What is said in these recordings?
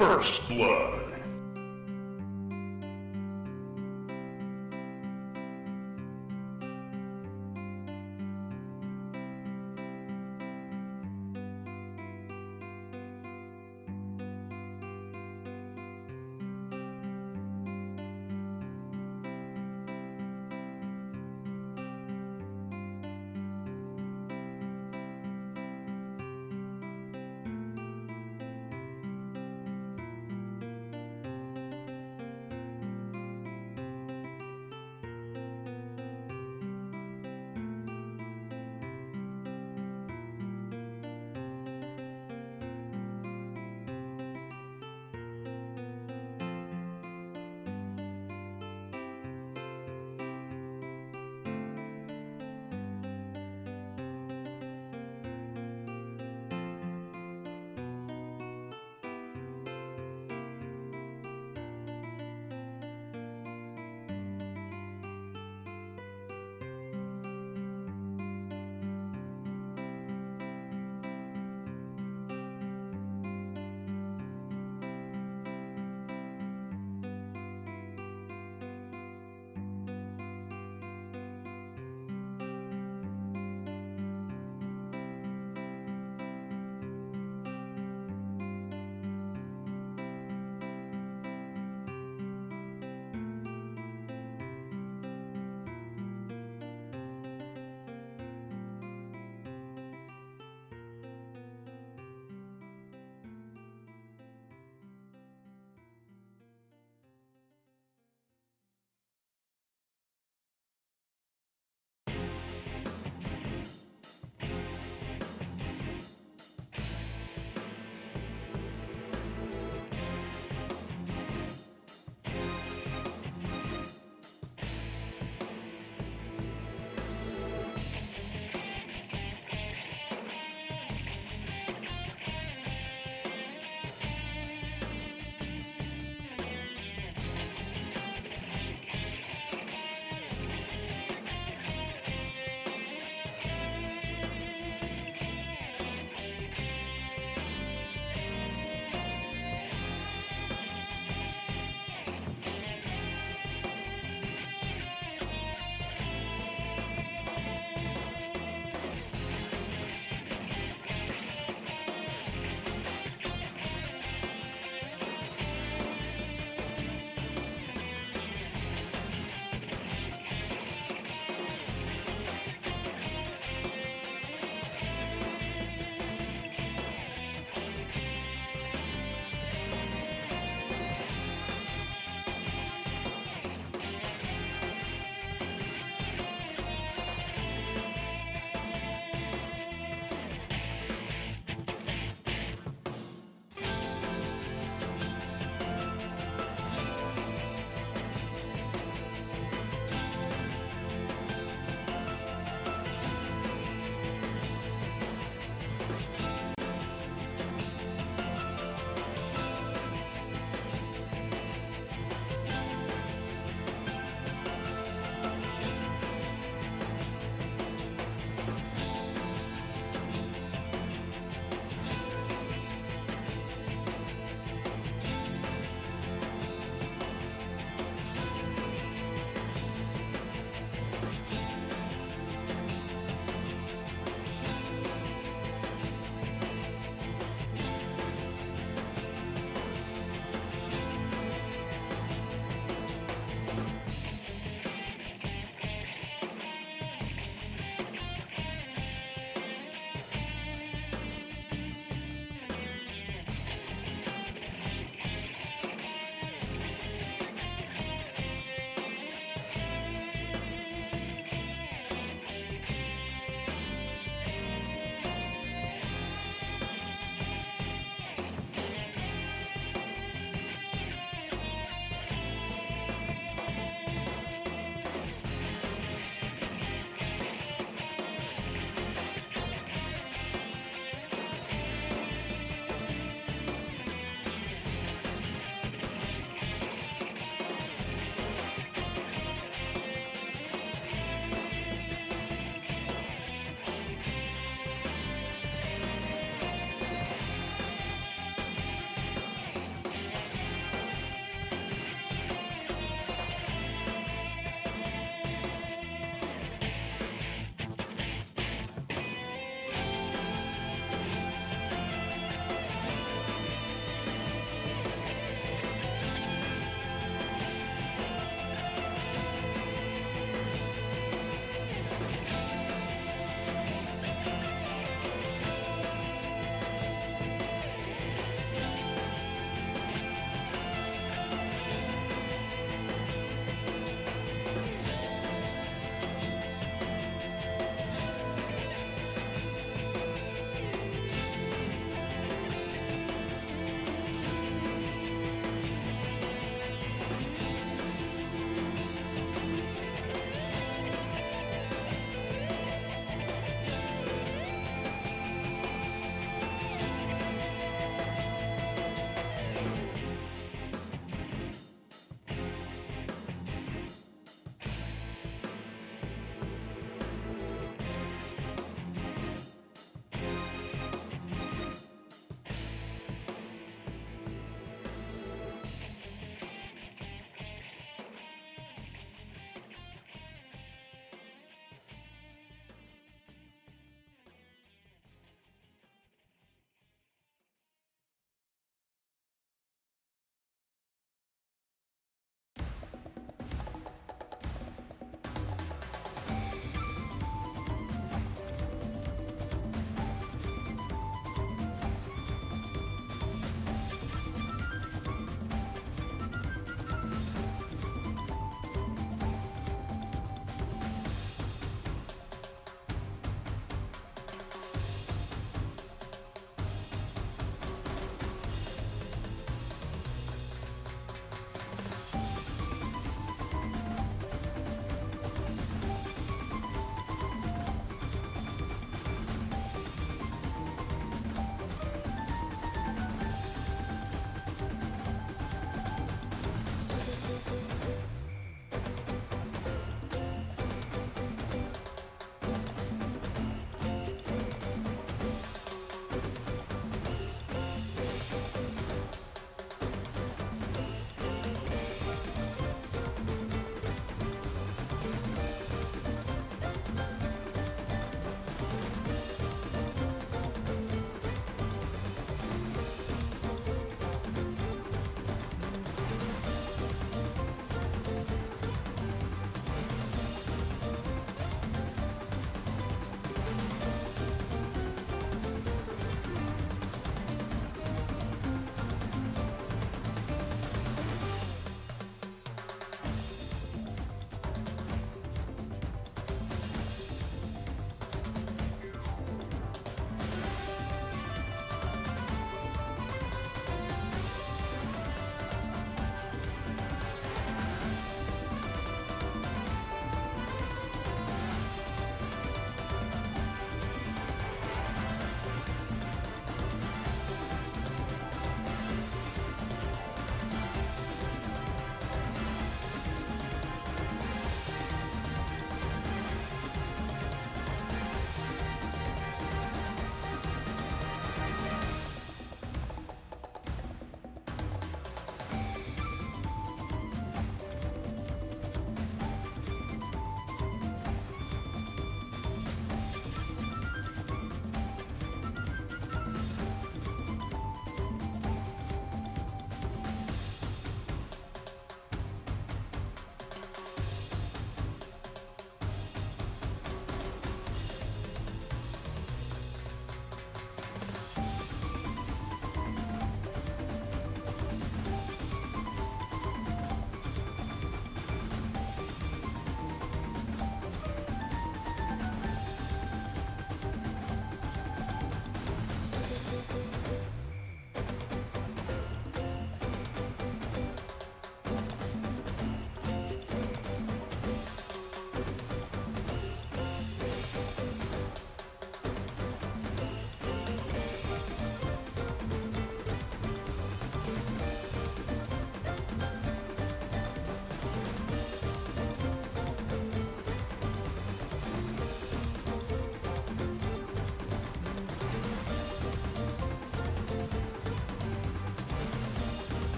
First Blood.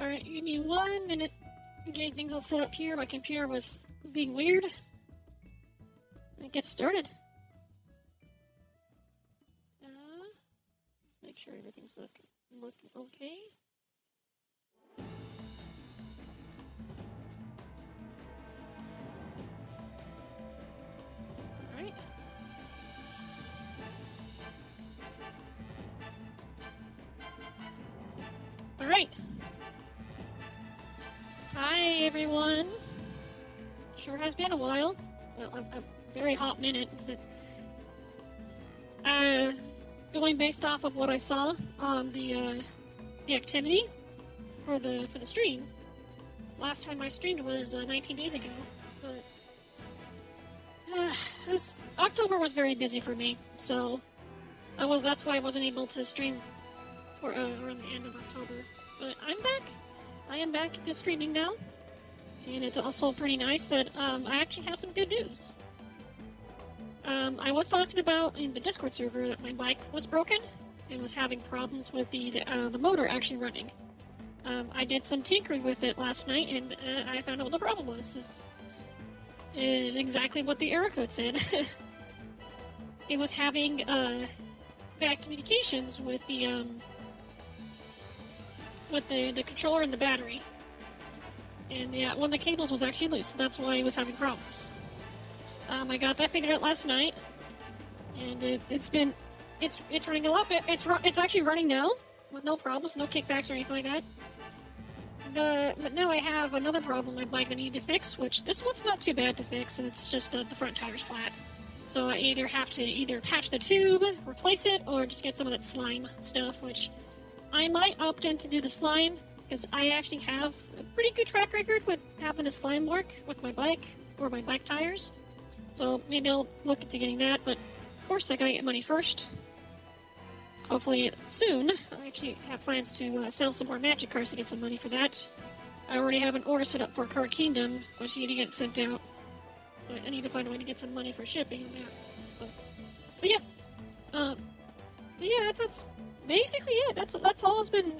Alright, give me 1 minute. Getting things all set up here. My computer was being weird. It gets started. Make sure everything's look okay. Alright. Alright. Hi everyone. Sure has been a while. Well, a very hot minute. Going based off of what I saw on the activity for the stream. Last time I streamed was 19 days ago, but October was very busy for me, so that's why I wasn't able to stream for around the end of October. But I'm back. I am back to streaming now, and it's also pretty nice that I actually have some good news. I was talking about in the Discord server that my bike was broken and was having problems with the motor actually running. I did some tinkering with it last night, and I found out what the problem was. It's exactly what the error code said. It was having bad communications with the controller and the battery, and one of the cables was actually loose. That's why it was having problems. I got that figured out last night, and it's running a lot better. It's actually running now with no problems, no kickbacks or anything like that. But now I have another problem with my bike that I need to fix, which this one's not too bad to fix, and it's just the front tire's flat. So I either have to patch the tube, replace it, or just get some of that slime stuff, which I might opt in to do the slime, because I actually have a pretty good track record with having the slime work with my bike or my bike tires. So maybe I'll look into getting that, but of course I gotta get money first. Hopefully soon. I actually have plans to sell some more magic cards to get some money for that. I already have an order set up for Card Kingdom, which I need to get it sent out. But I need to find a way to get some money for shipping and that. But yeah, that's basically it. That's all that's been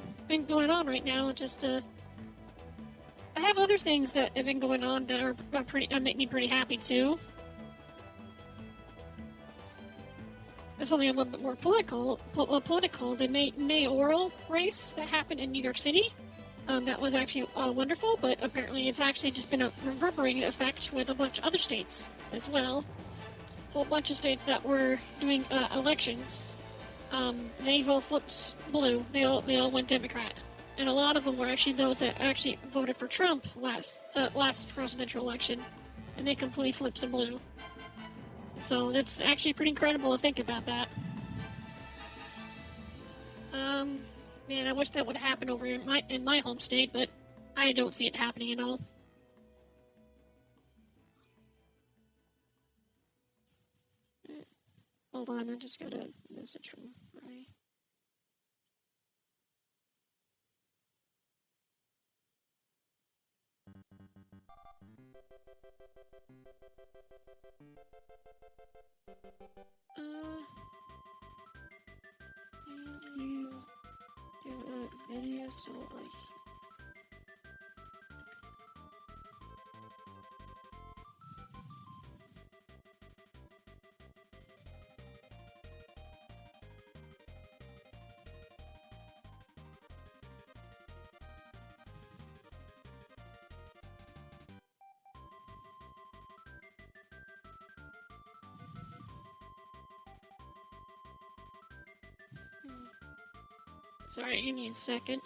going on right now. Just I have other things that have been going on that are make me pretty happy too. Something a little bit more political, the mayoral race that happened in New York City. That was actually wonderful, but apparently it's actually just been a reverberating effect with a bunch of other states as well. A whole bunch of states that were doing elections. They've all flipped blue. They all went Democrat. And a lot of them were actually those that actually voted for Trump last presidential election. And they completely flipped to blue. So it's actually pretty incredible to think about that. Man, I wish that would happen over in my home state, but I don't see it happening at all. Hold on, I just got a message from Ray. You do a video so Sorry, give me a second.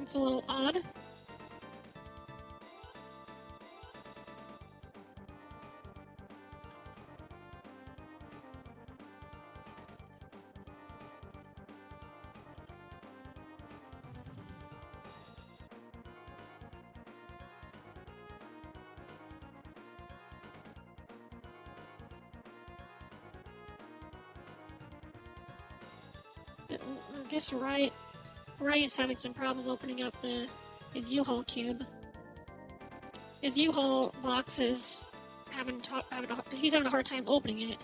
It's a little odd. I guess Ryan's having some problems opening up his U-Haul cube. His U-Haul box is he's having a hard time opening it.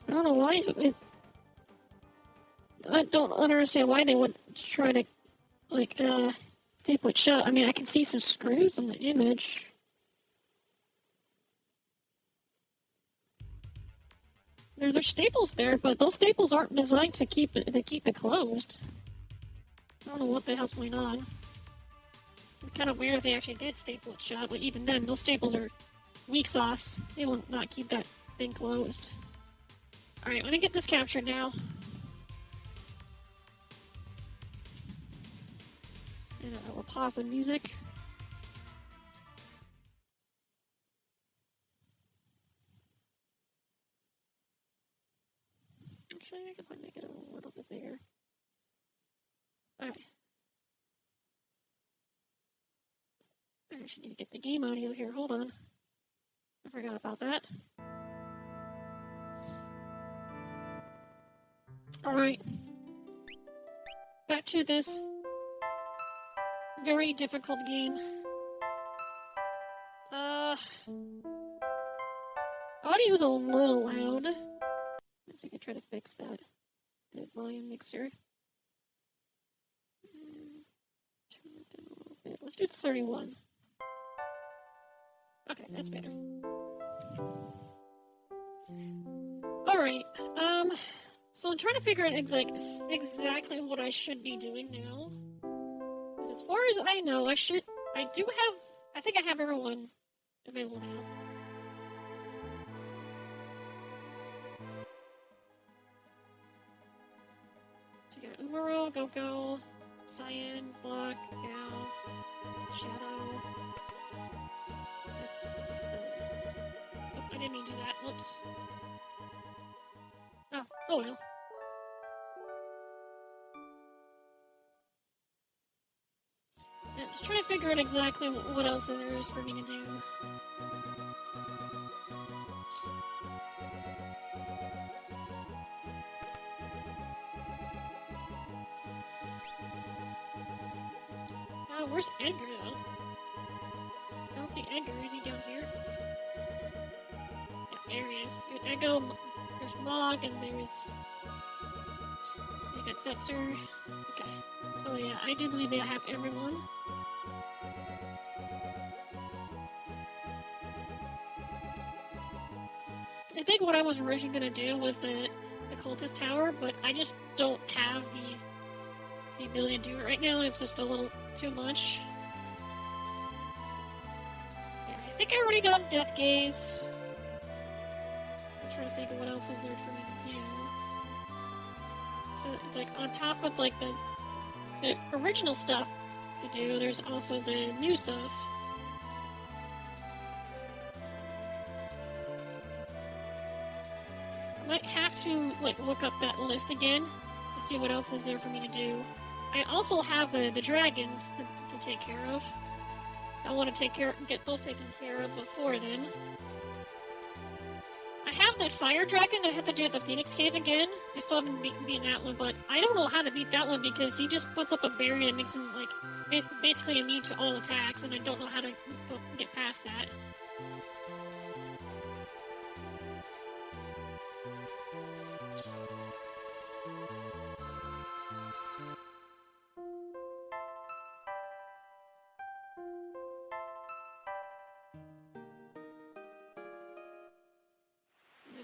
I don't know why I don't understand why they would try to, like, staple it shut. I mean, I can see some screws in the image. There's staples there, but those staples aren't designed to keep it closed. I don't know what the hell's going on. It's kind of weird if they actually did staple it shut, but even then, those staples are weak sauce. They will not keep that thing closed. Alright, let me get this captured now. And I will pause the music. Actually, I could make it a little bit bigger. Alright. I actually need to get the game audio here. Hold on. I forgot about that. Alright. Back to this very difficult game. Audio's a little loud. So I can try to fix that. The volume mixer. Turn it down a little bit. Let's do 31. Okay, that's better. Alright, so I'm trying to figure out exactly what I should be doing now. Because as far as I know, I think I have everyone available now. So you got Umaro, Go-Go, Cyan, Block, Gal, Shadow. Oh, I didn't mean to do that. Whoops. Oh well. I'm just trying to figure out exactly what else there is for me to do. Where's Edgar, though? I don't see Edgar. Is he down here? Yeah, there he is. There's Mog, and there's... I got Setzer. Okay. So yeah, I do believe they have everyone. I think what I was originally going to do was the cultist tower, but I just don't have the ability to do it right now. It's just a little too much. Yeah, I think I already got Death Gaze. I'm trying to think of what else is there for me to do. So it's like on top of like the original stuff to do, there's also the new stuff. I might have to like look up that list again to see what else is there for me to do. I also have the dragons to take care of. I want to get those taken care of before then. I have that fire dragon that I have to do at the Phoenix Cave again. I still haven't beaten that one, but I don't know how to beat that one because he just puts up a barrier that makes him like basically immune to all attacks, and I don't know how to get past that.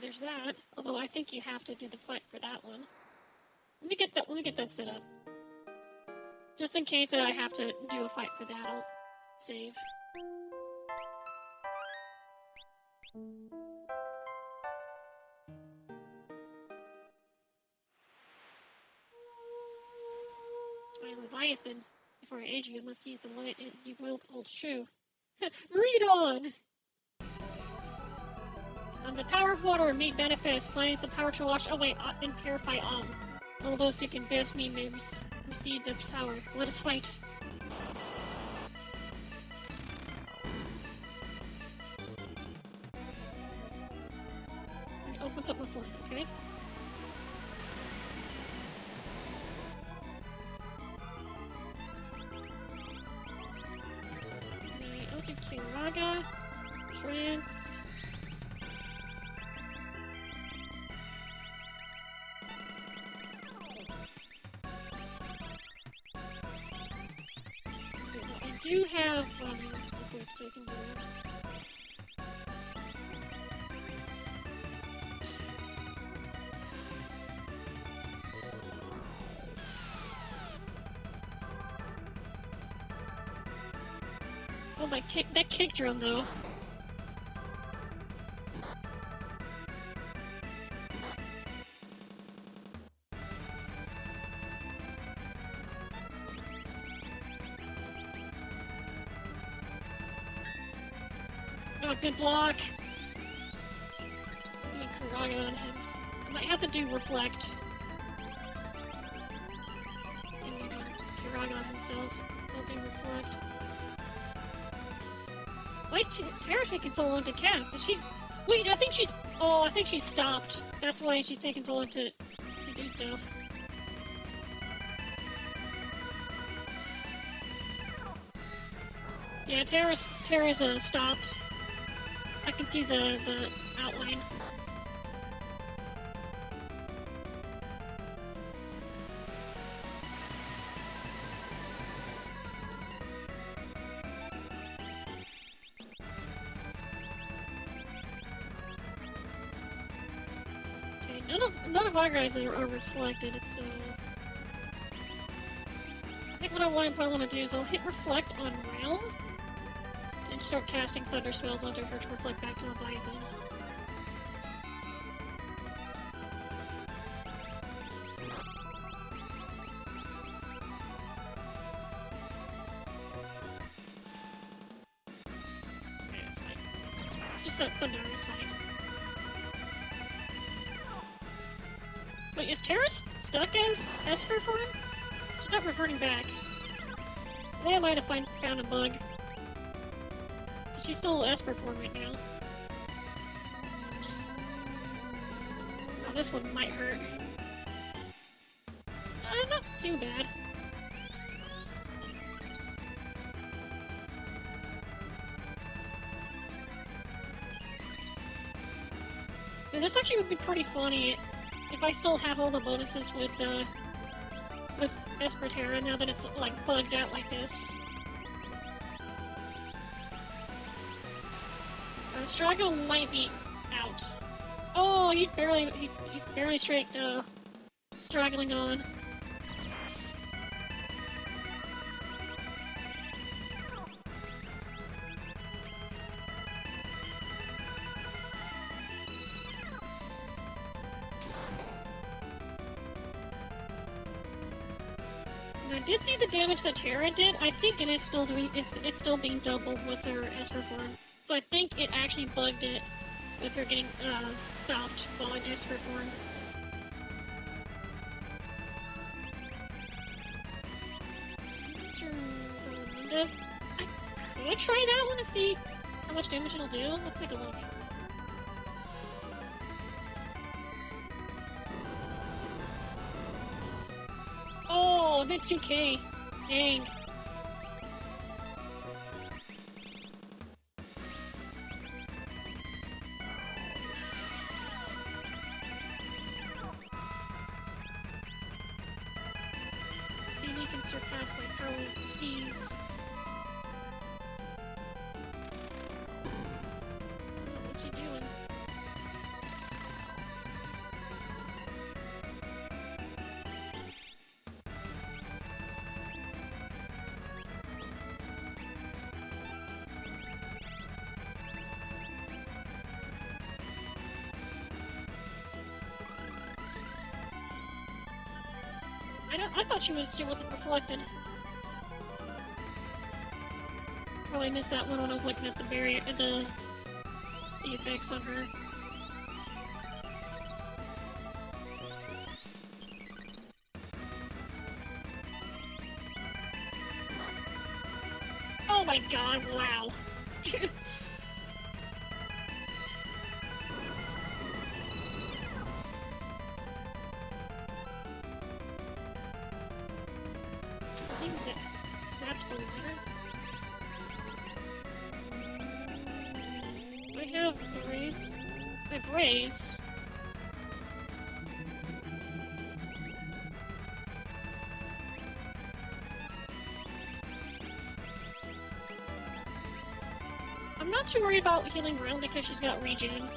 there's that. Although I think you have to do the fight for that one. Let me get that set up. Just in case that I have to do a fight for that, I'll save. My Leviathan, before I age you must see the light and you will hold true. Read on! The power of water made manifest, mine is the power to wash away and purify all. All those who can best me may receive the power. Let us fight. It opens up my flame, okay? Okay, Kiraga, Trance. I do have okay, so I can do that. Oh, that kick drum though. Oh, good block. Doing Kuraga on him. I might have to do Reflect. Kuraga on himself. So I'll do Reflect. Why is Terra taking so long to cast? Is she... Wait, I think she's... Oh, I think she's stopped. That's why she's taking so long to do stuff. Yeah, Terra's stopped. I can see the outline. None of our guys are reflected. It's I think what I probably want to do is I'll hit reflect on Realm and start casting thunder spells onto her to reflect back to Leviathan. Okay, that's fine. Just that thunder is fine. Wait, is Terra stuck as Esper form? She's not reverting back. I think I might have found a bug. She's still Esper form right now. Oh, this one might hurt. Not too bad. And this actually would be pretty funny if I still have all the bonuses with Esper Terra now that it's like bugged out like this. Strago might be out. Oh, he's barely straight straggling on. I did see the damage that Terra did. I think it is still doing. It's still being doubled with her Esper form. So I think it actually bugged it with her getting stopped while in Esper form. I could try that one to see how much damage it'll do. Let's take a look. Oh, I did 2k. Dang. See if you can surpass my power of the seas. What you doing? I thought she wasn't reflected. Probably missed that one when I was looking at the barrier, the effects on her. Oh my god, wow. Zaps the water. Do I have a raise? I have raise. I'm not too worried about healing Realm because she's got regen.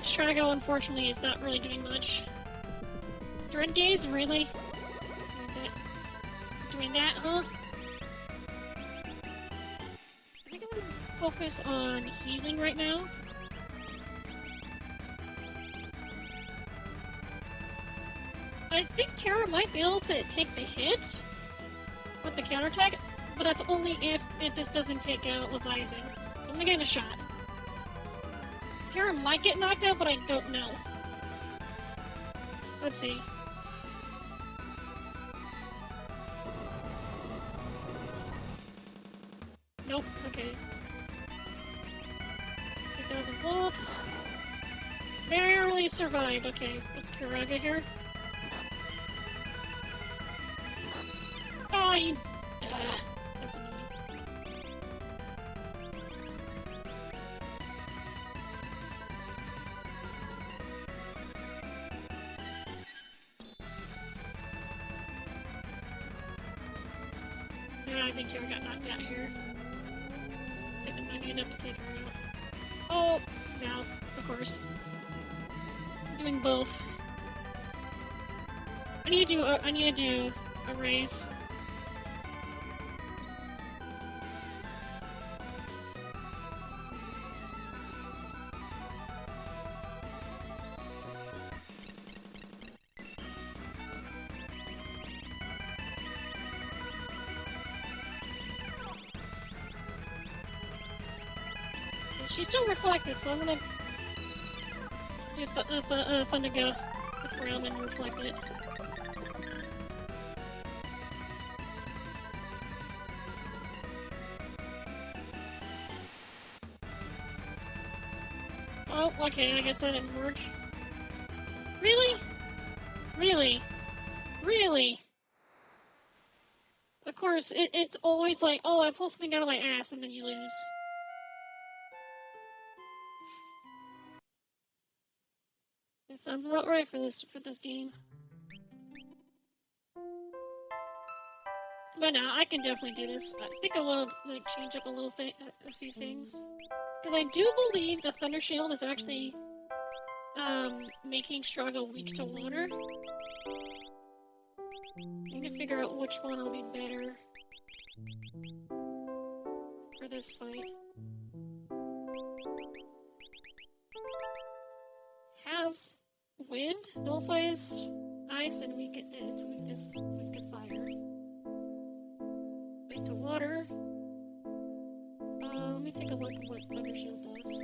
Strago, unfortunately, is not really doing much. Dread Gaze, really? Doing that, huh? I think I'm gonna focus on healing right now. I think Terra might be able to take the hit with the counterattack, but that's only if this doesn't take out Leviathan. So I'm gonna give it a shot. Terra might get knocked out, but I don't know. Let's see. Nope, okay. 2,000 volts. Barely survived. Okay, let's Kuraga here. Oh, you... That's annoying. I think Terra got knocked out here. I think that might be enough to take her out. Oh, no, of course. I'm doing both. I need to do a raise. She's still reflected, so I'm gonna do Thundergo with Realm and reflect it. Oh, okay, I guess that didn't work. Really? Really? Really? Of course, it's always like, oh, I pull something out of my ass and then you lose. That sounds about right for this game. But no, I can definitely do this. I think I want to like change up a few things, because I do believe the Thunder Shield is actually making Strago weak to water. I need to figure out which one will be better for this fight. Halves wind nullifies ice and its weakness weak to fire. Weak to water. Let me take a look at what Thunder Shield does.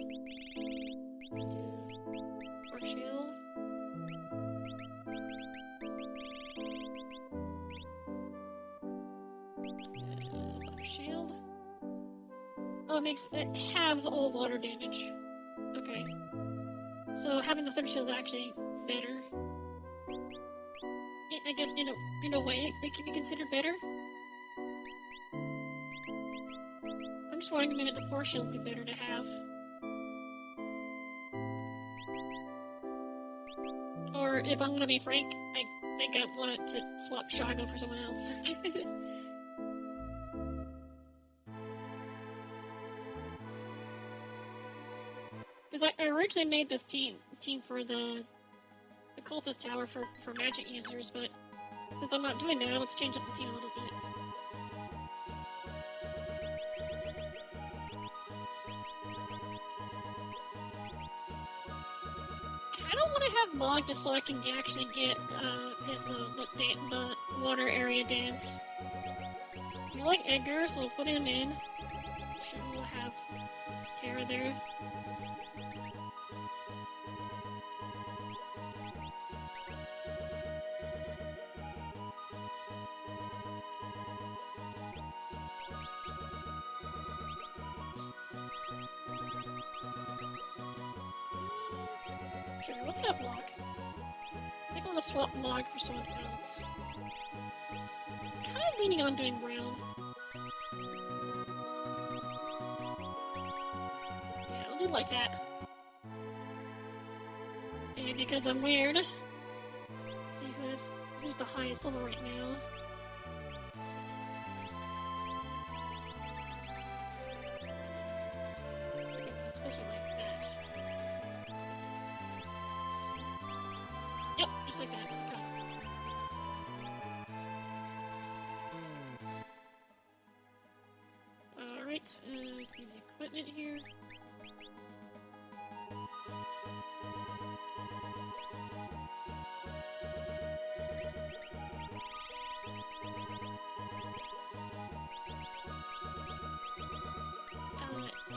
Arc Shield. Thunder Shield. Oh, it halves all water damage. Okay. So having the Thunder Shield is actually better. I guess in a way it can be considered better. I'm just wondering maybe the Force Shield would be better to have. Or if I'm gonna be frank, I think I want to swap Shago for someone else. Because I originally made this team for the cultist tower for magic users, but if I'm not doing that, let's change up the team a little bit. I don't want to have Mog just so I can actually get his the water area dance. I do like Edgar, so we'll put him in. Sure, we'll have Terra there. Sure, let's have Locke. I think I want to swap Mog for someone else. Kind of leaning on doing Brown. Yeah, I'll do like that. And because I'm weird, let's see who's the highest level right now. It's supposed to be like that. Yep, just like that. Okay. Alright, give me the equipment here.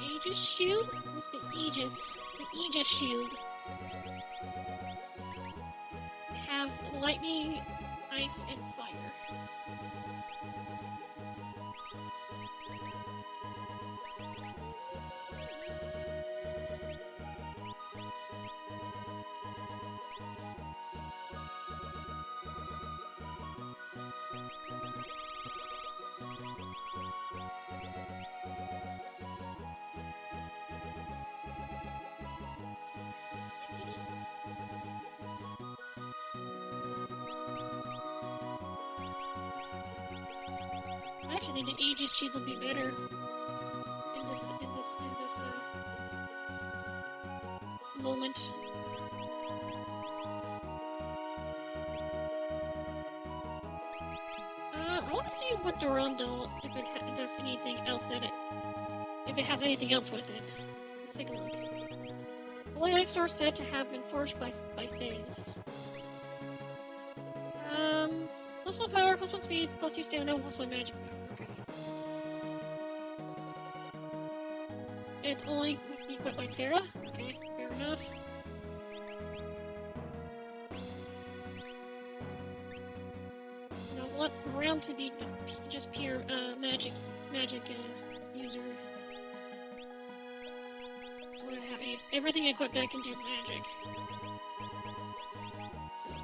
Aegis shield? What's the Aegis? The Aegis shield has lightning, ice, and fire. I actually think the Aegis shield would be better in this moment. I want to see what Durandal, if it does anything else if it has anything else with it. Let's take a look. Holy Ice Sword said to have been forged by phase. Plus 1 power, plus 1 speed, plus 2 stamina, plus 1 magic power. Okay. It's only equipped by Terra. Okay, fair enough. And I want Realm to be just pure magic user. So I have everything equipped I can do magic.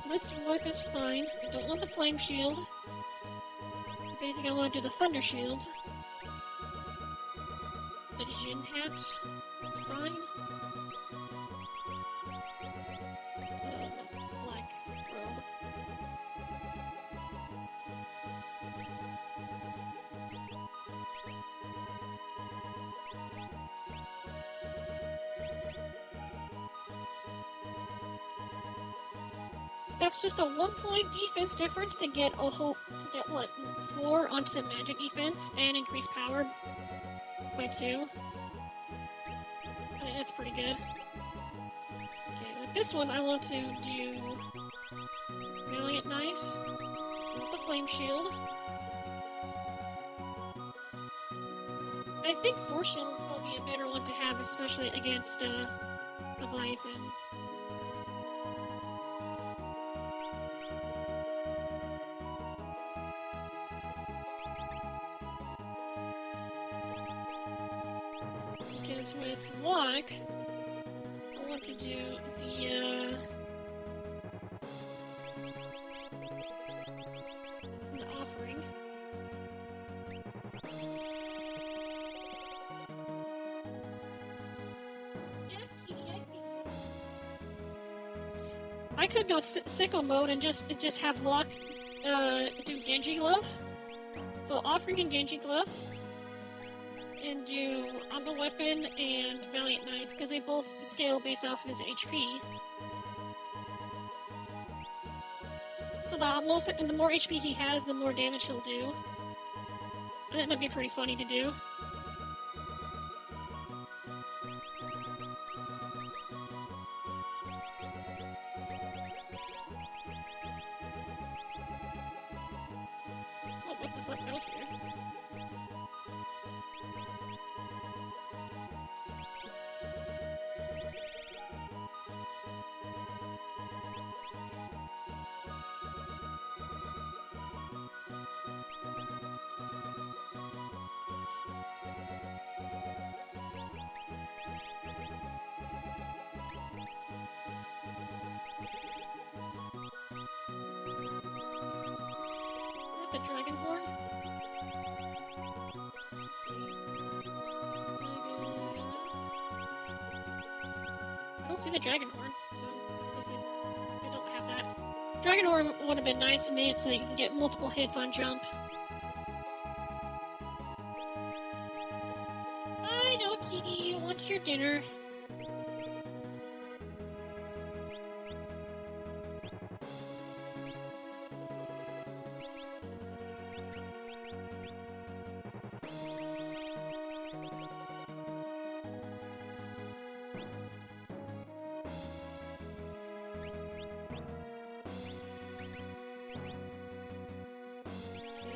Let's wipe is fine. I don't want the flame shield. If anything, I want to do the thunder shield. The Jin hat. That's fine. Black robe. That's just a 1-point defense difference to get what, 4 onto magic defense and increase power by 2. I think that's pretty good. Okay, with this one I want to do Valiant Knife with the Flame Shield. I think Force Shield will be a better one to have, especially against Leviathan. Because with Locke, I want to do the offering. Yes, Kitty, I see you. I could go sicko mode and just have Locke do Genji Glove. So offering and Genji Glove. and do a weapon and Valiant Knife, because they both scale based off of his HP. So the more HP he has, the more damage he'll do. I think that'd be pretty funny to do. Oh, what the fuck? That was weird. The dragon horn? Let's see. I don't see the dragon horn, so I guess I don't have that. Dragon horn would have been nice to make so you can get multiple hits on jump. I know, Kitty, what's your dinner?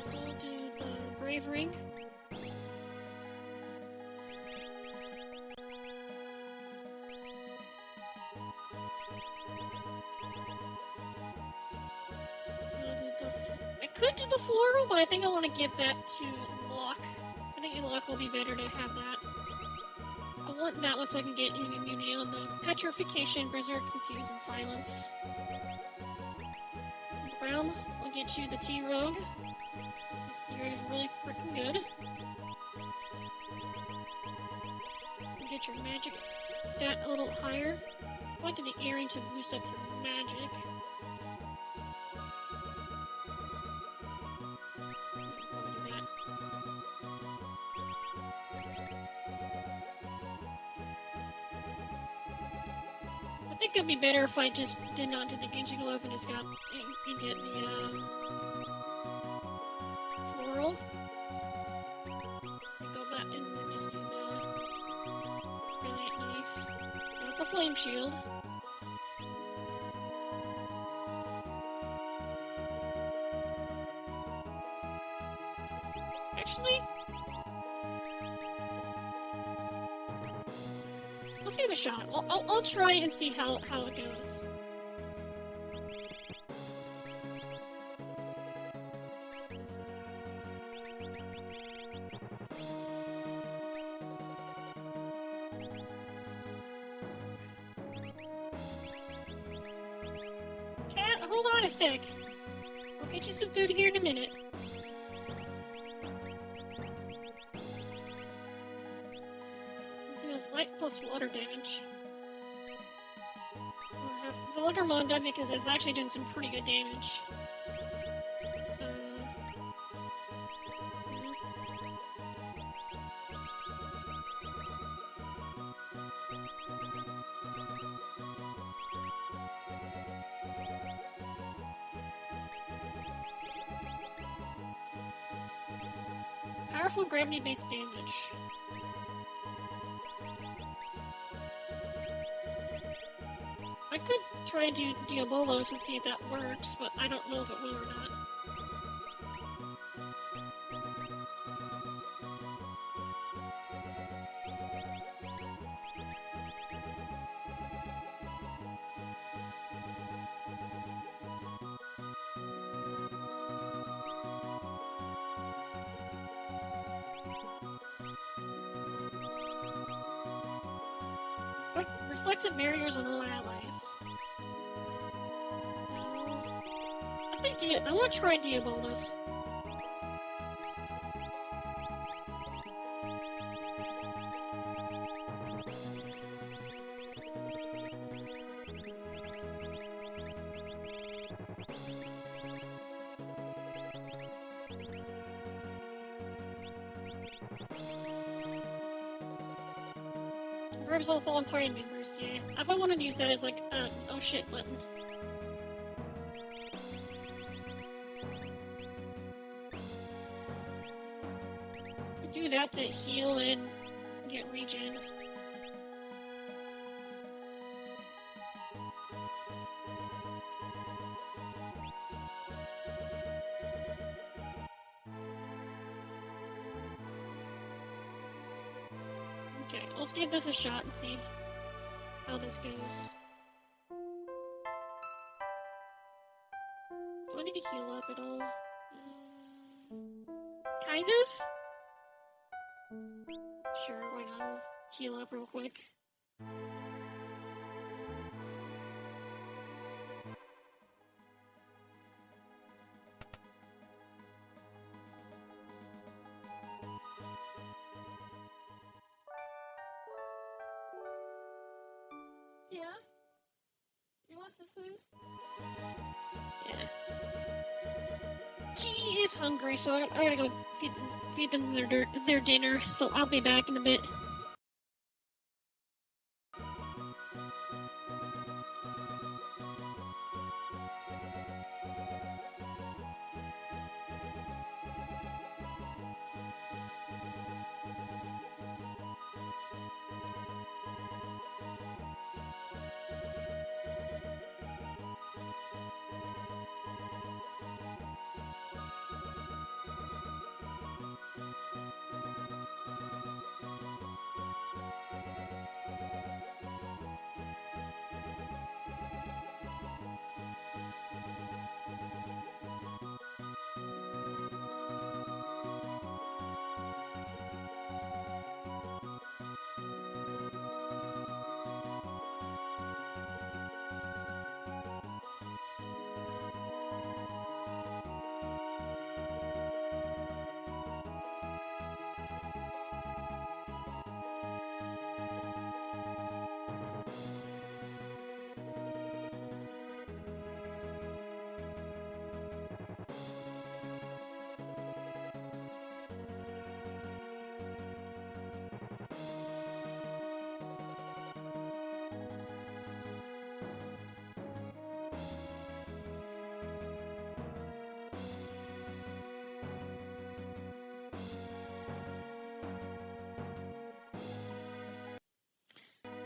So we'll do the Brave Ring. I could do the Floral, but I think I want to give that to Locke. I think Locke will be better to have that. I want that one so I can get immunity on the Petrification, Berserk, Confuse, and Silence. Realm, I'll get you the T-Rogue. This T-Rogue is really freaking good. Get your magic stat a little higher. Point to the earring to boost up your magic. Do that. I think it'd be better if I just did not do the Genji Glove and just got and get the Floral. And go back and then just do the Brilliant Knife. Not the Flame Shield. Actually, let's give it a shot. I'll try and see how it goes. Cat, hold on a sec. I'll get you some food here in a minute. Deals light plus water damage. I'll have Volgarmonda because it's actually doing some pretty good damage. Powerful gravity-based damage. I could try and do Diabolos and see if that works, but I don't know if it will or not. Reflective barriers on all allies. I think I want to try Diabolos. Revives all fallen party members, yeah. If I wanted to use that as like oh shit button. Do that to heal and get regen. Okay, let's give this a shot and see how this goes. Do I need to heal up at all? Kind of? Sure, why not? I'll heal up real quick. Yeah? You want some food? Yeah. Kitty is hungry, so I gotta go feed them their dinner, so I'll be back in a bit.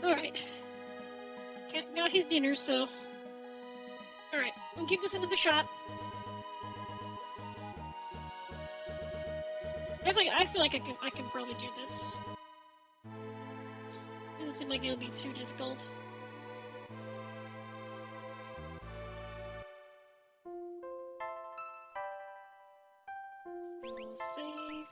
Alright. Got his dinner, so... Alright, we'll give this another shot. I feel like I can probably do this. It doesn't seem like it'll be too difficult. We'll save.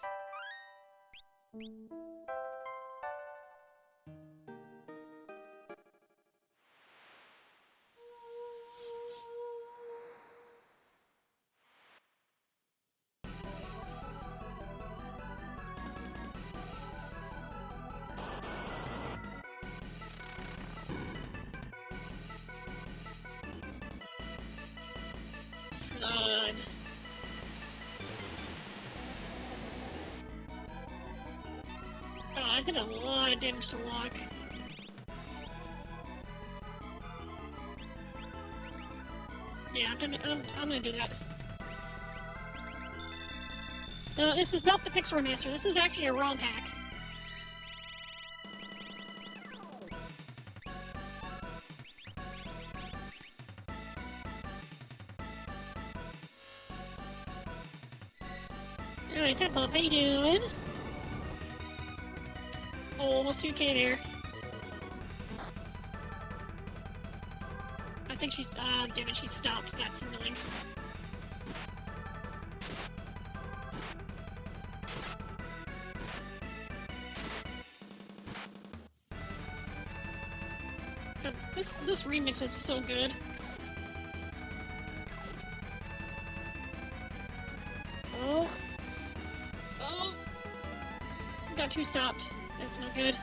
God. Oh, I did a lot of damage to Locke. Yeah, I'm gonna do that. No, this is not the Pixel Remaster. This is actually a ROM hack. Alright, Tip Up, how you doing? Oh, almost 2k there. I think she's, damn it, she stopped. That's annoying. God, this remix is so good. Oh. Oh. Got 2 stopped. That's not good.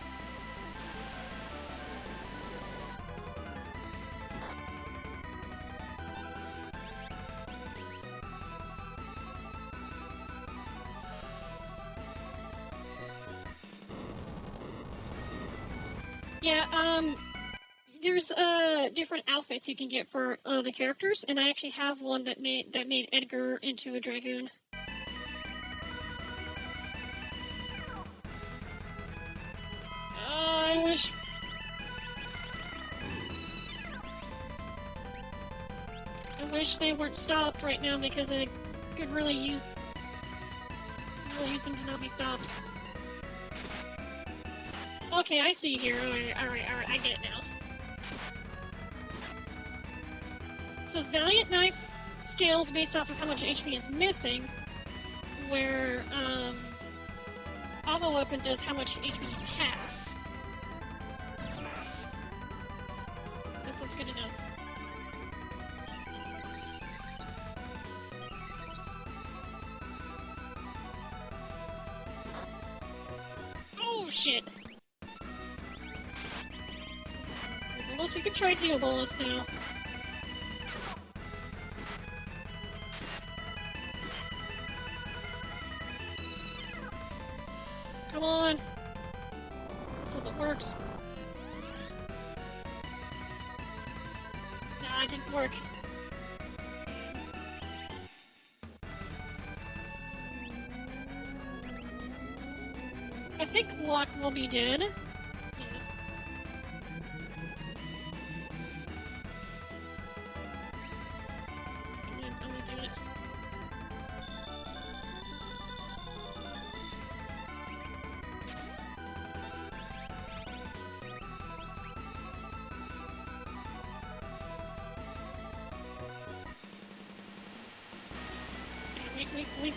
Yeah, there's different outfits you can get for the characters, and I actually have one that made Edgar into a dragoon. I wish they weren't stopped right now because I could really use them to not be stopped. Okay, I see here. Alright, I get it now. So Valiant Knife scales based off of how much HP is missing, where Ammo Weapon does how much HP you have. That's good to know. Oh shit! Unless we can try Deal Bolus now. Come on! Let's hope it works. Nah, it didn't work. I think Locke will be dead. I'm gonna do it.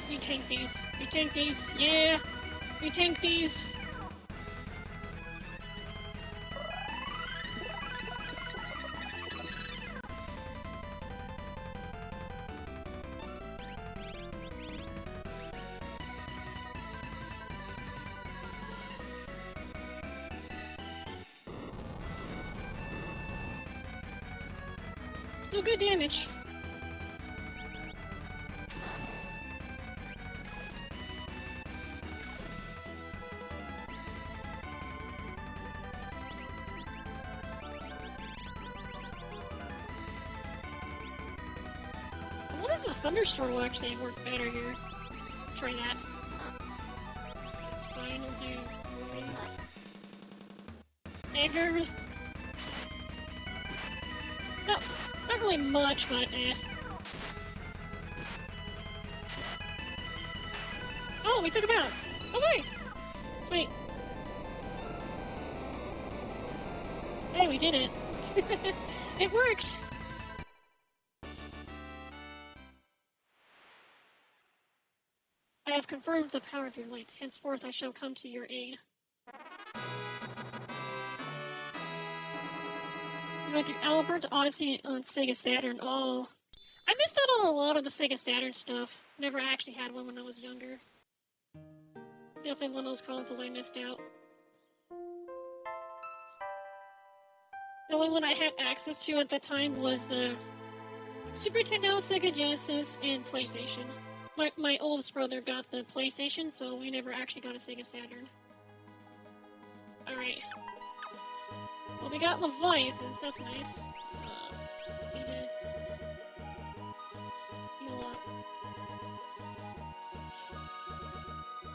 We tank these. We tank these. Yeah! We tank these. Still good damage. I wonder if the Thunderstorm will actually work better here. Try that. That's fine, we'll do these. Eggers. No, not really much, but eh. Oh, we took him out! Okay! Sweet. Hey, we did it! It worked! I have confirmed the power of your light. Henceforth I shall come to your aid. You went through Albert Odyssey on Sega Saturn. Oh, I missed out on a lot of the Sega Saturn stuff. Never actually had one when I was younger. Definitely one of those consoles I missed out. The only one I had access to at that time was the Super Nintendo, Sega Genesis, and PlayStation. My oldest brother got the PlayStation, so we never actually got a Sega Saturn. Alright. Well, we got Leviathans, that's nice. Need to heal up.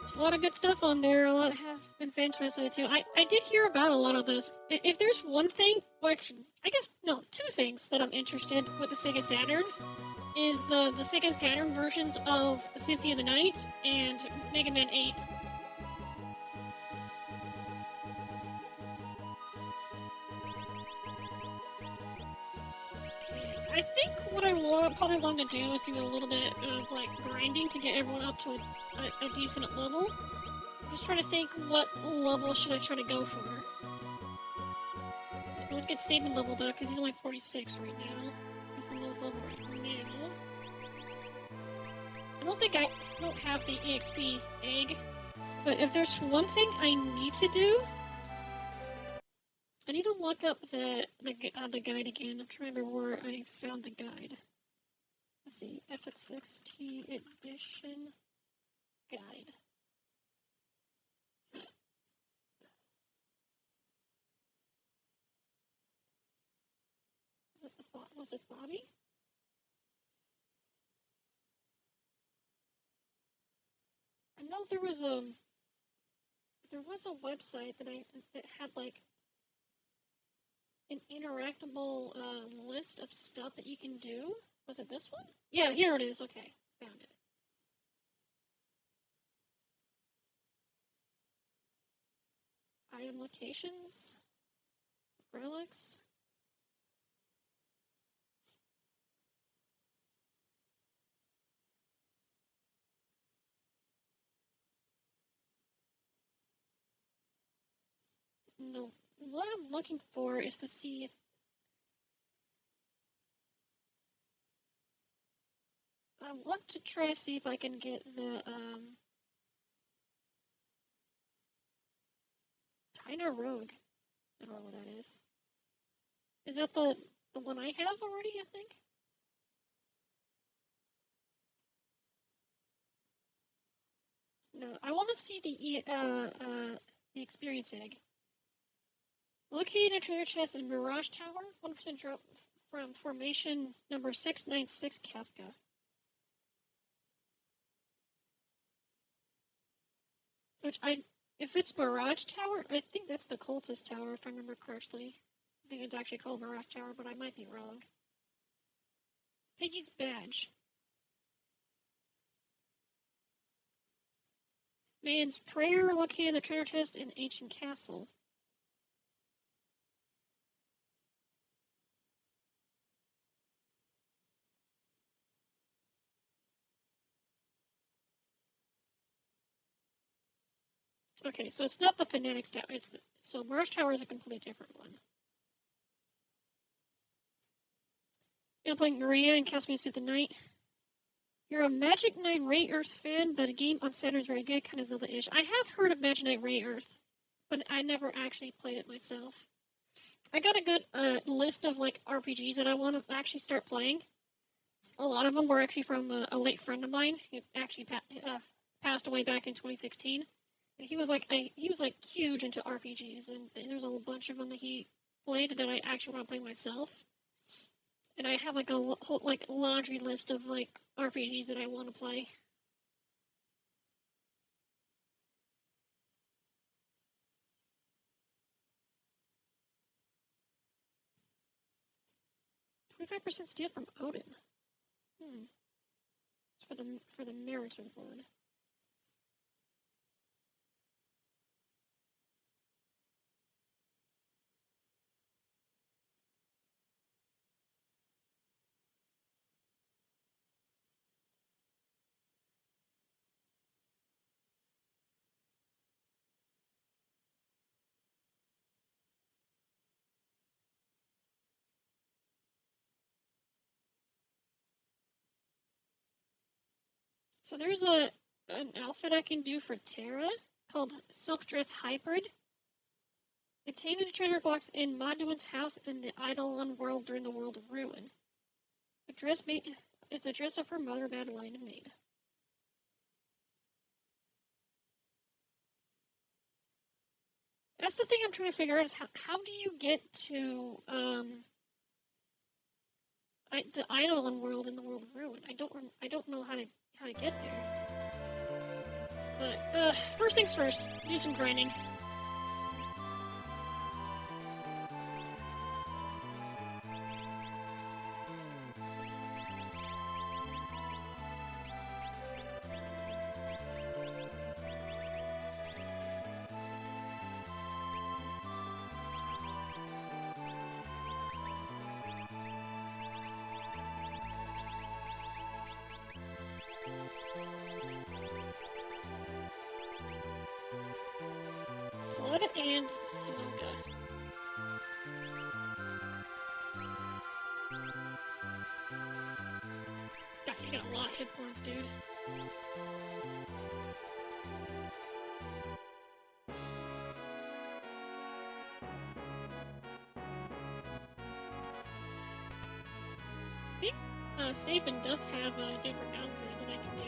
There's a lot of good stuff on there, a lot have been fantastic too. I did hear about a lot of those. If there's one thing, or I guess, no, two things that I'm interested with the Sega Saturn, is the Sega Saturn versions of Symphony of the Night and Mega Man 8. I think what I probably want to do is do a little bit of like grinding to get everyone up to a decent level. I'm just trying to think what level should I try to go for. I would get Saban leveled up because he's only 46 right now. He's the lowest level right now. I don't have the EXP egg, but if there's one thing I need to do, I need to look up the guide again. I'm trying to remember where I found the guide. Let's see, FF6 T-Edition guide. Was it Bobby? I know there was a website that had like an interactable list of stuff that you can do. Was it this one? Yeah, here it is. Okay, found it. Item locations, relics. No, what I'm looking for is to see if I want to try to see if I can get the Tyner Rogue. I don't know what that is. Is that the one I have already, I think? No, I want to see the experience egg. Located a treasure chest in Mirage Tower, 1% drop from formation number 696 Kafka. Which if it's Mirage Tower, I think that's the Cultist Tower, if I remember correctly. I think it's actually called Mirage Tower, but I might be wrong. Piggy's badge. Man's prayer located the treasure chest in ancient castle. Okay, so it's not the Fanatics Tower. So Mirage Tower is a completely different one. You're playing Maria and Caspian Suit the Night. You're a Magic Knight Ray Earth fan. The game on Saturn is very good, kind of Zelda-ish. I have heard of Magic Knight Ray Earth, but I never actually played it myself. I got a good list of like RPGs that I want to actually start playing. A lot of them were actually from a late friend of mine. He actually passed away back in 2016. And he was like huge into RPGs, and there's a whole bunch of them that he played that I actually want to play myself. And I have like a whole like laundry list of like RPGs that I want to play. $25% steal from Odin. It's for the Meritor board. So there's an outfit I can do for Terra called Silk Dress Hybrid. Obtain the treasure box in Maduin's house in the Eidolon world during the World of Ruin. It's a dress of her mother, Madeline, made. That's the thing I'm trying to figure out is how do you get to the Eidolon world in the World of Ruin? I don't know how to get there. But first things first, do some grinding. Flood and Sloga. God, you got a lot of hit points, dude. I think Sabin does have a different outfit that I can do.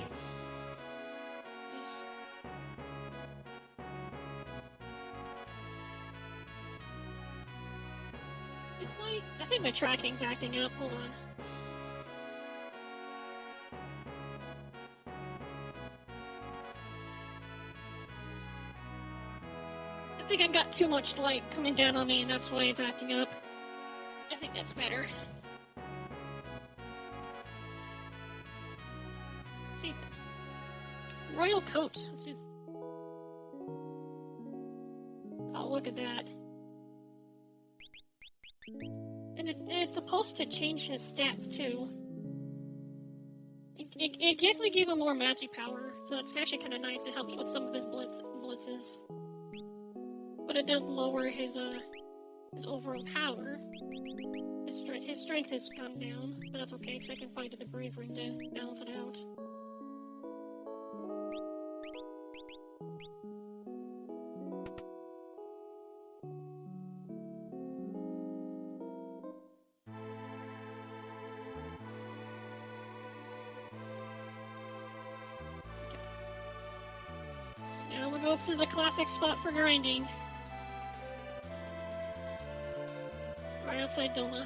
I think think my tracking's acting up. Hold on. I think I've got too much light coming down on me, and that's why it's acting up. I think that's better. Let's see. Royal coat. Let's do... Oh, look at that. And it's supposed to change his stats, too. It definitely gave him more magic power, so that's actually kind of nice. It helps with some of his blitzes. But it does lower his overall power. His strength has gone down, but that's okay, because I can find the brave ring to balance it out. So now we'll go to the classic spot for grinding. Right outside Doma.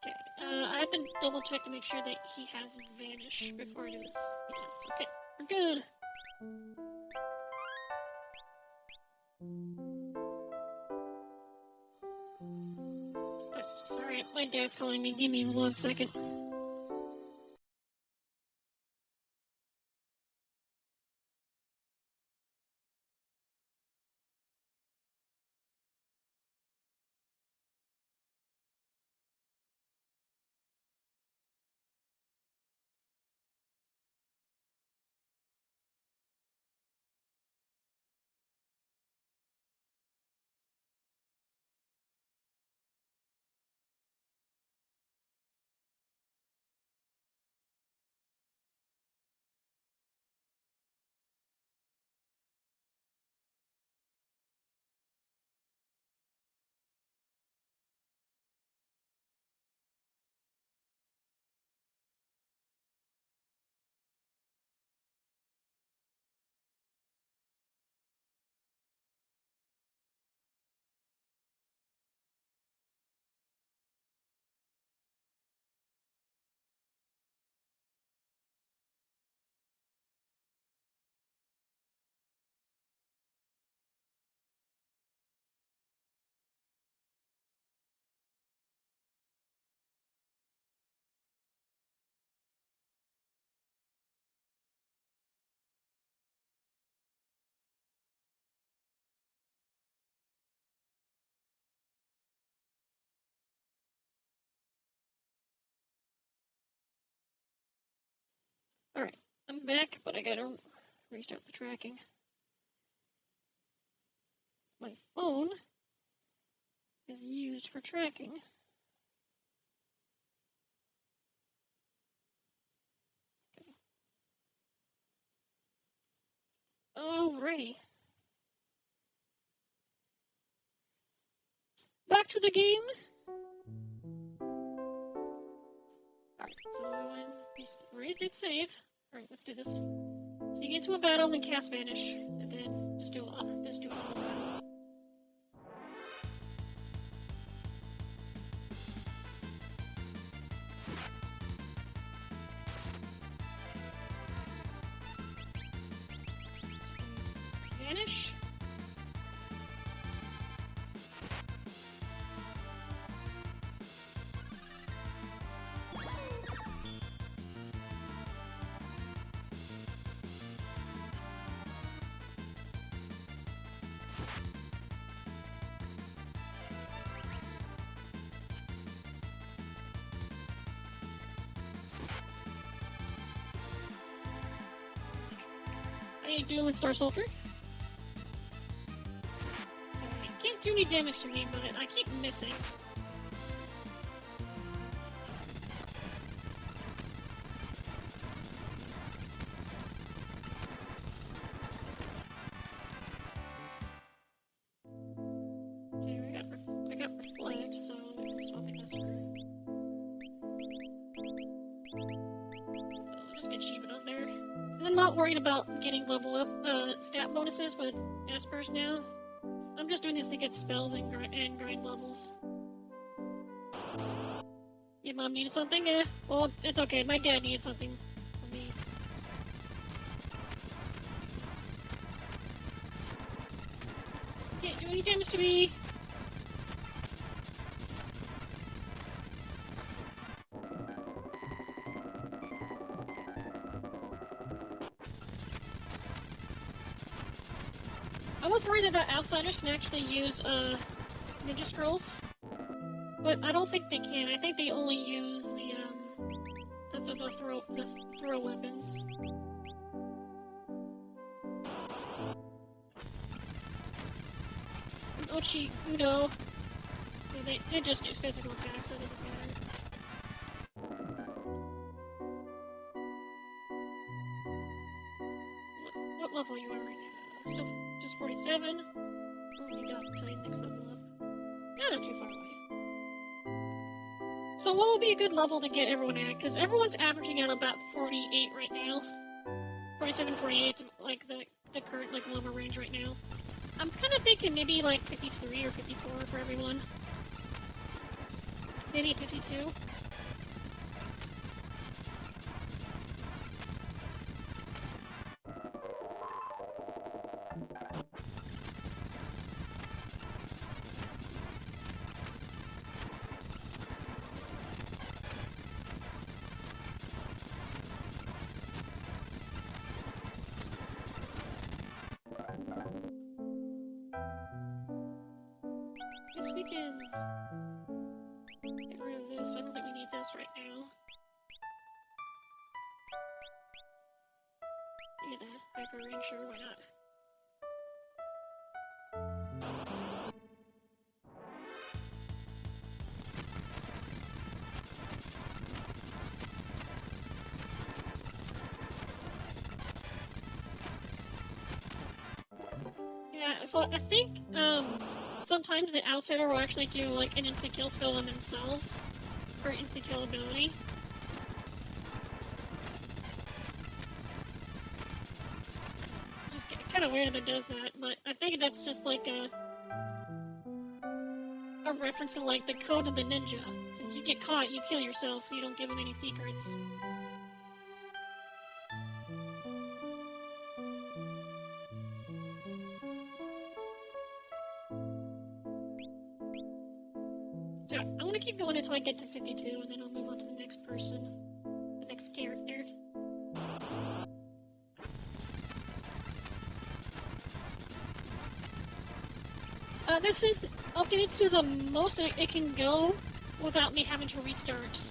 Okay, I have to double check to make sure that he has Vanish before I do this. He does. Okay, we're good. Oh, sorry, my dad's calling me. Give me 1 second. Alright, I'm back, but I gotta restart the tracking. My phone is used for tracking. Okay. Alrighty. Back to the game. Alright, so we did save. Alright, let's do this. So you get into a battle and cast Vanish, and then just do a battle. Vanish. I ain't doing Star Soldier. Can't do any damage to me, but I keep missing. Okay, I got Reflect, so I'm swapping this for... I'll just get Shiva on there. I'm not worried about getting level up stat bonuses, but Espers now. I'm just doing this to get spells and grind levels. Your mom needed something? Yeah. Well, it's okay. My dad needed something from me. Can't do any damage to me. I was worried that the outsiders can actually use ninja scrolls, but I don't think they can. I think they only use the throw weapons. Ochi Udo. They just do physical attacks, so it doesn't matter. What level you are right now? Still just 47? Oh, you got to next level up. Not too far away. So what would be a good level to get everyone at? Because everyone's averaging out about 48 right now. 47, 48 is like the current like level range right now. I'm kind of thinking maybe like 53 or 54 for everyone. Maybe 52. Guess we can get rid of this. I don't think we need this right now. Get that hyper ring, sure, why not? Yeah, so I think, sometimes the outsider will actually do, like, an instant-kill spell on themselves. Or instant-kill ability. Just kind of weird that it does that, but I think that's just, like, a reference to, like, the code of the ninja. Since you get caught, you kill yourself, so you don't give them any secrets. So I'm gonna keep going until I get to 52, and then I'll move on to the next person. The next character. This is updated to the most it can go without me having to restart.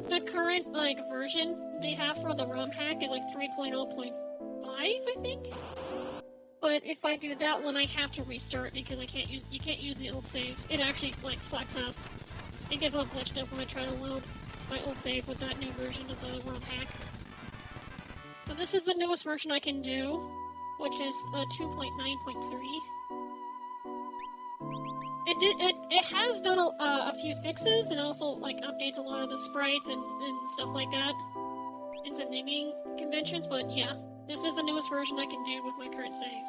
The current, like, version they have for the ROM hack is, like, 3.0.5, I think? But if I do that one, I have to restart because you can't use the old save. It actually, like, flags up. It gets all glitched up when I try to load my old save with that new version of the ROM hack. So this is the newest version I can do, which is 2.9.3. It has done a few fixes and also, like, updates a lot of the sprites and stuff like that. And some naming conventions, but yeah. This is the newest version I can do with my current save.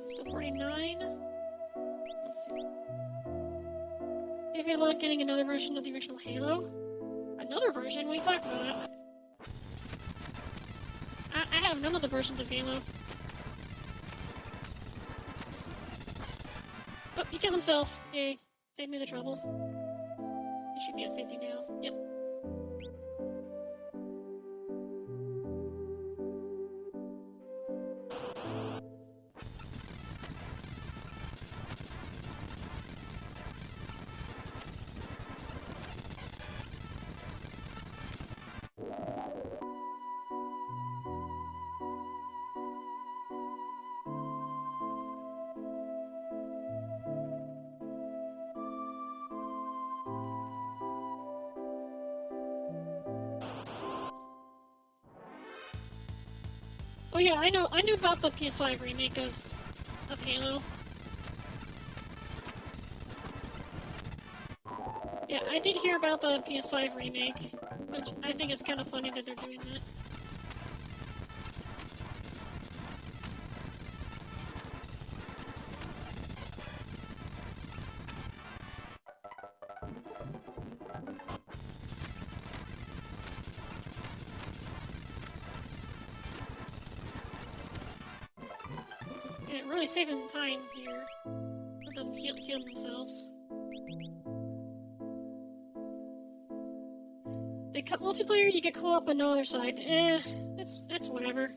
Still 49. Let's see. If you're not getting another version of the original Halo, another version? What are you talking about? I have none of the versions of Halo. Oh, he killed himself. Yay. Saved me the trouble. He should be at 50 now. Yep. Oh yeah, I knew about the PS5 remake of Halo. Yeah, I did hear about the PS5 remake, which I think it's kind of funny that they're doing that. Yeah, really saving time here. Let them heal themselves. They cut multiplayer, you get co-op on the other side. It's whatever.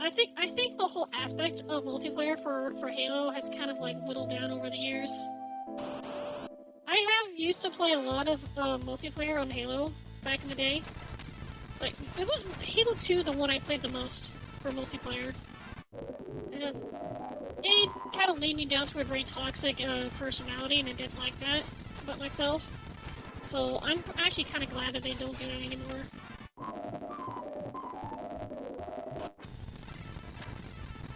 I think the whole aspect of multiplayer for Halo has kind of like whittled down over the years. I have used to play a lot of multiplayer on Halo back in the day. Like, it was Halo 2 the one I played the most for multiplayer. And it kind of laid me down to a very toxic personality, and I didn't like that about myself. So I'm actually kind of glad that they don't do that anymore.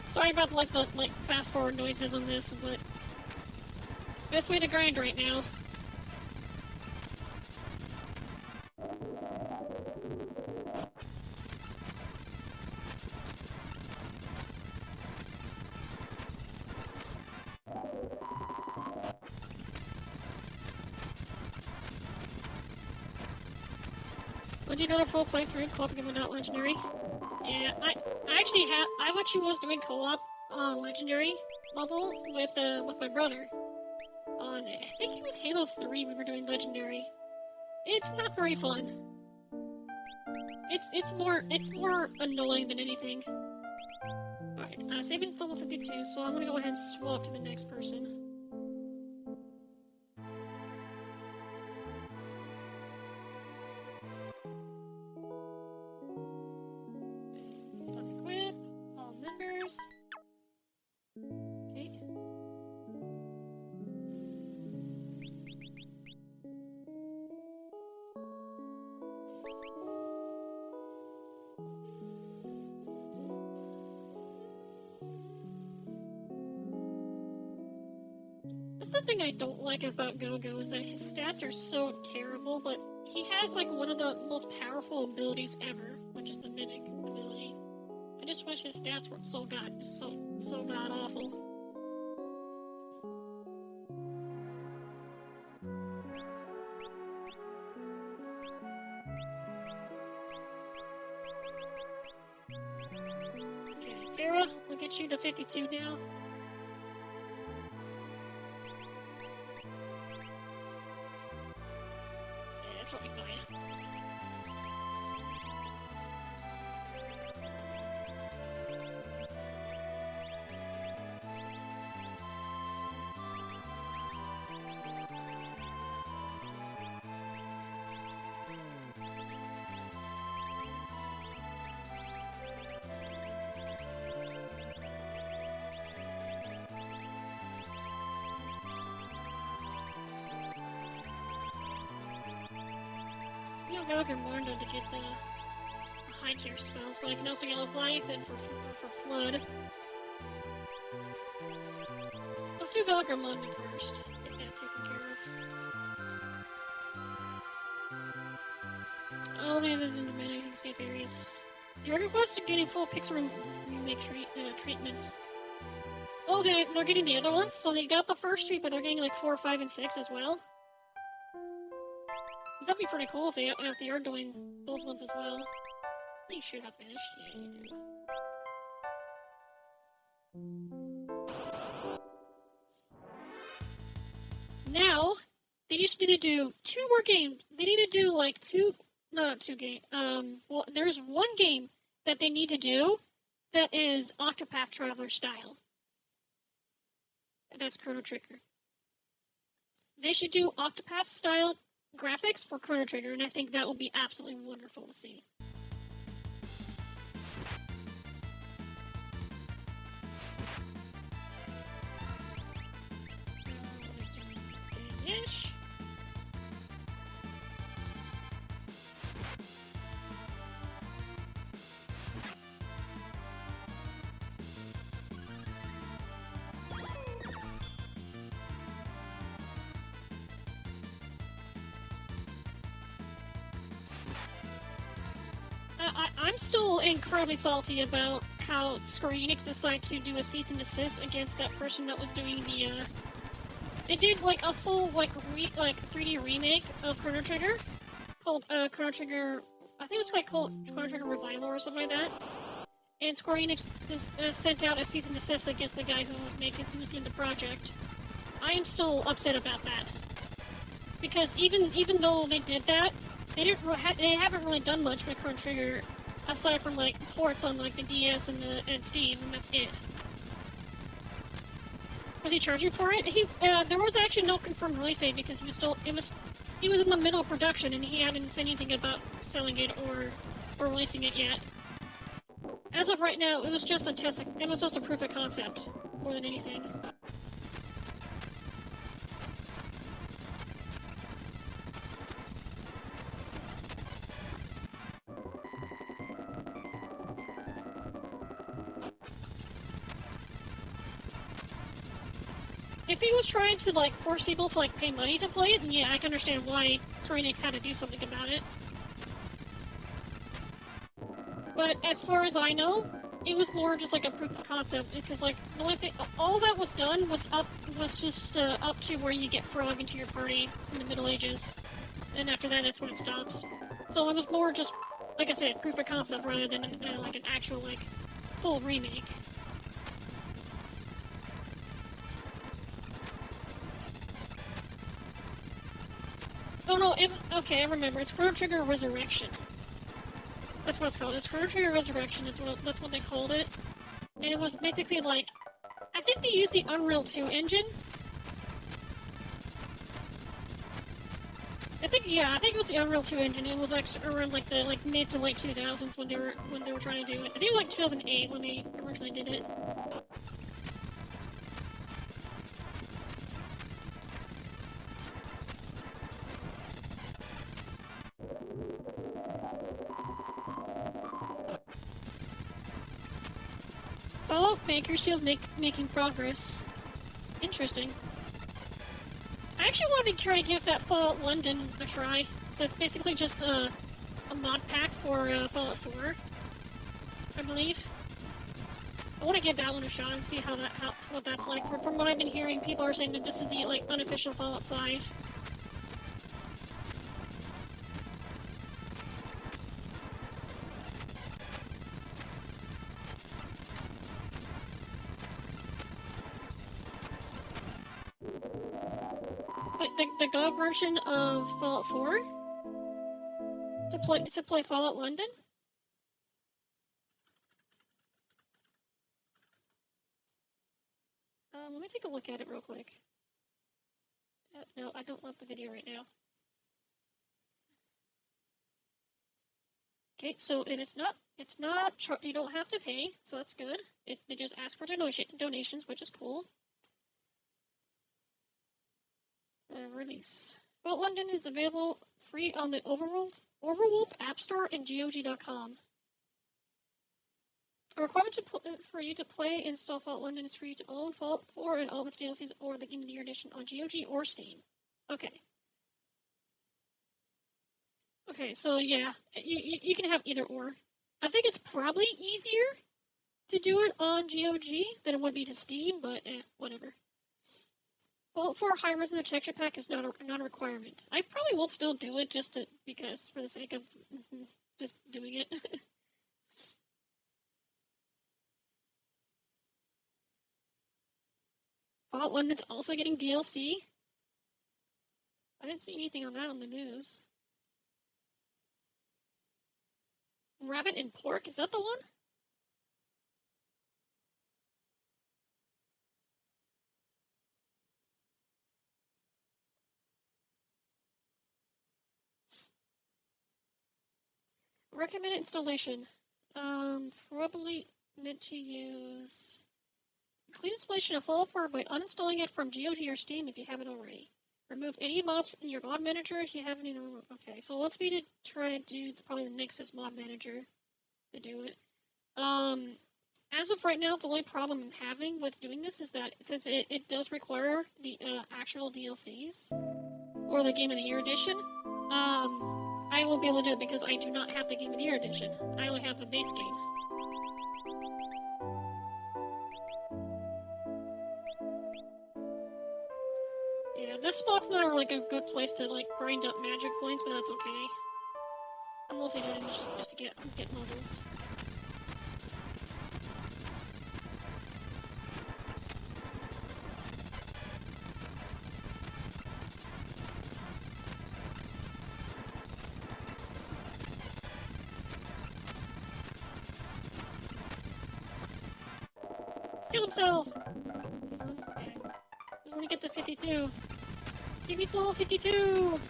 Sorry about the fast forward noises on this, but best way to grind right now. Would you another full playthrough co-op without legendary? Yeah, I actually was doing co-op on legendary level with my brother. On I think it was Halo 3 we were doing legendary. It's not very fun. It's more annoying than anything. Alright, saving's level 52, so I'm gonna go ahead and swap to the next person. Equip, all members. Okay. That's the thing I don't like about Go-Go is that his stats are so terrible, but he has like one of the most powerful abilities ever, which is the Mimic ability. I just wish his stats weren't so god awful. Okay, Tara, we'll get you to 52 now. That's what we find. I can learn to get the high tier spells, but I can also get Leviathan for Flood. Let's do Valgrimonde first. Get that taken care of. Oh man, there's in a minute. You can see theories. Dragon Quest are getting full Pixar remake treatments. Oh, they're getting the other ones? So they got the first 3, but they're getting like 4, 5, and 6 as well? That'd be pretty cool if they are doing those ones as well. They should have finished. Yeah, you do. Now, they just need to do 2 more games. They need to do like not 2 games. Well, there's one game that they need to do that is Octopath Traveler style. That's Chrono Trigger. They should do Octopath style graphics for Chrono Trigger, and I think that will be absolutely wonderful to see. Ish. I'm still incredibly salty about how Square Enix decided to do a cease and desist against that person that was doing the, They did, like, a full, like, 3D remake of Chrono Trigger, called, Chrono Trigger... I think it was, like, called Chrono Trigger Revival or something like that. And Square Enix sent out a cease and desist against the guy who was doing the project. I am still upset about that. Because even though they did that, they haven't really done much with Chrono Trigger, aside from, like, ports on, like, the DS and Steam, and that's it. Was he charging for it? There was actually no confirmed release date because he was in the middle of production and he hadn't said anything about selling it or releasing it yet. As of right now, it was just a proof of concept, more than anything. If he was trying to, like, force people to, like, pay money to play it, then yeah, I can understand why Square Enix had to do something about it. But as far as I know, it was more just, like, a proof of concept, because, like, the only thing... All that was done was just up to where you get Frog into your party in the Middle Ages. And after that, that's when it stops. So it was more just, like I said, proof of concept rather than, like, an actual, like, full remake. Oh no, okay, I remember. It's Chrono Trigger Resurrection. That's what it's called. It's Chrono Trigger Resurrection. That's what they called it. And it was basically like... I think they used the Unreal 2 engine. I think it was the Unreal 2 engine. It was actually around like the mid to late 2000s when they were trying to do it. I think it was like 2008 when they originally did it. Fallout Bakersfield making progress. Interesting. I actually wanted to try to give that Fallout London a try. So it's basically just a mod pack for Fallout 4, I believe. I want to give that one a shot and see what that's like. From what I've been hearing, people are saying that this is the like unofficial Fallout 5. The GOG version of Fallout 4 to play Fallout London. Let me take a look at it real quick. No, I don't want the video right now. Okay, so it's not, you don't have to pay, so that's good. They just ask for donations, which is cool. Release. Fallout London is available free on the Overwolf App Store and GOG.com. A requirement for you to play and install Fallout London is for you to own Fallout 4 and all of its DLCs or the Game of the Year Edition on GOG or Steam. Okay. Okay, so yeah, you can have either or. I think it's probably easier to do it on GOG than it would be to Steam, but whatever. Fallout 4 high-res in the texture pack is not a requirement. I probably will still do it just because for the sake of just doing it. Fallout London's also getting DLC. I didn't see anything on that on the news. Rabbit and Pork, is that the one? Recommended installation. Probably meant to use... Complete installation of Fallout 4 by uninstalling it from GOG or Steam if you haven't already. Remove any mods in your mod manager if you haven't even... Okay, so let's be to try to do probably the Nexus mod manager to do it. As of right now, the only problem I'm having with doing this is that since it does require the actual DLCs, or the Game of the Year Edition, I won't be able to do it because I do not have the Game of the Year edition. I only have the base game. Yeah, this spot's not really a good place to like grind up magic points, but that's okay. I'm mostly doing it just to get levels. Kill himself! Okay. I want to get to 52. Give me level 52!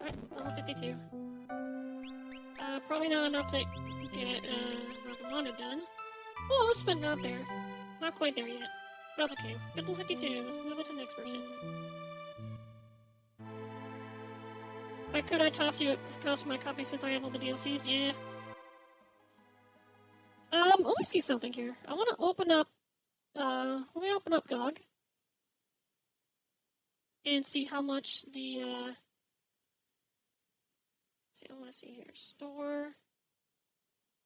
Alright, level 52. Probably not enough to get Ragamana done. Close, but not there. Not quite there yet. But that's okay. Get to 52. Let's move it to the next version. Could I toss my copy since I have all the DLCs? Yeah. Let me see something here. I want to open up, let me open up GOG. And see how much the, see, I want to see here. Store.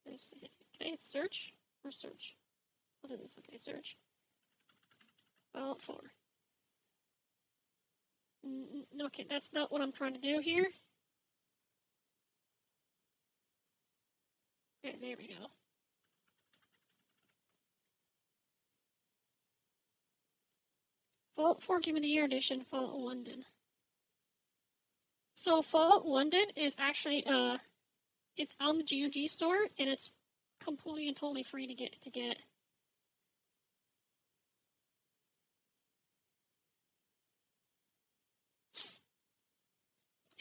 Can I hit search? Or search? I'll do this. Okay, search. Fallout 4. Okay, that's not what I'm trying to do here. Okay, there we go. Fallout 4 Game of the Year Edition, Fallout London. So Fallout London is actually, it's on the GOG store, and it's completely and totally free to get.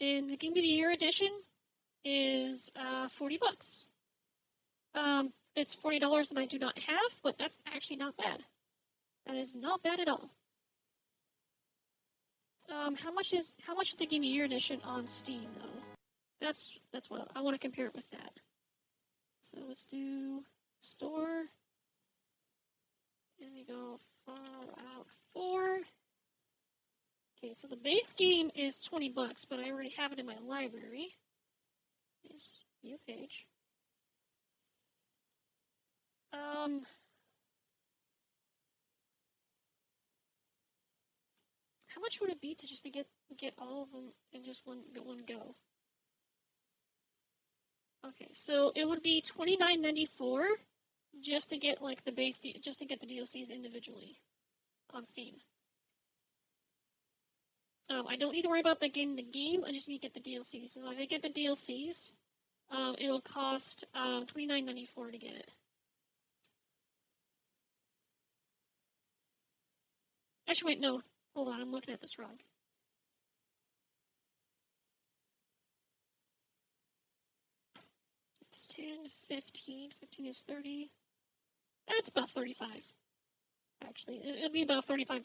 And the Game of the Year edition is $40. It's $40 that I do not have, but that's actually not bad. That is not bad at all. How much is the Game of the Year edition on Steam though? That's what I want to compare it with that. So let's do store. And we go Fallout 4. Okay, so the base game is $20, but I already have it in my library. Yes, new page. How much would it be to just get all of them in just one go? Okay, so it would be $29.94 just to get like the base, just to get the DLCs individually on Steam. I don't need to worry about the game. I just need to get the DLCs. So if I get the DLCs, it'll cost $29.94 to get it. Actually, wait, no. Hold on, I'm looking at this wrong. It's 10, 15. 15 is 30. That's about 35. Actually, it'll be about $35.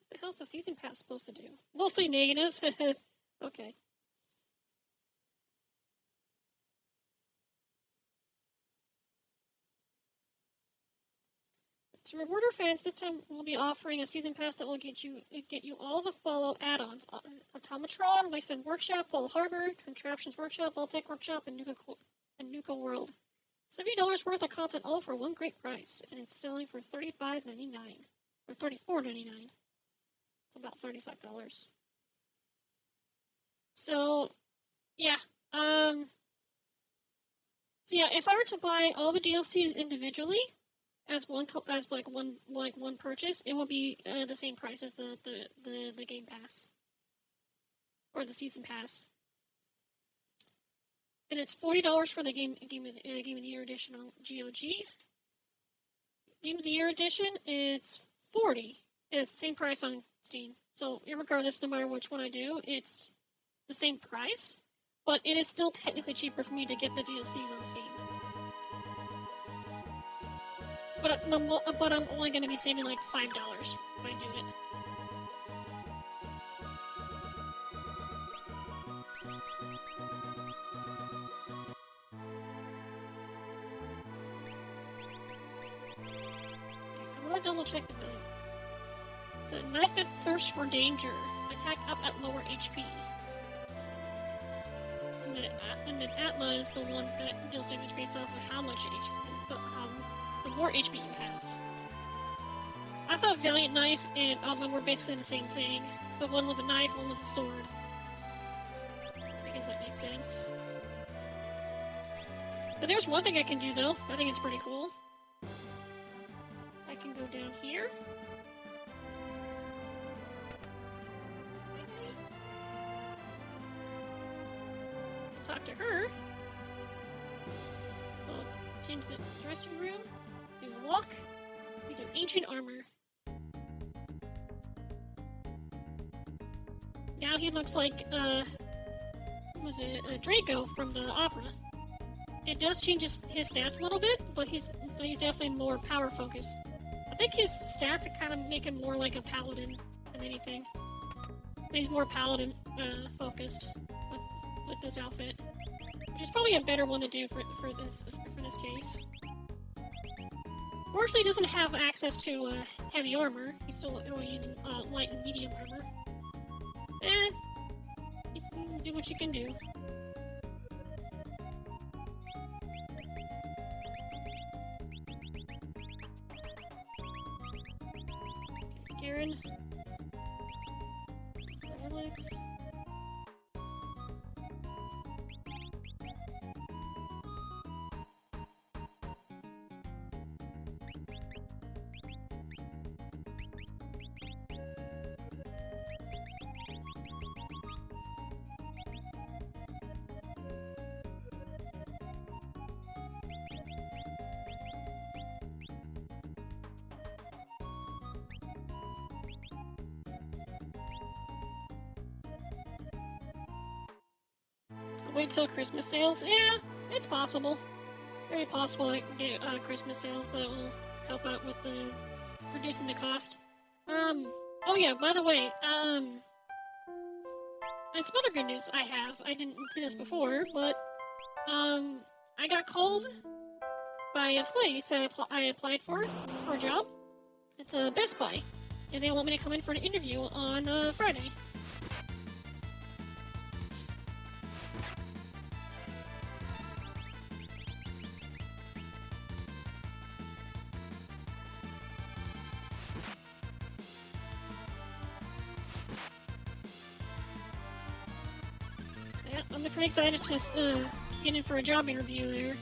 What the hell's the season pass supposed to do? Mostly negative. Okay. To reward our fans, this time we'll be offering a season pass that will get you all the Fallout add-ons: Automatron, Wasteland Workshop, Fall Harbor, Contraptions Workshop, Vault-Tec Workshop, and Nuka World. $70 worth of content, all for one great price, and it's selling for $35.99 or $34.99. It's about $35. So, yeah. So yeah, if I were to buy all the DLCs individually, as one purchase, it will be the same price as the Game Pass or the Season Pass, and it's $40 for the Game of the Year edition on GOG. Game of the Year edition, it's $40. It's the same price on Steam. So regardless, no matter which one I do, it's the same price, but it is still technically cheaper for me to get the DLCs on Steam. But I'm only going to be saving like $5 if I do it. want to double check the value. So, knife that thirsts for danger. Attack up at lower HP. And then Atma is the one that deals damage based off of how much HP, the more HP you have. I thought Valiant Knife and Atma were basically the same thing, but one was a knife, one was a sword. I guess that makes sense. But there's one thing I can do though. I think it's pretty cool. I can go down here. Talk to her. We'll change the dressing room. Do walk. We do ancient armor. Now he looks like was it Draco from the opera. It does change his stats a little bit, but he's definitely more power focused. I think his stats kind of make him more like a paladin than anything. He's more paladin focused with this outfit, which is probably a better one to do for this case. Fortunately, he doesn't have access to heavy armor. He's still only using light and medium armor. You can do what you can do. Karen. Alex. Wait till Christmas sales? Yeah, it's possible. Very possible I can get Christmas sales that will help out with the reducing the cost. Oh yeah, by the way, and some other good news I have. I didn't see this before, but I got called by a place that I applied for a job. It's a Best Buy, and they want me to come in for an interview on Friday. I'm pretty excited to get in for a job interview there.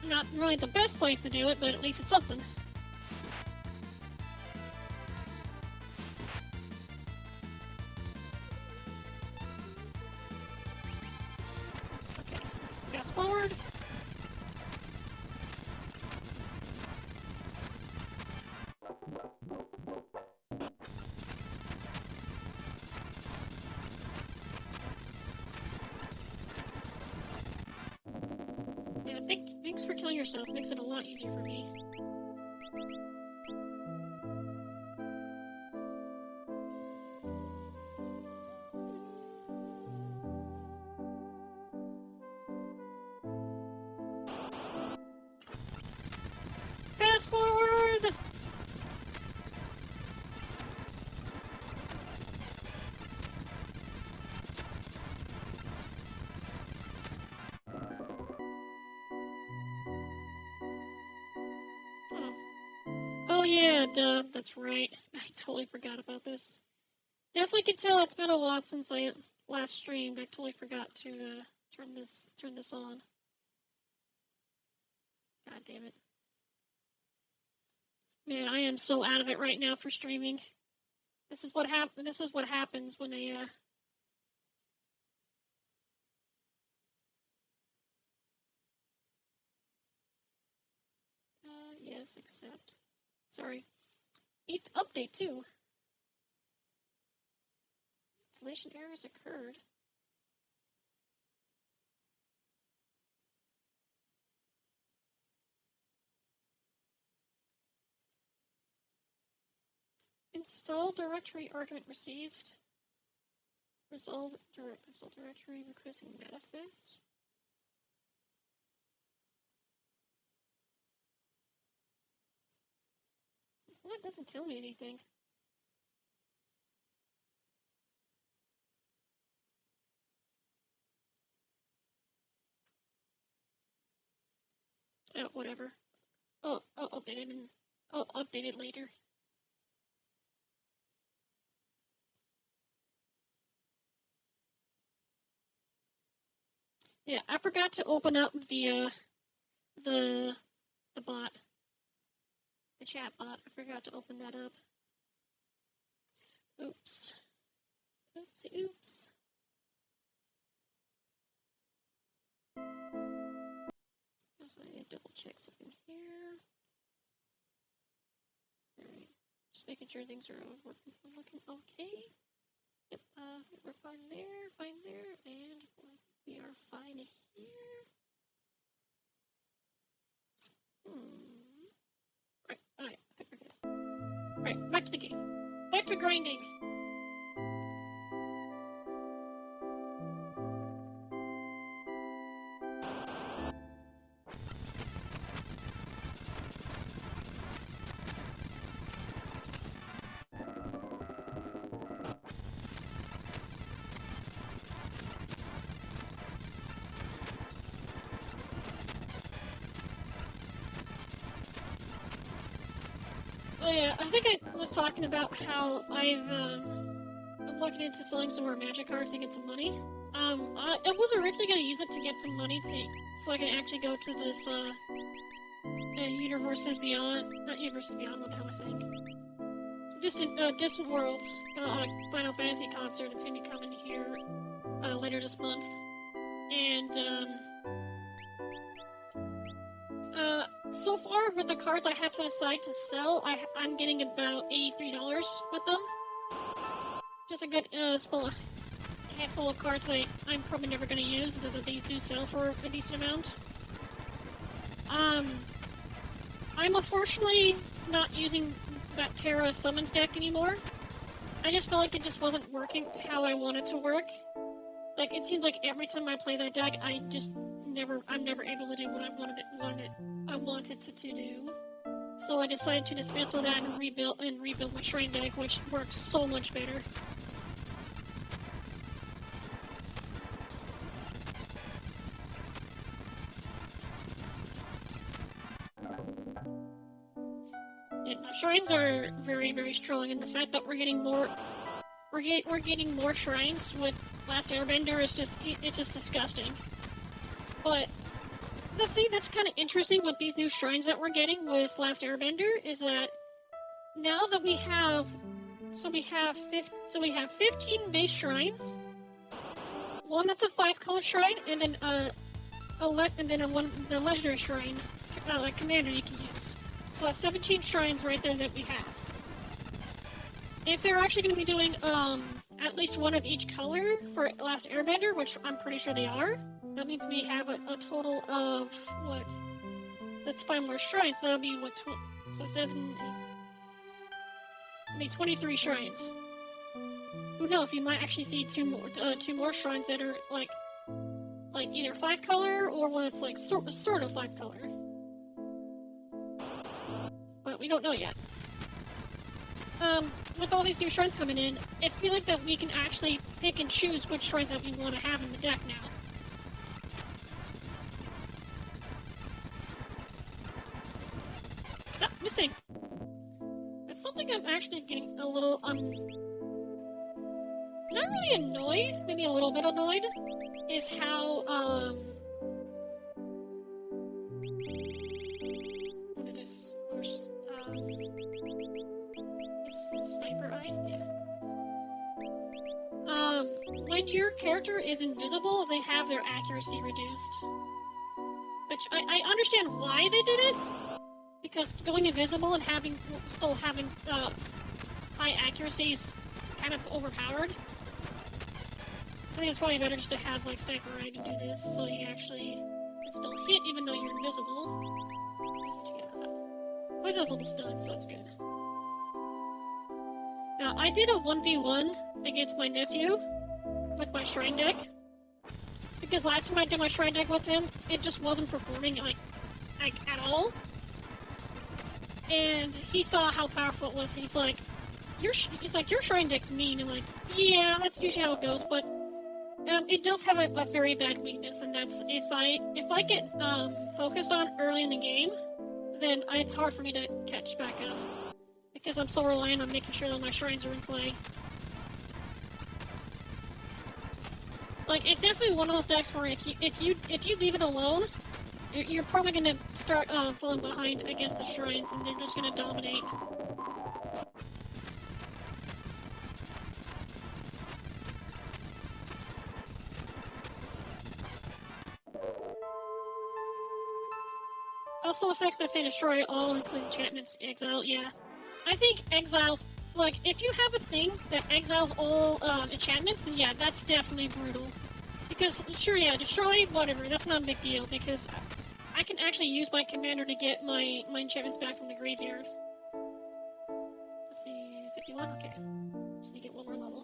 Not really the best place to do it, but at least it's something. Okay, fast forward. Thanks for killing yourself. Makes it a lot easier for me. Fast forward! Oh yeah, duh, that's right. I totally forgot about this. Definitely can tell it's been a while since I last streamed. I totally forgot to turn this on. God damn it. Man, I am so out of it right now for streaming. This is what happens when I yes, accept. Sorry. Needs to update too. Installation errors occurred. Install directory argument received. Resolve install directory requesting manifest. Well, that doesn't tell me anything. Oh, whatever. I'll update it and I'll update it later. Yeah, I forgot to open up the bot. The chat bot. I forgot to open that up. Oops. Oopsie oops. So I need to double check something here. Alright. Just making sure things are looking okay. Yep, we're fine there, and we are fine here. Right, alright, I think we're good. Right, back to the game. Back to grinding. Oh yeah, I think I was talking about how I'm looking into selling some more magic cards to get some money. I was originally going to use it to get some money so I can actually go to this, Universes Beyond, not Universes Beyond, what the hell am I saying? Distant Worlds, Final Fantasy concert that's going to be coming here, later this month. And, so far, with the cards I have set aside to sell, I'm getting about $83 with them. Just a good, small handful of cards that I'm probably never going to use, but they do sell for a decent amount. I'm unfortunately not using that Terra Summons deck anymore. I just felt like it just wasn't working how I wanted to work. Like, it seems like every time I play that deck, I'm never able to do what I wanted to do. So I decided to dismantle that and rebuild my Shrine deck, which works so much better. Yeah, shrines are very, very strong, and the fact that we're getting more shrines with Last Airbender is it's just disgusting. But the thing that's kind of interesting with these new shrines that we're getting with Last Airbender is that now that we have 15 base shrines, one that's a 5-color shrine, and then the legendary shrine, like commander you can use. So that's 17 shrines right there that we have. If they're actually going to be doing at least one of each color for Last Airbender, which I'm pretty sure they are, that means we have a total of, what? That's 5 more shrines, so that'll be, what, so 7, 8, I mean, 23 shrines. Who knows, we might actually see two more shrines that are, like either 5-color, or one that's, like, sort of 5-color. But we don't know yet. With all these new shrines coming in, I feel like that we can actually pick and choose which shrines that we want to have in the deck now. Stop missing! That's something I'm actually getting a little, not really annoyed, maybe a little bit annoyed, is how, what is this? It's Sniper Eye? Yeah. When your character is invisible, they have their accuracy reduced. Which, I understand why they did it, because going invisible and still having, high accuracy is kind of overpowered. I think it's probably better just to have, like, Sniper Eye to do this, so you actually can still hit even though you're invisible. Poison's almost done, so that's good. Now, I did a 1v1 against my nephew with my Shrine deck, because last time I did my Shrine deck with him, it just wasn't performing, like at all. and he saw how powerful it was. He's like, your shrine deck's mean, and like, yeah, that's usually how it goes, but it does have a very bad weakness, and that's if I get focused on early in the game, then it's hard for me to catch back up because I'm so reliant on making sure that my shrines are in play. Like, it's definitely one of those decks where if you leave it alone, you're probably gonna start falling behind against the shrines, and they're just gonna dominate. Also effects that say destroy all, including enchantments, exile, yeah. I think exiles, like, if you have a thing that exiles all enchantments, then yeah, that's definitely brutal. Because, sure, yeah, destroy, whatever, that's not a big deal, because I can actually use my commander to get my enchantments back from the graveyard. Let's see, 51? Okay. Just need to get one more level.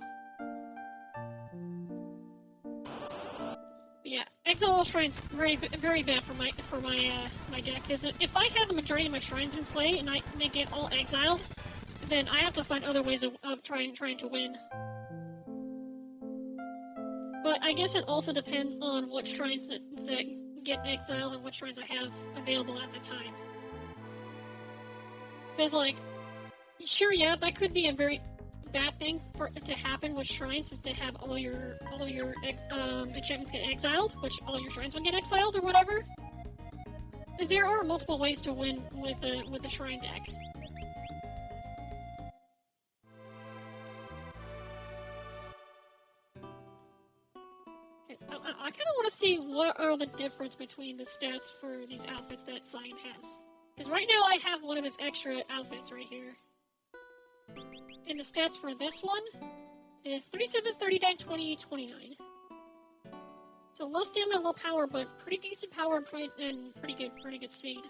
But yeah, exile all shrines very bad for my deck. Because if I have the majority of my shrines in play and they get all exiled, then I have to find other ways of trying to win. But I guess it also depends on what shrines that get exiled and what shrines I have available at the time. Because like, sure, yeah, that could be a very bad thing to happen with shrines, is to have all your enchantments get exiled, which all your shrines would get exiled or whatever. There are multiple ways to win with the shrine deck. Okay, I kind of want to see what are the difference between the stats for these outfits that Cyan has. Because right now I have one of his extra outfits right here. And the stats for this one is 37, 39, 20, 29. So low stamina, low power, but pretty decent power and pretty good speed.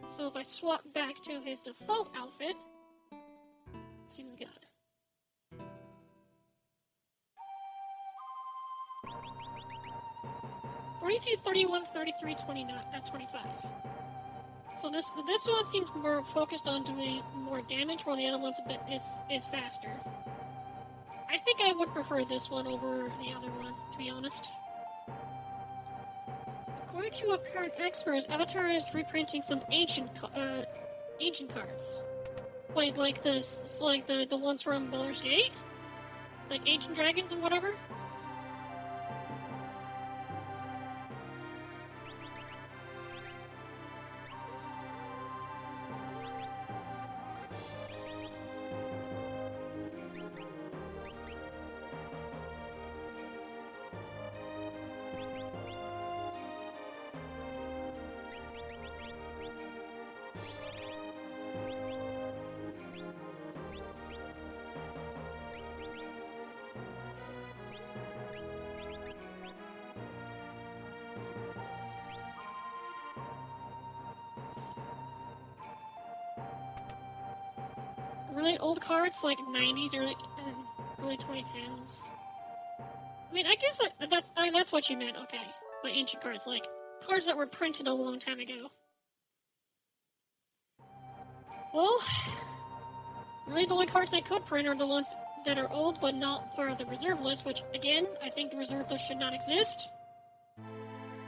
So if I swap back to his default outfit, let's see what we got. "42, 31, 33, 29, 25. So this one seems more focused on doing more damage, while the other one's a bit is faster. I think I would prefer this one over the other one, to be honest. According to apparent experts, Avatar is reprinting some ancient cards. Wait, like this, like the ones from Baldur's Gate, like ancient dragons and whatever. Really old cards, like 90s, early 2010s. I mean, I guess that's what you meant, okay. By ancient cards, like cards that were printed a long time ago. Well, really the only cards they could print are the ones that are old but not part of the reserve list, which, again, I think the reserve list should not exist.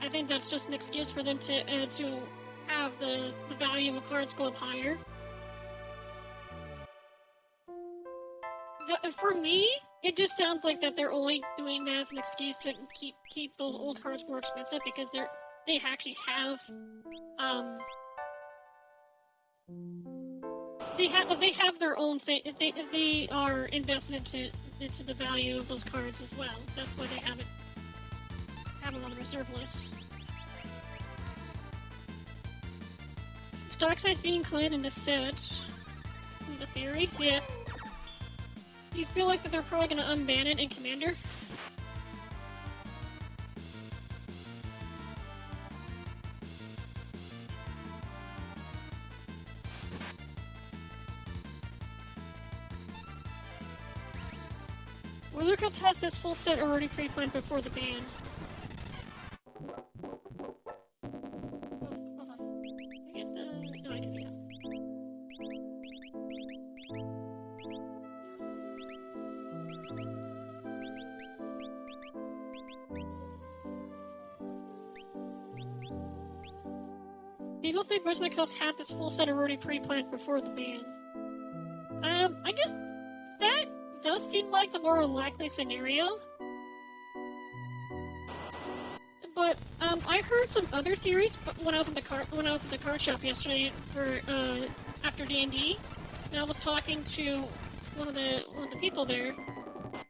I think that's just an excuse for them to have the value of cards go up higher. For me, it just sounds like that they're only doing that as an excuse to keep those old cards more expensive, because they actually have they have their own thing. They are invested into the value of those cards as well. That's why they have them on the reserve list. Since Darkseid's being included in this set, the theory, yeah. You feel like that they're probably gonna unban it in Commander? Wizard Cuts has this full set already pre-planned before the ban. Hold on. No, I didn't, yeah. People think Wizard of the Coast had this full set already pre-planned before the ban. I guess that does seem like the more likely scenario. But I heard some other theories. But when I was in the card shop yesterday for after D&D, and I was talking to one of the people there,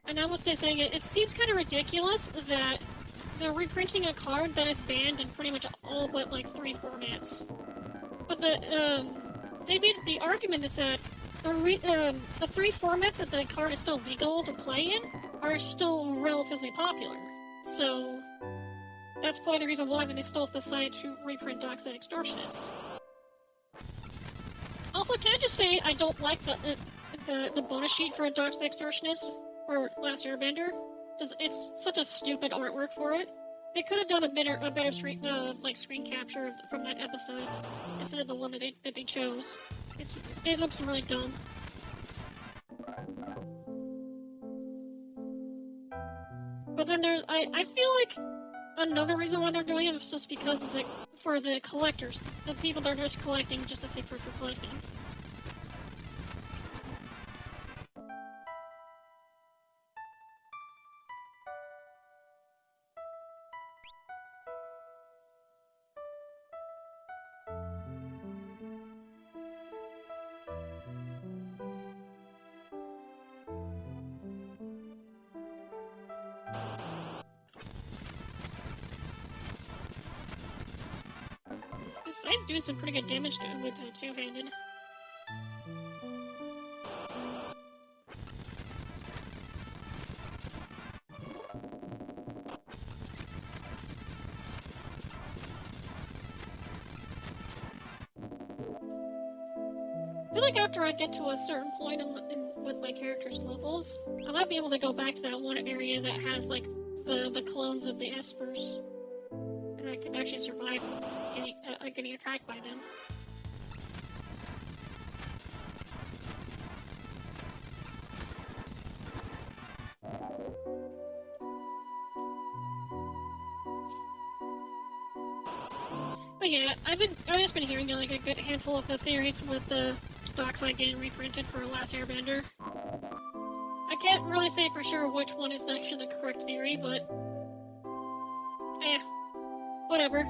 and I was saying it seems kind of ridiculous that they're reprinting a card that is banned in pretty much all but like 3 formats. But they made the argument is that the 3 formats that the card is still legal to play in are still relatively popular. So that's probably the reason why they still decided to reprint Dockside Extortionist. Also, can I just say I don't like the bonus sheet for a Dockside Extortionist or Last Airbender? It's such a stupid artwork for it. They could have done a better screen capture from that episode instead of the one that they chose. It looks really dumb. But then I feel like another reason why they're doing it is just because of for the collectors, the people that are just collecting just to say for collecting. Besides doing some pretty good damage to him with two-handed. I feel like after I get to a certain point with my character's levels, I might be able to go back to that one area that has like the clones of the Espers. And I can actually survive getting attacked by them. But yeah, I've just been hearing like a good handful of the theories with the Dockside getting reprinted for Last Airbender. I can't really say for sure which one is actually the correct theory, but whatever.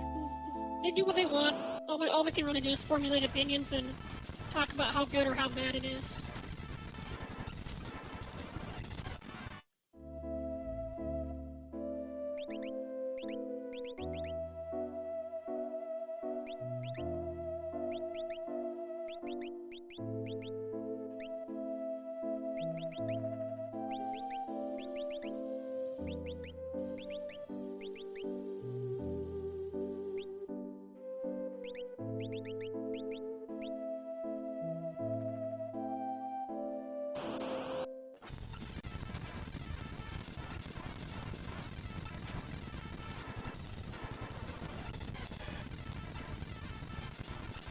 They do what they want. All we can really do is formulate opinions and talk about how good or how bad it is.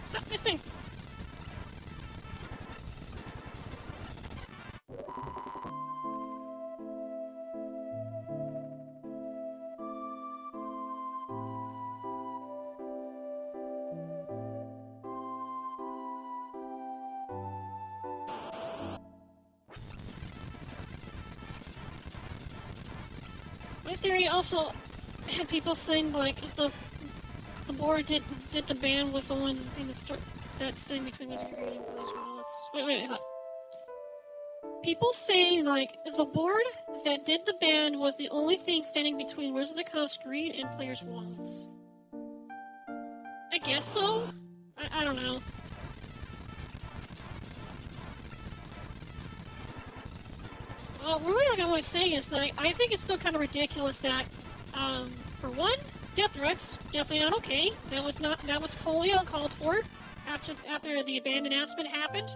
Stop missing! My theory also had people saying like the board did the ban was the one thing that's in between Wizard of the Coast and Blaze Wallets. Wait, hold on. People say like the board that did the ban was the only thing standing between Wizard of the Coast Greed and players' wallets. I guess so? I don't know. Well, really, like I want to say is that I think it's still kind of ridiculous that, for one, death threats definitely not okay. That was wholly uncalled for after the ban announcement happened.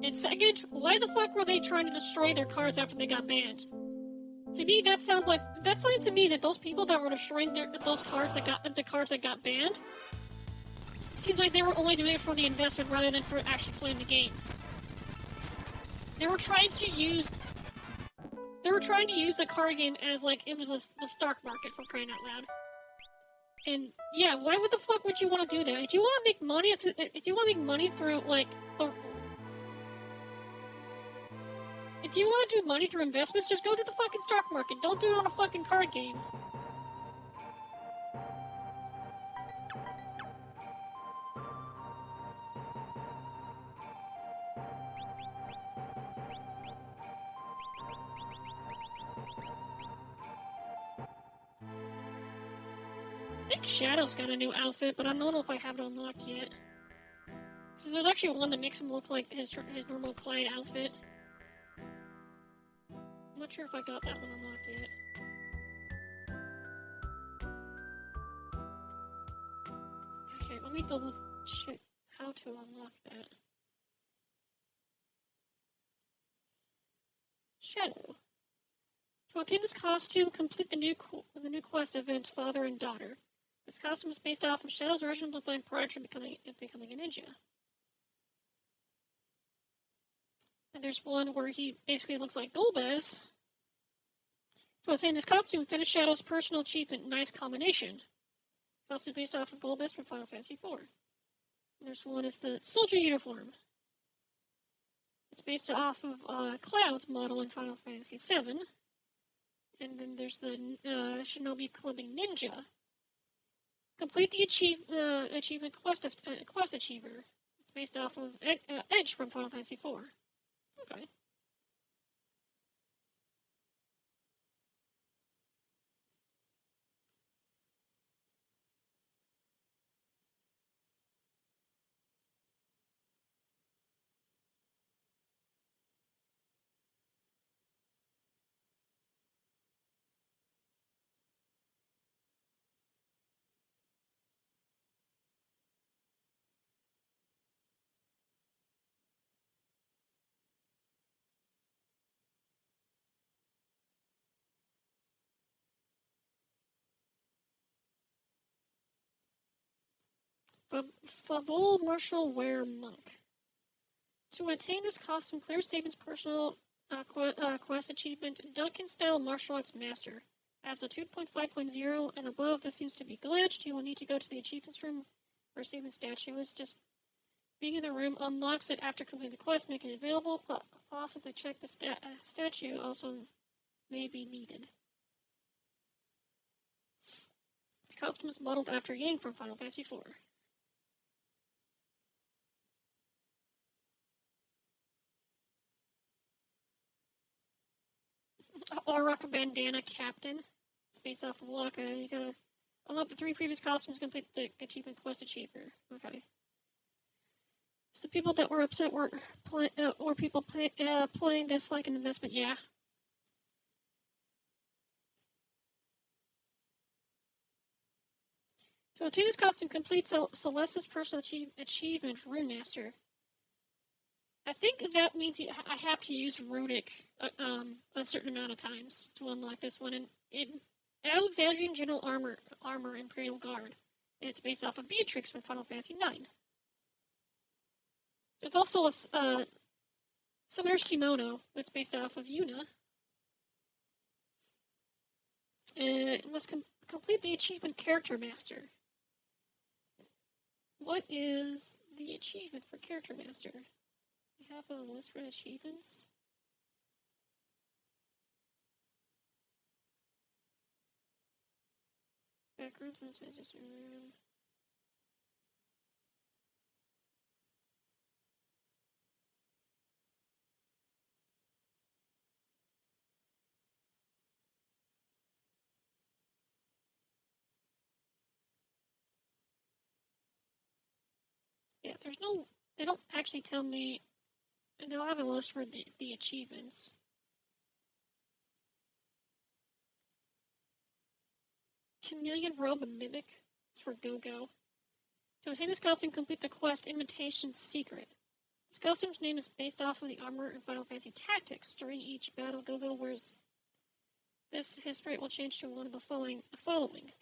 And second, why the fuck were they trying to destroy their cards after they got banned? To me, that's something to me that those people that were destroying those cards that got banned seems like they were only doing it for the investment rather than for actually playing the game. They were trying to use the card game as like it was the stock market, for crying out loud. And yeah, why would the fuck would you want to do that? If you want to make money, if you want to make money through like, if you want to do money through investments, just go to the fucking stock market. Don't do it on a fucking card game. I think Shadow's got a new outfit, but I don't know if I have it unlocked yet. So there's actually one that makes him look like his normal Clyde outfit. I'm not sure if I got that one unlocked yet. Okay, let me double check how to unlock that. Shadow. To obtain this costume, complete the new quest event, Father and Daughter. This costume is based off of Shadow's original design prior to becoming a ninja. And there's one where he basically looks like Golbez. To obtain this costume, finish Shadow's personal achievement, Nice Combination. Costume based off of Golbez from Final Fantasy IV. And there's one is the Soldier Uniform. It's based off of Cloud's model in Final Fantasy VII. And then there's the Shinobi Clubbing Ninja. Complete the achievement quest achiever. It's based off of Edge from Final Fantasy IV. Okay. Fabul Martial Wear Monk. To attain this costume, clear Saban's personal quest achievement, Duncan-style martial arts master. As a 2.5.0 and above, this seems to be glitched. You will need to go to the achievements room where Saban's statue is. Just being in the room unlocks it after completing the quest, making it available. Possibly check the statue also may be needed. This costume is modeled after Yang from Final Fantasy IV. Aurok Bandana Captain. It's based off of Waka. You gotta unlock the 3 previous costumes, complete the achievement quest achiever. Okay. So people that were upset were people playing this like an investment. Yeah. To obtain this costume, complete Celeste's personal achievement, Rune Master. I think that means I have to use Runic a certain amount of times to unlock this one. And in Alexandrian General Armor Imperial Guard. And it's based off of Beatrix from Final Fantasy IX. There's also a Summoner's Kimono that's based off of Yuna. It must complete the achievement Character Master. What is the achievement for Character Master? We have a list for achievements. Backgrounds, room. Yeah, there's no. They don't actually tell me. And they'll have a list for the achievements. Chameleon Robe and Mimic. It's for Go-Go. To obtain this costume, complete the quest Imitation Secret. This costume's name is based off of the armor in Final Fantasy Tactics. During each battle, Go-Go wears this. His sprite will change to one of the following: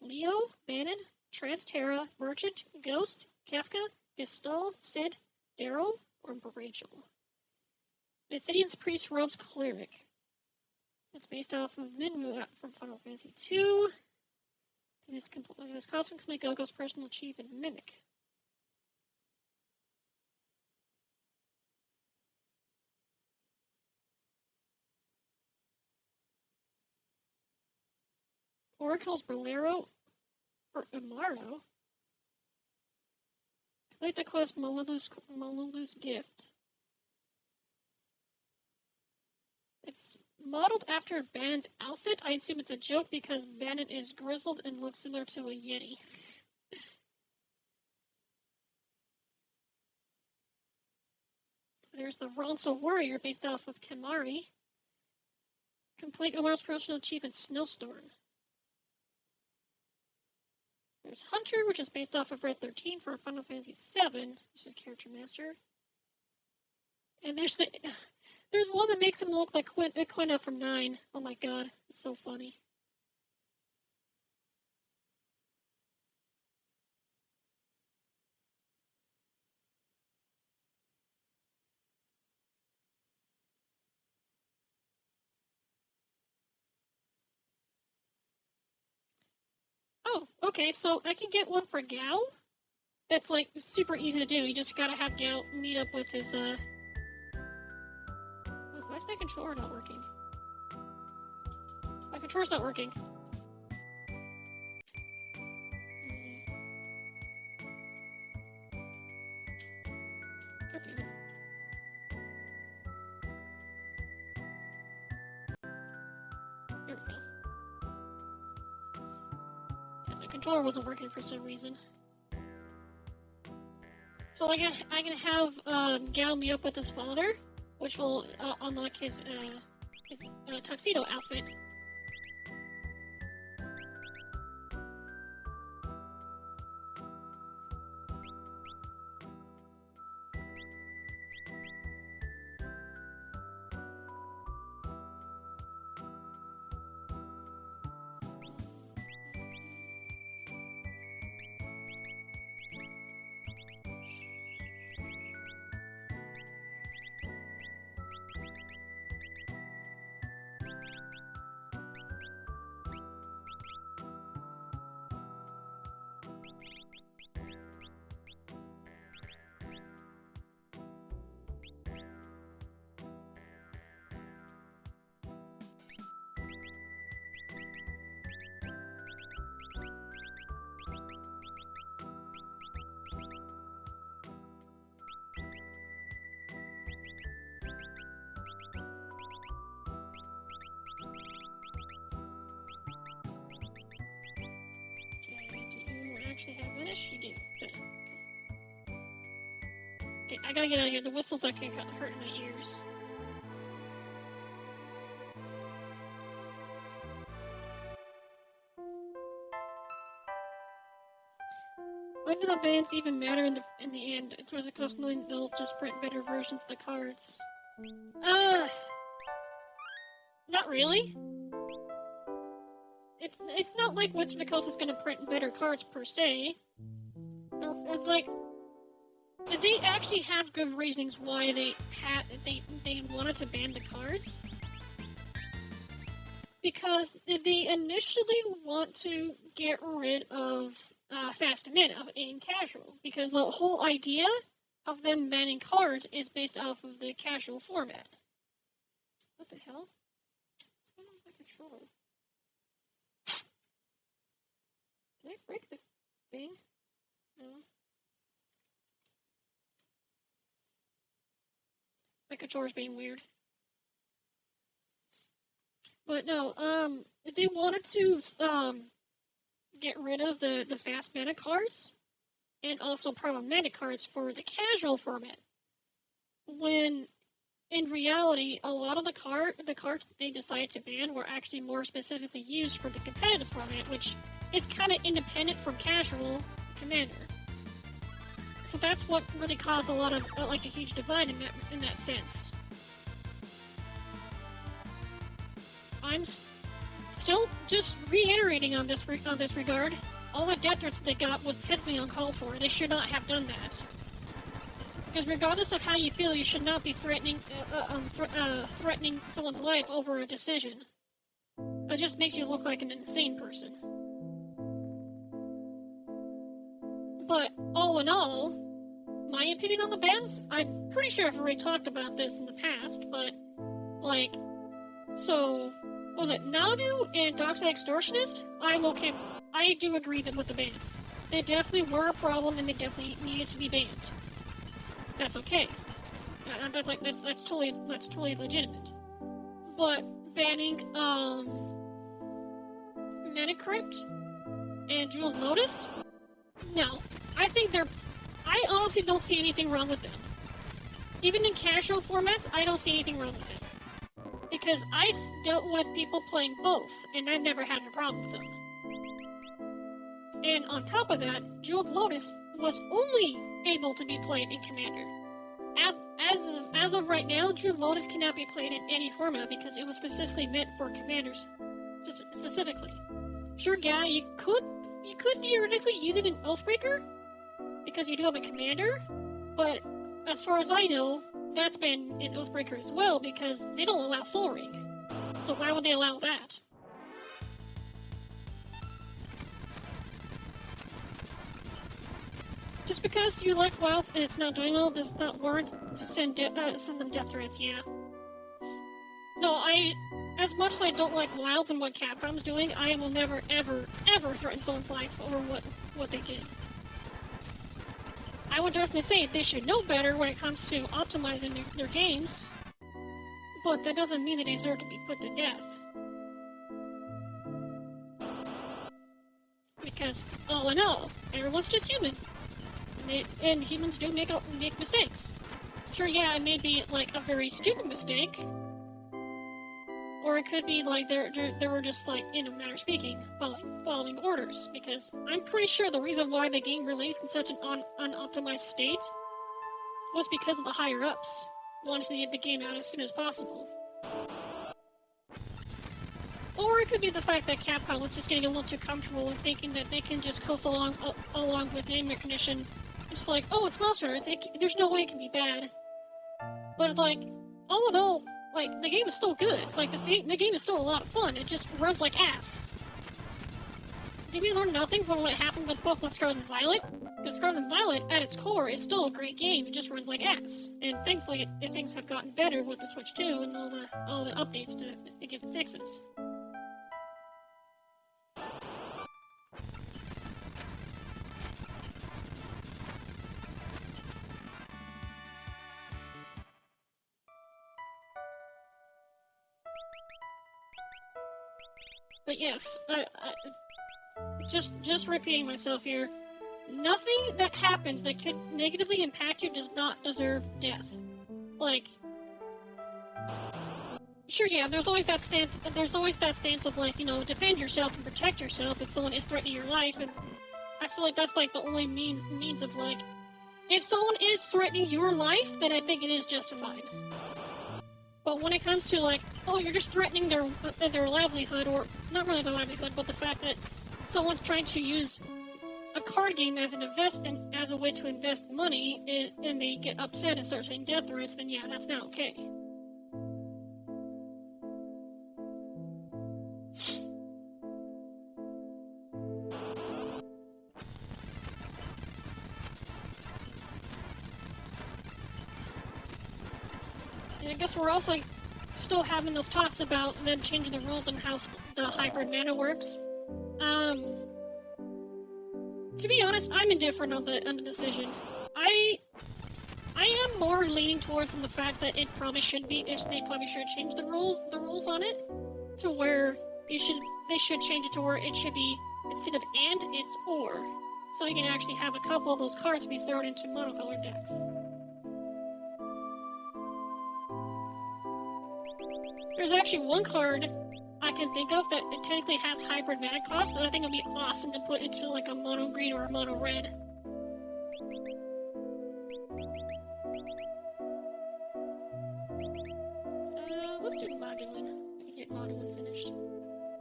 Leo, Bannon, Trans-Terra, Merchant, Ghost, Kefka, Gestalt, Sid, Daryl, or Rachel. Obsidian's Priest Robes Cleric. It's based off of Minmu from Final Fantasy II. This costume complete Gogo's personal chief and mimic. Oracle's Bolero or Amaro. Complete the quest Malulu's gift. It's modeled after Bannon's outfit. I assume it's a joke because Bannon is grizzled and looks similar to a Yeti. There's the Ronso Warrior based off of Kamari. Complete Omar's personal chief in Snowstorm. There's Hunter, which is based off of Red 13 for Final Fantasy VII. This is Character Master. And there's one that makes him look like Quinta from 9. Oh my god, it's so funny. Oh, okay, so I can get one for Gao? That's, like, super easy to do. You just gotta have Gao meet up with his, Why is my controller not working? My controller's not working. God damn it. There we go. Yeah, my controller wasn't working for some reason. So I can have Gao meet up with his father, which will unlock his tuxedo outfit. Actually have finished? You do. Good. Okay, I gotta get out of here. The whistle's actually hurting my ears. Why do the bands even matter in the end? It's what's it cost knowing they'll just print better versions of the cards. Not really. It's not like Wizards of the Coast is going to print better cards per se. Like, they actually have good reasonings why they wanted to ban the cards. Because they initially want to get rid of fast and mid in casual, because the whole idea of them banning cards is based off of the casual format. What the hell? What's going on with my controller? Did I break the thing? No. My controller's being weird. But no, they wanted to get rid of the fast mana cards and also problematic cards for the casual format. When in reality, a lot of the cards they decided to ban were actually more specifically used for the competitive format, which is kind of independent from casual Commander. So that's what really caused a lot of like a huge divide in that sense. I'm still just reiterating on this regard. All the death threats they got was technically uncalled for. They should not have done that. Because regardless of how you feel, you should not be threatening someone's life over a decision. It just makes you look like an insane person. But all in all, my opinion on the bans, I'm pretty sure I've already talked about this in the past, but, like, so, what was it, Nadu and Dockside Extortionist? I'm okay. I do agree with the bans. They definitely were a problem, and they definitely needed to be banned. That's okay. That's totally legitimate. But banning Metacrypt and Jeweled Lotus, no. I honestly don't see anything wrong with them. Even in casual formats, I don't see anything wrong with it. Because I've dealt with people playing both, and I've never had a problem with them. And on top of that, Jeweled Lotus was only able to be played in Commander. As of right now, Jeweled Lotus cannot be played in any format because it was specifically meant for Commanders. Specifically. Sure, yeah, you could theoretically use it in Oathbreaker, because you do have a Commander, but as far as I know, that's been in Oathbreaker as well, because they don't allow Soul Ring. So why would they allow that? Just because you like Wilds and it's not doing well does not warrant to send them death threats, yeah. No, as much as I don't like Wilds and what Capcom's doing, I will never, ever, ever threaten someone's life over what they did. I would definitely say they should know better when it comes to optimizing their games, but that doesn't mean they deserve to be put to death. Because, all in all, everyone's just human. And humans do make mistakes. Sure, yeah, it may be, like, a very stupid mistake. Or it could be, like, they were just, like, in a manner of speaking, following orders. Because I'm pretty sure the reason why the game released in such an unoptimized state was because of the higher-ups wanting to get the game out as soon as possible. Or it could be the fact that Capcom was just getting a little too comfortable and thinking that they can just coast along with name recognition. It's like, oh, it's Monster Hunter. There's no way it can be bad. But, like, all in all, like, the game is still good. Like, the game is still a lot of fun. It just runs like ass. Did we learn nothing from what happened with Pokemon Scarlet and Violet? Because Scarlet and Violet, at its core, is still a great game. It just runs like ass. And thankfully, things have gotten better with the Switch 2 and all the updates to give it fixes. But yes, just repeating myself here, nothing that happens that could negatively impact you does not deserve death. Like, sure, yeah, there's always that stance of, like, you know, defend yourself and protect yourself if someone is threatening your life, and I feel like that's, like, the only means of, like, if someone is threatening your life, then I think it is justified. But when it comes to, like, oh, you're just threatening their livelihood, or not really their livelihood, but the fact that someone's trying to use a card game as a way to invest money, and they get upset and start saying death threats, then yeah, that's not okay. And I guess we're also still having those talks about them changing the rules on how the hybrid mana works. To be honest, I'm indifferent on the decision. I am more leaning towards the fact that they probably should change the rules on it to where they should change it to where it should be, instead of and, it's or. So you can actually have a couple of those cards be thrown into monocolored decks. There's actually one card I can think of that it technically has hybrid mana cost that I think would be awesome to put into, like, a mono green or a mono red. Let's do Moduin. I can get Moduin finished.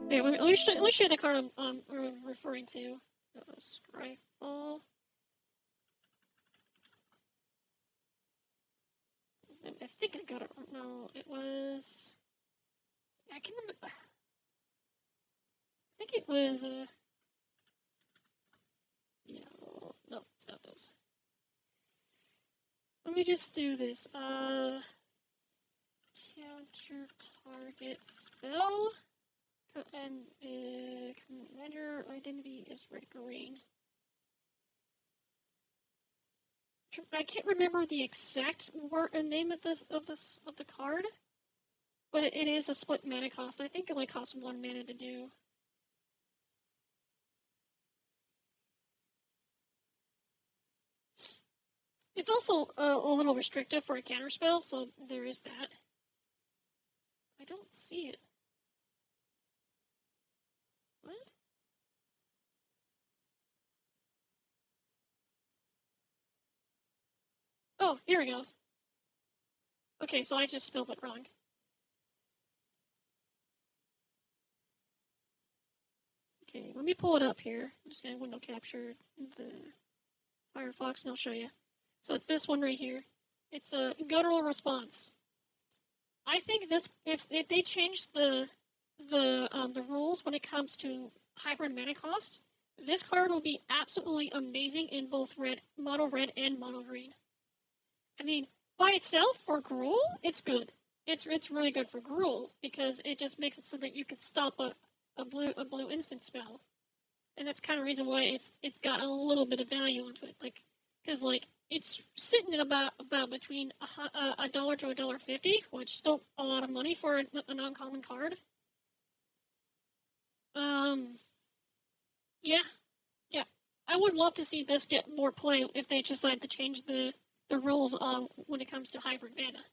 Yeah, let me show you the card I'm referring to. Scryfall. I think I got it. No, it was. I can't remember. I think it was. No, let me just do this. Counter target spell. And commander identity is MoriRaine. I can't remember the exact name of the card, but it is a split mana cost. I think it only costs 1 mana to do. It's also a little restrictive for a counterspell, so there is that. I don't see it. What? Oh, here it goes. Okay, so I just spelled it wrong. Okay, let me pull it up here. I'm just gonna window capture the Firefox and I'll show you. So it's this one right here. It's a guttural response. I think this, if they change the rules when it comes to hybrid mana cost, this card will be absolutely amazing in both mono red and mono green. I mean, by itself for Gruul, it's good. It's really good for Gruul because it just makes it so that you can stop a blue instant spell, and that's kind of the reason why it's got a little bit of value into it. Like, because like it's sitting at about between $1 to $1.50, which is still a lot of money for a non-common card. Yeah. I would love to see this get more play if they decide to change the rules when it comes to hybrid mana.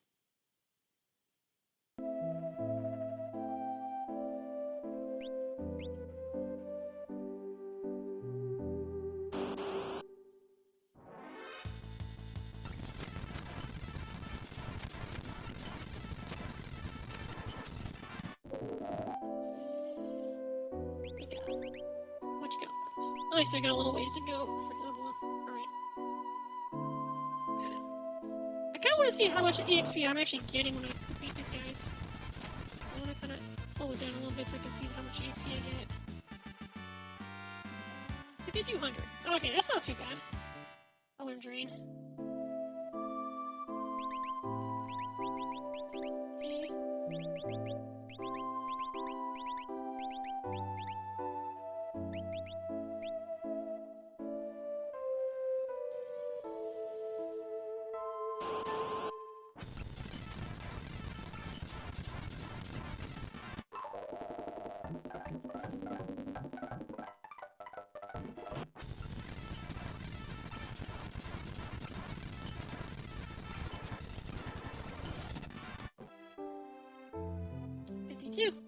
What you got? At least I got a little ways to go for level up. Alright. I kinda wanna see how much EXP I'm actually getting when I beat these guys. So I wanna kinda slow it down a little bit so I can see how much EXP I get. 5,200. Okay, that's not too bad. I'll learn Drain.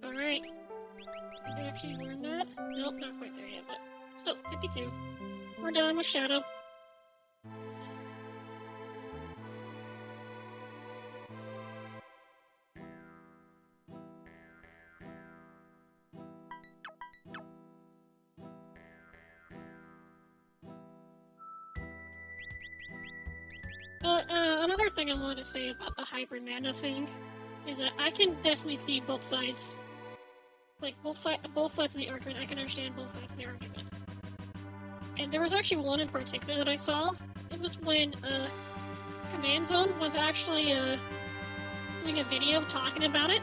Alright. Did I actually learn that? Nope, not quite there yet, but still, 52. We're done with Shadow. Another thing I wanted to say about the hybrid mana thing is that I can definitely see both sides. Like, both sides of the argument. I can understand both sides of the argument. And there was actually one in particular that I saw. It was when, Command Zone was actually, doing a video talking about it.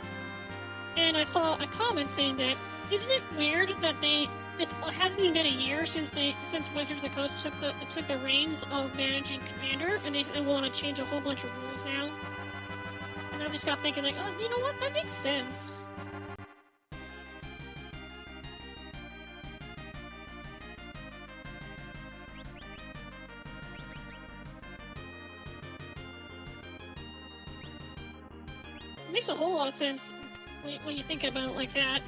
And I saw a comment saying that, isn't it weird that it hasn't even been a year since Wizards of the Coast took the reins of managing Commander, and they want to change a whole bunch of rules now. And I just got thinking, like, oh, you know what? That makes sense. It makes a whole lot of sense when you think about it like that.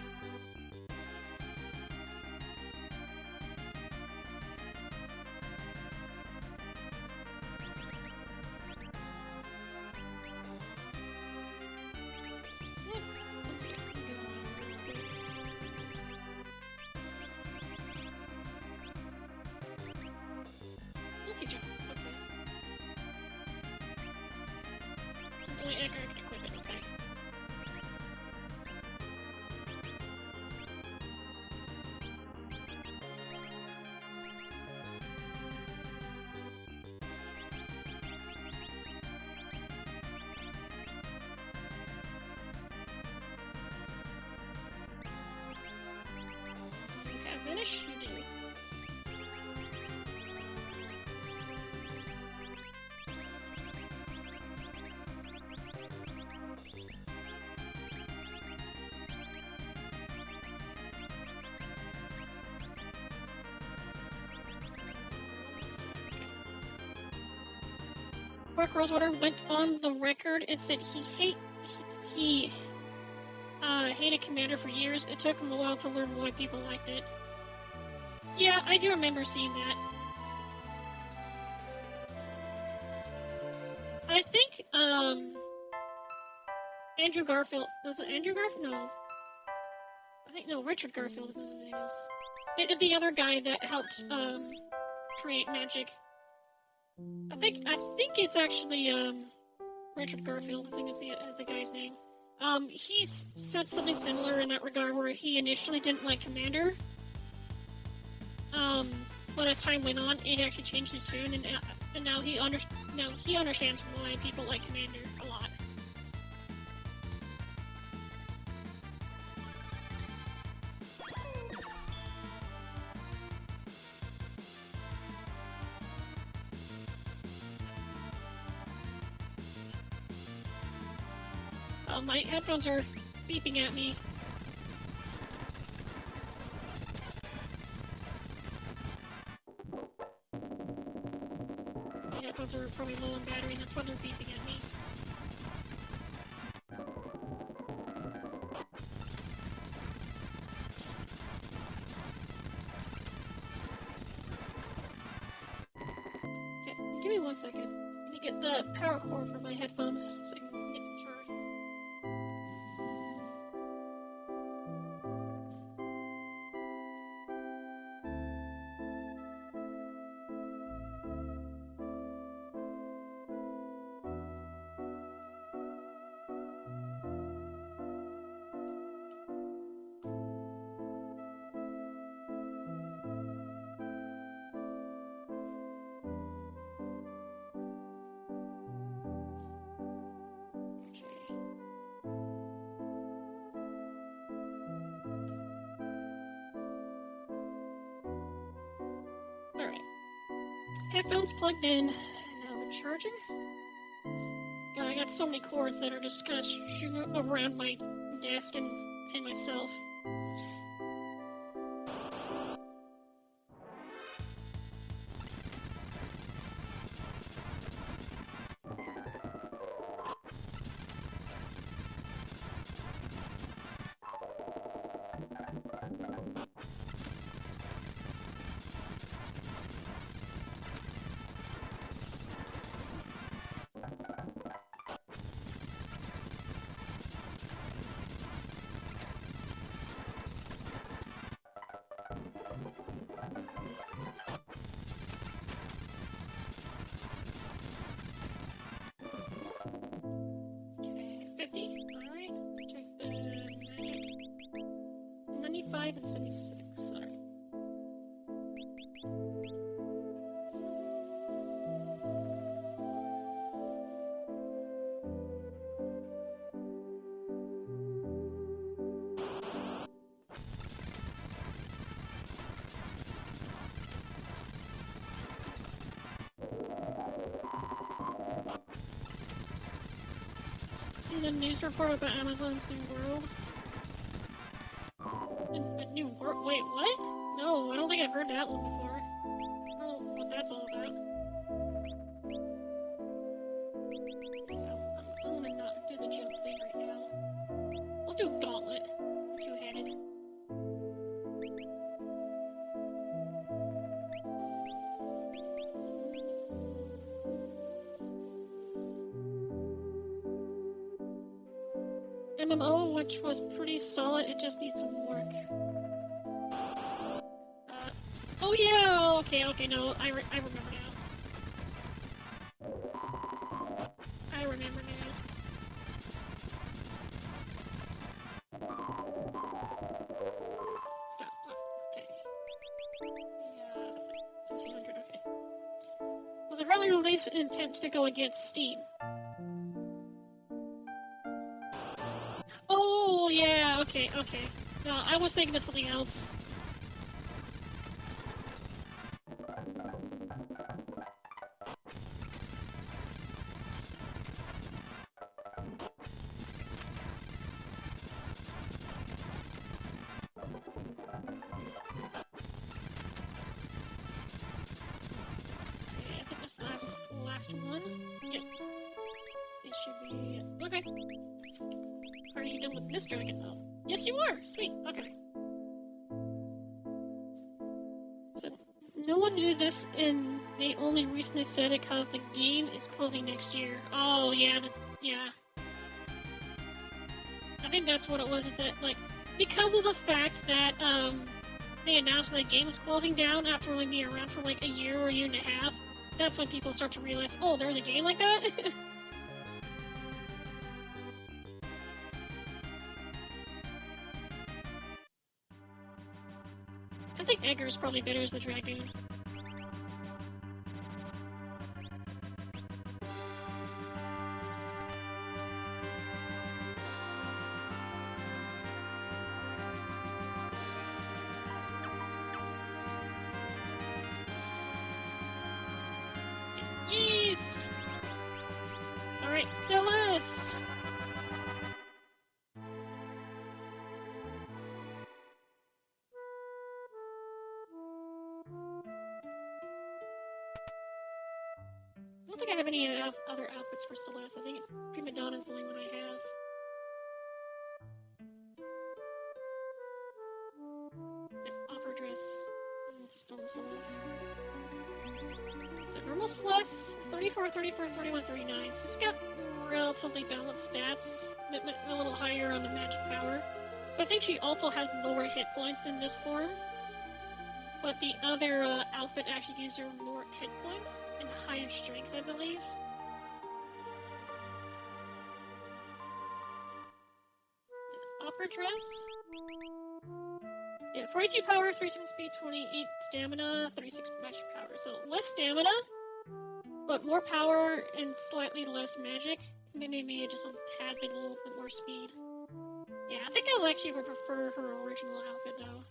Multi-jump, okay. Only accurate equipment, okay. Rick Rosewater went on the record and said he hated Commander for years. It took him a while to learn why people liked it. Yeah, I do remember seeing that. I think, Andrew Garfield... Was it Andrew Garfield? No. I think, no, Richard Garfield was his name is. The other guy that helped, create magic. I think it's actually, Richard Garfield, I think is the guy's name. He said something similar in that regard where he initially didn't like Commander. But as time went on, it actually changed his tune, and now he understands why people like Commander a lot. My headphones are beeping at me. My headphones are probably low on battery, and that's why they're beeping at me. Okay, give me 1 second. I need to get the power cord for my headphones so I can get the charge. Headphones plugged in, and now we're charging. God, I got so many cords that are just kind of strewn around my desk and myself. Alright, check the magic. 95 and 76, alright. See the news report about Amazon's new world? A new world? Wait, what? No, I don't think I've heard that one before. I don't know what that's all about. I'm gonna not do the jump thing right now. I'll do Gauntlet. Two-handed. MMO, which was pretty solid, it just needs some work. Oh yeah, okay, no, I remember now. I remember now. Stop, okay. Yeah, 1700, okay. Was it really released in attempt to go against Steam? Oh, yeah, okay. No, I was thinking of something else. Okay, I think this last one. Yeah, done with this dragon, though. Yes, you are! Sweet, okay. So, no one knew this, and they only recently said it because the game is closing next year. Oh, yeah, yeah. I think that's what it was, is that, like, because of the fact that, they announced that the game is closing down after only being around for, like, a year or a year and a half, that's when people start to realize, oh, there's a game like that? I think Edgar is probably better as the Dragoon. Yes! Alright, Celeste! I don't think I have any other outfits for Celeste. I think Prima Donna is the only one I have. Opera dress. Just normal Celeste. So normal Celeste, 34, 34, 31, 39. So it's got relatively balanced stats. A little higher on the magic power. But I think she also has lower hit points in this form. But the other outfit actually gives her more hit points and higher strength, I believe. Opera dress. Yeah, 42 power, 37 speed, 28 stamina, 36 magic power. So less stamina, but more power and slightly less magic. Maybe just a tad bit, a little bit more speed. Yeah, I think I actually would prefer her original outfit though.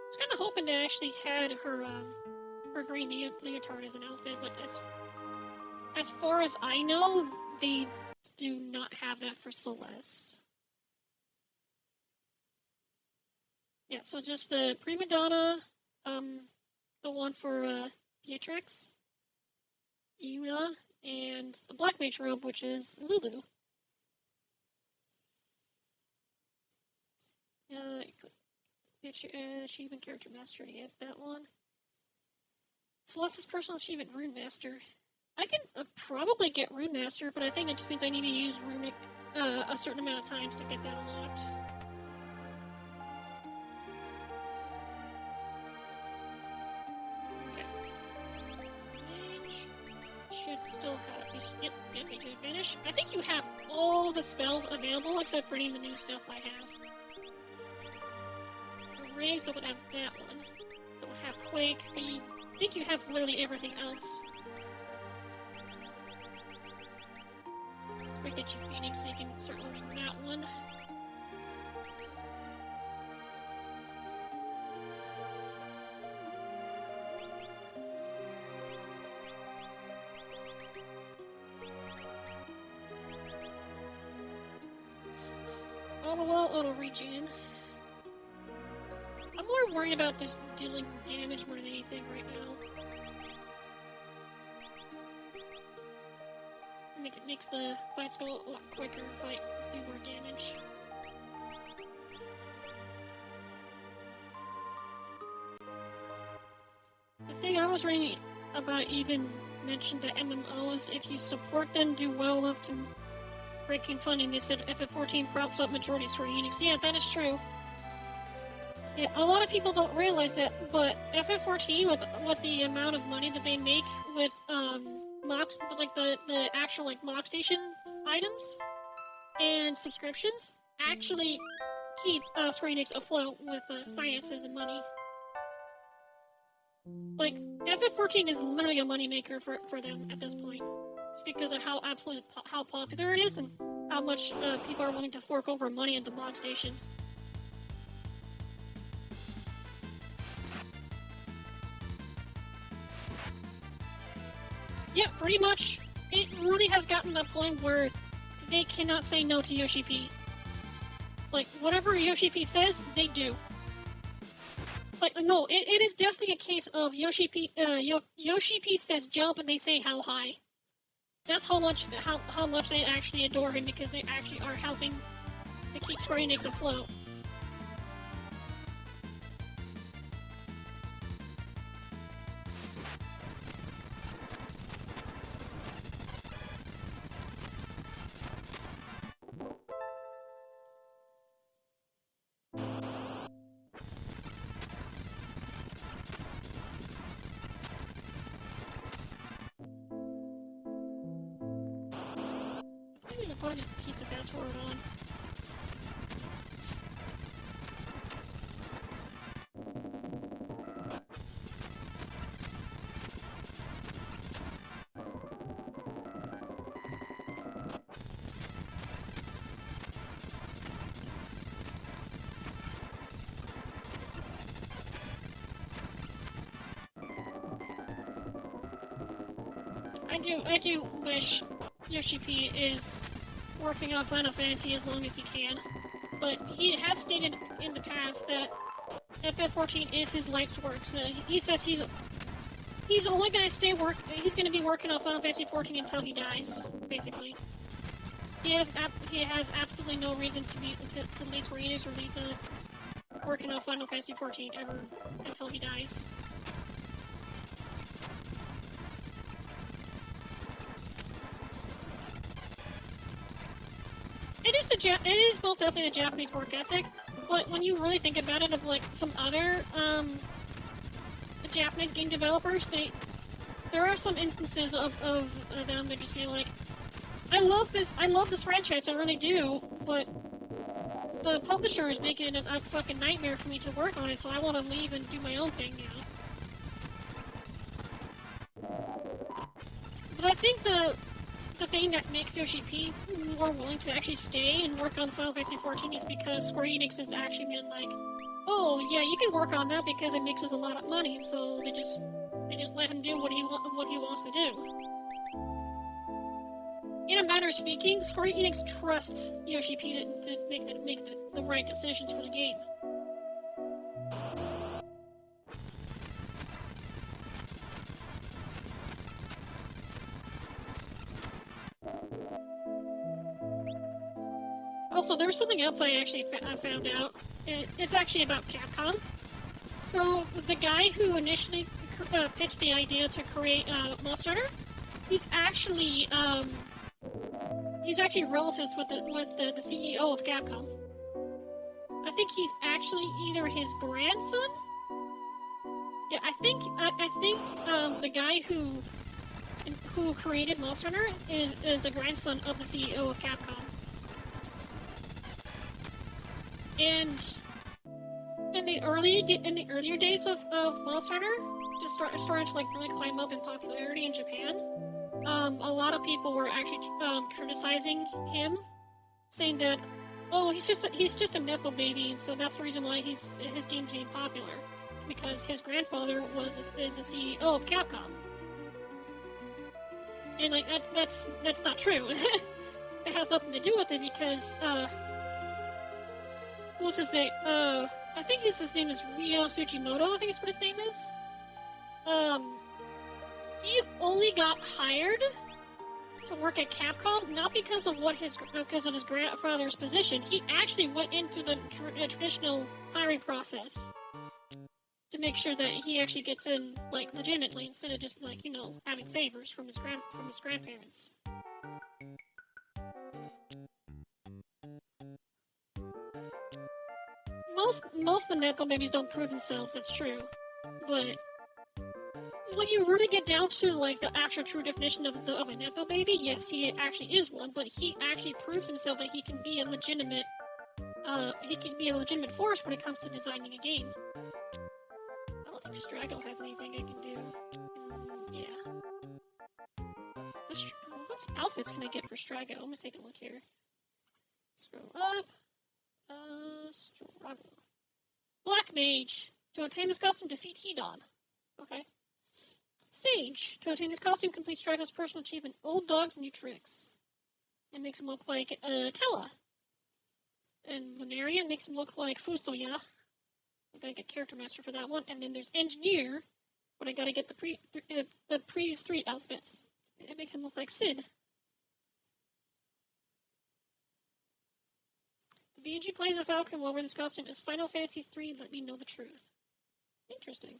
I was kind of hoping they actually had her green leotard as an outfit, but as far as I know, they do not have that for Celeste. Yeah, so just the Prima Donna, the one for Beatrix, Yuna, and the Black Mage robe, which is Lulu. Achievement Character Master, yeah, that one. Celeste's Personal Achievement Rune Master. I can probably get Rune Master, but I think it just means I need to use Runic a certain amount of times to get that unlocked. Okay. Mage should still have. Yep, definitely do Vanish. I think you have all the spells available except for any of the new stuff I have. Raise doesn't have that one. Don't have Quake, but I think you have literally everything else. Let's get you Phoenix so you can start learning that one. Auto regen. I'm more worried about just dealing damage more than anything right now. Makes the fights go a lot quicker if I do more damage. The thing I was reading about even mentioned that MMOs, if you support them, do well enough to break in funding. They said FF14 props up majorities for Unix. Yeah, that is true. Yeah, a lot of people don't realize that, but FF14, with the amount of money that they make with mocks, like the actual like mock station items and subscriptions, actually keep Square Enix afloat with finances and money. Like FF14 is literally a moneymaker for them at this point, just because of how how popular it is and how much people are willing to fork over money at the mock station. Yeah, pretty much. It really has gotten to the point where they cannot say no to Yoshi P. Like, whatever Yoshi P says, they do. Like, no, it is definitely a case of Yoshi P says jump and they say how high. That's how much they actually adore him, because they actually are helping to keep Square Enix afloat. I'll probably just keep the fast forward on. I do wish Yoshi P is working on Final Fantasy as long as he can, but he has stated in the past that FF14 is his life's work. So he says he's only gonna he's gonna be working on Final Fantasy 14 until he dies, basically. He has absolutely no reason to leave Square Enix or leave the working on Final Fantasy 14 ever until he dies. It is most definitely the Japanese work ethic, but when you really think about it, of like some other Japanese game developers, there are some instances of them that just be like, I love this franchise, I really do, but the publisher is making it a fucking nightmare for me to work on it, so I want to leave and do my own thing now. But I think the thing that makes Yoshi P more willing to actually stay and work on Final Fantasy 14 is because Square Enix has actually been like, oh yeah, you can work on that because it makes us a lot of money, so they just let him do what he wants to do. In a matter of speaking, Square Enix trusts Yoshi P to make the right decisions for the game. Also, there was something else I actually found out. It's actually about Capcom. So, the guy who initially pitched the idea to create Monster Hunter, he's actually relatives with the CEO of Capcom. I think he's actually either his grandson. Yeah, I think the guy who created Monster Hunter is the grandson of the CEO of Capcom. And in the earlier days of Monster Hunter, just started to like really climb up in popularity in Japan. A lot of people were actually criticizing him, saying that, oh, he's just a nepo baby, and so that's the reason why his game's getting popular, because his grandfather is the CEO of Capcom. And like that's not true. It has nothing to do with it, because what's his name? I think his name is Ryo Tsujimoto, I think is what his name is. He only got hired to work at Capcom, not because of his grandfather's position. He actually went into the traditional hiring process to make sure that he actually gets in, like, legitimately, instead of just, like, having favors from his grandparents. Most of the nepo babies don't prove themselves, that's true. But when you really get down to, like, the actual true definition of a nepo baby, yes, he actually is one, but he actually proves himself that he can be a legitimate force when it comes to designing a game. I don't think Strago has anything I can do. Yeah. What outfits can I get for Strago? I'm gonna take a look here. Scroll up. Strago. Black Mage. To obtain this costume, defeat Hedon. Okay. Sage. To obtain this costume, complete Strago's personal achievement, Old Dog's New Tricks. It makes him look like Tella. And Lunarian makes him look like Fusoya. I gotta get Character Master for that one. And then there's Engineer, but I gotta get the previous 3 outfits. It makes him look like Sid. The BG playing the Falcon while wearing this costume is Final Fantasy III. Let me know the truth. Interesting.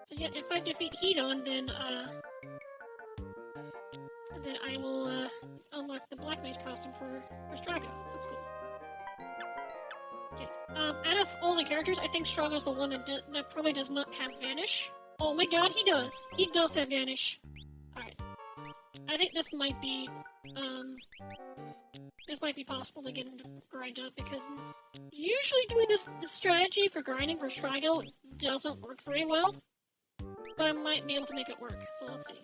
So yeah, if I defeat Hedon, then I will unlock the Black Mage costume for Strago. So that's cool. Okay. Out of all the characters, I think Strago's the one that probably does not have Vanish. Oh my god, he does! He does have Vanish. Alright. I think this might be possible to get him to grind up, because usually doing this strategy for grinding for Strago doesn't work very well. But I might be able to make it work, so let's see.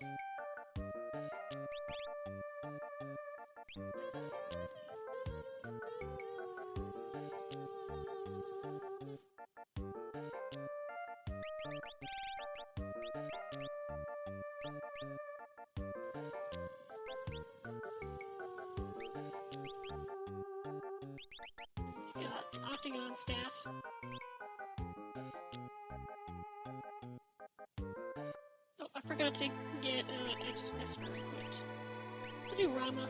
It's got an Octagon staff. Oh, I forgot to get Esper equipped. I'll do Rama.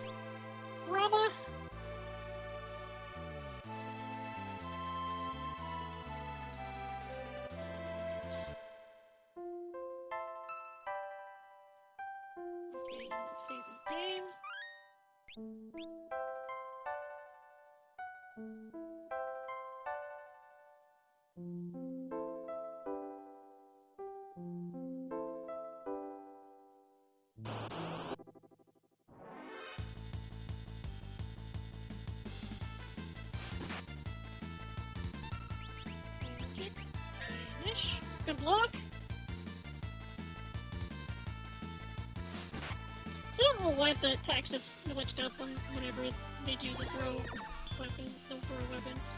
Rama! Okay, let's save the game. Magic. Vanish. Good block. So I don't know why the text is glitched up whenever they do the throw weapons.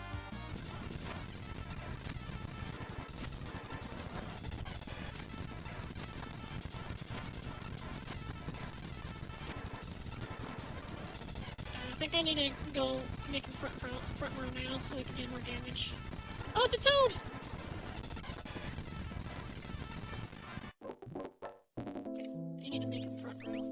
I think I need to go make him front row now so we can do more damage. Oh, it's a toad! Okay, I need to make him front row.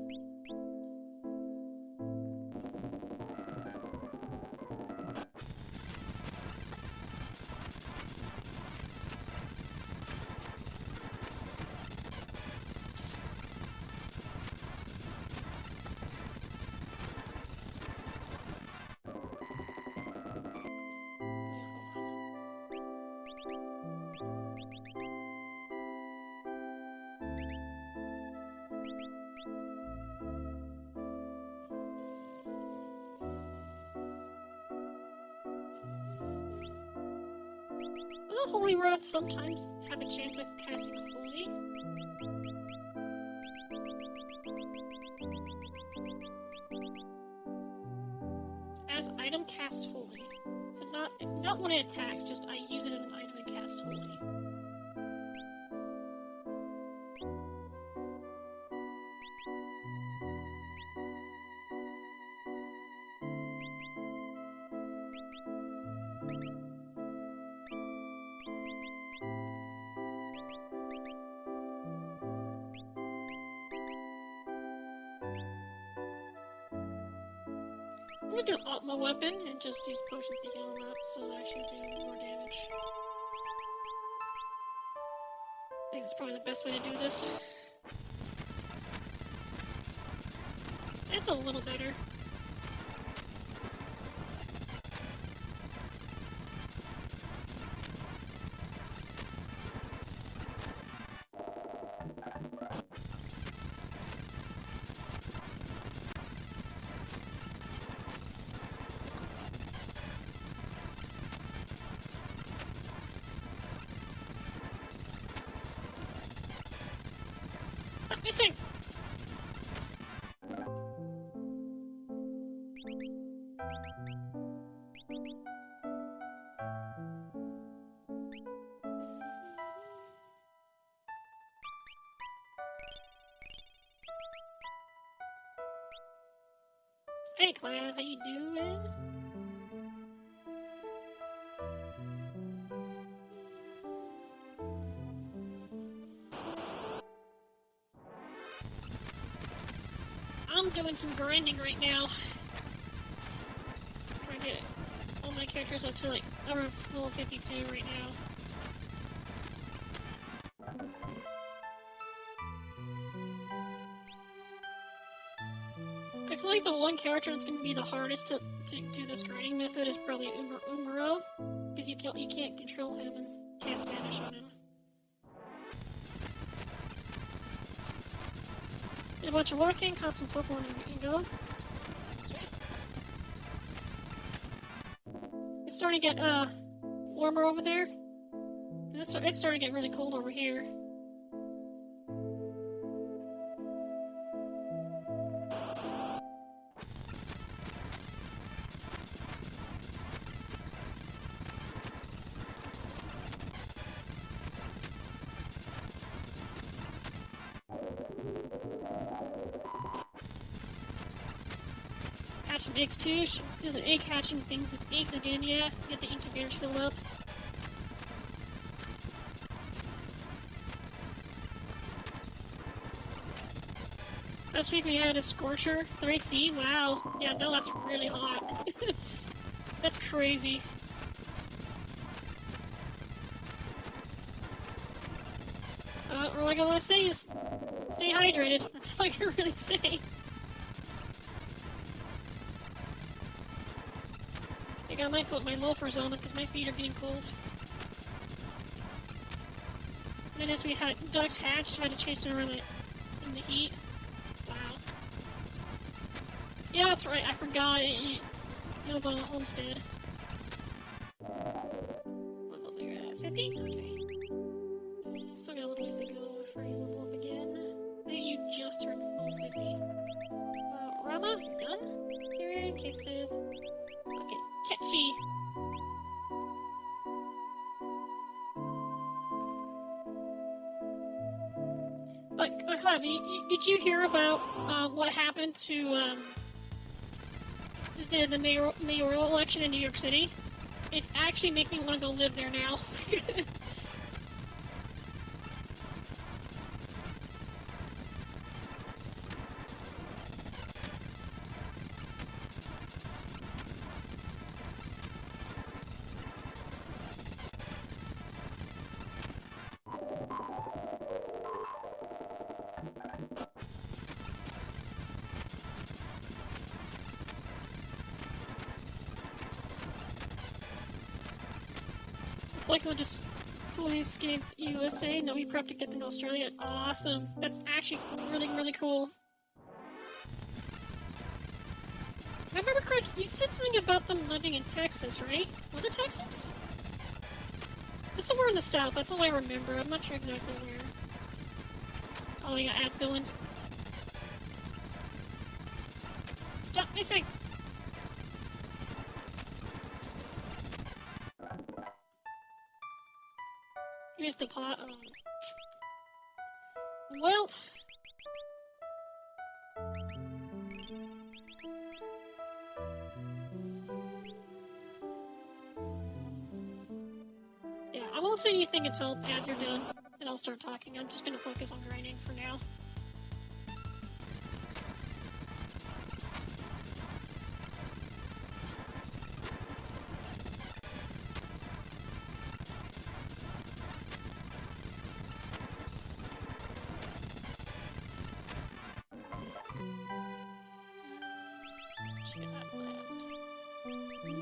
Will Holy Rod sometimes have a chance of casting Holy? As item cast Holy. So not when it attacks, just I use it as an item and cast Holy. I'm gonna do up my weapon and just use potions to heal him up so I should do more damage. I think that's probably the best way to do this. It's a little better. I'm missing! Hey Cloud, how you doing? I'm doing some grinding right now. Trying to get all my characters up to like around level 52 right now. I feel like the one character that's going to be the hardest to do this grinding method is probably Umaro, because you can't control him and can't Spanish on him. Did a bunch of walking, caught some Pokemon and go. That's right. It's starting to get warmer over there. It's starting to get really cold over here. Hatch some eggs too. Do the egg hatching things with eggs again, yeah. Get the incubators filled up. Last week we had a Scorcher, 3C, wow. Yeah, no, that's really hot. That's crazy. All I want to say is, stay hydrated. That's all I can really say. I think I might put my loafers on them because my feet are getting cold. And then as we had ducks hatched, had to chase them around in the heat. Wow. Yeah, that's right, I forgot. You live on a homestead. What level you're at? 50? Okay. Still got a little ways to go before you level up again. I think you just turned level 50. Rama, done? Period, Kate Sith. Okay, Ketchy. Clive, did you hear about what happened to the mayoral election in New York City? It's actually making me want to go live there now. Like he'll just fully escaped USA. No, he prepped to get them to Australia. Awesome. That's actually really, really cool. I remember correctly, you said something about them living in Texas, right? Was it Texas? It's somewhere in the south, that's all I remember. I'm not sure exactly where. Oh, we got ads going. Stop missing! Here's the pot. Well. Yeah, I won't say anything until ads are done, and I'll start talking. I'm just gonna focus on grinding for now.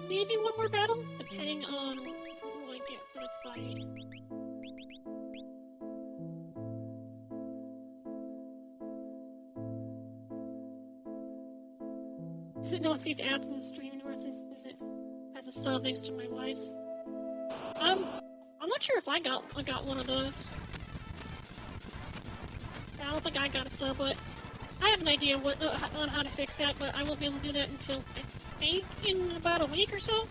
Maybe one more battle, depending on who I get for the fight. Is it not sees ads in the stream worth it? Is it has a sub next to my voice? I'm not sure if I got one of those. I don't think I got a sub, but I have an idea on how to fix that, but I won't be able to do that until I think in about a week or so.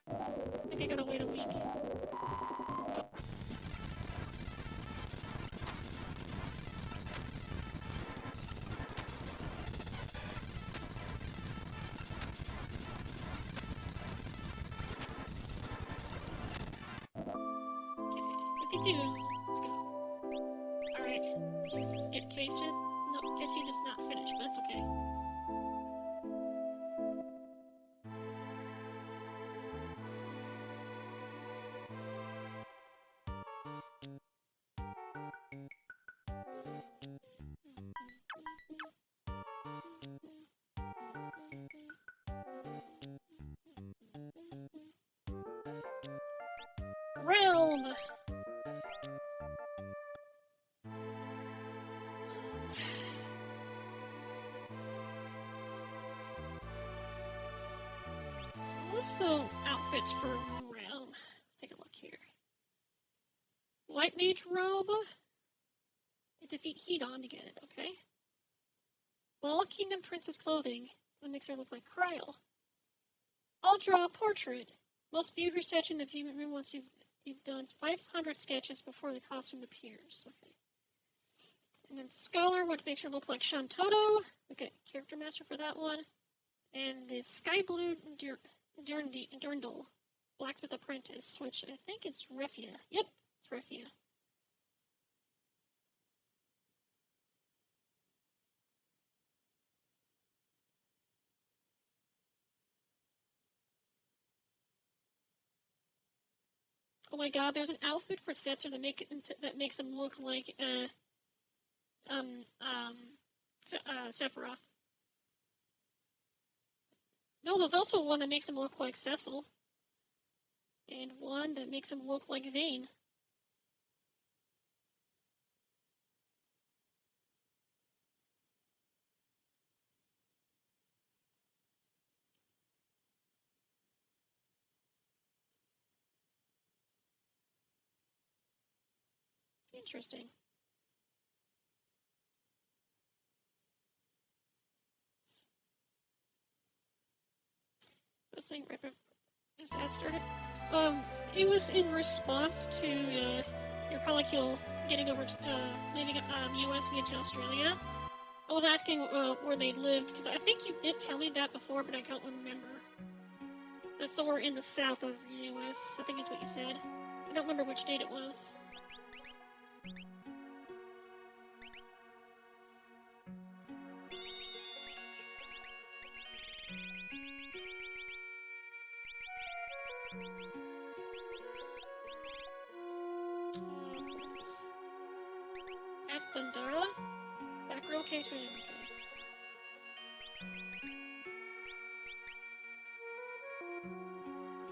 I think I gotta wait a week. Okay, 52. Let's go. Alright. Get K-Sith. No, guess he does not finish, but it's okay. Realm! What's the outfits for Realm? Take a look here. Light Mage robe. You defeat Hedon to get it, okay? Ball Kingdom Princess clothing. That makes her look like Kryl. I'll draw a portrait. Most beautiful statue in the viewing room once you've done 500 sketches before the costume appears. Okay. And then Scholar, which makes her look like Shantoto. We get Character Master for that one. And the Sky Blue Durndal, Blacksmith Apprentice, which I think is Refia. Yep, it's Refia. Oh my god, there's an outfit for Setzer that makes him look like Sephiroth. No, there's also one that makes him look like Cecil. And one that makes him look like Vayne. Interesting. I was saying right before this ad started. It was in response to your polycule getting over leaving U.S. and into Australia. I was asking where they lived because I think you did tell me that before, but I can't remember. So we're in the south of the U.S. I think is what you said. I don't remember which state it was. That's Thundara. Back row K to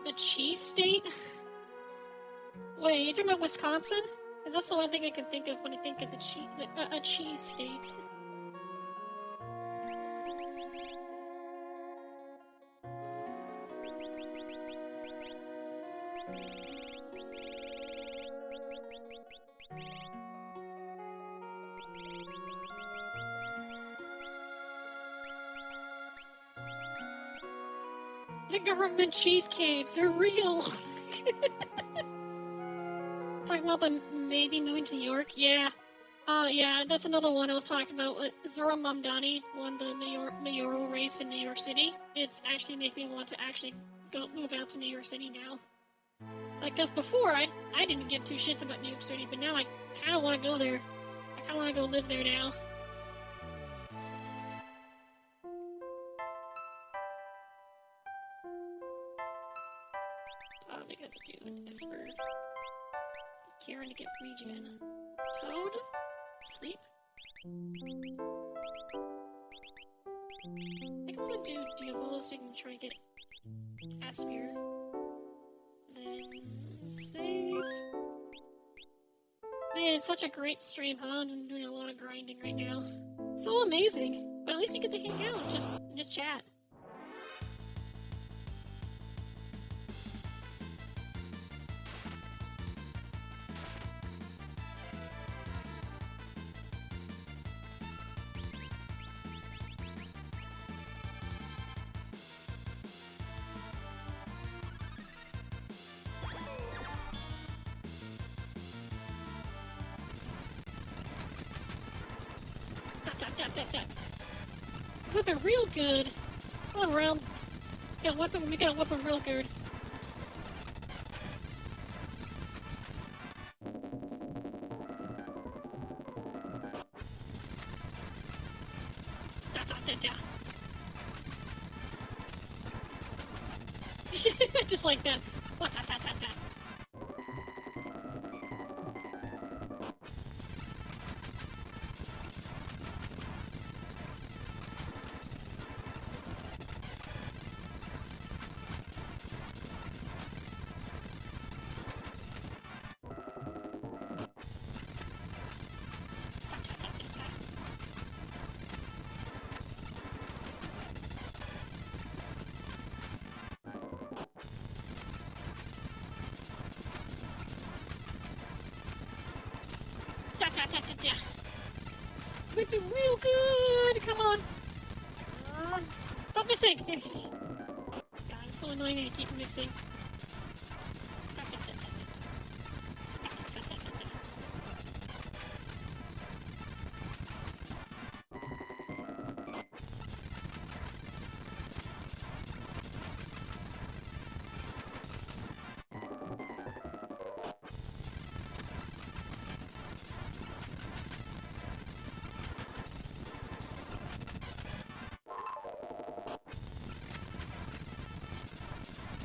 the cheese state? Wait, you talking about Wisconsin? Because that's the one thing I can think of when I think of a cheese state. The government cheese caves, they're real! Talking about them maybe moving to New York? Yeah. Yeah, that's another one I was talking about. Zora Mamdani won the mayoral race in New York City. It's actually making me want to actually move out to New York City now. Like, cause before, I didn't give two shits about New York City, but now I kinda wanna go there. I kinda wanna go live there now. They gotta do an Esper. Karen to get regen. Toad? Sleep? I think I'm gonna do Diabolo so you can try and get Aspir. Then save. Man, it's such a great stream, huh? I'm doing a lot of grinding right now. So amazing. But at least you get to hang out, just chat. Tap. Whipping real good. Come on, Realm. We gotta whip him real good. Just like that. We've been real good! Come on! Stop missing! God, it's so annoying that I keep missing.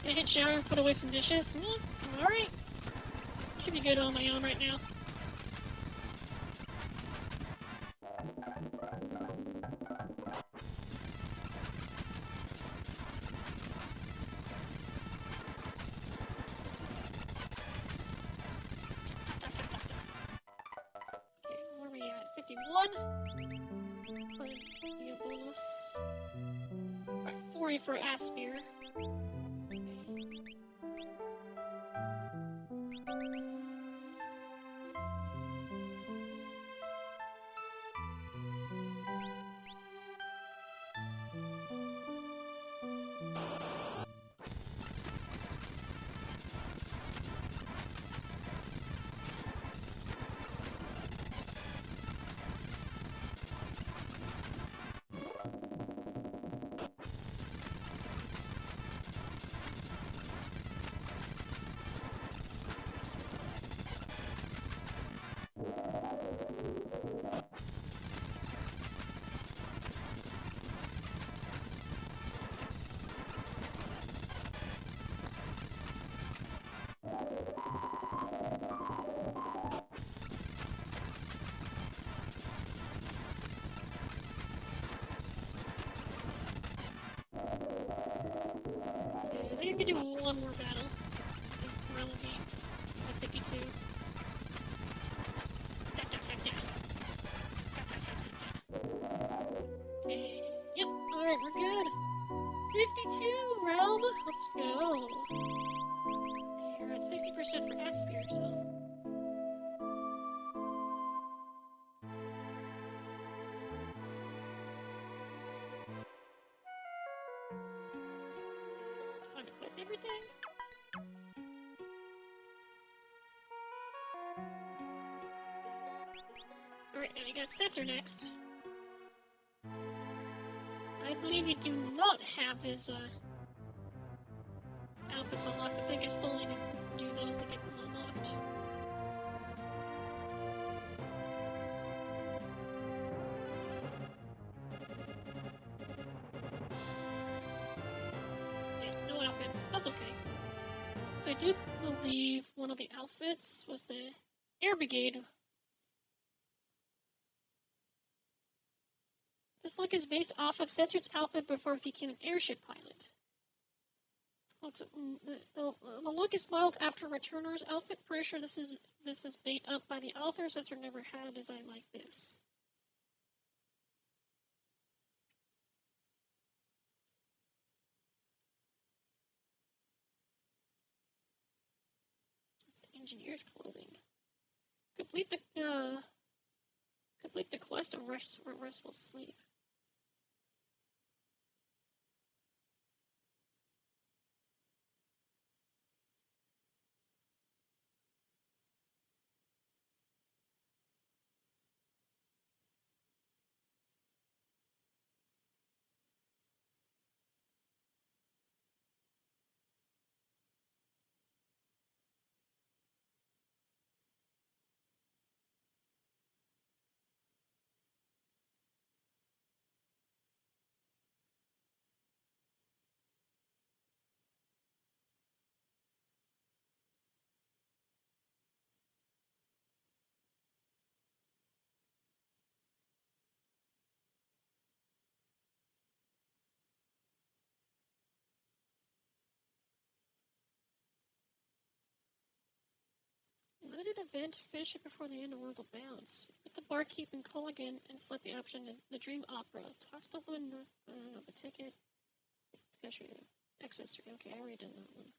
I hit shower, put away some dishes. Alright. Should be good on my own right now. Okay, where are we at? 51? Bonus. Alright, 40 for Aspire. I think we can do one more battle. Round will be at 52. Okay. Yep. Alright, we're good. 52 realm. Let's go. You're at 60% for Aspire, so. Time to quit everything. Alright, now we got Setzer next. I believe you do not have his outfits unlocked. I think I still need to do those to get them unlocked. Yeah, no outfits. That's okay. So I do believe one of the outfits was the Air Brigade. This look is based off of Setzer's outfit before he became an airship pilot. The look is modeled after Returner's outfit. Pretty sure this is made up by the author. Setzer never had a design like this. It's the engineer's clothing. Complete the quest of restful sleep. event, finish it before the end of World of Bounce. Put the barkeep in Culligan and select the option the Dream Opera. Talk to the woman of a ticket. Access 3. Okay, I already done that one.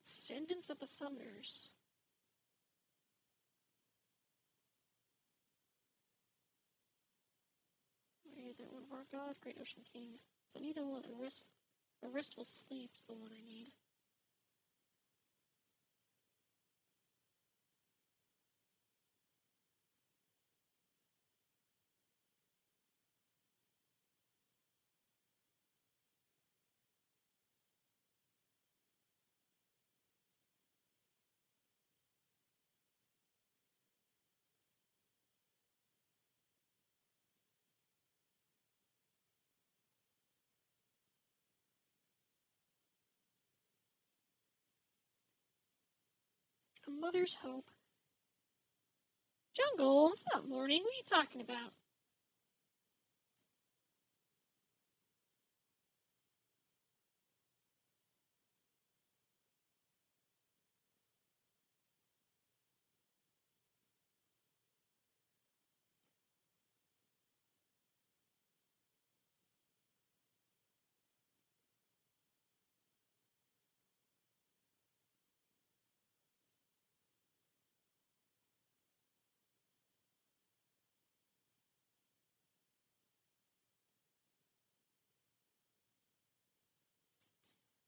Descendants of the Summoners. That one, War God, Great Ocean King. So I need one. A restful sleep is the one I need. A Mother's Hope. Jungle, what's up, morning? What are you talking about?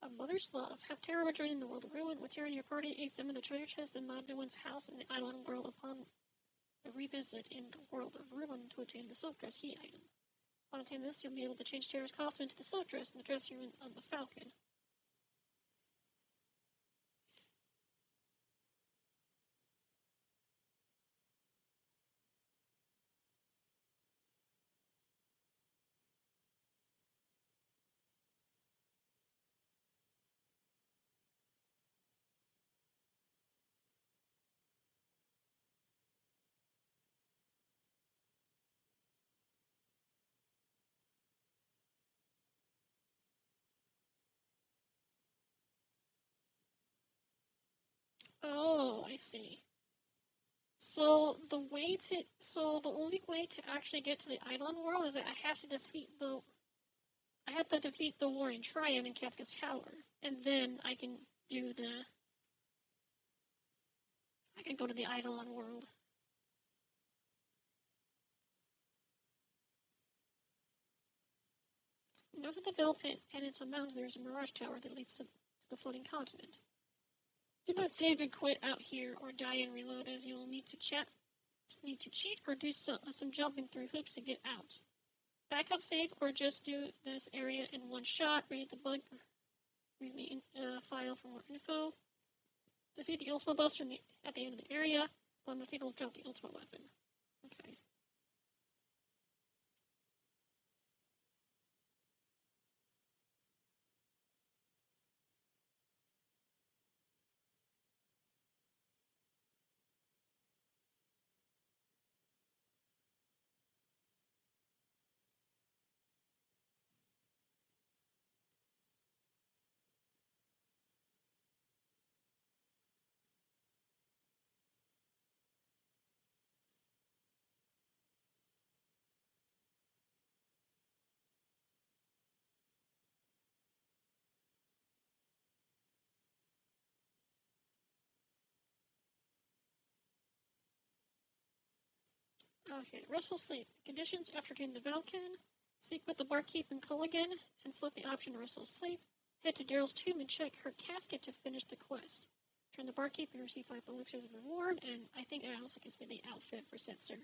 A Mother's Love. Have Terra join in the World of Ruin. With Terra in your party, examine the treasure chest in Magdawen's house in the Island World upon a revisit in the World of Ruin to attain the Silk Dress key item. Upon attaining this, you'll be able to change Terra's costume into the Silk Dress in the dressing room of the Falcon. Oh, I see. So the only way to actually get to the Eidolon world is that I have to defeat the Warring Triad in Kafka's Tower, and then I can go to the Eidolon world. North of the Veil Pit and its mountains, there is a Mirage Tower that leads to the floating continent. Do not save and quit out here, or die and reload, as you will need to cheat or do some jumping through hoops to get out. Backup save, or just do this area in one shot. Read the bug file for more info. Defeat the Ultima Buster at the end of the area. Upon defeat, will drop the Ultimate Weapon. Okay. Okay, restful sleep. Conditions after getting the Valken. Speak with the barkeep in Culligan and select the option restful sleep. Head to Daryl's tomb and check her casket to finish the quest. Turn the barkeep and receive 5 elixirs of reward, and I think it looks like it's been the outfit for Setzer.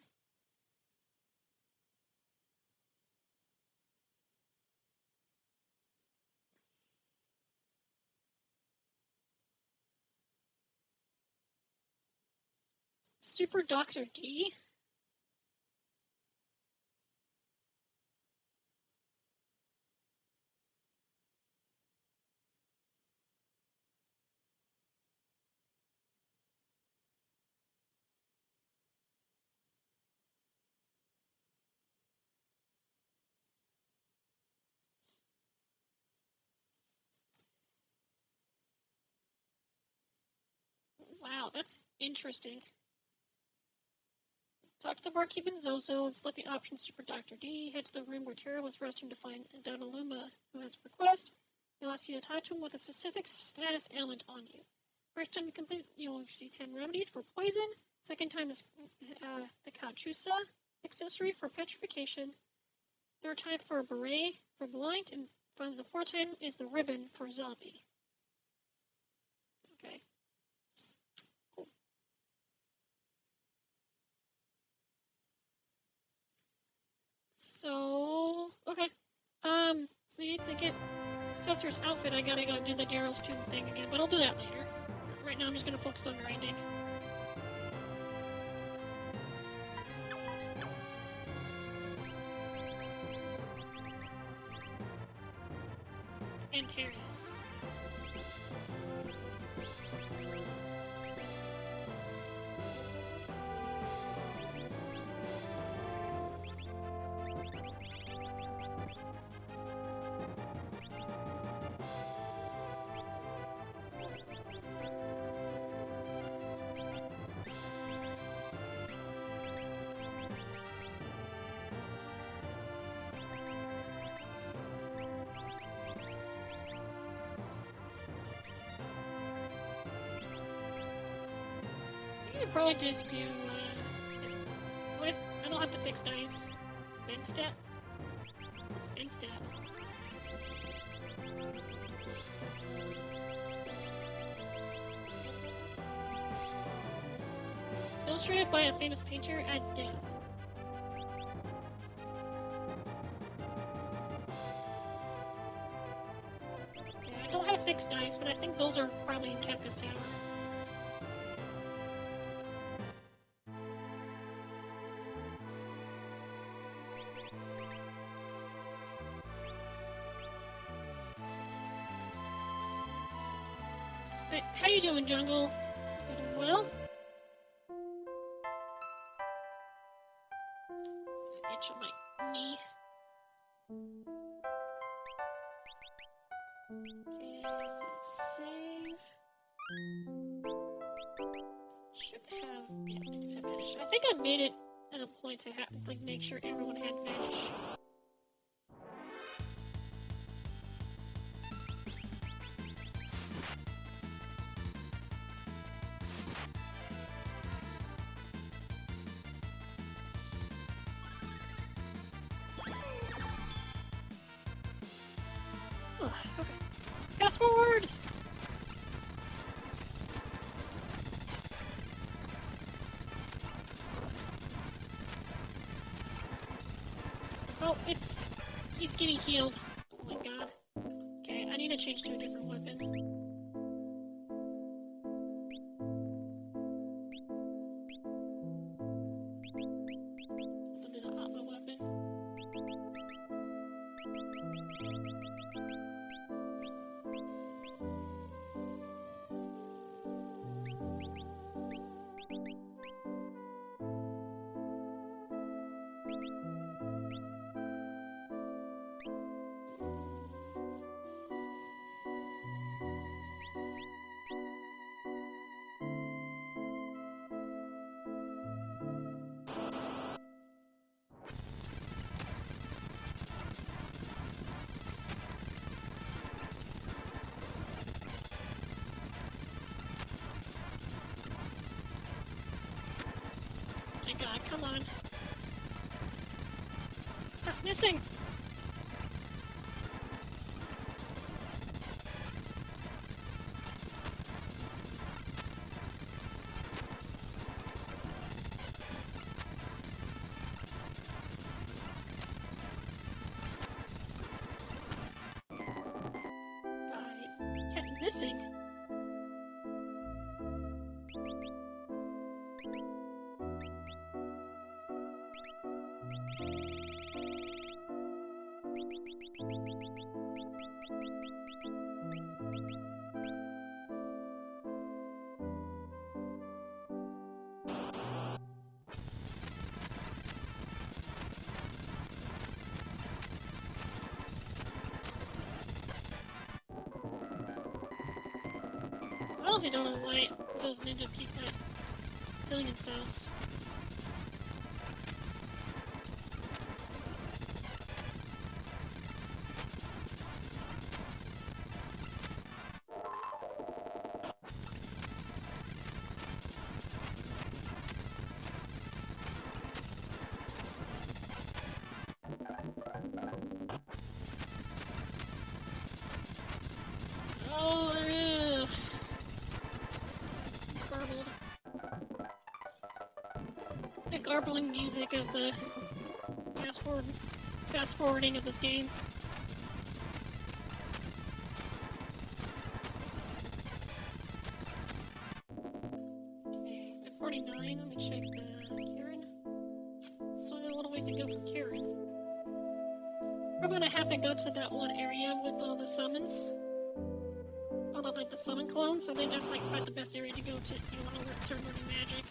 Super Dr. D? Wow, that's interesting. Talk to the barkeep in Zozo and select the option Super Dr. D. Head to the room where Terra was resting to find Donaluma, who has a request. He'll ask you to talk to him with a specific status ailment on you. First time you complete, you'll receive 10 remedies for poison. Second time is the Cachusa accessory for petrification. Third time for a beret for blind. And finally, the fourth time is the ribbon for zombie. Okay. Cool. So, okay. So you need to get Setzer's outfit. I gotta go do the Darrow's Tomb thing again, but I'll do that later. Right now I'm just gonna focus on grinding. And Terrace. I could probably just do, what? I don't have to fix dice. Instead? What's instead? Illustrated by a famous painter adds death. Okay, I don't have fixed dice, but I think those are probably in Kefka's Tower. Hey, how you doing, Jungle? You doing well? Itch on my knee. Okay, let's save. Should have. Yeah, I do have vanish. I think I made it at a point to have, like, make sure everyone had vanish. Ugh, okay. Fast forward! Oh, he's getting healed. Oh my god. Okay, I need to change to a different weapon. I'll do the Atma weapon. My god, come on. Stop missing! missing? I honestly don't know why those ninjas keep killing themselves. Oh, ugh. Garbled. The garbling music of the fast forwarding of this game. Okay, at 49, let me check the Kieran. Still got a little ways to go for Kieran. I'm gonna have to go to that one area with all the summons. All the, like, the summon clones. I think that's like about the best area to go to if you want to start learning magic.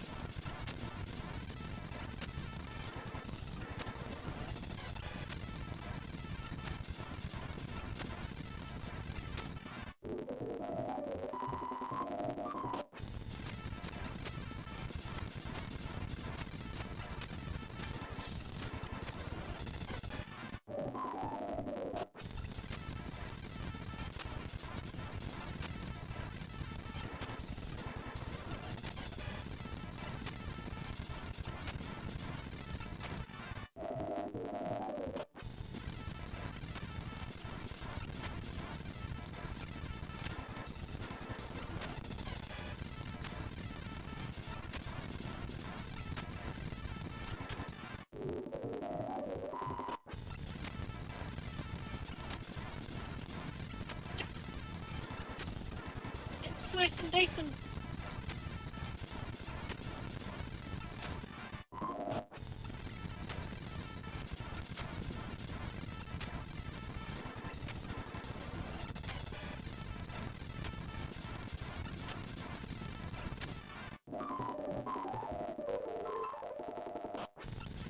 Slice and dice them.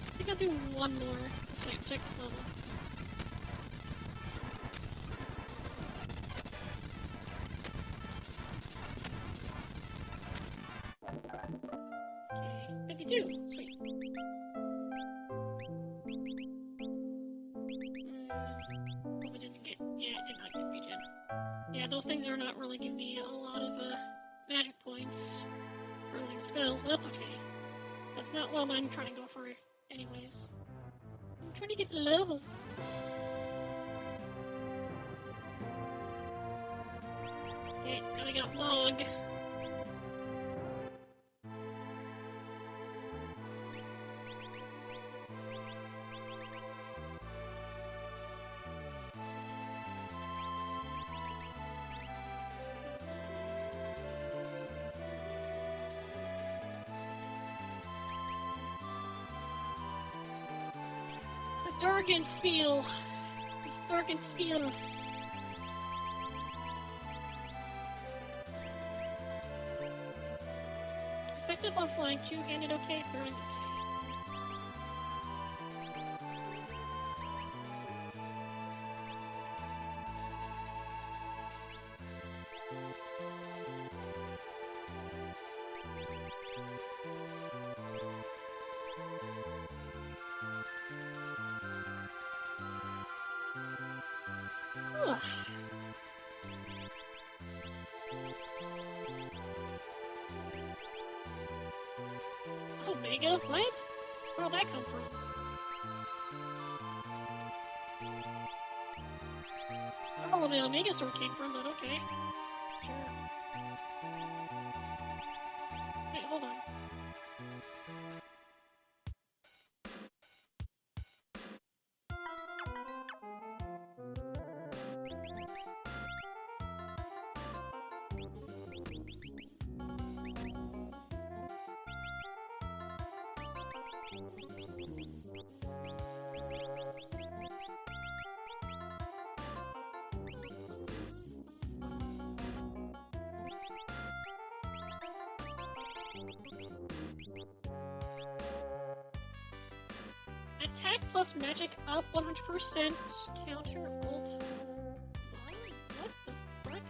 I think I'll do one more. Let's check this level. Okay, 52. Sweet. We didn't get. Yeah, it did not get regen. Yeah, those things are not really giving me a lot of magic points for learning spells, but that's okay. That's not what I'm trying to go for, anyways. I'm trying to get levels. Okay, now we got log. Dargenspiel. It's Dargenspiel. Effective on flying, two-handed okay, throwing okay. Ugh. Omega? What? Where'd that come from? I don't know where the Omega sword came from, but okay. Sure. Wait, hold on. Attack plus magic up 100%. Counter ult. What the frick?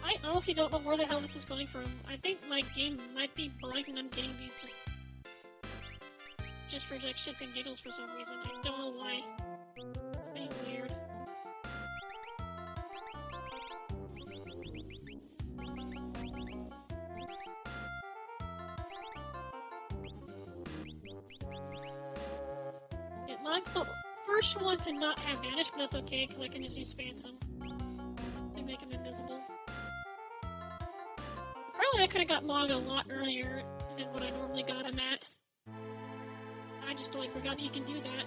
I honestly don't know where the hell this is going from. I think my game might be bugged and I'm getting these just for like shits and giggles for some reason. I don't know why. It's being weird. Yeah, mine's the first one to not have vanish, but that's okay because I can just use Phantom to make him invisible. Probably I could have got Mog a lot earlier than what I normally got him at. I just totally forgot you can do that.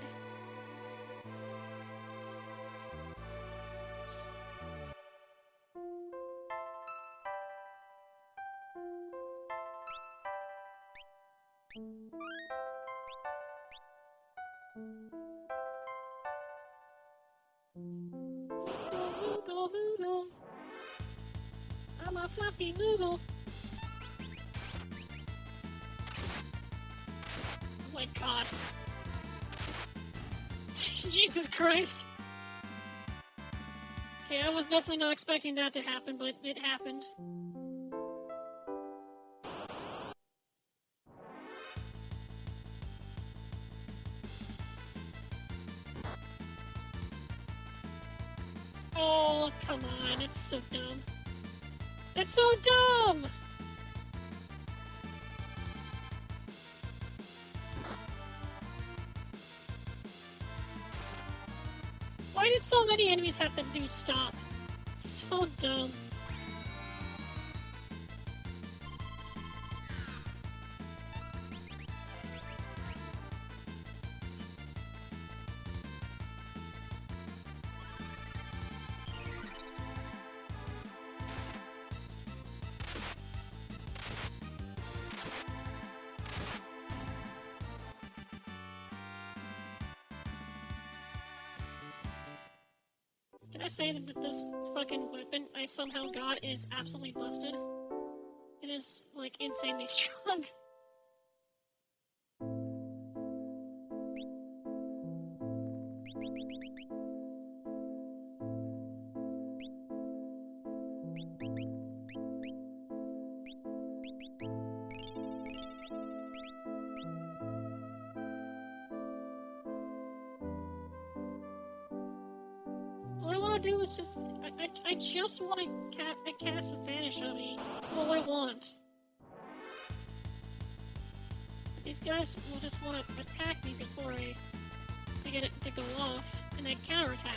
Moogle, Moogle. I'm a fluffy Moogle. Oh my god. Jesus Christ. Okay, I was definitely not expecting that to happen, but it happened. Oh, come on, it's so dumb. It's so dumb! Why did so many enemies have to do stop? It's so dumb. Can I say that this fucking weapon I somehow got is absolutely busted? It is, like, insanely strong. All I want to do is just... I just want to cast a vanish on me. That's all I want. These guys will just want to attack me before I get it to go off, and then counterattack.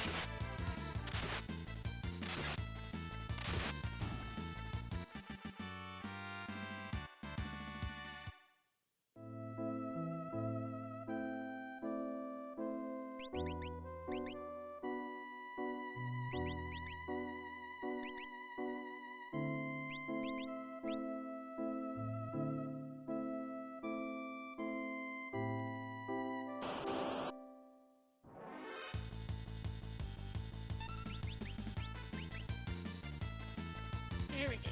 There we go.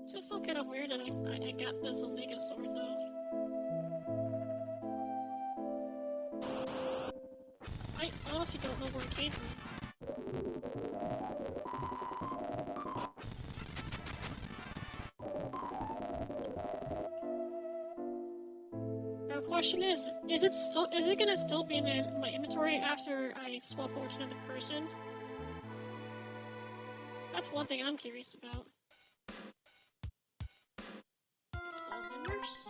Just so kind of weird that I got this Omega Sword though. I honestly don't know where it came from. question is it gonna still be in my inventory after I swap over to another person? That's one thing I'm curious about. All members?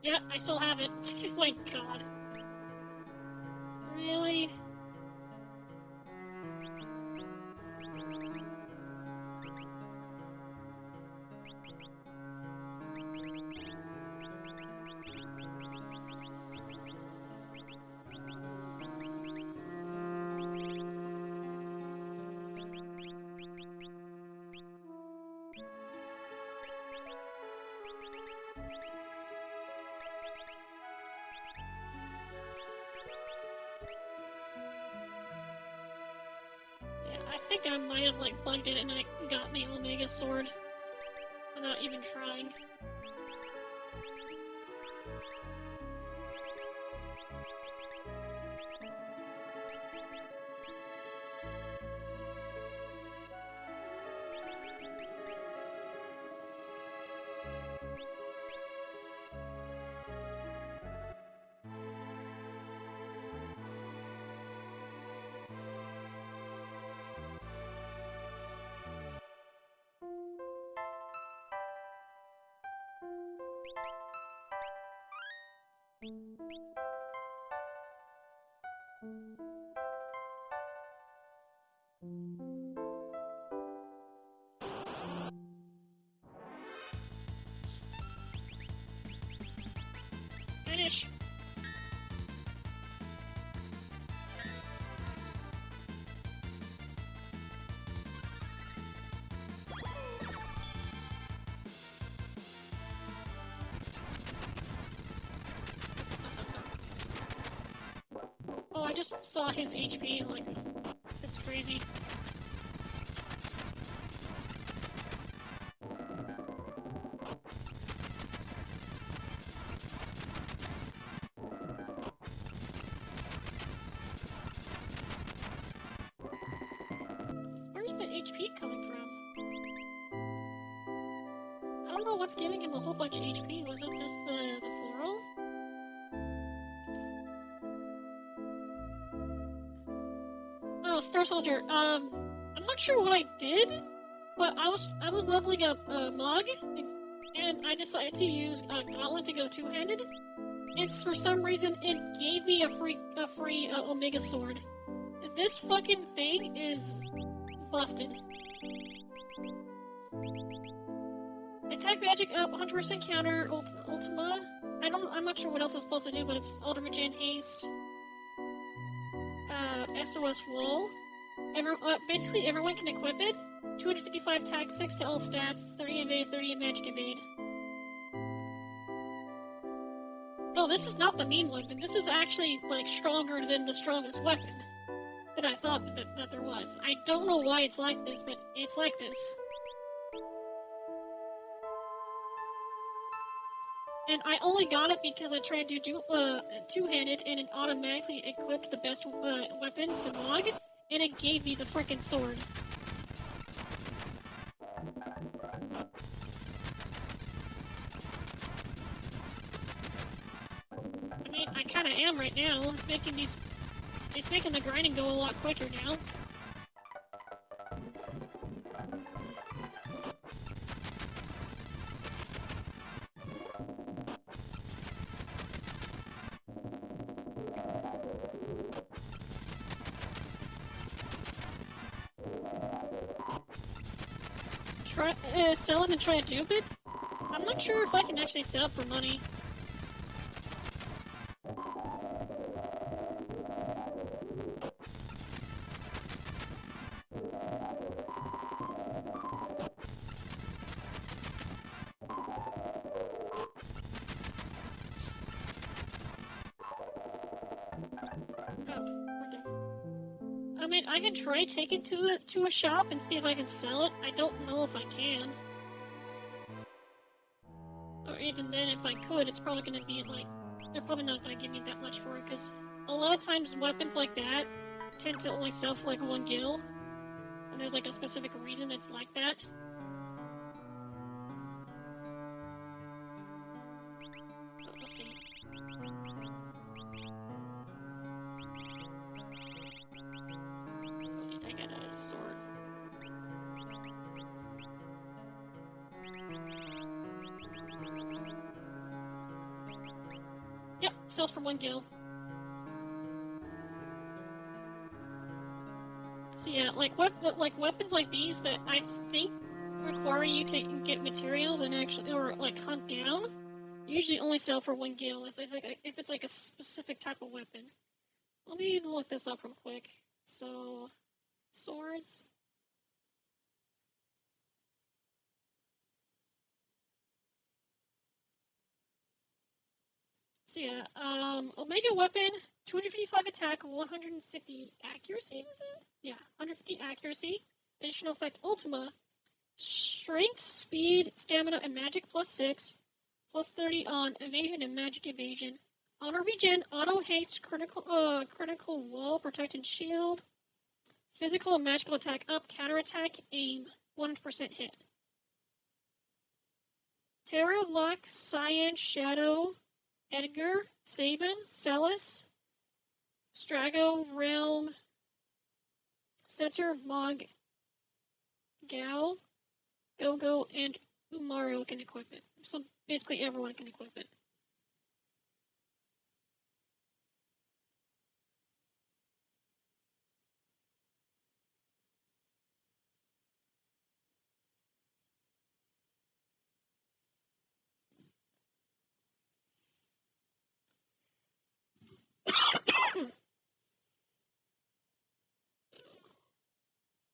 Yeah, I still have it. Oh my god. Really? I think I might have like bugged it and I got the Omega Sword without even trying. Finish. Oh, I just saw his HP, like, it's crazy. Where's the HP coming from? I don't know what's giving him a whole bunch of HP. Was it just the floral? Oh, Star Soldier. I'm not sure what I did, but I was leveling up Mog, and I decided to use Gauntlet to go two-handed. It's for some reason it gave me a free Omega Sword. This fucking thing is busted. Attack magic up, 100% counter, Ultima. I'm not sure what else it's supposed to do, but it's Ultimate Gen Haste. SOS Wall. Basically everyone can equip it. 255 attack, 6 to all stats, 30 evade, 30 magic evade. No, this is not the mean weapon. This is actually, like, stronger than the strongest weapon that I thought that there was. I don't know why it's like this, but it's like this. And I only got it because I tried to do two-handed, and it automatically equipped the best weapon to Mog, and it gave me the frickin' sword. I mean, I kinda am right now. It's making the grinding go a lot quicker now. Sell it and try to dupe it? I'm not sure if I can actually sell it for money. I mean, I can try taking to a shop and see if I can sell it. I don't know if I can. Or even then, if I could, it's probably gonna be like... They're probably not gonna give me that much for it, because a lot of times weapons like that tend to only sell for like 1 gil. And there's like a specific reason it's like that. But let's see. I got a sword. Yep, sells for 1 gil. So yeah, like weapons like these that I think require you to get materials and actually, or like hunt down, usually only sell for 1 gil if it's like a specific type of weapon. Let me look this up real quick. So, swords. So yeah, Omega weapon, 255 attack, 150 accuracy, was it? Yeah, 150 accuracy. Additional effect Ultima. Strength, speed, stamina, and magic +6. Plus 30 on evasion and magic evasion. Auto regen, auto haste, critical wall, protect and shield. Physical and magical attack up, counterattack, aim. 100% hit. Terra, Luck, Cyan, Shadow, Edgar, Sabin, Celis, Strago, Realm, Setter, Mog, Gal, Go-Go, and Umaru can equip it. So basically everyone can equip it.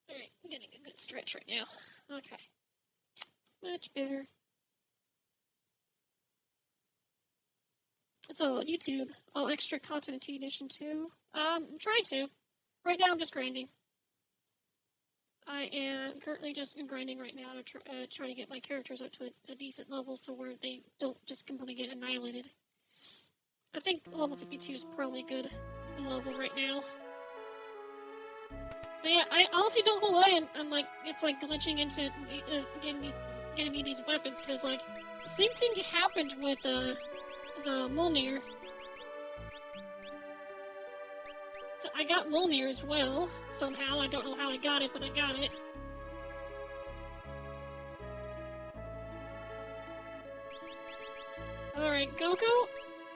Alright, I'm getting a good stretch right now. Okay. Much better. So, YouTube, all extra content T-Edition too. I'm trying to. Right now I'm just grinding. I am currently just grinding right now to try to get my characters up to a decent level so where they don't just completely get annihilated. I think level 52 is probably a good level right now. But yeah, I honestly don't know why I'm like, it's like glitching into getting me these weapons, because like, the same thing happened with the Mjolnir. So I got Mjolnir as well, somehow. I don't know how I got it, but I got it. Alright, Go-Go?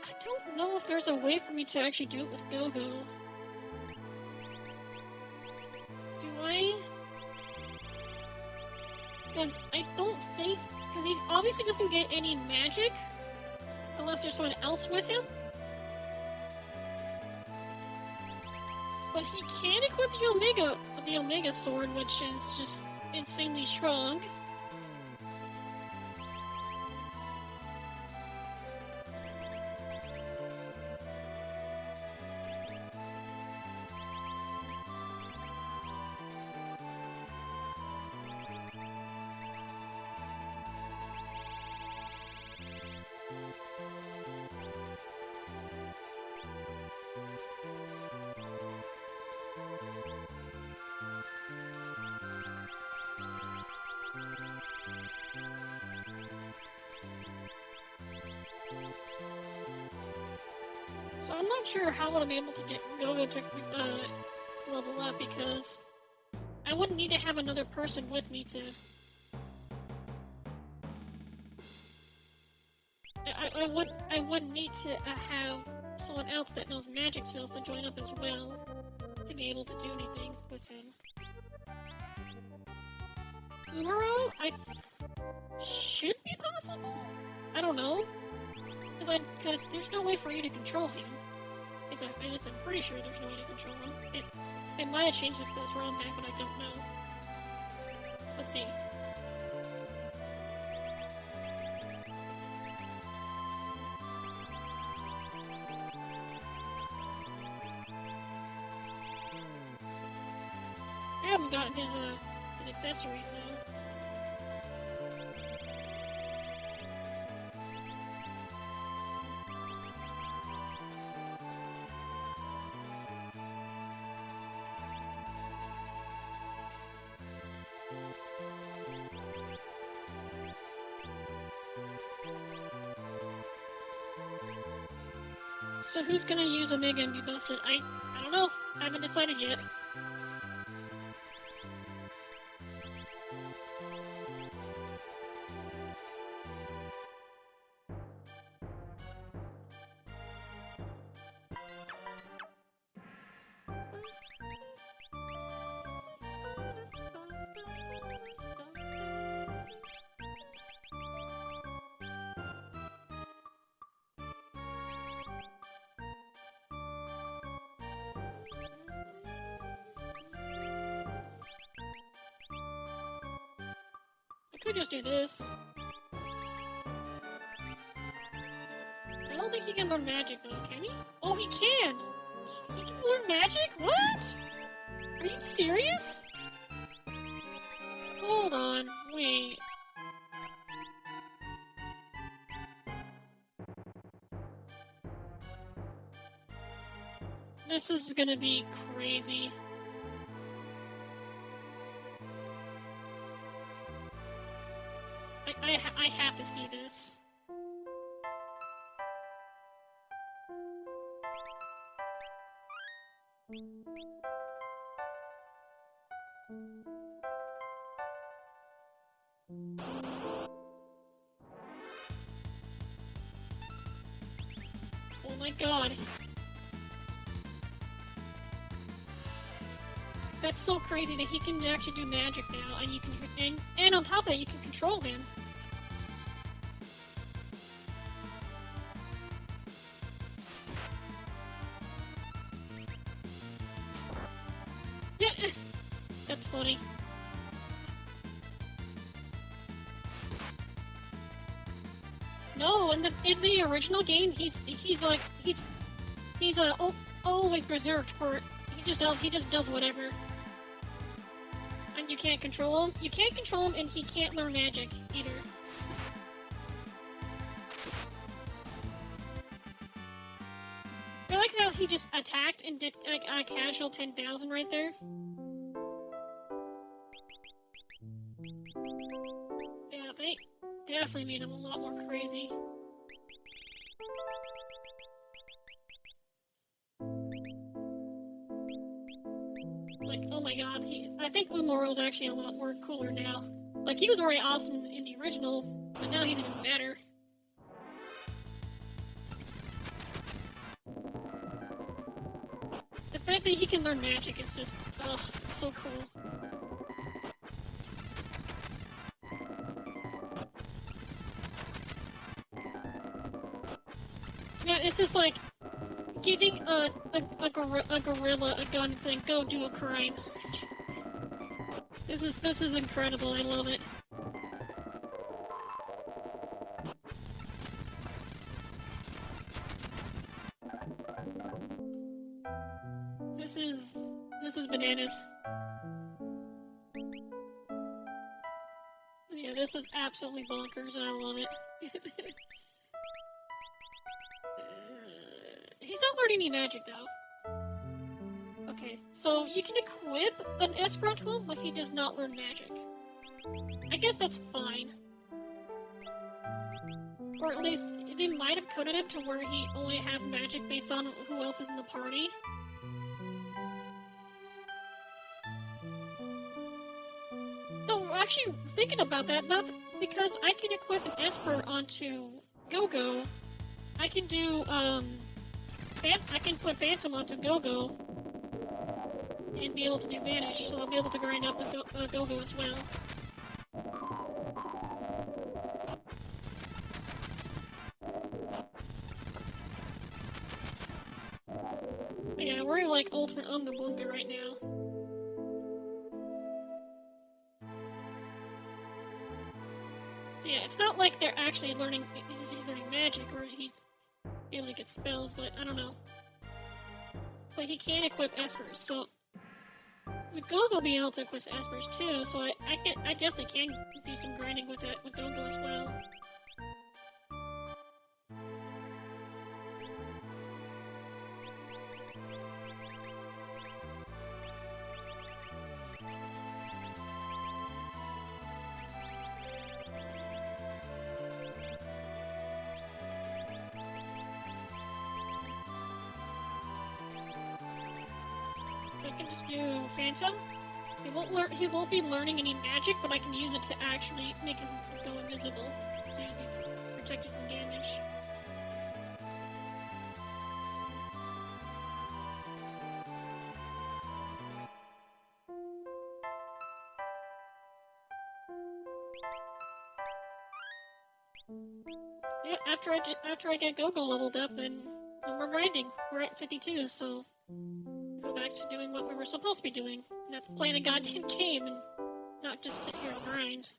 I don't know if there's a way for me to actually do it with Go-Go. Do I? Because I don't think... Because he obviously doesn't get any magic unless there's someone else with him. But he can equip the Omega sword, which is just insanely strong. So I'm not sure how I'll be able to get Go-Go to level up, because I wouldn't need to have another person with me to... I would need to have someone else that knows magic spells to join up as well to be able to do anything with him. Umaru, should be possible? I don't know. Because there's no way for you to control him. At least I'm pretty sure there's no way to control him. It might have changed if it was wrong back, but I don't know. Let's see. haven't gotten his accessories though. So who's gonna use Omega and be busted? I don't know. I haven't decided yet. I could just do this. I don't think he can learn magic though, can he? Oh, he can! He can learn magic? What? Are you serious? Hold on, wait. This is gonna be crazy. I have to see this. Oh my god. That's so crazy that he can actually do magic now, and you can, and on top of that, you can control him. Yeah, that's funny. No, in the original game, he's always berserked, or he just does whatever. And you can't control him. You can't control him, and he can't learn magic either. I like how he just attacked and did a casual 10,000 right there. Yeah, they definitely made him a lot more crazy. Like, oh my god, I think Umoro's actually a lot more cooler now. Like, he was already awesome in the original, but now he's even better. The fact that he can learn magic is just, ugh, it's so cool. Yeah, it's just like giving a gorilla a gun and saying, "Go do a crime." This is incredible. I love it. This is bananas. Yeah, this is absolutely bonkers, and I love it. He's not learning any magic, though. Okay, so you can equip an Esper to him, but he does not learn magic. I guess that's fine. Or at least, they might have coded him to where he only has magic based on who else is in the party. No, actually, thinking about that, not because I can equip an Esper onto Go-Go, I can do, I can put Phantom onto Go-Go and be able to do Vanish, so I'll be able to grind up with Go-Go as well. But yeah, we're like ultimate Unga Bunga right now. So yeah, it's not like they're actually learning, he's learning magic, or he able to get spells, but I don't know. But he can equip Espers, so with Gogo being able to equip Aspers too, so I definitely can do some grinding with it with Gogo as well. So I can just do Phantom. He won't be learning any magic, but I can use it to actually make him go invisible, so he'll be protected from damage. Yeah, after I get Gogo leveled up, then no more grinding. We're at 52, so go back to doing what we were supposed to be doing. And that's play the goddamn game and not just sit here and grind.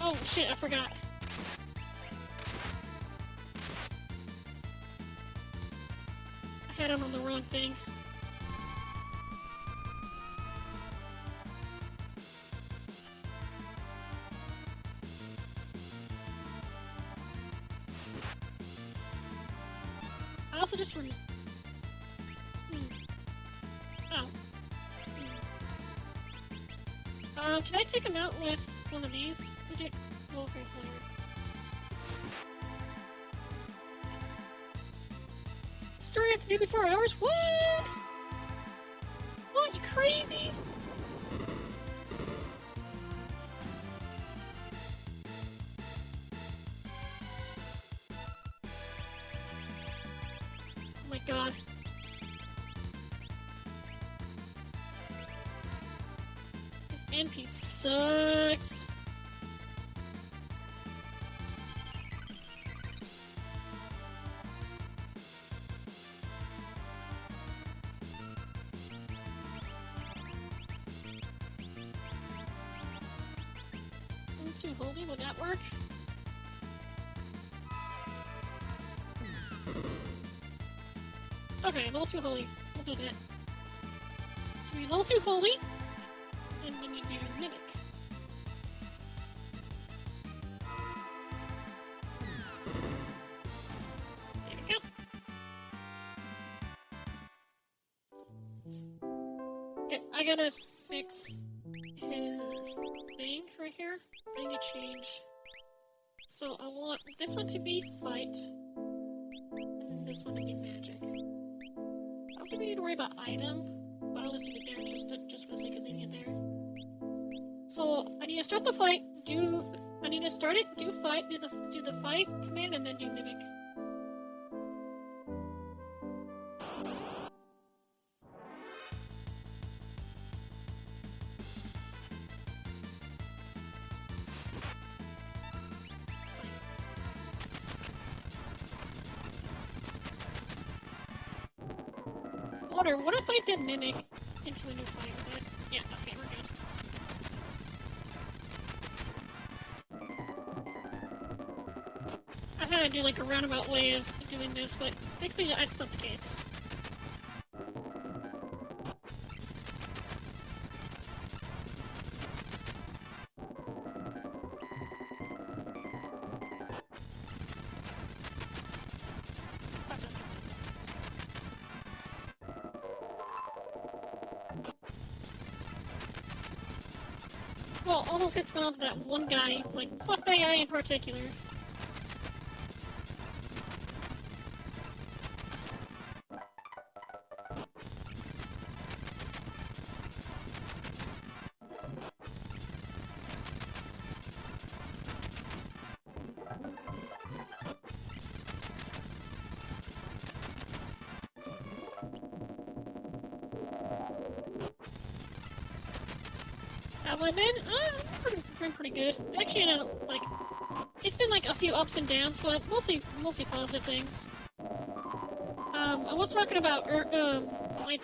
Oh shit, I forgot. I had him on the wrong thing. I also just Oh. Can I take him out with one of these? Okay, flare. Story after maybe 4 hours? What? What, you crazy? Oh my god. This NP sucks. Too holy, will that work? Okay, a little too holy. We'll do that. So we a little too holy, and then we do mimic. There we go. Okay, I gotta fix his thing right here. I need to change. So I want this one to be fight, and this one to be magic. I don't think we need to worry about item, but I'll just leave it there just for the sake of leaving it there. So I need to start the fight. I need to start it. Do fight. Do the fight command, and then do mimic. Water, what if I did mimic into a new fight with it? Yeah, okay, we're good. I thought I'd do like a roundabout way of doing this, but thankfully that's not the case. Well, all those hits went onto that one guy. It's like, fuck that guy in particular. Have I been? I'm pretty good. Actually, like, it's been like a few ups and downs, but mostly positive things. I was talking about my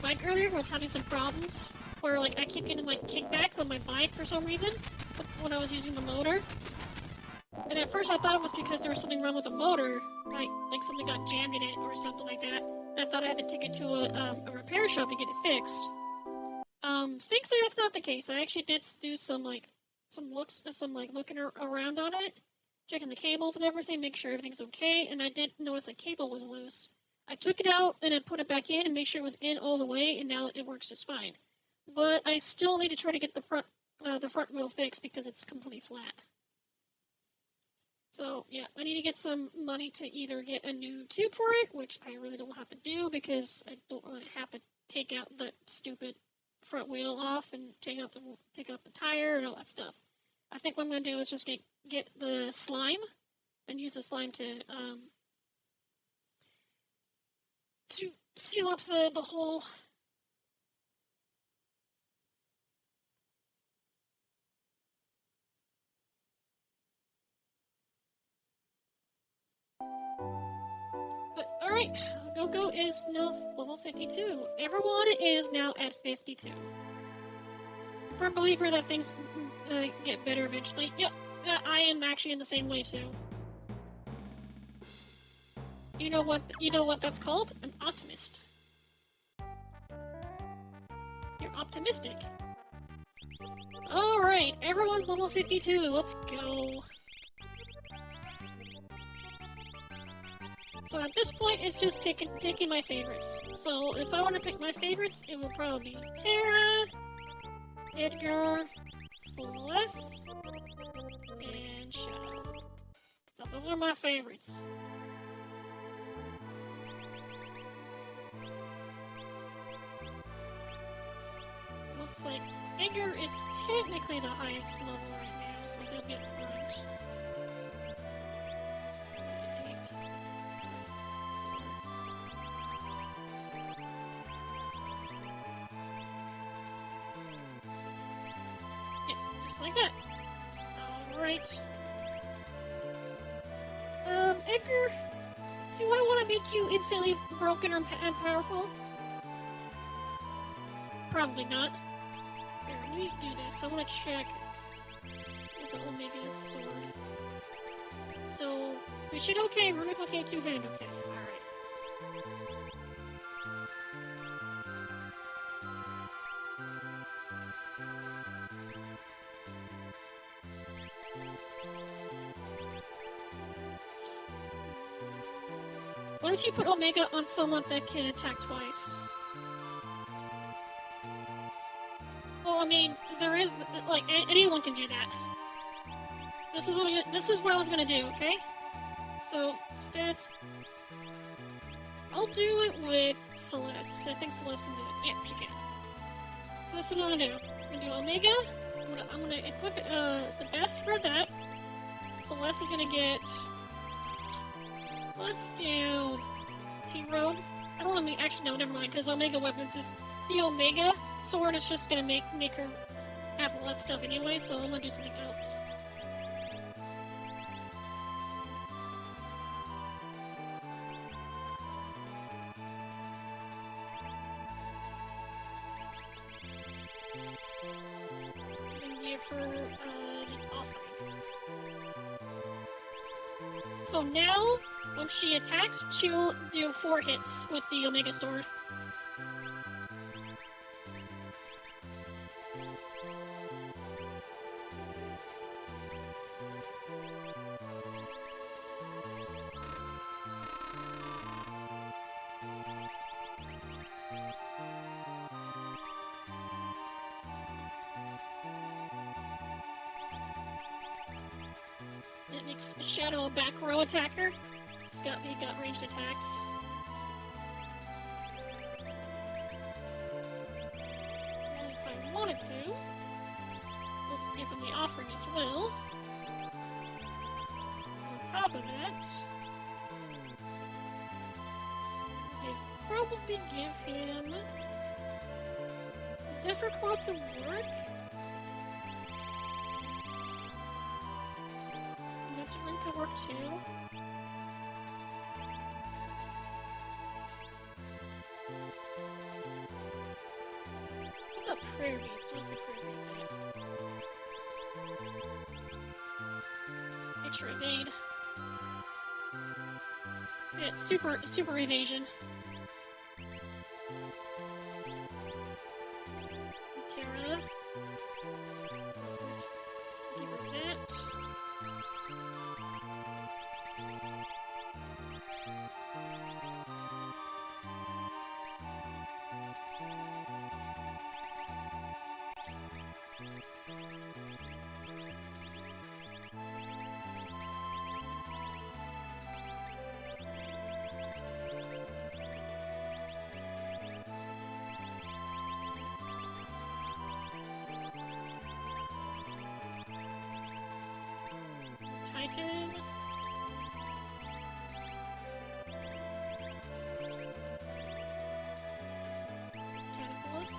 bike earlier was having some problems where like I keep getting like kickbacks on my bike for some reason when I was using the motor, And at first I thought it was because there was something wrong with the motor, like something got jammed in it or something like that. And I thought I had to take it to a repair shop to get it fixed. Thankfully that's not the case. I actually did do some looking around on it, checking the cables and everything, make sure everything's okay, and I did notice the cable was loose. I took it out and then put it back in and made sure it was in all the way, and now it works just fine. But I still need to try to get the front wheel fixed because it's completely flat. So, yeah, I need to get some money to either get a new tube for it, which I really don't have to do because I don't want to have to take out the stupid front wheel off and take out the tire and all that stuff. I think what I'm going to do is just get the slime and use the slime to seal up the hole. But alright, Go is now level 52. Everyone is now at 52. For a believer that things get better eventually. Yep, I am actually in the same way too. You know what that's called? An optimist. You're optimistic. Alright, everyone's level 52. Let's go. So at this point, it's just picking my favorites. So if I want to pick my favorites, it will probably be Terra, Edgar, Celeste, and Shadow. So those are my favorites. Looks like Edgar is technically the highest level right now, so he'll be at the front. Like that. Alright. Edgar, do I want to make you instantly broken and powerful? Probably not. Here, let me do this. I want to check with the Omega sword. So, we should okay, Runic okay, two-hand okay. Alright. What if you put Omega on someone that can attack twice? Well, I mean, there is, like, anyone can do that. This is what I was gonna do, okay? So, stats... I'll do it with Celeste, because I think Celeste can do it. Yeah, she can. So this is what I'm gonna do. I'm gonna do Omega. I'm gonna equip the best for that. Celeste is gonna get... Let's do T-Road. I don't want to actually, no, never mind, because Omega Weapons is... The Omega Sword is just gonna make her have all that stuff anyway, so I'm gonna do something else. And give her the offering. So now, when she attacks, she will do 4 hits with the Omega Sword. It makes Shadow a back row attacker. He got ranged attacks. And if I wanted to, we'll give him the offering as well. On top of that, we'll probably give him... Zephyr Claw could work. Ring could work too. What about prayer beads? Where's the prayer beads at? extra evade. Yeah, super evasion. Terra. Give her that. Titan. Catapulus.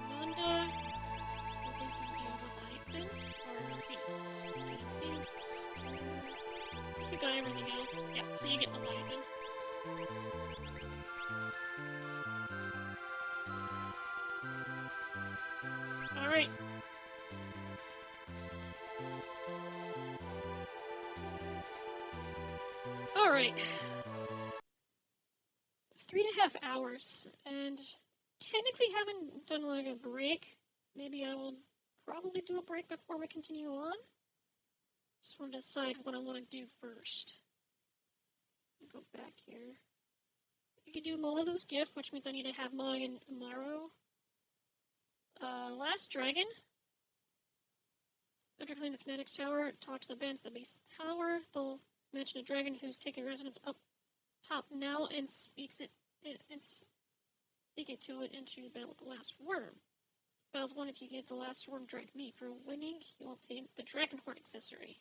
Garmonda. I think we can do Leviathan or Phoenix. Phoenix. I think you got everything else. Yeah, so you get Leviathan. Alright. Alright. 3.5 hours, and technically haven't done like a break. Maybe I will probably do a break before we continue on. Just want to decide what I want to do first. Go back here. You can do Molilu's Gift, which means I need to have Mog and Amaro. Last Dragon. After cleaning the Fanatics Tower, talk to the bands at the base of the tower. They'll mention a dragon who's taking residence up top now and speak it to it into battle with the last worm. Battles one if you get the last worm dragged meat. For winning, you'll obtain the Dragonhorn accessory.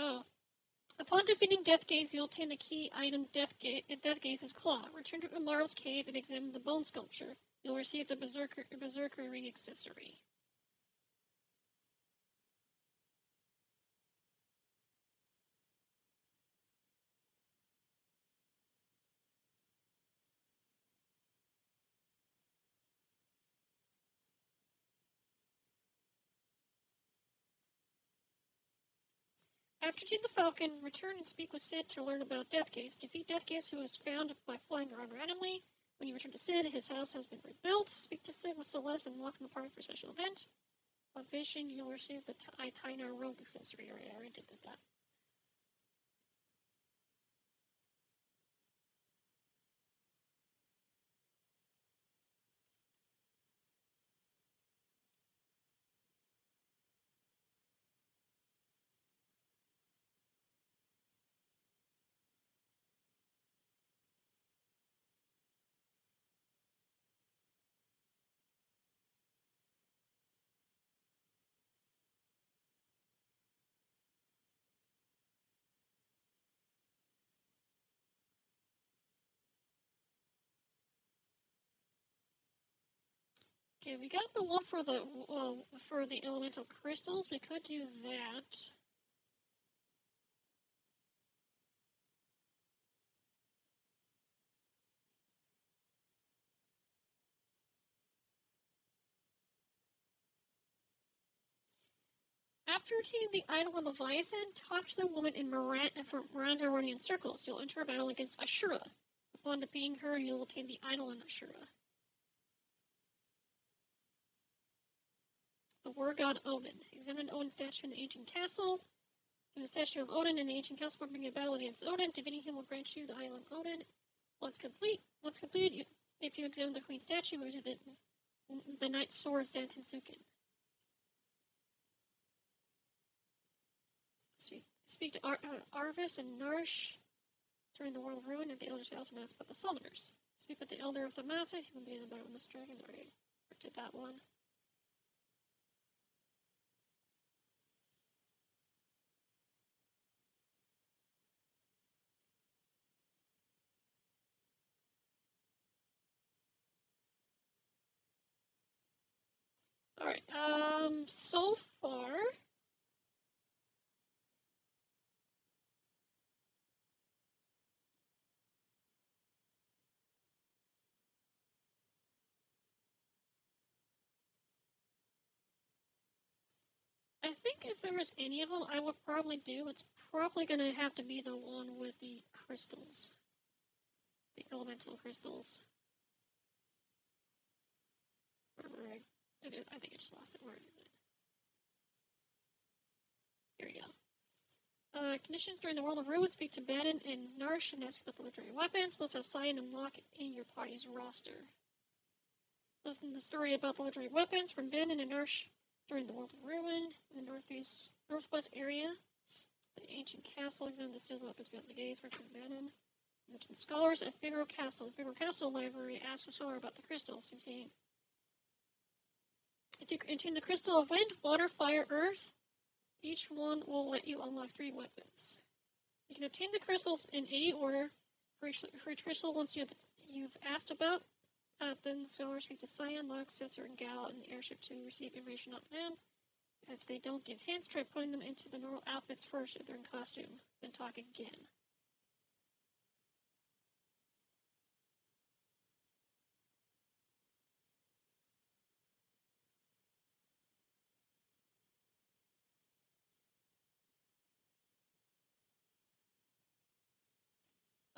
Oh. Upon defeating Deathgaze, you'll obtain the key item Deathgaze's Claw. Return to Amaro's cave and examine the bone sculpture. You'll receive the Berserker Ring accessory. After defeating the Falcon, return and speak with Sid to learn about Deathgaze. Defeat Deathgaze, who is found by flying around randomly. When you return to Sid, his house has been rebuilt. Speak to Sid with Celeste and walk in the park for a special event. On fishing, you'll receive the Itina Rogue accessory. I already did that. Okay, we got the one for the elemental crystals. We could do that. After obtaining the idol on Leviathan, talk to the woman in Mirandarian circles. You'll enter a battle against Ashura. Upon defeating her, you'll obtain the idol in Ashura. The war god Odin. Examine Odin's statue in the ancient castle. In the statue of Odin in the ancient castle, bring a battle against Odin. Defeating him will grant you the idol of Odin. Once complete, if you examine the queen statue, you receive the knight's sword Zantensuken. Speak to Arvis and Narish during the World of Ruin at the Elder's house and ask about the summoners. Speak with the Elder of Thamasa, he will be in the battle with this dragon. Alright, did that one. Alright, so far I think if there was any of them, I would probably do. It's probably going to have to be the one with the crystals. The elemental crystals. I think I just lost it. Where is it? Here we go. Conditions during the World of Ruin speak to Baden and Narsh and ask about the legendary weapons. Must have Cyan and Locke in your party's roster. Listen to the story about the legendary weapons from Baden and Narsh during the World of Ruin in the northwest area. The ancient castle examined the sealed weapons beyond the gates. Return to Baden. Mention scholars at Figaro Castle. Figaro Castle Library asked a scholar about the crystals containing the crystal of wind, water, fire, earth. Each one will let you unlock 3 weapons. You can obtain the crystals in any order. For each crystal, once you've asked about, then the scholars speak to Cyan, Locke, Setzer, and Gal in the airship to receive information on them. If they don't give hints, try putting them into the normal outfits first if they're in costume. Then talk again.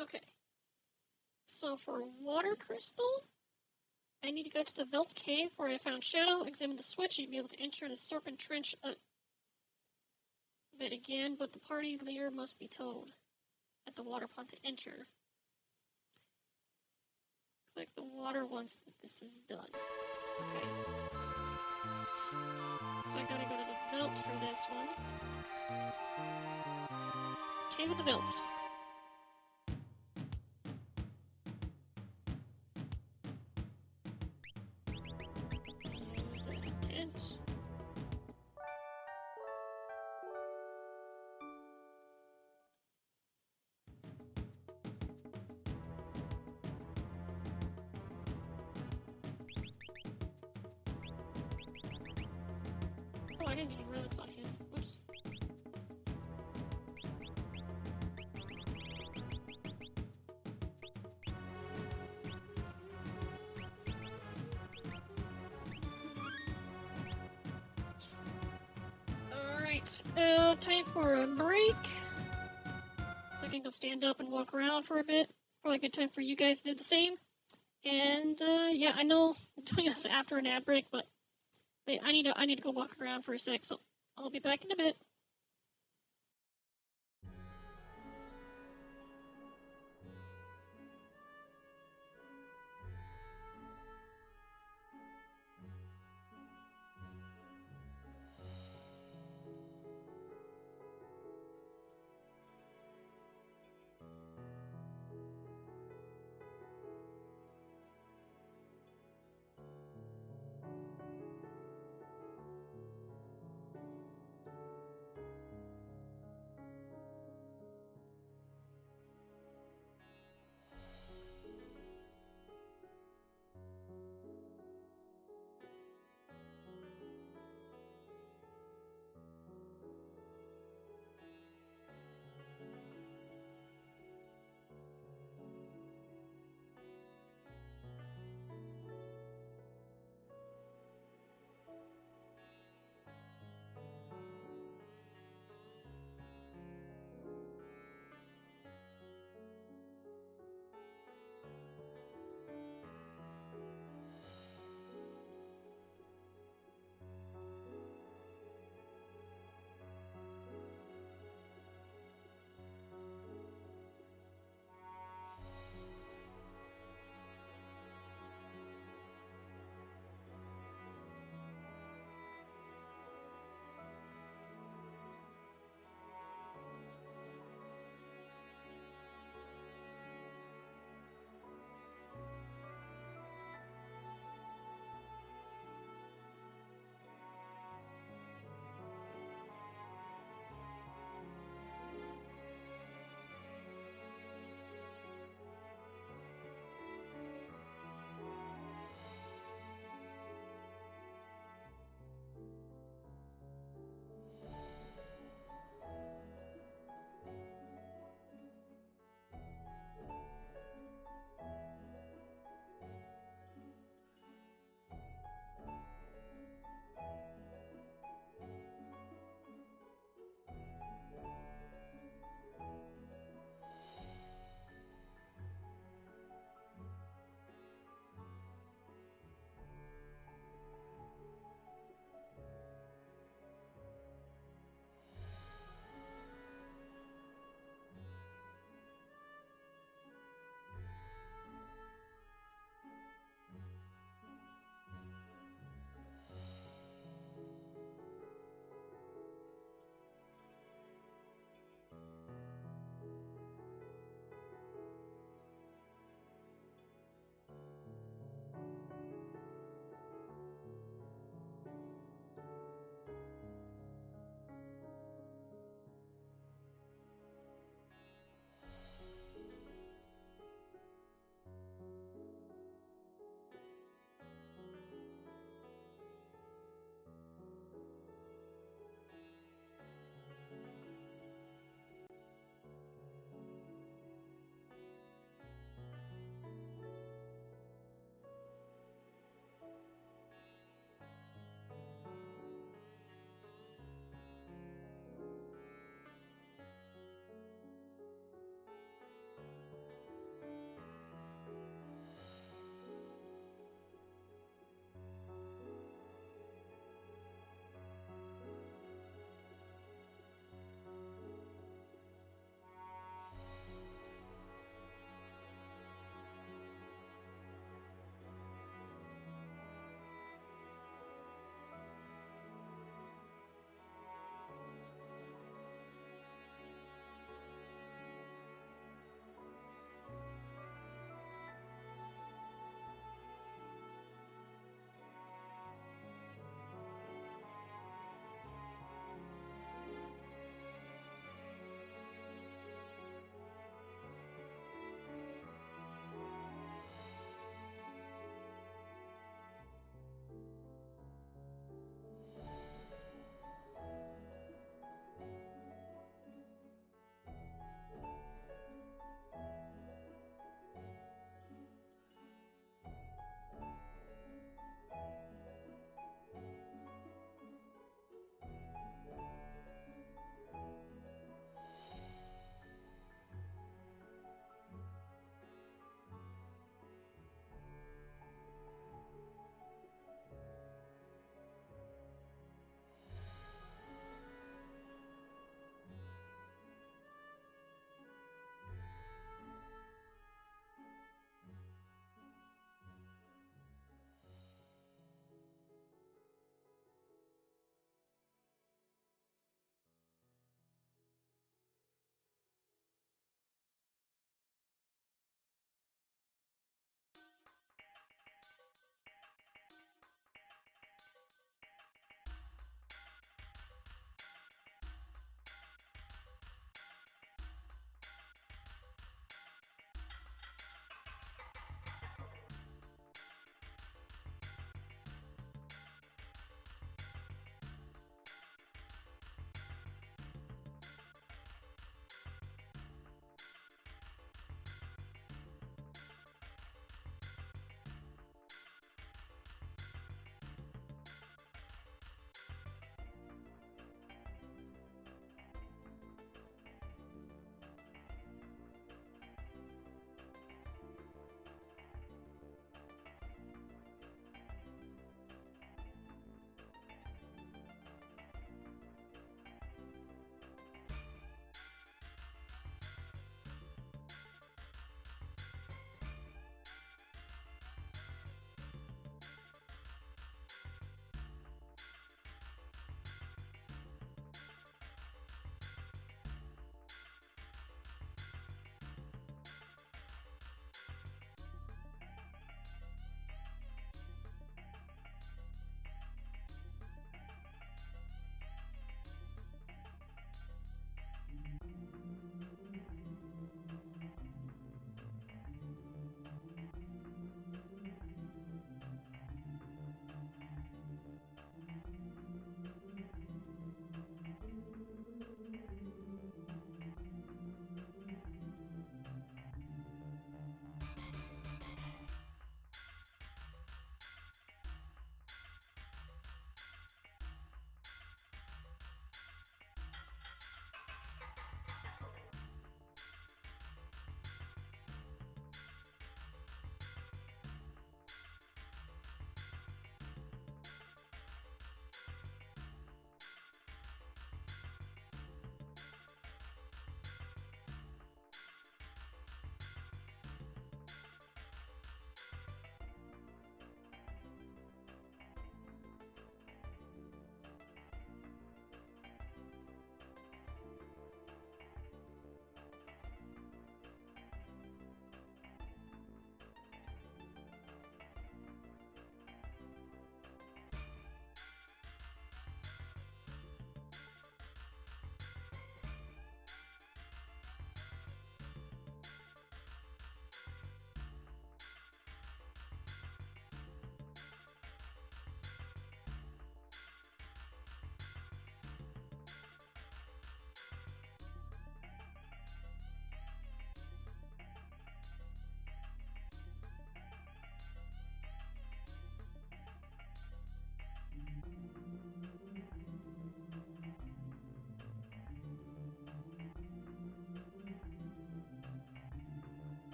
Okay. So for water crystal, I need to go to the Velt Cave where I found Shadow, examine the switch, and be able to enter the Serpent Trench bit again, but the party leader must be told at the water pond to enter. Click the water once this is done. Okay. So I gotta go to the Velt for this one. Cave of the Velt. Use a tent. Oh, I didn't get any relics on him. Whoops. Alright, time for a break. So I can go stand up and walk around for a bit. Probably a good time for you guys to do the same. And, yeah, I know I'm doing this after an ad break, but I need to go walk around for a sec, so I'll be back in a bit.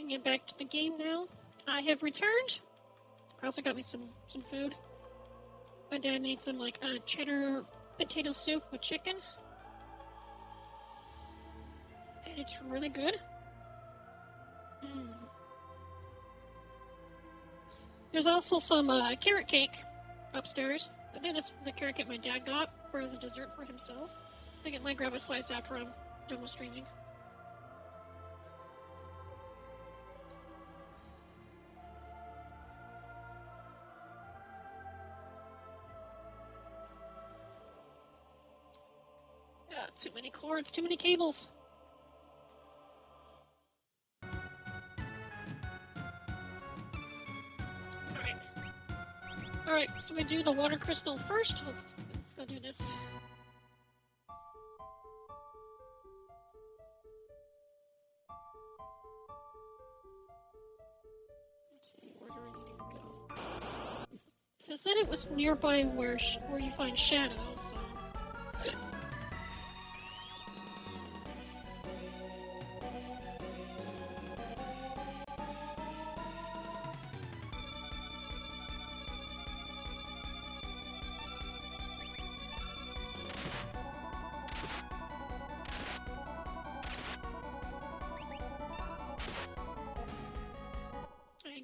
can get back to the game now. I have returned. I also got me some food. My dad made some like cheddar potato soup with chicken. And it's really good. There's also some carrot cake upstairs. I think that's the carrot cake my dad got for as a dessert for himself. I think it might grab a slice after I'm done with streaming. Too many cords, too many cables. Alright, so we do the water crystal first. Let's go do this. Let's see, where do we need to go? So it said it was nearby where you find Shadow, so...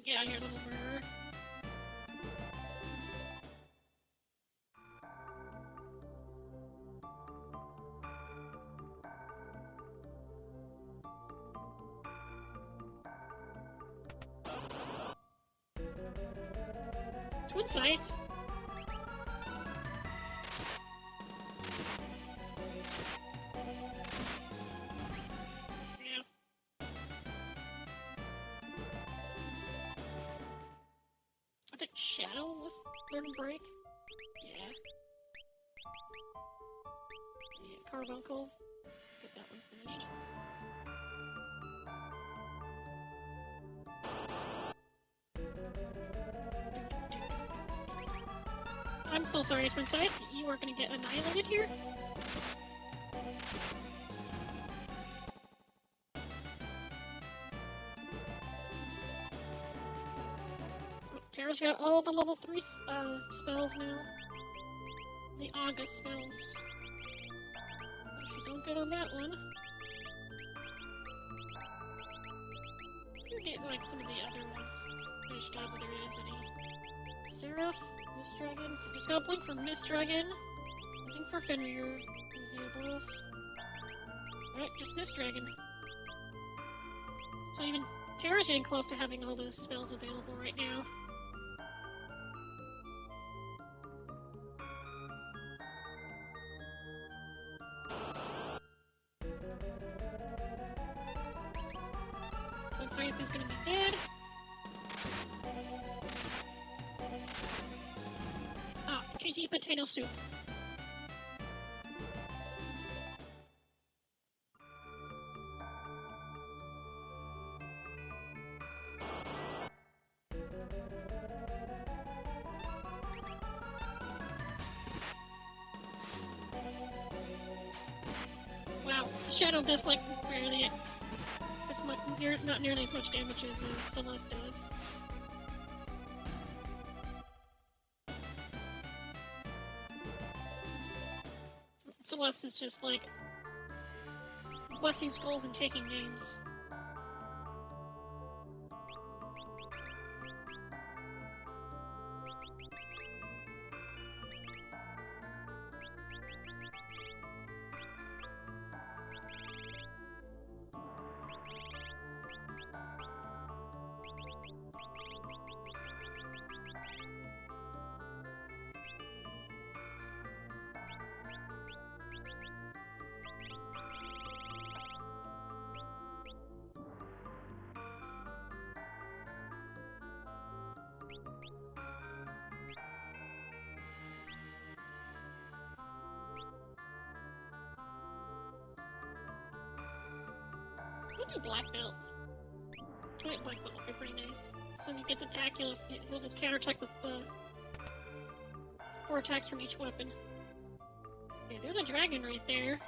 Get out of here, little murderer. Twin Scythe. I think Shadow was learn to break. Yeah. Yeah, Carbuncle. Get that one finished. I'm so sorry, Twin Scythe. You are gonna get annihilated here. Tara's got all the level 3 spells now. The August spells. She's all good on that one. I'm getting like some of the other ones finished up, whether it is any. Seraph, Mist Dragon. So just gotta blink for Mist Dragon. Looking for Fenrir. Boss. Alright, just Mist Dragon. So even Tara's getting close to having all the spells available right now. Scythe is gonna be dead. Ah, cheesy potato soup. Wow, Shadow does like barely not nearly as much damage as Celeste does. Celeste is just like busting skulls and taking names. We'll do Black Belt. I think Black Belt would be pretty nice. So if he gets attacked, he'll just counterattack with 4 attacks from each weapon. Okay, there's a dragon right there.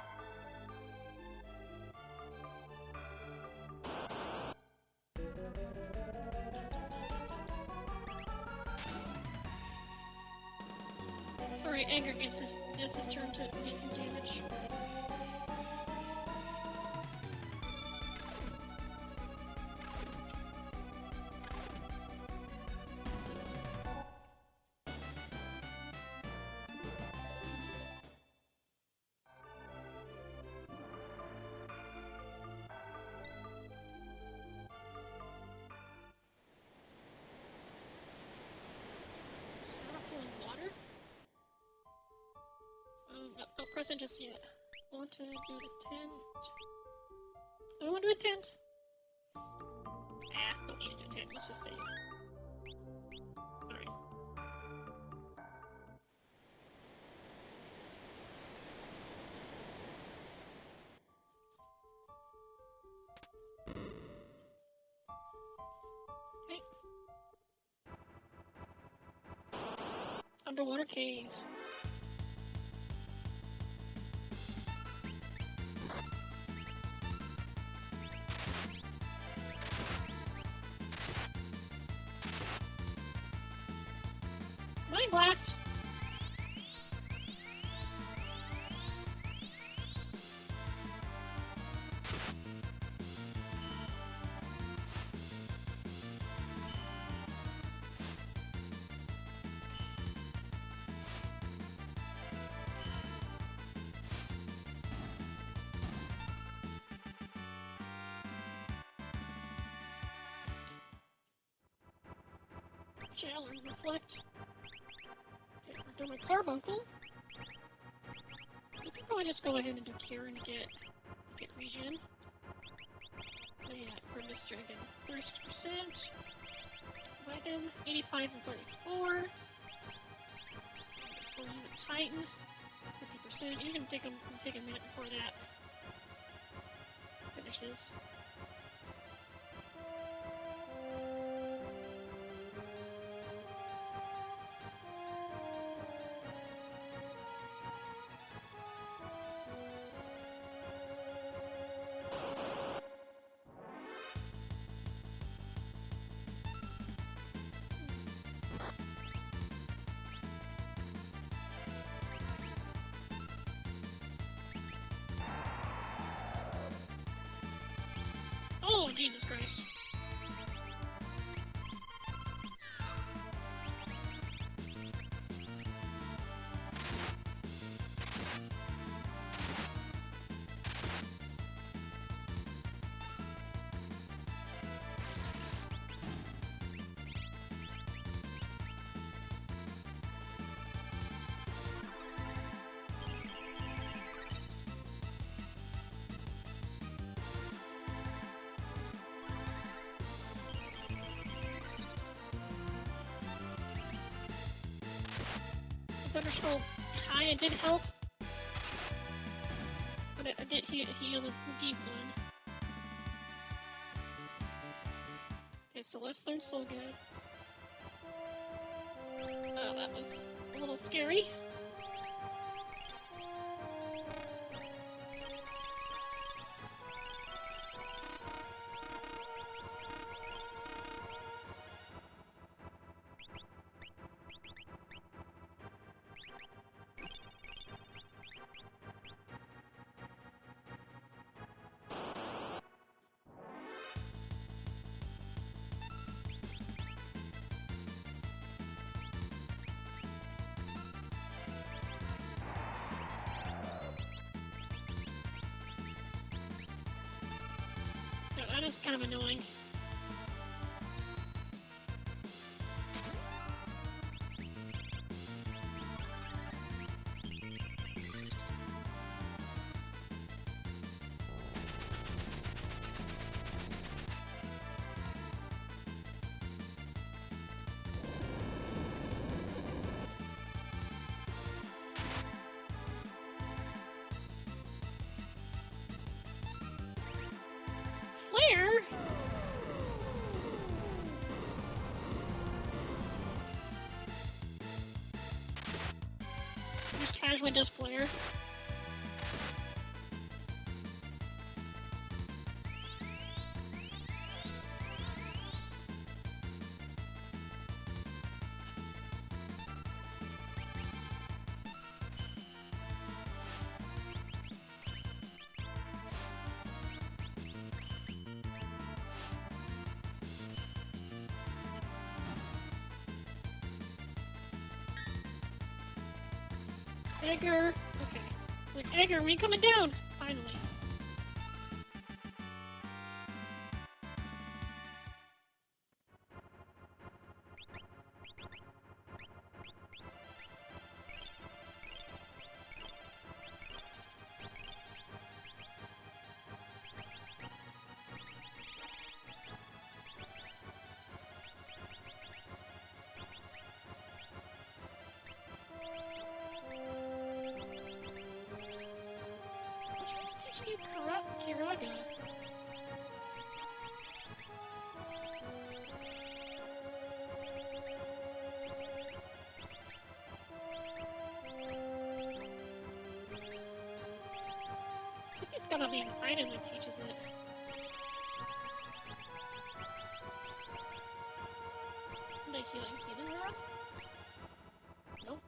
Alright, Anger gets his turn to do some damage. Don't press it just yet. I want to do the tent. I want to do a tent. Don't need to do a tent. Let's just save. Alright. Okay. Underwater cave. Mind blast! Challenge reflect. Okay, we're doing my carbuncle. We can probably just go ahead and do Karen to get regen. Oh yeah, for Miss Dragon, 30%. Wagon, 85 and 34. For Unit Titan, 50%. You're gonna take a minute before that finishes. Oh, Jesus Christ. Thunder Skull kinda did help, but I did heal the deep one. Okay, so let's learn Soul Good. Oh, that was a little scary. That is kind of annoying. Flare? Just casually does flare. Edgar. Okay. It's like, Edgar, we coming down? Finally. Teaching you Kiraga. I think it's gotta be an item that teaches it. Am I healing rod? Nope.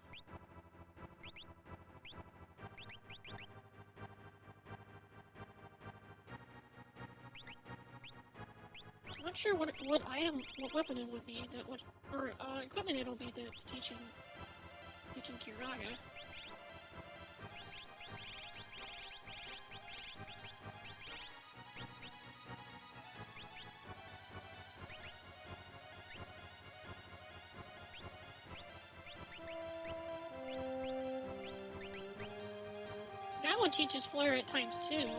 I'm not sure what weapon it would be that would, or equipment it'll be that's teaching Kiraga. That one teaches Flare at ×2.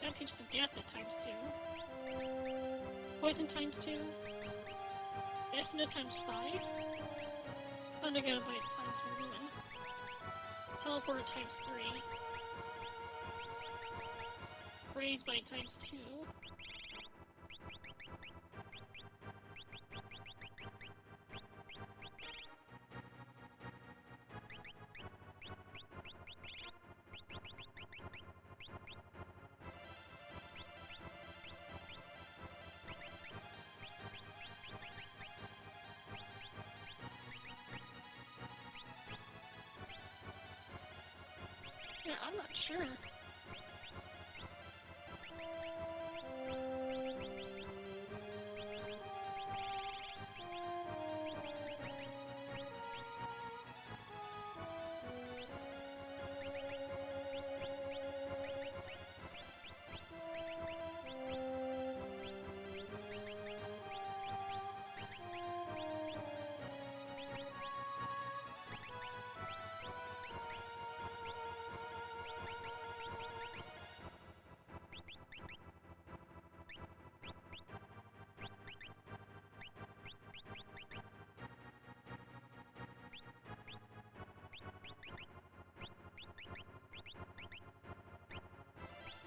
That teaches the death at ×2. Poison ×2. Esna ×5. Thundergun by ×1. Teleport ×3. Raise by ×2. Yeah, I'm not sure.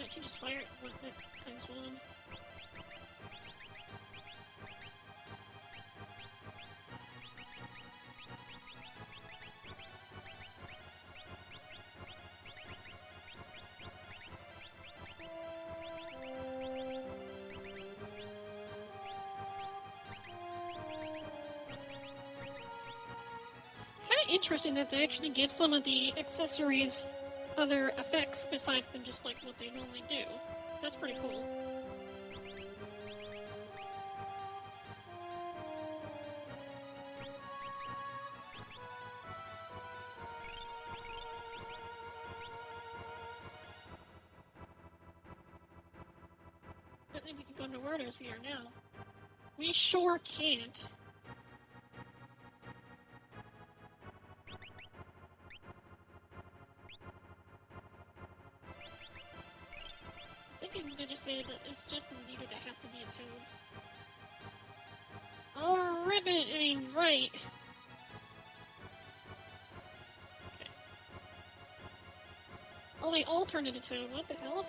I can just fire it with it ×1. It's kind of interesting that they actually give some of the accessories other effects besides than just like what they normally do. That's pretty cool. I don't think we can go nowhere as we are now. We sure can't. I think they just say that it's just the leader that has to be a toad. Oh, ribbon! I mean, right. Okay. Oh, they all turned into toad. What the hell?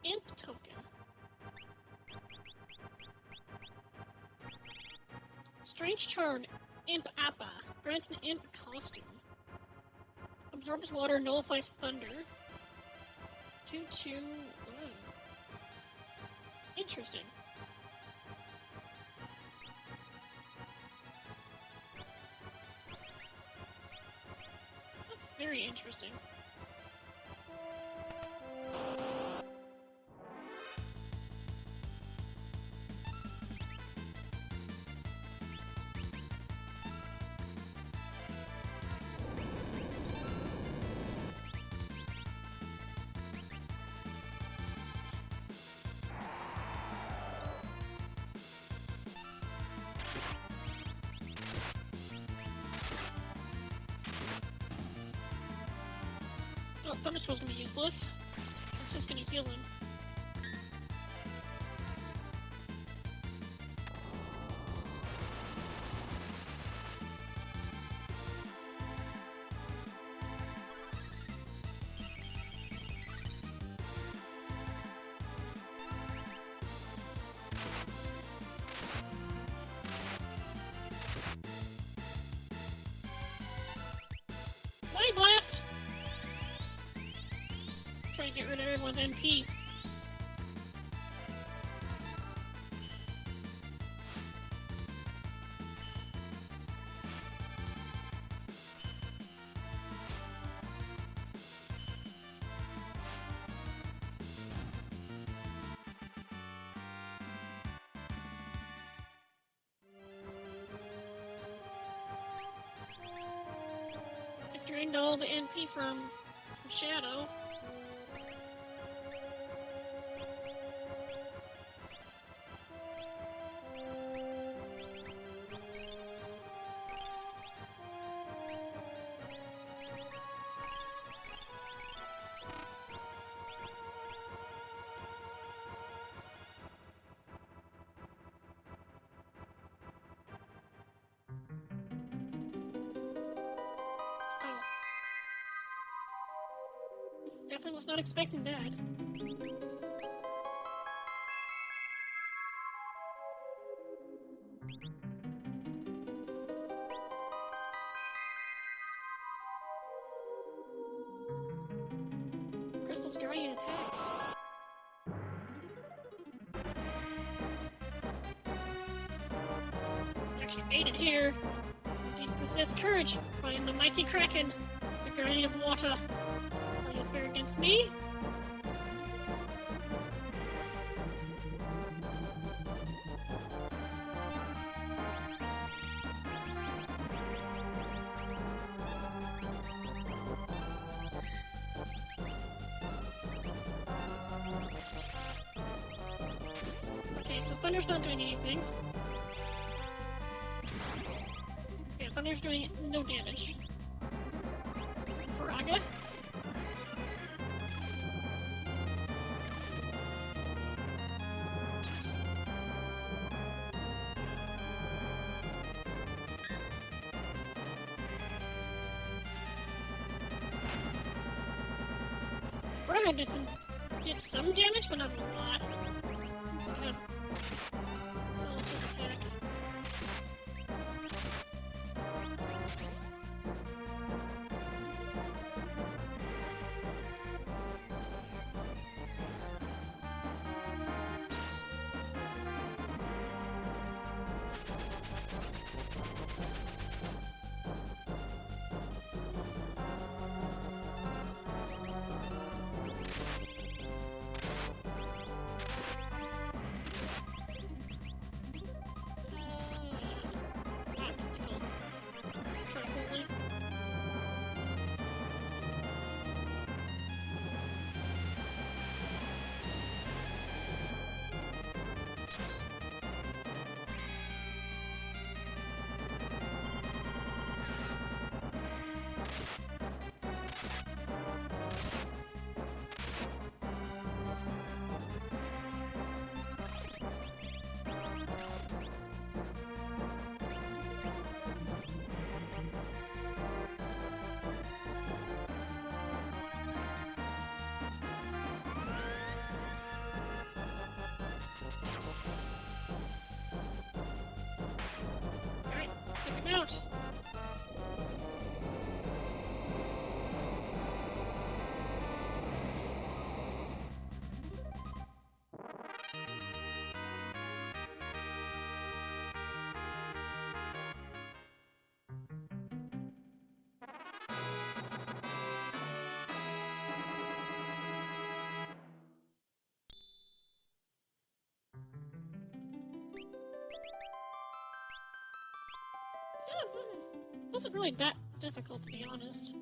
Imp token. Strange charm. Imp Appa. Grants an imp costume. Absorbs water, nullifies thunder. 2-2. Interesting. That's very interesting. Oh, Thunderstorm's gonna be useless. It's just gonna heal him. Mind Blast! Try to get rid of everyone's NP. I drained all the NP from Shadow. Definitely was not expecting that. Crystal's Guardian attacks. Actually made it here. Indeed possess courage. I am the mighty Kraken, the Guardian of Water. Are you fair against me? Okay, so Thunder's not doing anything. Yeah, Thunder's doing no damage. Faraga? Faraga did some damage, but not a lot. So let's just attack. wasn't really that difficult, to be honest.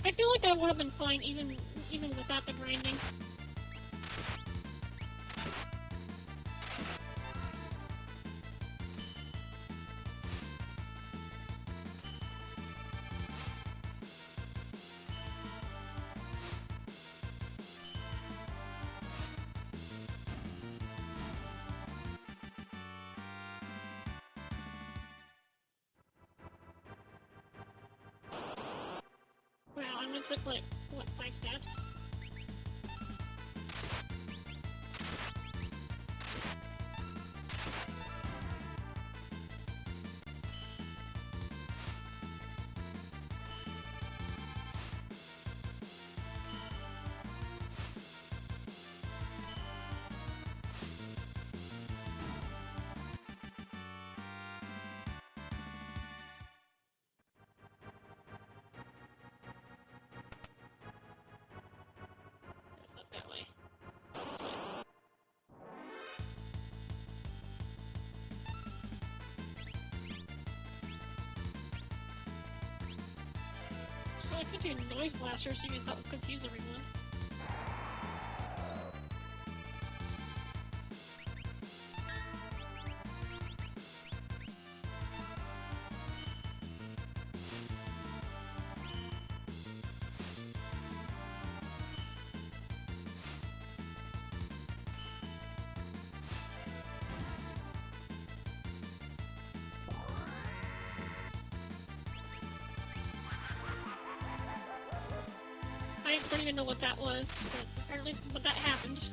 I feel like I would have been fine even without the grinding. Wow, I only took like, what, 5 steps? Not that way. This way. So I could do noise blaster so you can help confuse everyone. I don't even know what that was, but apparently but that happened.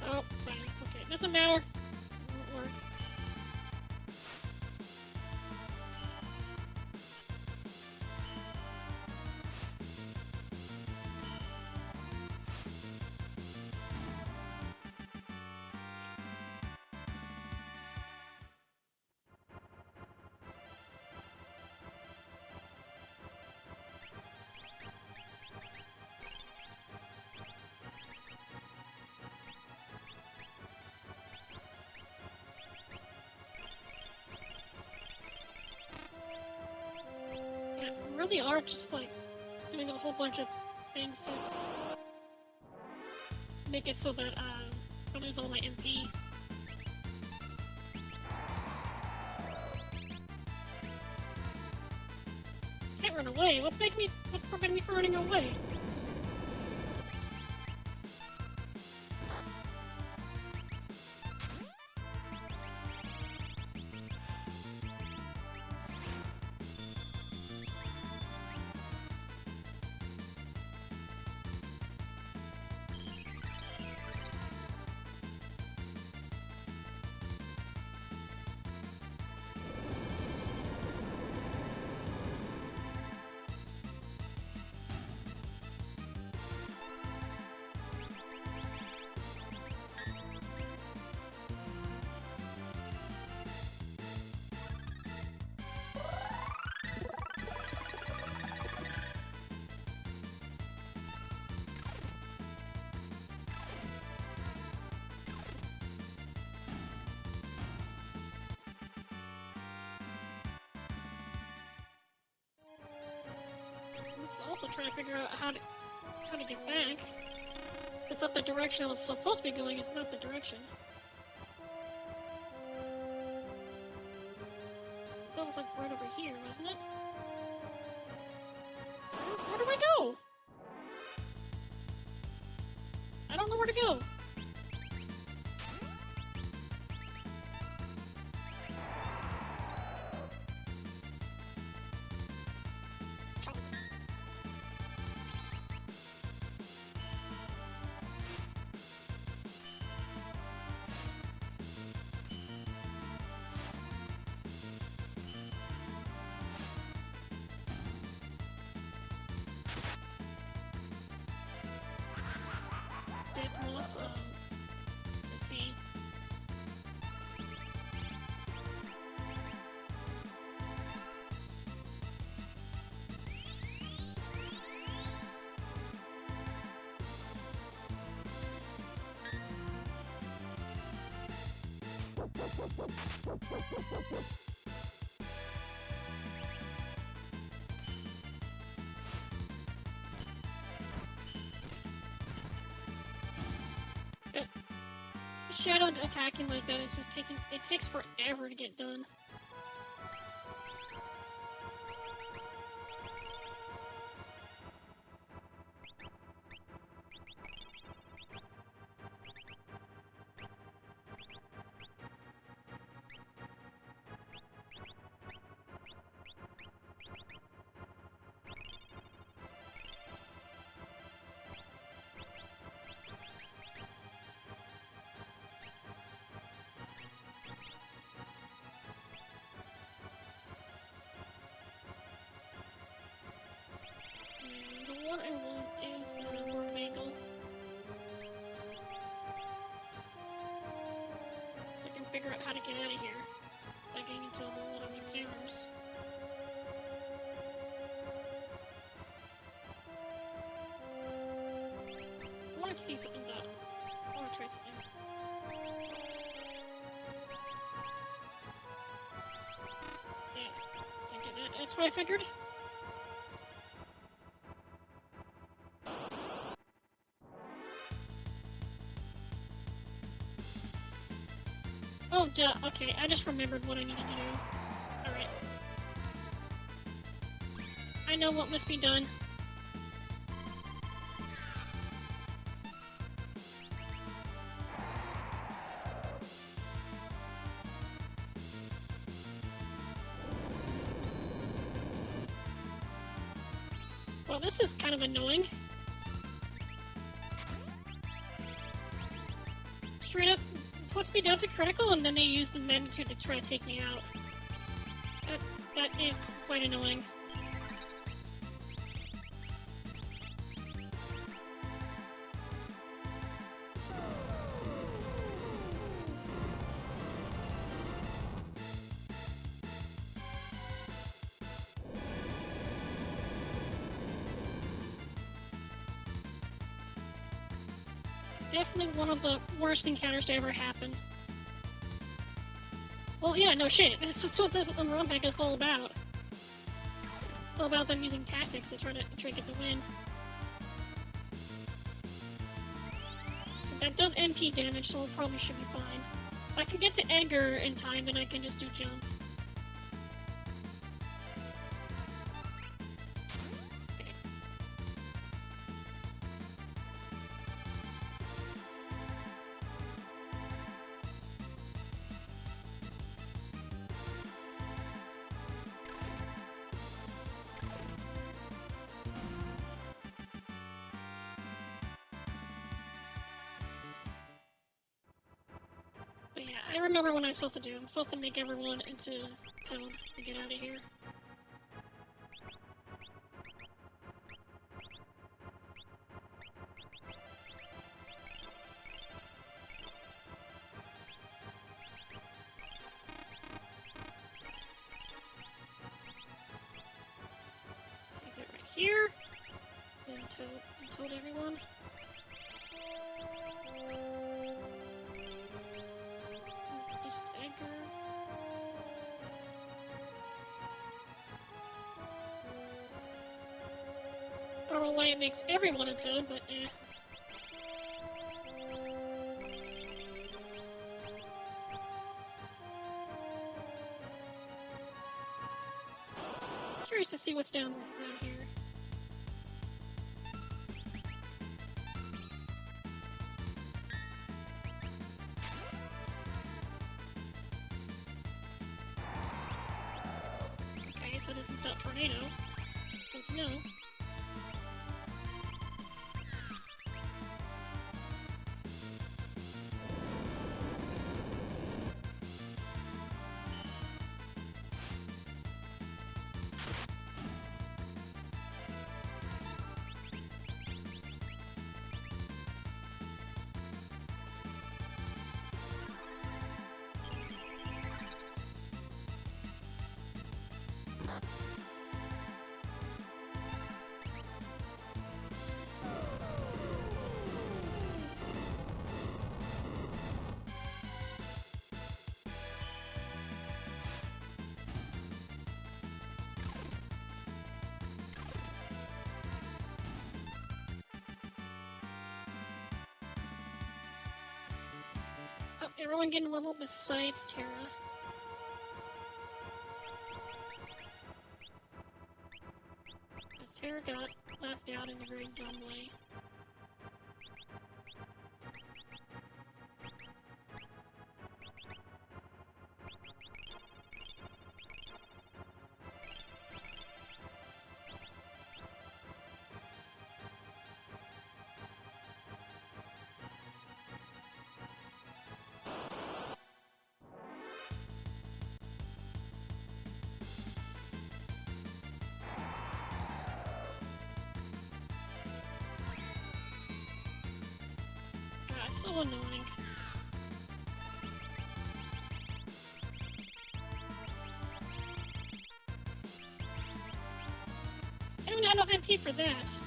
Oh, silence, okay. Doesn't matter. Won't work. Really are just like doing a whole bunch of things to make it so that I lose all my MP. Can't run away. What's preventing me from running away? I was also trying to figure out how to get back. I thought the direction I was supposed to be going is not the direction. That was like right over here, wasn't it? Where do I go? I don't know where to go. boss. Let's see. Shadow attacking like that is just taking. It takes forever to get done. What I want is the worm angle. I can figure out how to get out of here by getting into a whole lot of encounters. I want to see something done. I want to try something. Yeah, can't get that. That's what I figured. Oh, duh. Okay, I just remembered what I needed to do. Alright. I know what must be done. Well, this is kind of annoying. Straight up puts me down to critical, and then they use the magnitude to try to take me out. That is quite annoying. Definitely one of the worst encounters to ever happen. Well, yeah, no shit. This is what this ROM hack is all about. It's all about them using tactics to try to get the win. That does MP damage, so it probably should be fine. If I can get to Edgar in time, then I can just do jump. But yeah, I remember what I'm supposed to do. I'm supposed to make everyone into Toad to get out of here. Take it right here. And Toad everyone. Just Edgar. I don't know why it makes everyone a Toad, but eh. Curious to see what's down around here. Okay, so it doesn't stop tornado. Good to know. everyone getting a level besides Terra. Because Terra got left out in a very dumb way. God, so annoying. I don't have enough MP for that.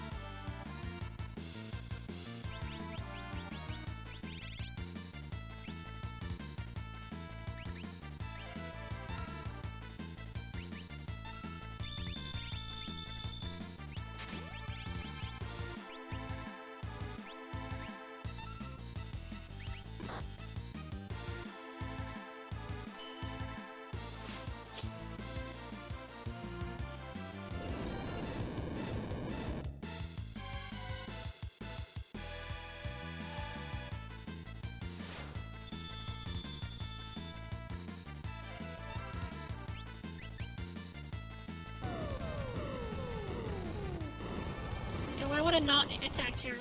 Why would it not attack Terra?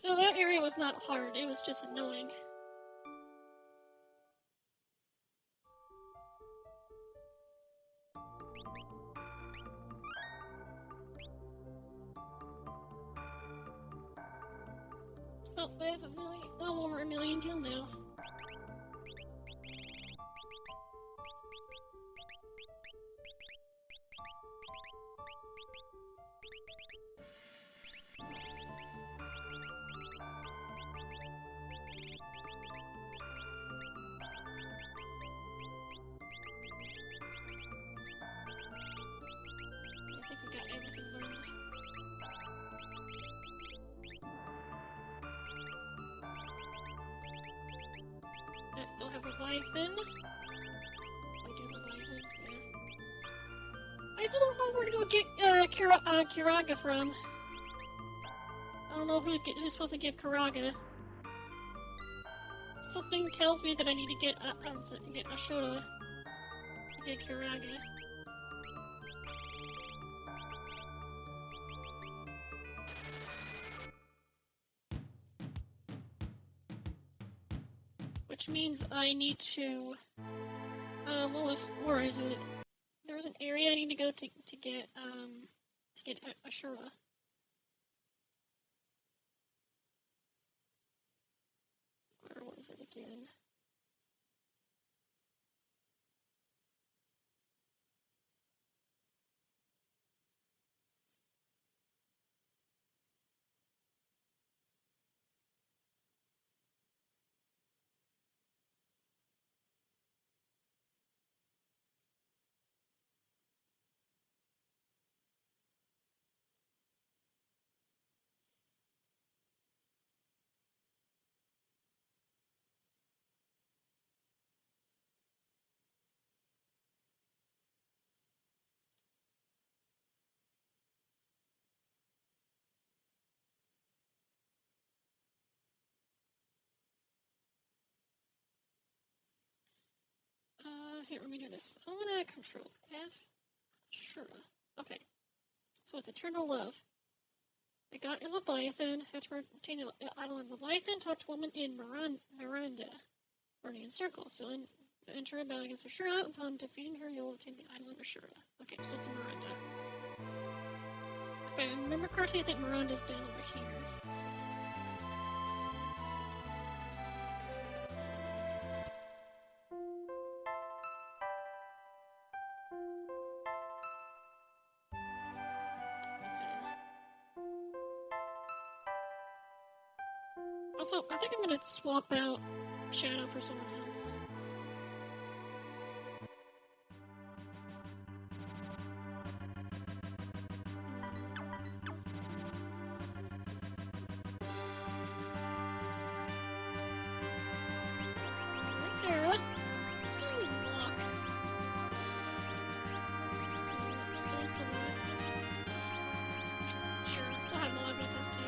So that area was not hard, it was just annoying. Oh, I have over a million gil now. I think we got everything learned. Don't have Leviathan. I do Leviathan, yeah. I still don't know where to go get Kiraga from. I don't know who's supposed to give Kiraga. Something tells me that I need to get Ashura to get Kiraga. Which means I need to, where is it? There was an area I need to go to get Ashura. Where was it again? Here, let me do this. I'm gonna control F. Sure. Okay. So it's Eternal Love. I got a Leviathan, had to retain an island Leviathan, talk to woman in Miranda. Burning in circles. So enter a battle against Ashura. Upon defeating her, you'll obtain the island Ashura. Okay, so it's in Miranda. If I remember correctly, I think Miranda's down over here. Also, I think I'm gonna swap out Shadow for someone else. Alright, Tara. Let's do Lock. Let's do Celeste. Sure, we'll have Log with us too.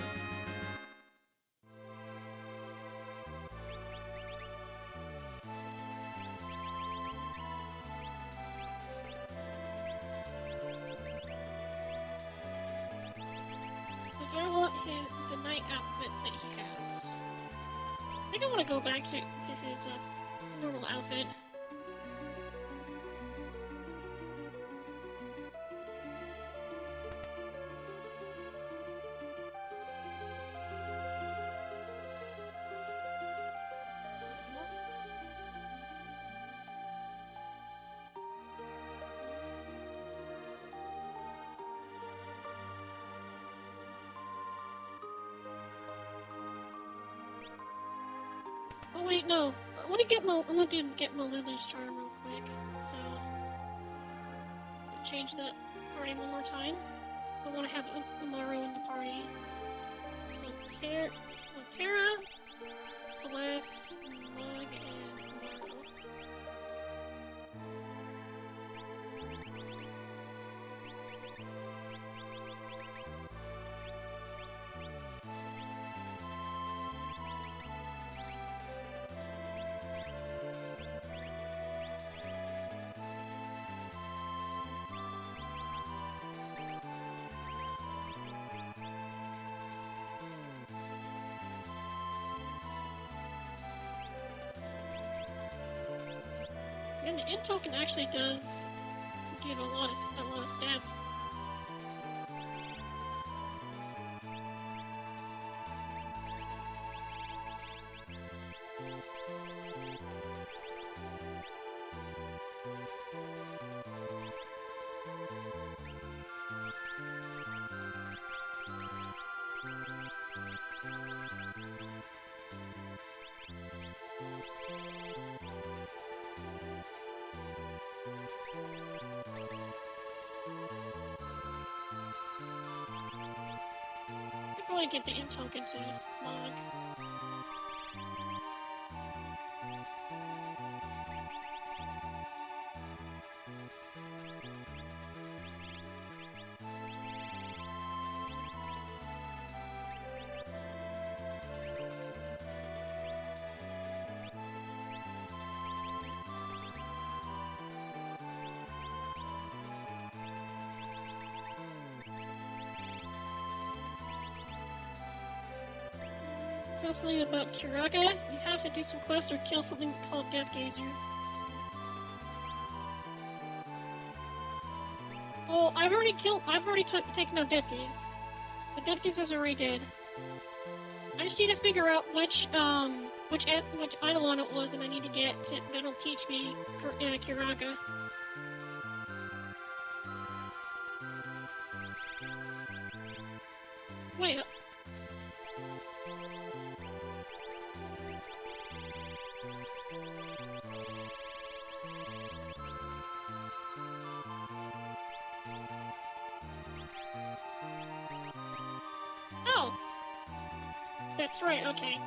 Do I want the night outfit that he has? I think I want to go back to his normal outfit. Oh wait, no. I want to get Melilli's charm real quick. So change that party one more time. I want to have Amaro in the party. So Tara, Celeste, Mug, and Amaro. And the int token actually does give a lot of stats. I want to give the int token to Mog. Something about Kiraga, you have to do some quests or kill something called Death Gazer. Well, I've already taken out Death Gaze. The Death Gazer's already dead. I just need to figure out which Eidolon it was that I need to get that'll teach me Kiraga. Wait. Oh! That's right, okay.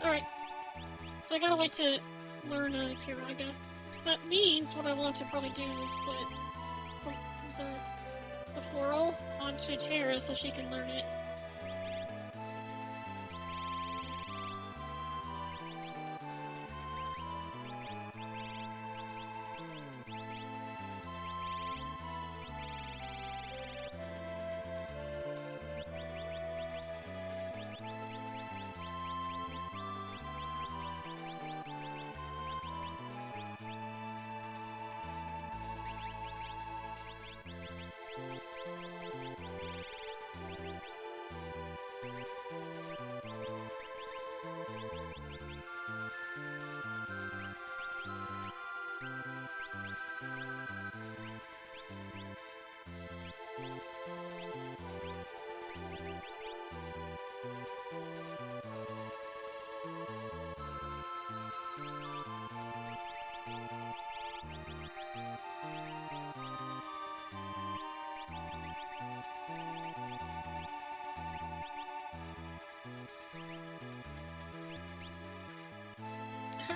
Alright. So I gotta wait to learn Kiraga. So that means what I want to probably do is put the floral onto Terra so she can learn it.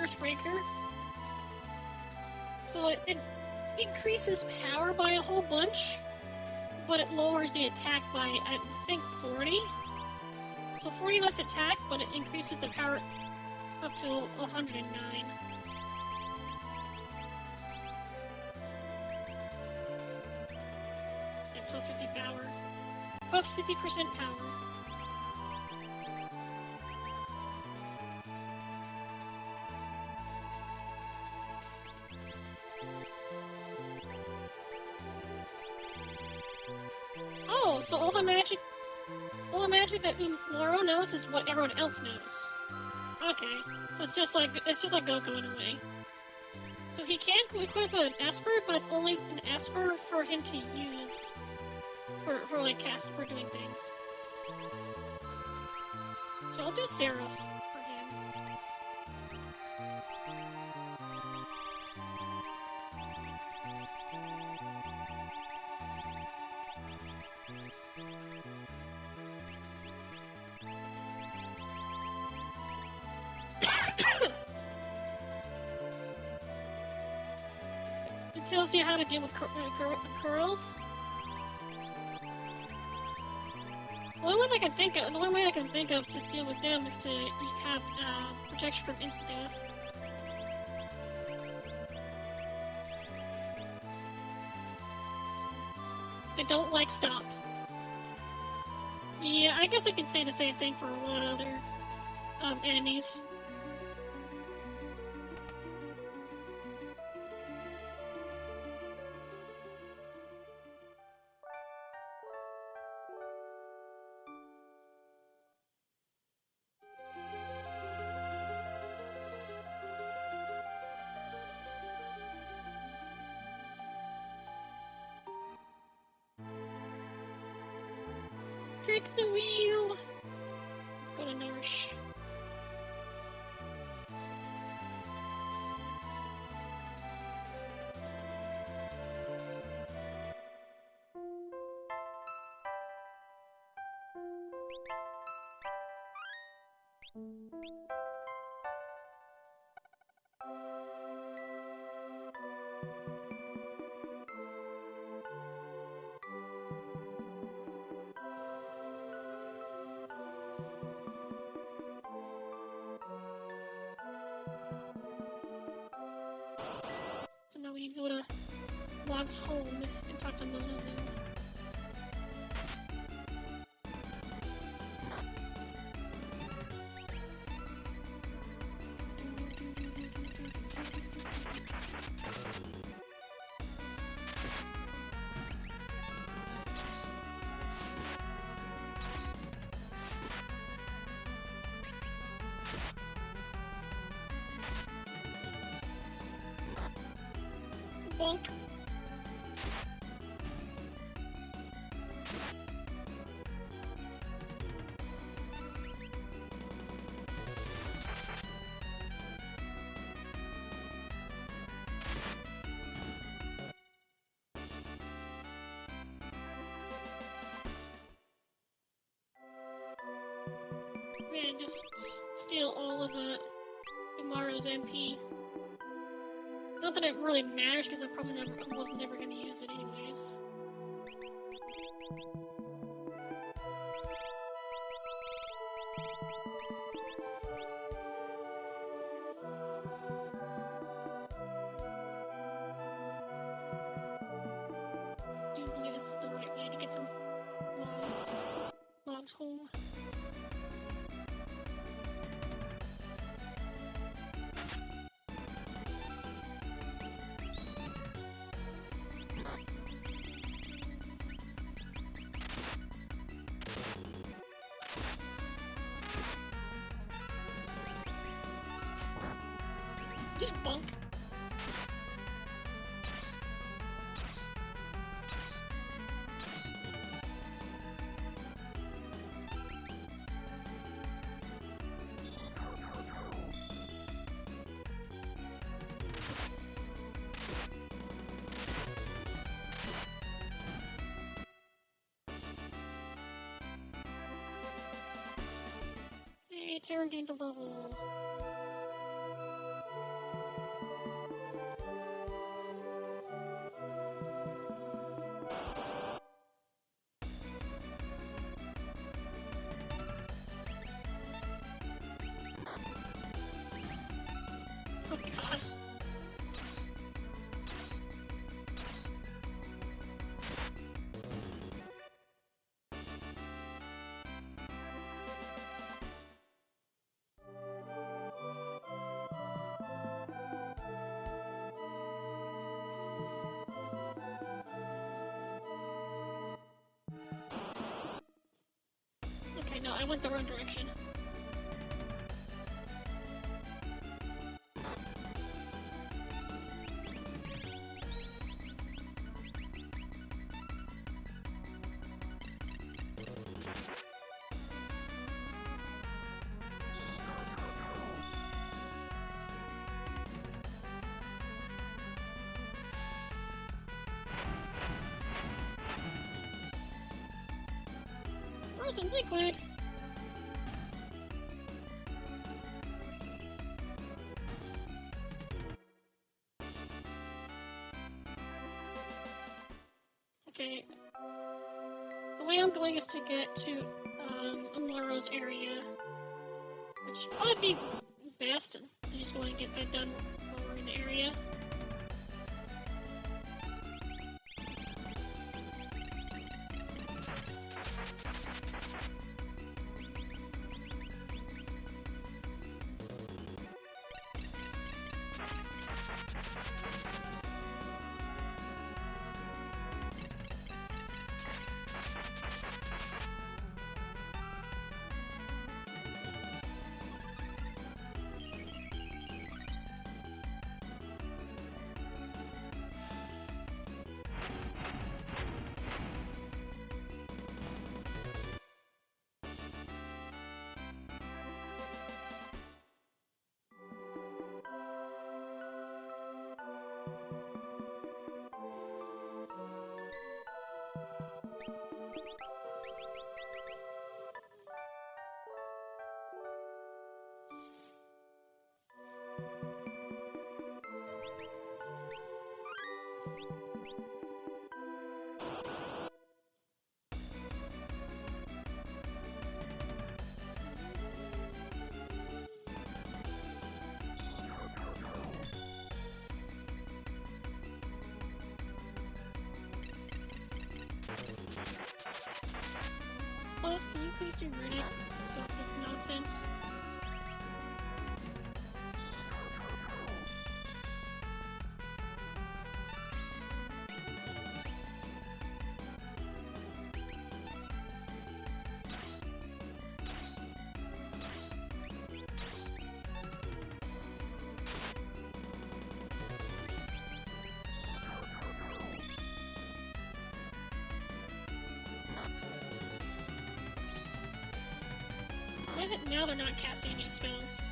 Earthbreaker. So it increases power by a whole bunch, but it lowers the attack by, I think, 40? So 40 less attack, but it increases the power up to 109. And plus 50 power. Plus 50% power. Oh, so all the magic that Moro knows is what everyone else knows. Okay, so it's just like Goku in a way. So he can equip an Esper, but it's only an Esper for him to use for like cast for doing things. So I'll do Seraph for him. It tells you how to deal with curls. The only way I can think of to deal with them is to have protection from instant death. They don't like stop. Yeah, I guess I can say the same thing for a lot of other enemies. Take the wheel! Let's go to Nourish. So now we need to go to Log's home and talk to Malulu. Bonk. Man, just steal all of Umaru's MP. Not that it really matters, because I was never going to use it anyways. Do you believe this is the right way to get to Log's home? Bunk. Hey, Terran gained a level. know, I went the wrong direction. Frozen liquid! Okay. The way I'm going is to get to, Amlaro's area. Which would be best to just go and get that done while we're in the area. Plus, can you please do Reddit? Stop this nonsense. Why is it now they're not casting any spells?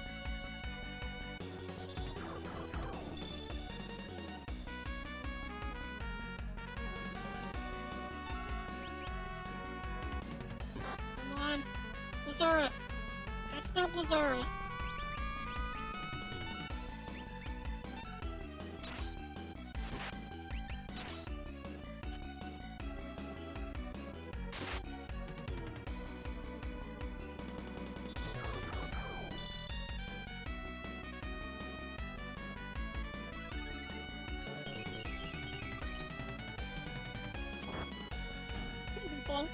Come on. Blizzara! That's not Blizzara. Bonk.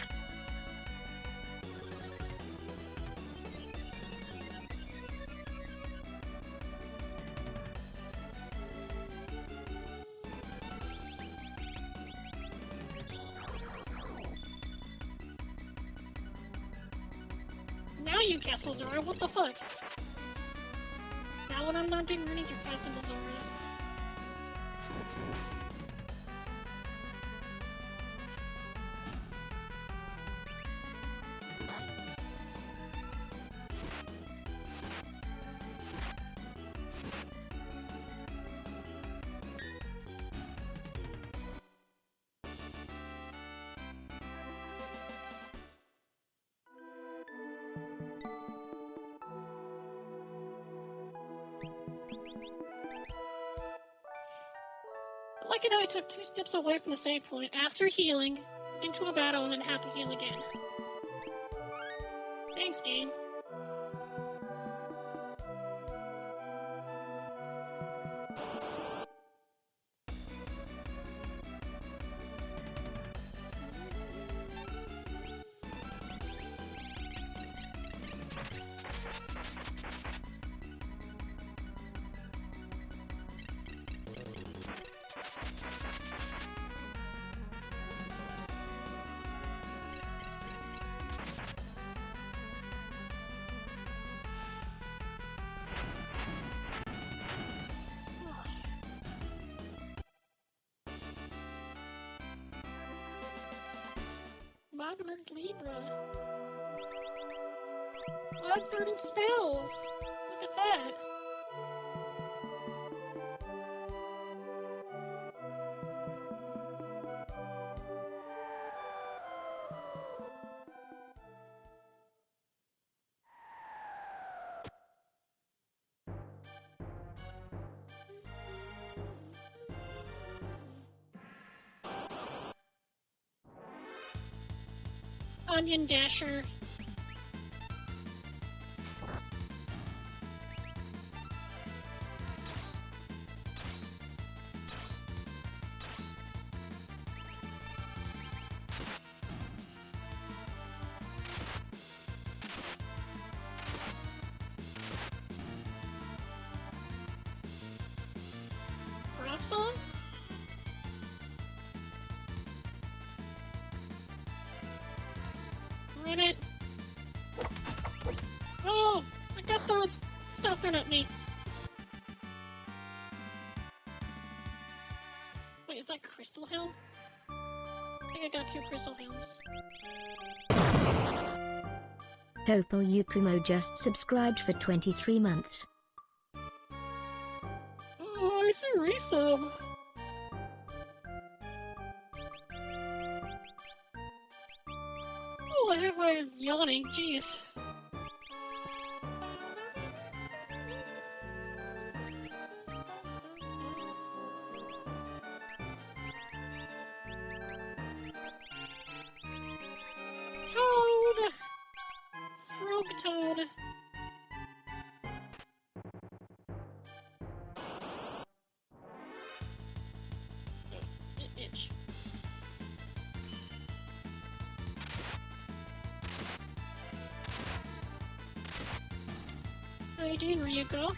Now you cast Blizzara, what the fuck? Now when I'm not doing running, you're casting Blizzara. I like it how I took 2 steps away from the save point after healing into a battle and then have to heal again. Thanks, game. I've learned Libra. Oh, I'm learning spells. Look at that. Onion Dasher. Frog Song? Ribbit. Oh, I got those. Stop throwing at me. Wait, is that Crystal Helm? I think I got 2 Crystal Helms. Topal Yukumo just subscribed for 23 months. Oh, I see resub. Oh, I have my yawning. Jeez. Toad! Frog Toad. Itch. How you doing, Ryuko?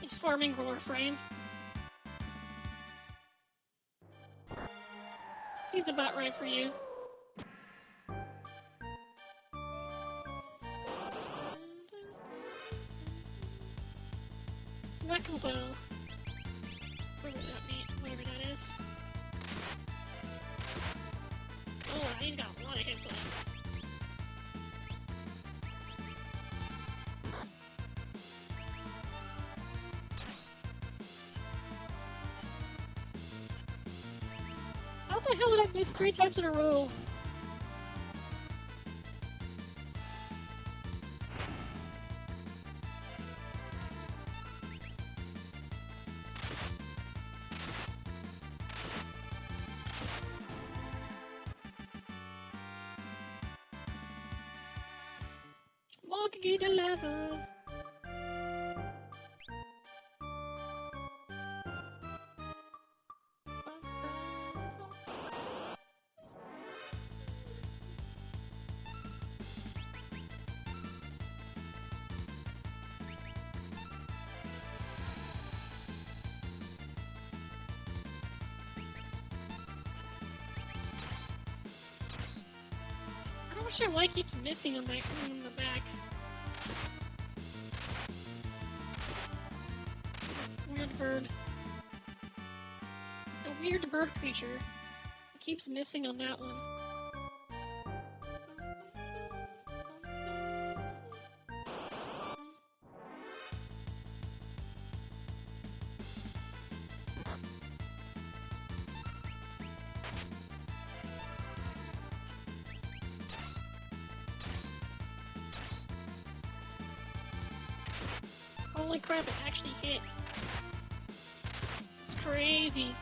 He's farming MoriRaine. Seems about right for you. Smackable. Whatever that is. Oh, he's got a lot of hit points. How the hell did I miss 3 times in a row? Walking the level. I'm not sure why it keeps missing on the back. Weird bird. A weird bird creature. It keeps missing on that one. Holy crap, it actually hit. It's crazy.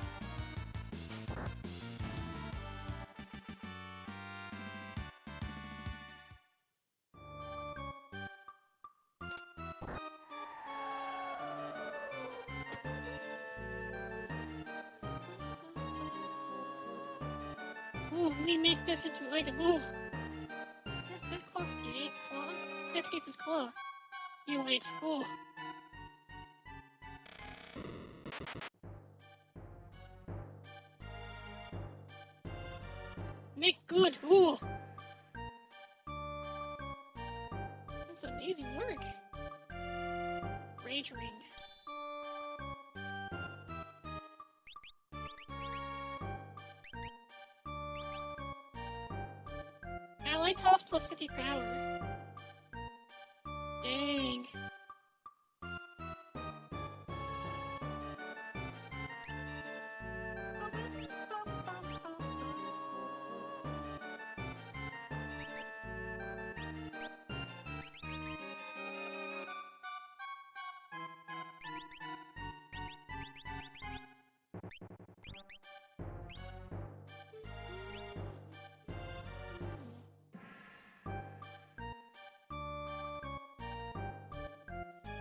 Ooh, let me make this into an item. Ooh. Death Claw's gate? Claw? Death Case's claw. You wait. Ooh. Make good. Ooh. That's amazing work. Rage Ring. Ally toss plus 50 power. Dang.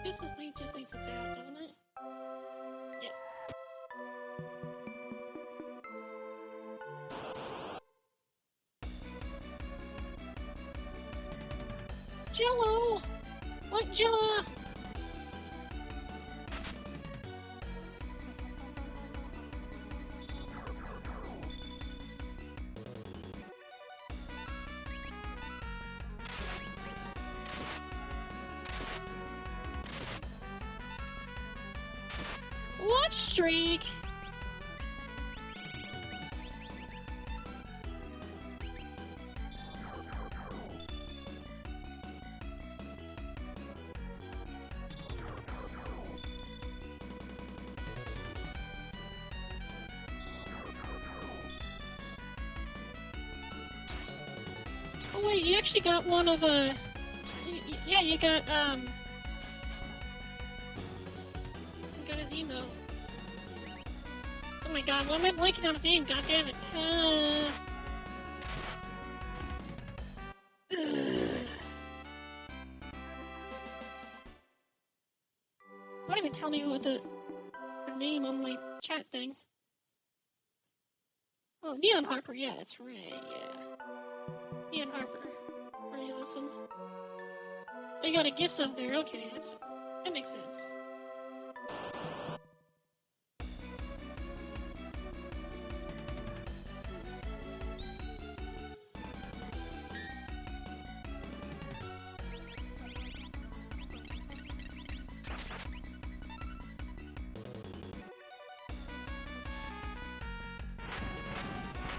This just thinks it's out, doesn't it? Yeah. Jello! What Jello? What streak? Oh wait, you actually got one of yeah, you got got his emo. Oh my god, why am I blanking on his name? God damn it. Don't even tell me what the name on my chat thing. Oh, Neon Harper, yeah, that's right, yeah. Neon Harper. Where you listen? Oh, you got a gift sub there, okay, that makes sense.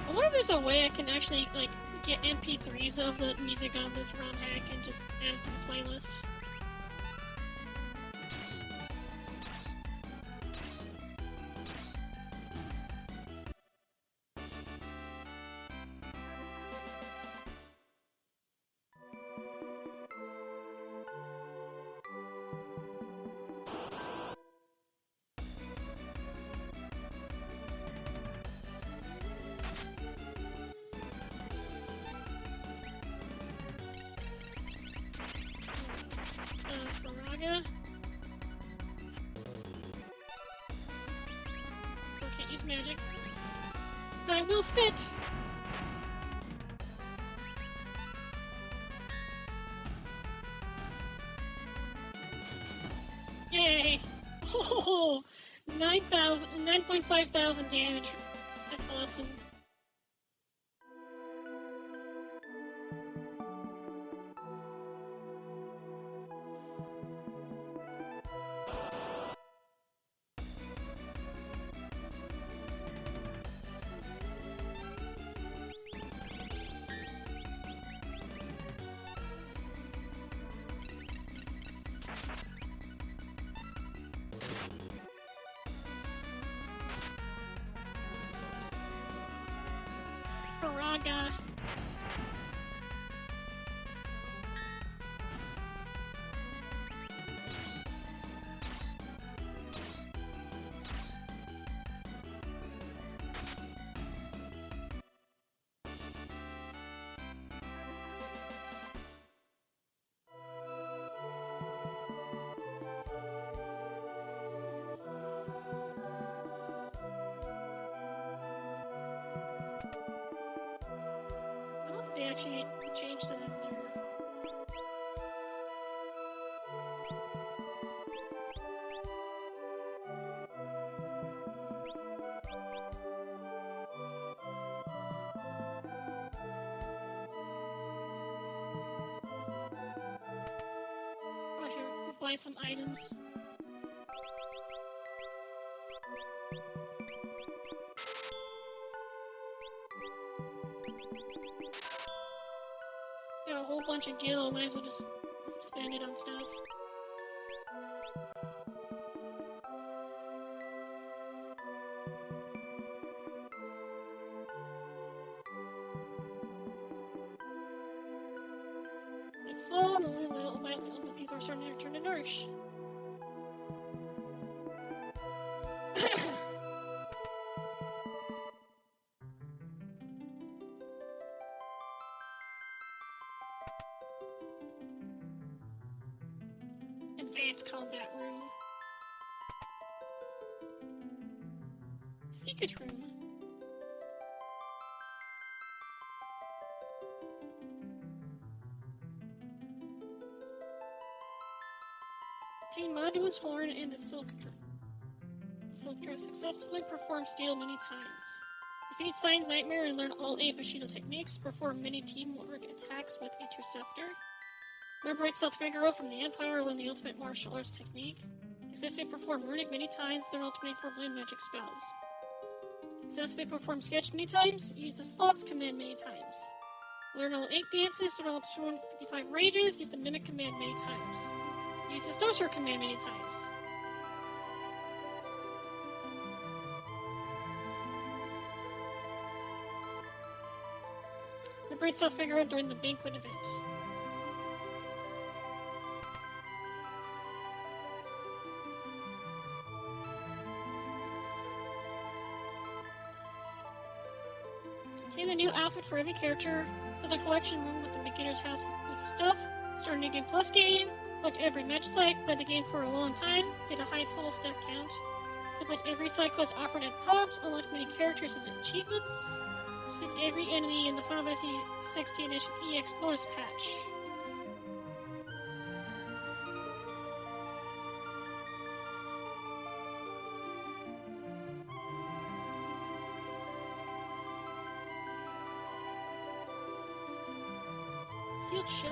I wonder if there's a way I can actually, like, get MP3s of the music on this ROM hack and just add it to the playlist. Faraga. So I can't use magic. I will fit! Yay! Oh, 9.5 thousand damage. That's awesome. Faraga. I don't think they actually changed it in there. I should buy some items. Got a whole bunch of gil, might as well just spend it on stuff. It's slow, and little by little, people are starting to return to nourish. Advanced combat room. Secret room. Obtain Madu's horn and the silk dress. Successfully perform steal many times. Defeat Sign's nightmare and learn all 8 Bushido techniques. Perform many teamwork attacks with Interceptor. Liberate South Figaro from the Empire, learn the ultimate martial arts technique. Successfully perform Runic many times, learn all 24 blue magic spells. Successfully perform Sketch many times, use the Slots command many times. Learn all 8 dances, learn all 255 rages, use the Mimic command many times. Use the Sorcerer command many times. Liberate South Figaro during the banquet event. Obtain a new outfit for every character. For the collection room with the beginner's house with stuff. Start a new game plus game. Collect every match site. Play the game for a long time. Get a high total step count. Complete every side quest offered at pubs. Unlock many characters as achievements. Defeat every enemy in the FF6 T-Edition EX bonus patch. Sealed shut.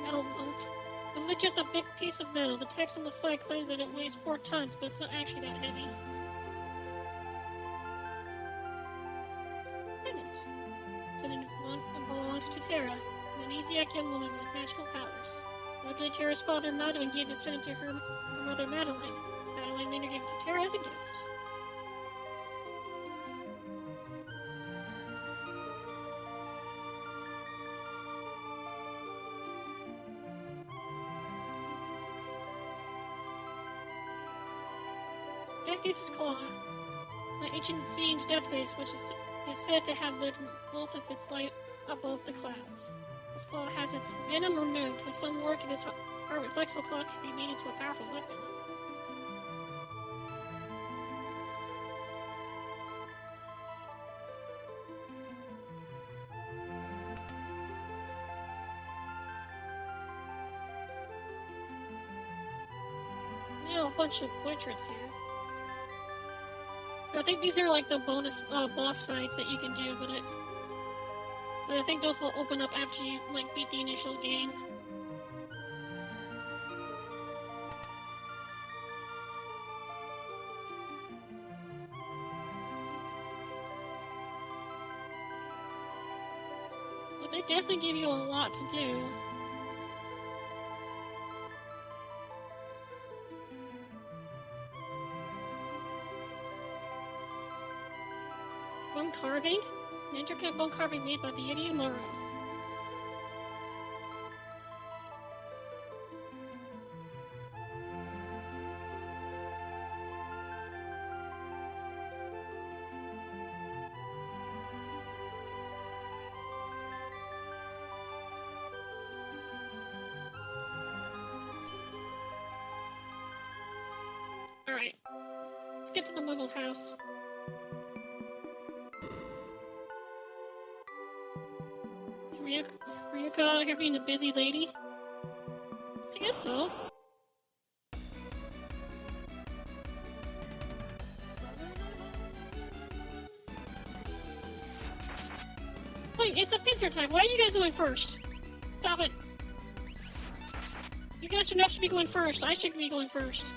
Metal lump. The lich is a big piece of metal. The text on the side claims that it weighs 4 tons, but it's not actually that heavy. Pendant. Pendant belongs to Terra, an Amnesiac young woman with magical powers. Originally, Terra's father, Madeline, gave this pendant to her mother, Madeline. Madeline later gave it to Terra as a gift. Deathface's Claw. An ancient fiend Deathface, which is said to have lived most of its life above the clouds. This claw has its venom removed. With some work, this hard flexible claw can be made into a powerful weapon. Now a bunch of portraits here. I think these are like the bonus boss fights that you can do, but I think those will open up after you like beat the initial game. But they definitely give you a lot to do. Bone carving? An intricate bone carving made by the Yeti Moro. Alright. Let's get to the Muggle's house. Ryuka out here being a busy lady? I guess so. Wait, it's a pincer time. Why are you guys going first? Stop it. You guys should actually be going first. I should be going first.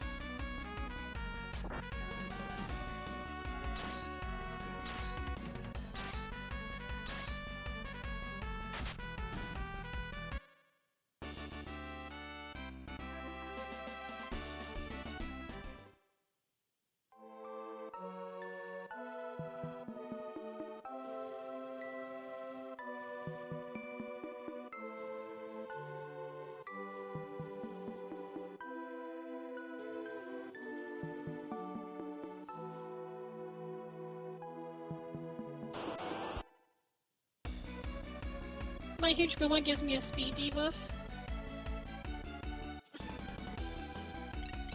My huge Goma gives me a speed debuff.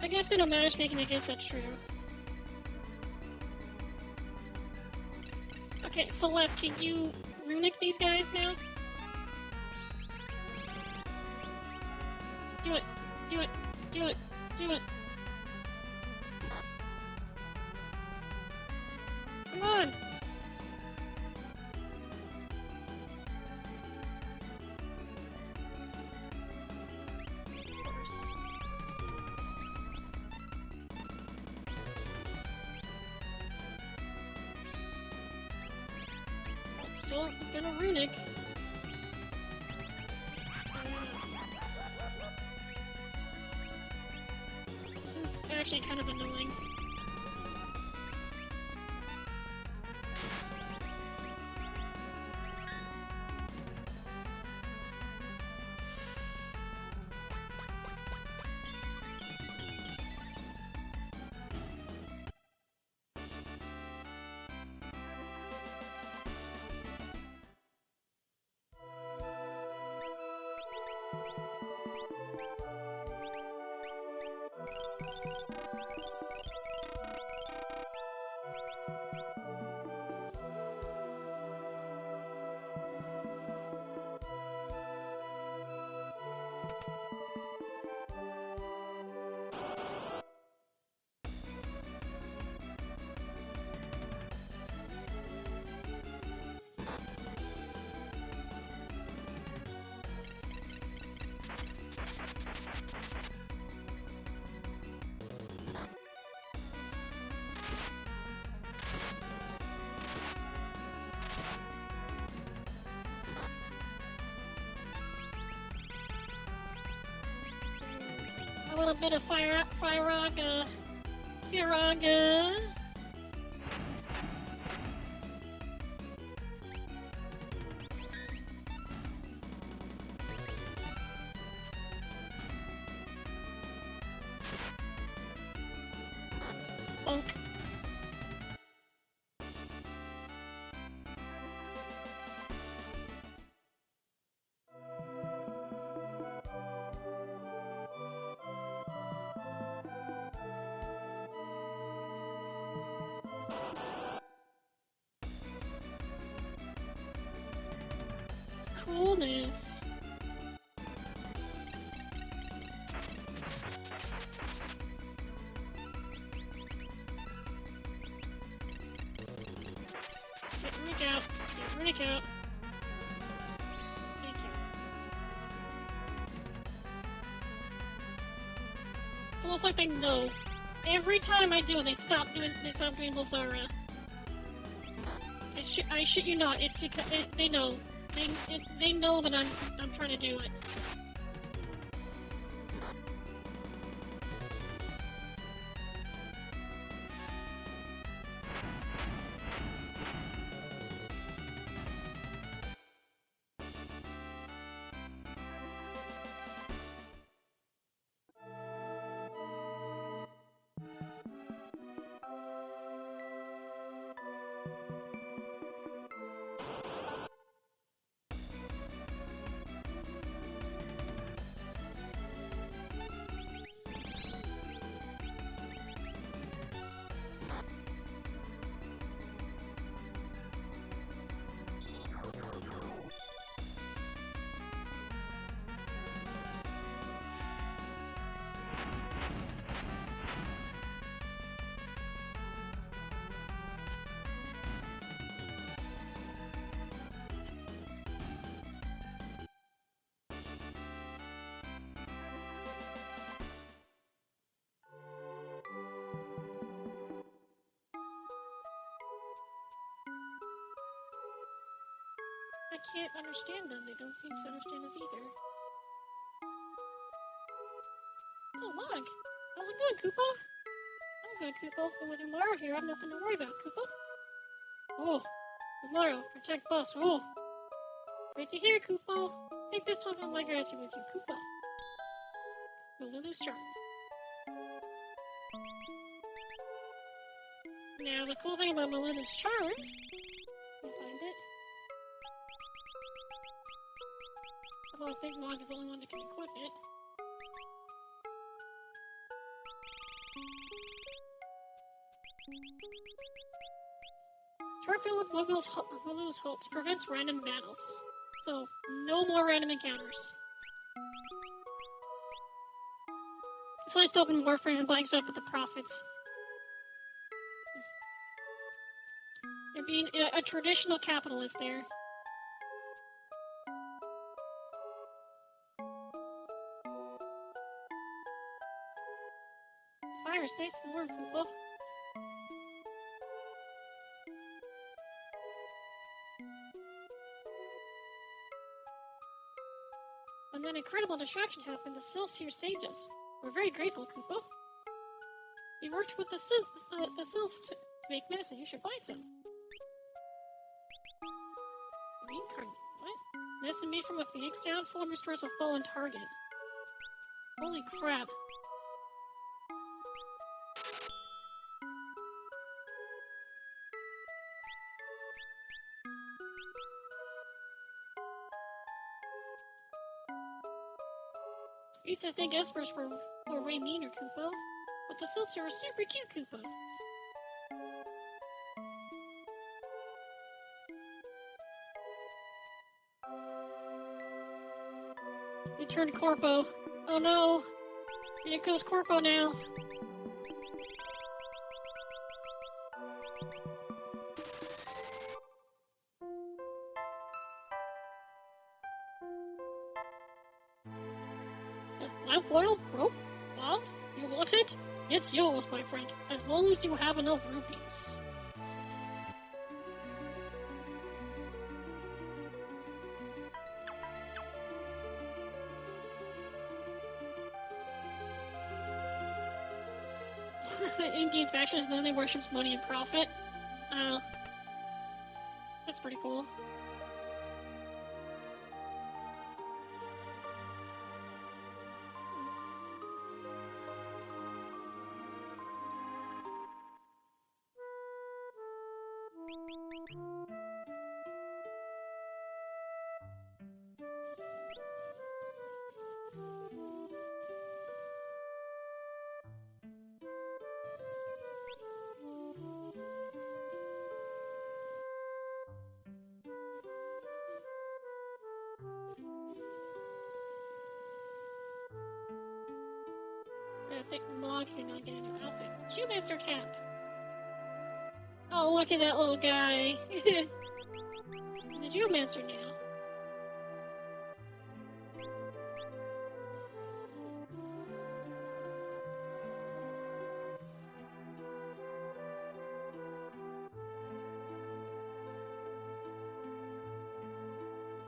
I guess in a matchmaking, I guess that's true. Okay, Celeste, can you runic these guys now? Do it! Do it! Do it! Do it! Come on! Still gonna runic. This is actually kind of annoying. A little bit of Firaga. Bonk. Coolness. Get Runic out. Get Runic out. Thank you. It's almost like they know. Every time I do it, they stop doing Lazara. I shit you not. It's because they know. They know that I'm trying to do it. I can't understand them. They don't seem to understand us either. Oh, Log! How's it going, Koopa? I'm good, Koopa. And with Umaro here, I have nothing to worry about, Koopa. Oh, Umaro, protect Bus. Oh, great to hear, Koopa. Take this token of my gratitude with you, Koopa. Malulu's charm. Now, the cool thing about Malulu's charm, let me find it. Although I think Mog is the only one that can equip it. Charm filled with Malulu's hopes prevents random battles. So, no more random encounters. It's nice to open Warframe and buying stuff with the profits. They're being a traditional capitalist there. Fire is nice and warm, Koopa. When that incredible distraction happened, the Sylphs here saved us. We're very grateful, Koopa. We worked with the Sylphs to make medicine. You should buy some. Reincarnate? What? Medicine made from a phoenix down? Full restores a fallen target. Holy crap. I used to think Espers were way meaner, Koopa. But the Sylphs are super cute, Koopa. They turned Corpo. Oh no! Here goes Corpo now. Lamp oil? Rope? Bombs? You want it? It's yours, my friend, as long as you have enough rupees. In-game faction literally worships money and profit. That's pretty cool. I think Mog cannot get a new outfit. Geomancer cap. Oh, look at that little guy. He's a Geomancer now.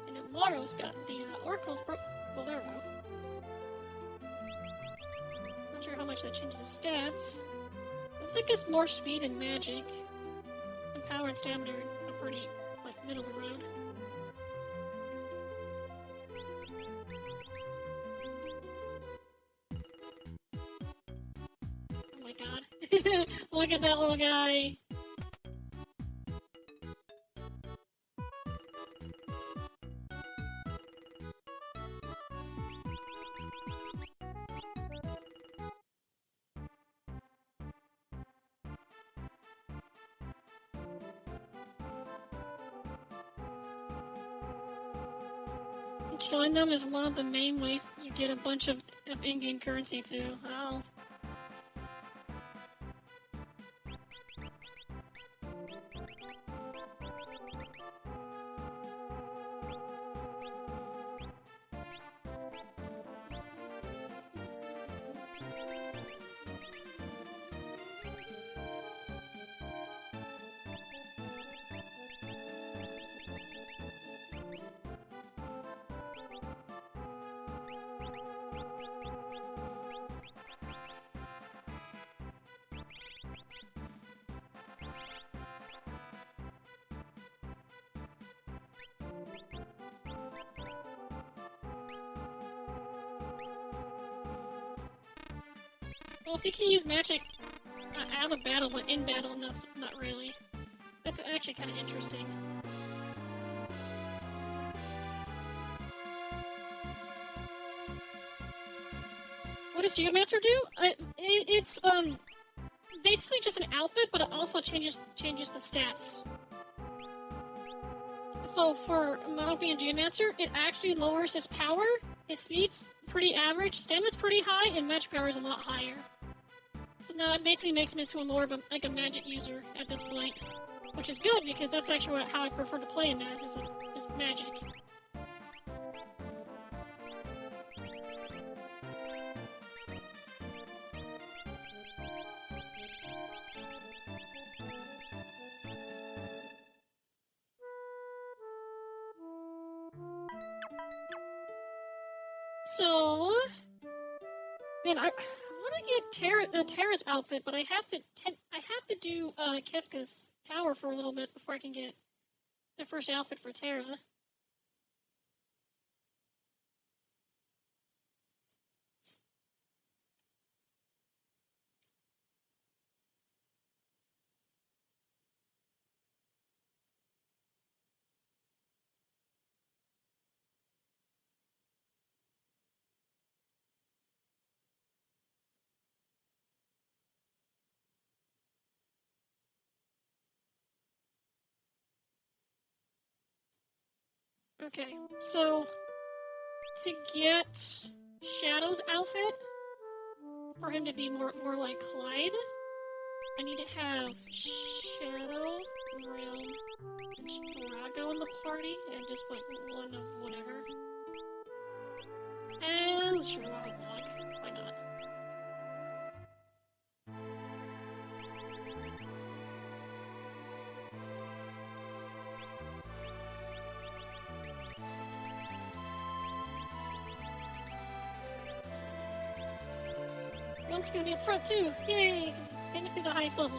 And Umaro's got the Oracle's Bolero. Not sure how much that changes his stats. Looks like it's more speed and magic. And power and stamina are pretty, like, middle of the road. Oh my god. Look at that little guy. Killing them is one of the main ways you get a bunch of in-game currency too. Oh. Well, so you can use magic out of battle, but in battle, not really. That's actually kind of interesting. What does Geomancer do? It's basically just an outfit, but it also changes the stats. So for Mount being Geomancer, it actually lowers his power, his speed's pretty average, stamina's pretty high, and magic power is a lot higher. So now it basically makes him into more of a magic user at this point, which is good because that's actually how I prefer to play him as, is just magic. So, man, I want to get Terra's outfit, but I have to do Kefka's tower for a little bit before I can get the first outfit for Terra. Okay, so to get Shadow's outfit, for him to be more like Clyde, I need to have Shadow, Realm, and Strago in the party, and just like one of whatever. And sure, I'll log. Why not? Monk's gonna be up front too! Yay! Because it's technically the highest level.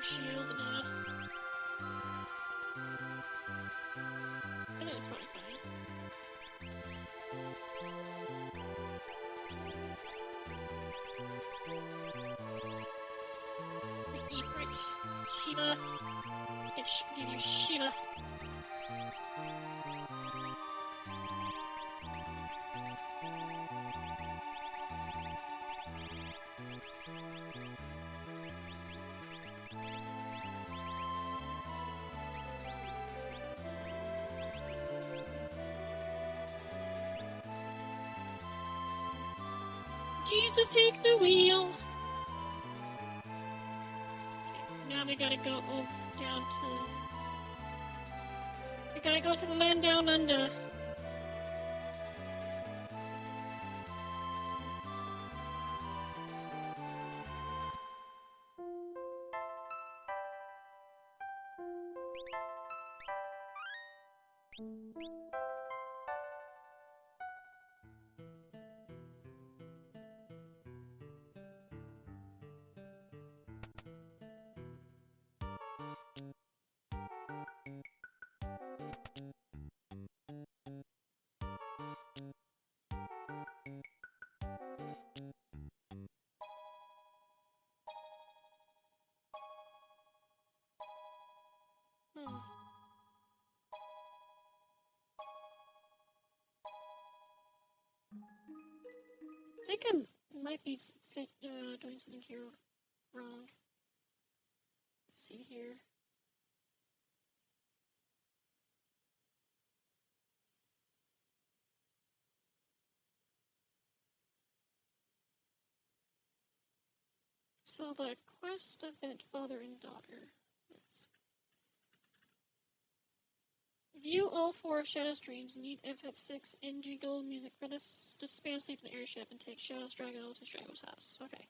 Shield enough. I know it's probably fine. The Ifrit. Shiva. Give you Shiva. Jesus, take the wheel! Okay, now we gotta go down to... We gotta go to the land down under. Hmm. I think I might be doing something here wrong. Let's see here. So the quest event, father and daughter. View all 4 of Shadow's dreams. Need FF6 NG Gold music for this. Just spam sleep in the airship and take Shadow's Drago to Drago's house. Okay.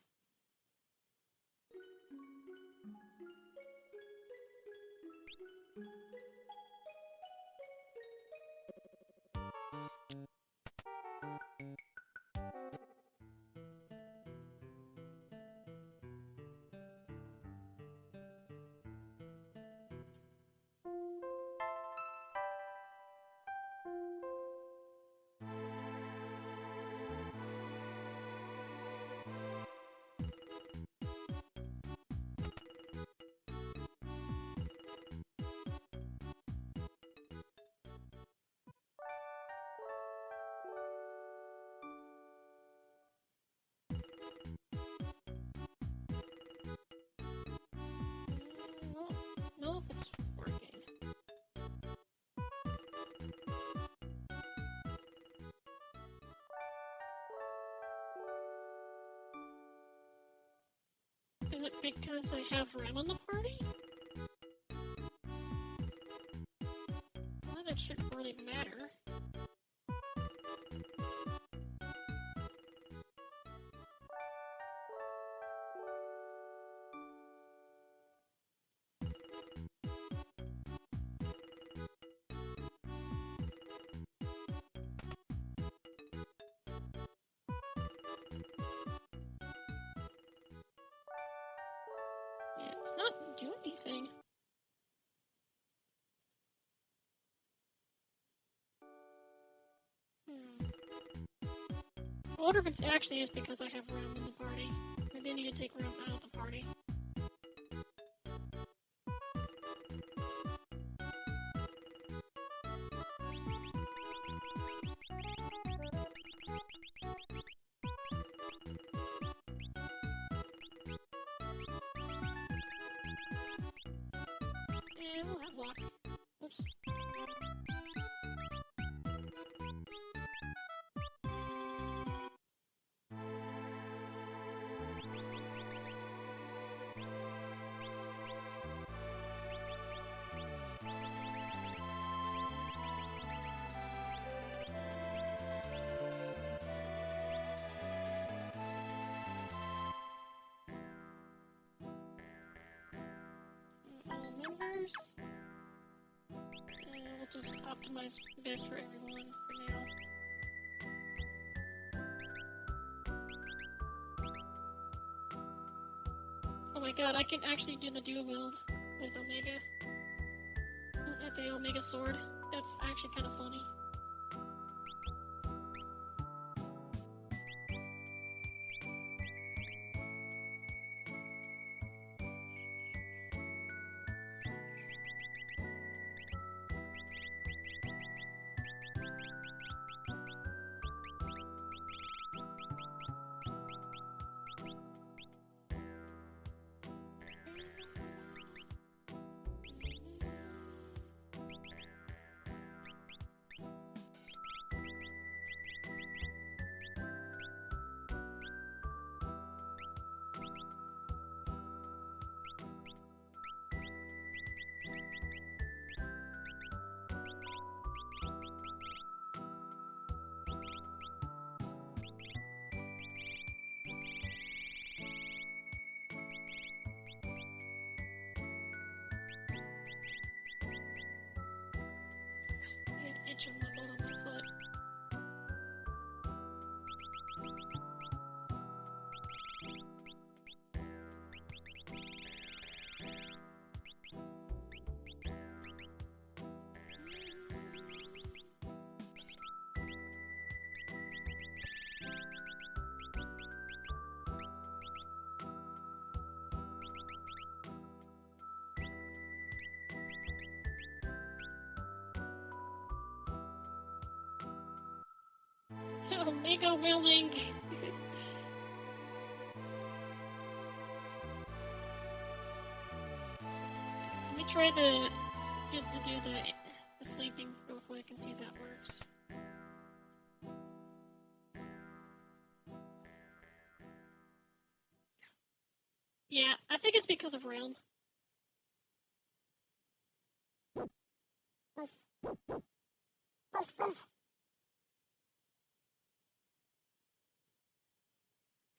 I don't know if it's working. Is it because I have Rem on the party? Well, that shouldn't really matter. Yeah, it's not doing anything. I wonder if it actually is because I have Rem in the party. Maybe I need to take Rem out of the party. Yeah, we'll have luck. Oops. All members. And we'll just optimize best for everyone for now. Oh my god, I can actually do the duo build with Omega. At the Omega sword. That's actually kind of funny. itch on my bottom of my foot. Omega wielding. Let me try to do the sleeping real quick and see if that works. Yeah, I think it's because of Realm.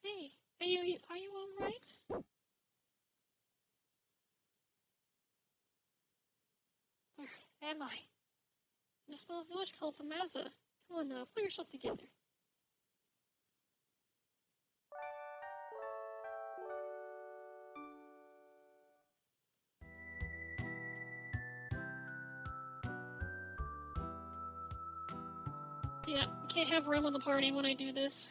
Hey, are you all right? Where am I? In a small village called Famaza. Come on now, pull yourself together. Yeah, can't have Realm in the party when I do this.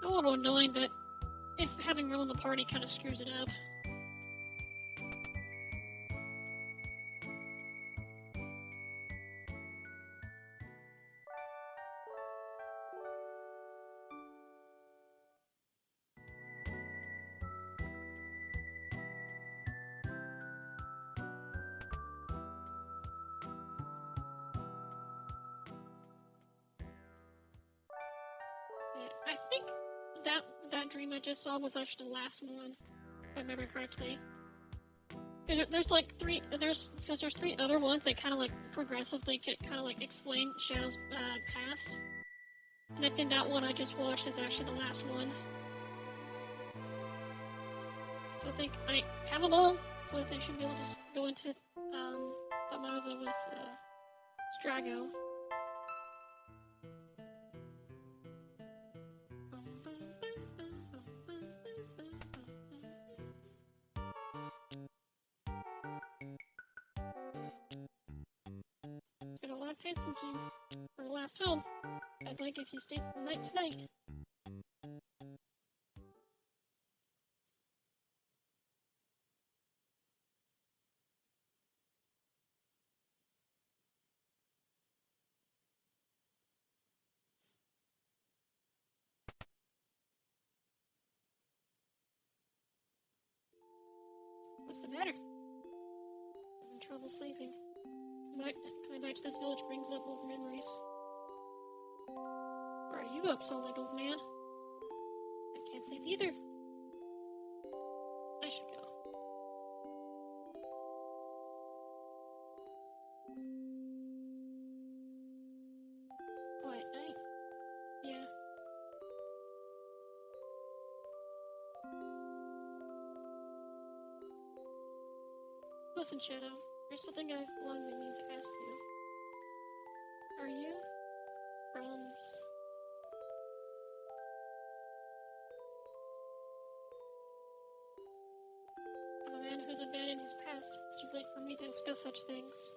A little annoying that if having Realm in the party kind of screws it up. I think that dream I just saw was actually the last one, if I remember correctly. There's like three. There's three other ones that kind of like progressively kind of like explain Shadow's past, and I think that one I just watched is actually the last one. So I think I have them all. So I think I should be able to just go into Famaza with Strago. It's been a long time since you were last home. I'd like if you stayed the night tonight. What's the matter? I'm in trouble sleeping. Coming back to this village brings up old memories. Where are you up so late, old man? I can't sleep either. I should go. Quiet night. Yeah. Listen, Shadow. There's something I've long been meaning to ask you. Are you Realm's... I'm a man who's abandoned his past. It's too late for me to discuss such things.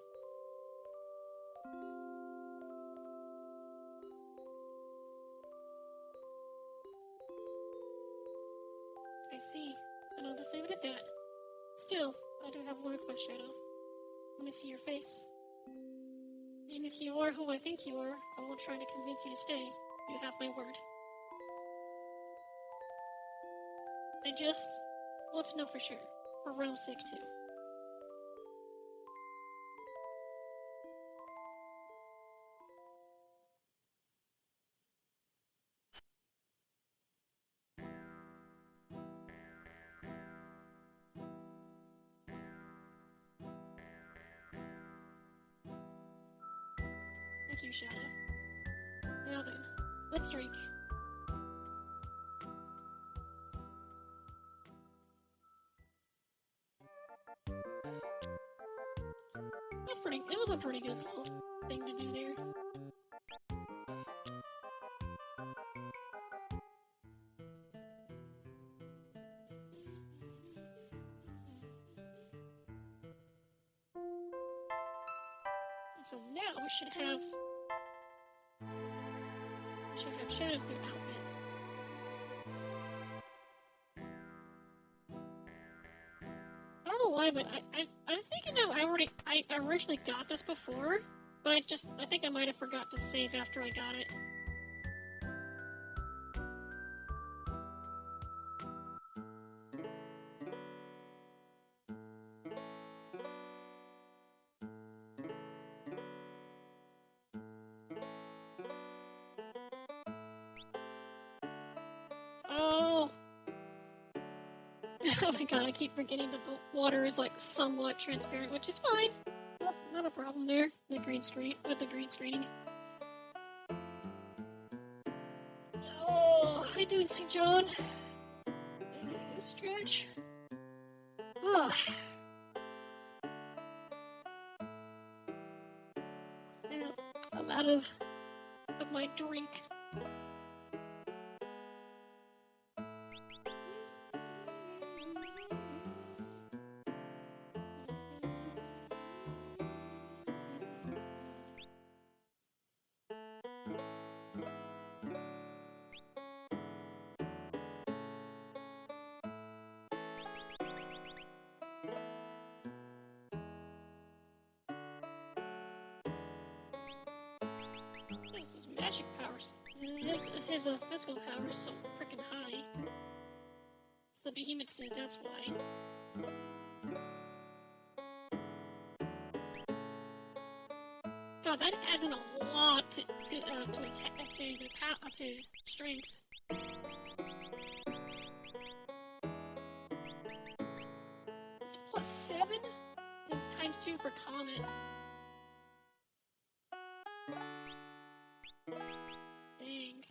I see. And I'll just leave it at that. Still, I do have one request, Shadow. Let me see your face. Even if you are who I think you are, I won't try to convince you to stay. You have my word. I just want to know for sure. For Realm's sake, too. Thank you, Shadow. Now then, let's drink. It was a pretty good little thing to do there. So now we should have Shadow's new outfit. I don't know why, but I'm thinking now I originally got this before, but I think I might have forgot to save after I got it. Oh! Oh my god, I keep forgetting that the water is like somewhat transparent, which is fine. Not a problem there. The green screen with the green screening. Oh, how you doing, St. John? Stretch. Oh. Yeah, I'm out of my drink. His magic powers. His physical power is so freaking high. It's the behemoth suit, that's why. God, that adds in a lot to strength. It's +7 and ×2 for Comet. Dang.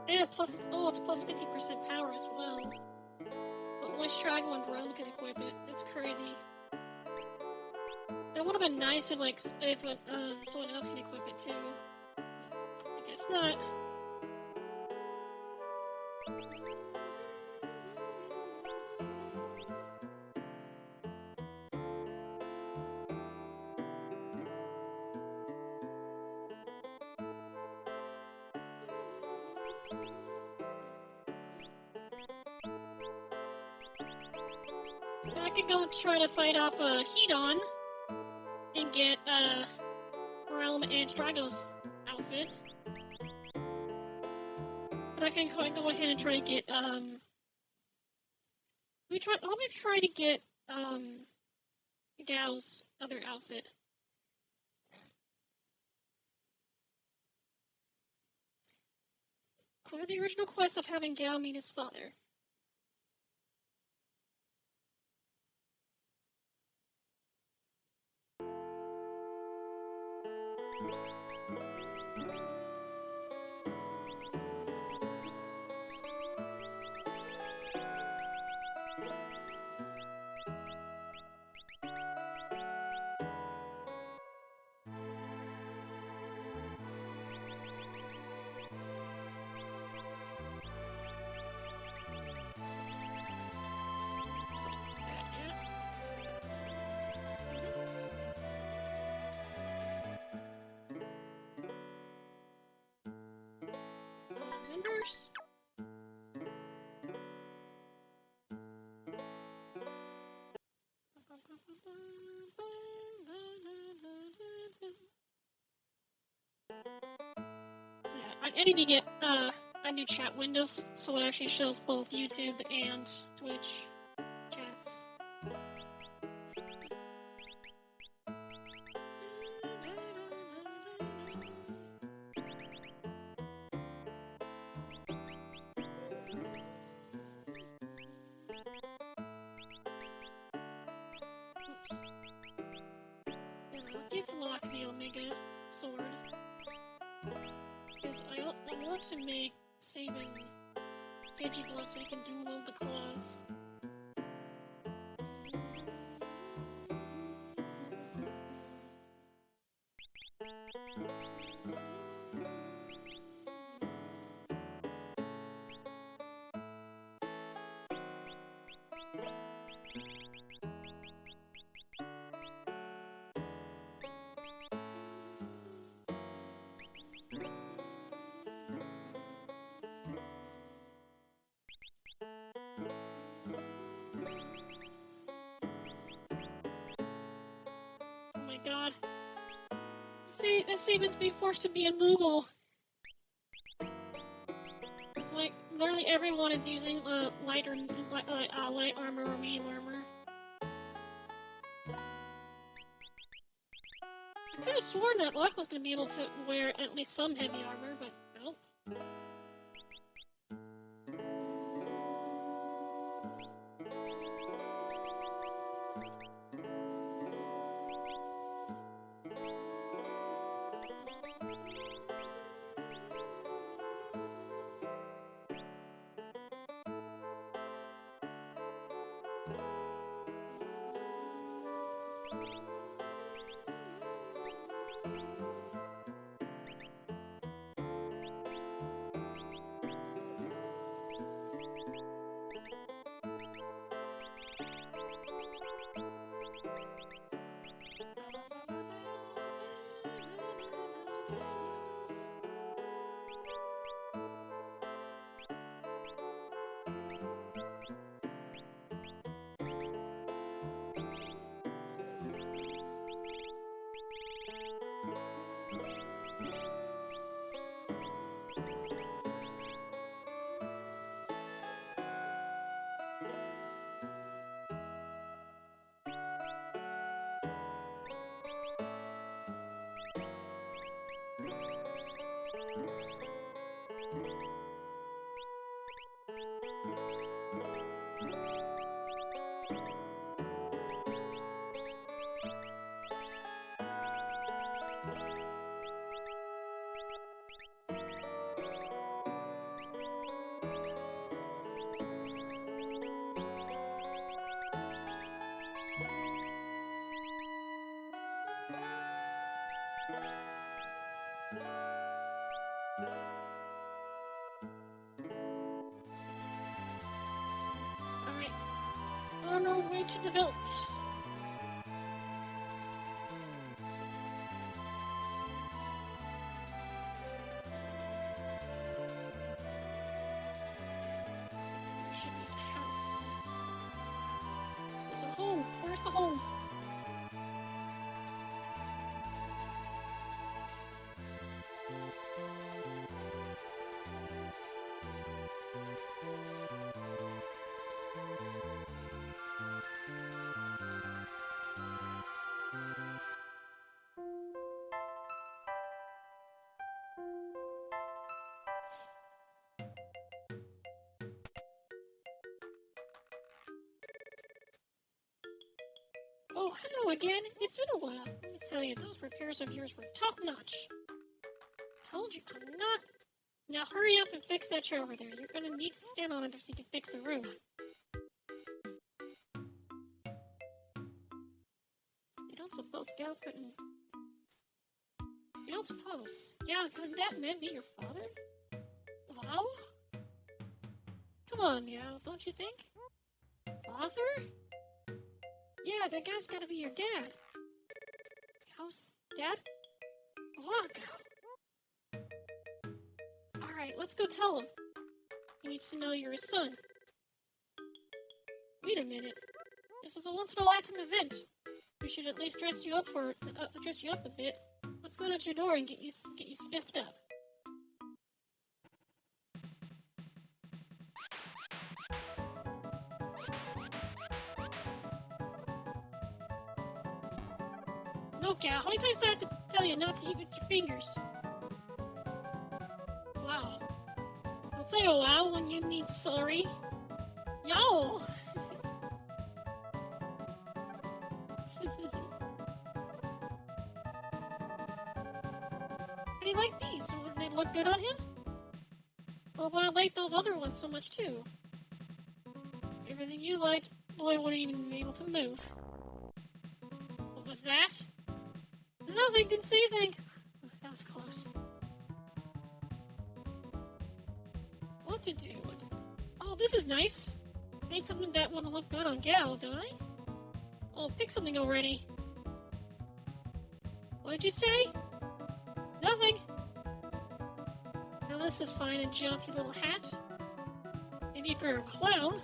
And it's +50% power as well. But only Strago and Drone can equip it. It's crazy. It would have been nice if someone else can equip it too. I guess not. I could go and try to fight off Hedon and get Realm and Strago's outfit. But I can go ahead and try to get I'll be trying to get Gao's other outfit. Clear the original quest of having Gao meet his father. Members? I need to get a new chat windows so it actually shows both YouTube and Twitch chats. I want to make saving Digiblood so you can dual the claws. Oh my god. See, this Steven's being forced to be immobile. It's like, literally everyone is using light armor or medium armor. I could have sworn that Locke was going to be able to wear at least some heavy armor, but no. Alright. On our way to the village. There should be a house. There's a home. Where's the home? Oh, hello again. It's been a while. Let me tell you, those repairs of yours were top-notch. Told you, I'm not... Now hurry up and fix that chair over there. You're gonna need to stand on it so you can fix the roof. You don't suppose Gal couldn't... You don't suppose Gal couldn't that man be your father? Hello? Come on, Gal, don't you think? Father? Yeah, that guy's gotta be your dad. Gal's dad? Look! Alright, let's go tell him. He needs to know you're his son. Wait a minute. This is a once-in-a-lifetime event. We should at least dress you up a bit. Let's go to your door and get you spiffed up. No, Gal, how many times do I have to tell you not to eat with your fingers? Wow. Don't say oh wow when you mean sorry. Yo! How do you like these? Would they look good on him? Oh, but I liked those other ones so much too. Everything you liked, boy, wouldn't even be able to move. What was that? Nothing, didn't see anything. Oh, that was close. What to do? Oh, this is nice. Made something that would look good on Gal, don't I? Oh, pick something already. What did you say? Nothing. Now this is fine, a jaunty little hat. Maybe for a clown.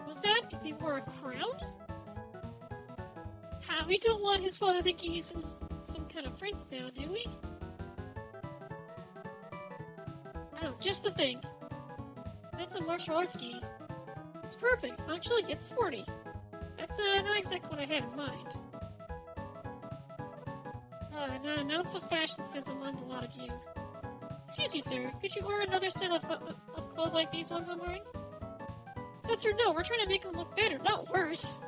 Was that if he wore a crown? Ha, we don't want his father thinking he's some kind of prince now, do we? Oh, just the thing. That's a martial arts gi. It's perfect, functional yet sporty. That's not exactly what I had in mind. Not an ounce of fashion sense among the lot of you. Excuse me, sir. Could you order another set of clothes like these ones I'm wearing? That's or no, we're trying to make them look better, not worse.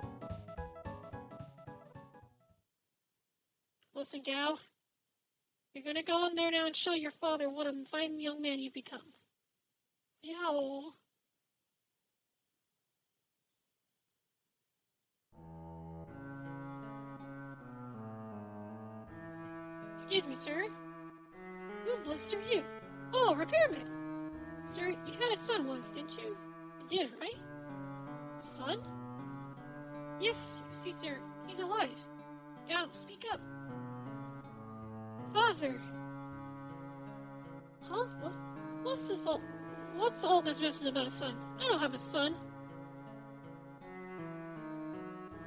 Listen, Gao. You're gonna go in there now and show your father what a fine young man you've become. Yo. Excuse me, sir. Who blessed are you? Oh, repairman! Sir, you had a son once, didn't you? You did, right? Son? Yes, see, sir, he's alive. Go, speak up. Father! Huh? What's all this message about a son? I don't have a son.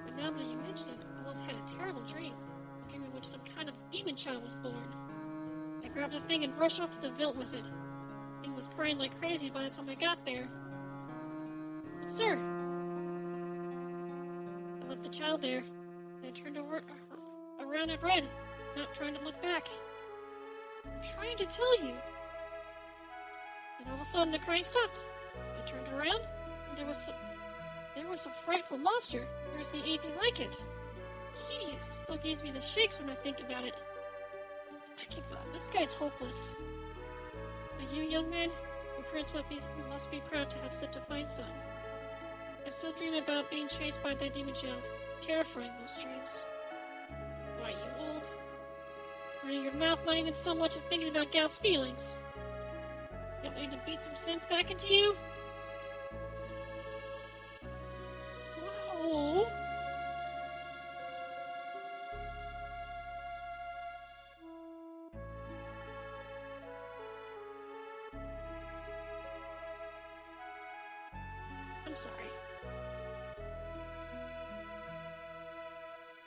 But now that you mention it, I once had a terrible dream. A dream in which some kind of demon child was born. I grabbed the thing and rushed off to the Vilt with it. The thing was crying like crazy by the time I got there. But sir! I left the child there, and I turned around and ran, not trying to look back. I'm trying to tell you. And all of a sudden the crying stopped. I turned around, and there was a frightful monster. There isn't anything like it. Hideous. Still gives me the shakes when I think about it. I give up. This guy's hopeless. But you, young man, your parents must be proud to have such a fine son. I still dream about being chased by that demon child. Terrifying, those dreams. Why, you old? Running your mouth not even so much as thinking about Gal's feelings. You want me to beat some sense back into you? Whoa! I'm sorry.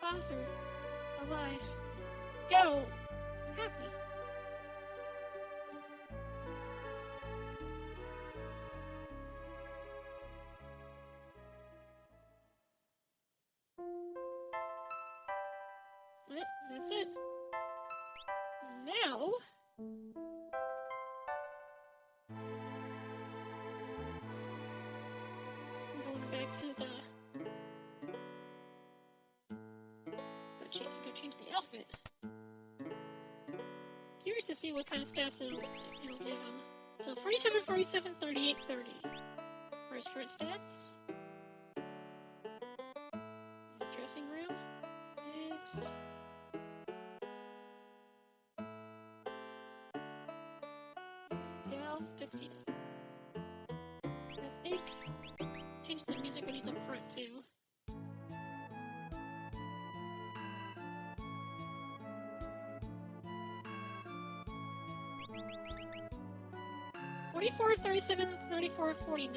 Father, alive. Go! Happy. Yep, that's it. Now... I'm going back to the... Go change the outfit. Curious to see what kind of stats it'll give him. So 47, 47, 38, 30. For his current stats. Dressing room. Next. Gal, tuxedo. I think change the music when he's up front too. $44, $37, $34, $49.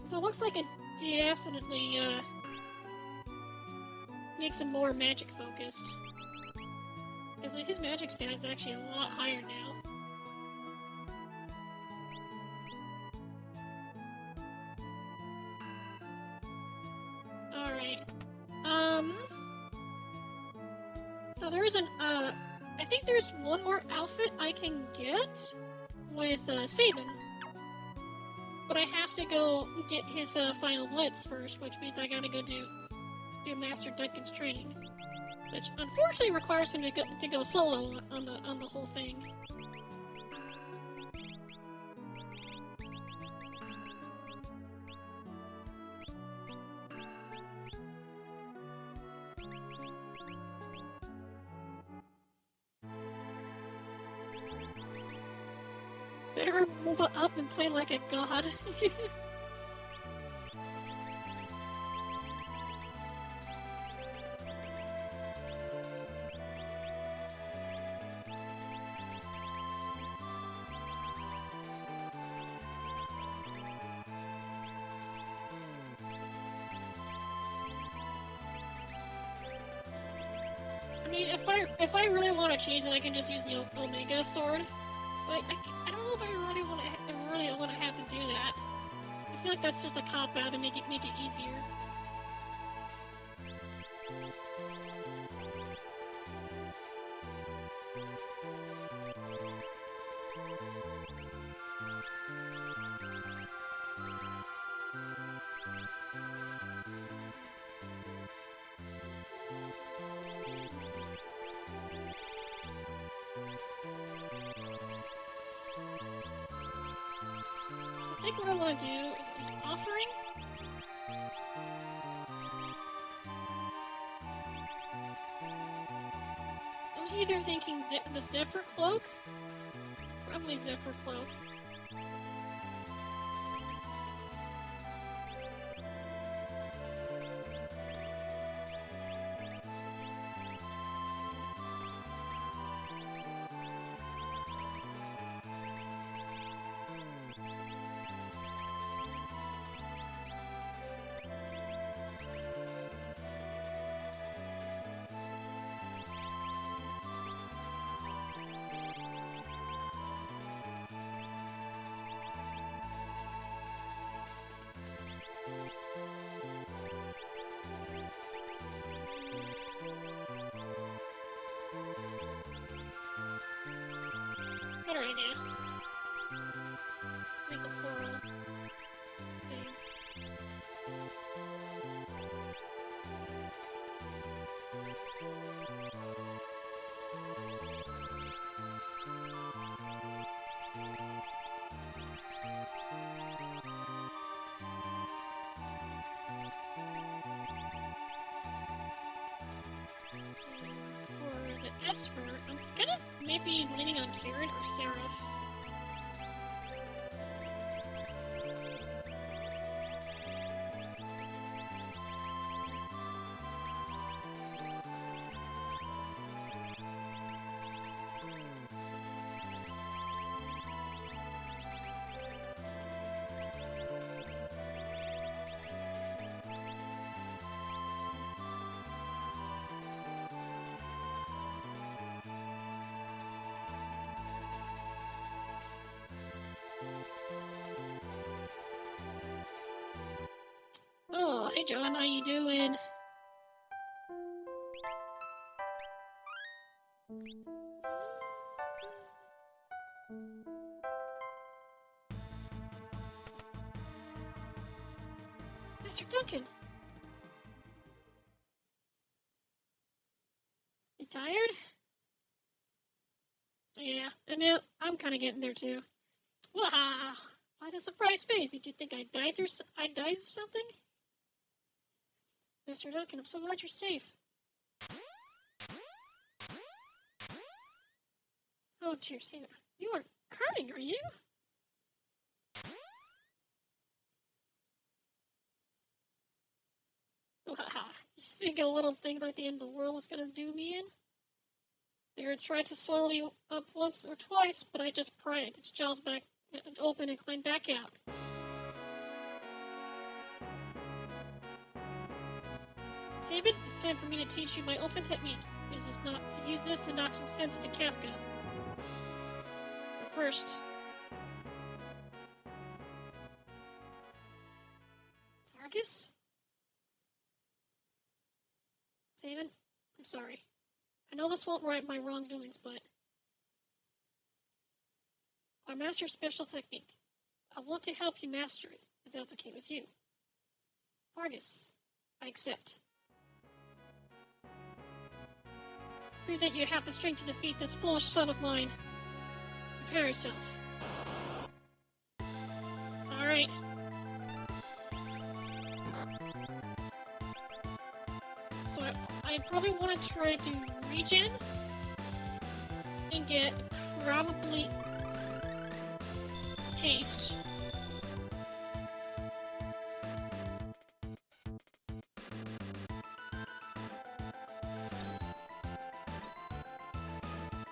So it looks like it definitely makes him more magic focused. Because his magic stat is actually a lot higher now. Alright. So there's an, I think there's one more outfit I can get with, Sabin. But I have to go get his, final blitz first, which means I gotta go do Master Duncan's training. Which, unfortunately, requires him to go solo on the whole thing. Better move up and play like a god. I mean, if I really want to change it, I can just use the Omega sword. But I don't know if I really want to have to do that. I feel like that's just a cop out to make it easier. I think what I want to do is an offering. I'm either thinking the Zephyr Cloak, probably Zephyr Cloak. Better idea. Make a floral thing. For the Esper, I'm kind of maybe leaning on Karen or Seraph. Oh, hey John, how you doing? Mr. Duncan! You tired? Yeah, I mean, I'm kind of getting there too. Wow! Why the surprise face? Did you think I died or something? Mr. Duncan, I'm so glad you're safe. Oh dear, Sailor. You are crying, are you? You think a little thing like the end of the world is gonna do me in? The earth tried to swallow you up once or twice, but I just pried its jaws back open and climbed back out. Sabin, it's time for me to teach you my ultimate technique. Use this to knock some sense into Kafka. But first... Vargas? Sabin, I'm sorry. I know this won't right my wrongdoings, but... Our master's special technique. I want to help you master it, if that's okay with you. Vargas, I accept. Prove that you have the strength to defeat this foolish son of mine. Prepare yourself. Alright. So I probably want to try to regen and get probably haste.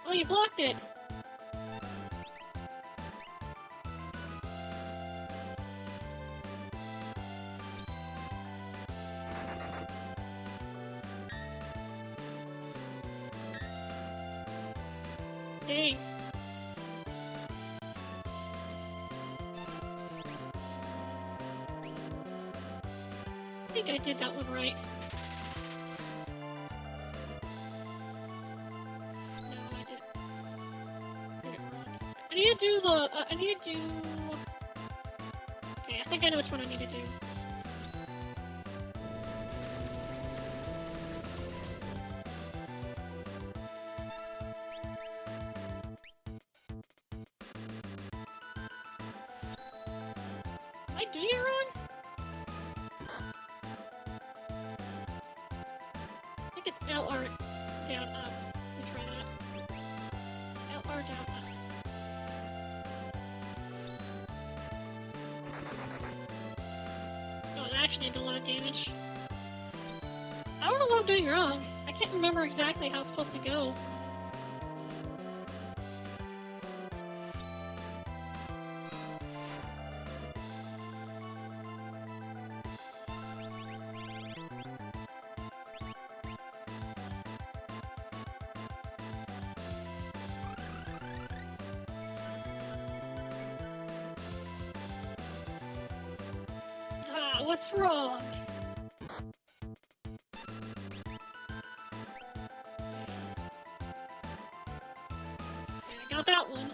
Oh, you blocked it! Dang. I think I did that one right. No, I did it wrong. I need to do the, I need to do... Okay, I think I know which one I need to do. Am I doing it wrong? I think it's LR down up. Let me try that. LR down up. Oh, that actually did a lot of damage. I don't know what I'm doing wrong. I can't remember exactly how it's supposed to go. Ah, what's wrong? Okay, I got that one.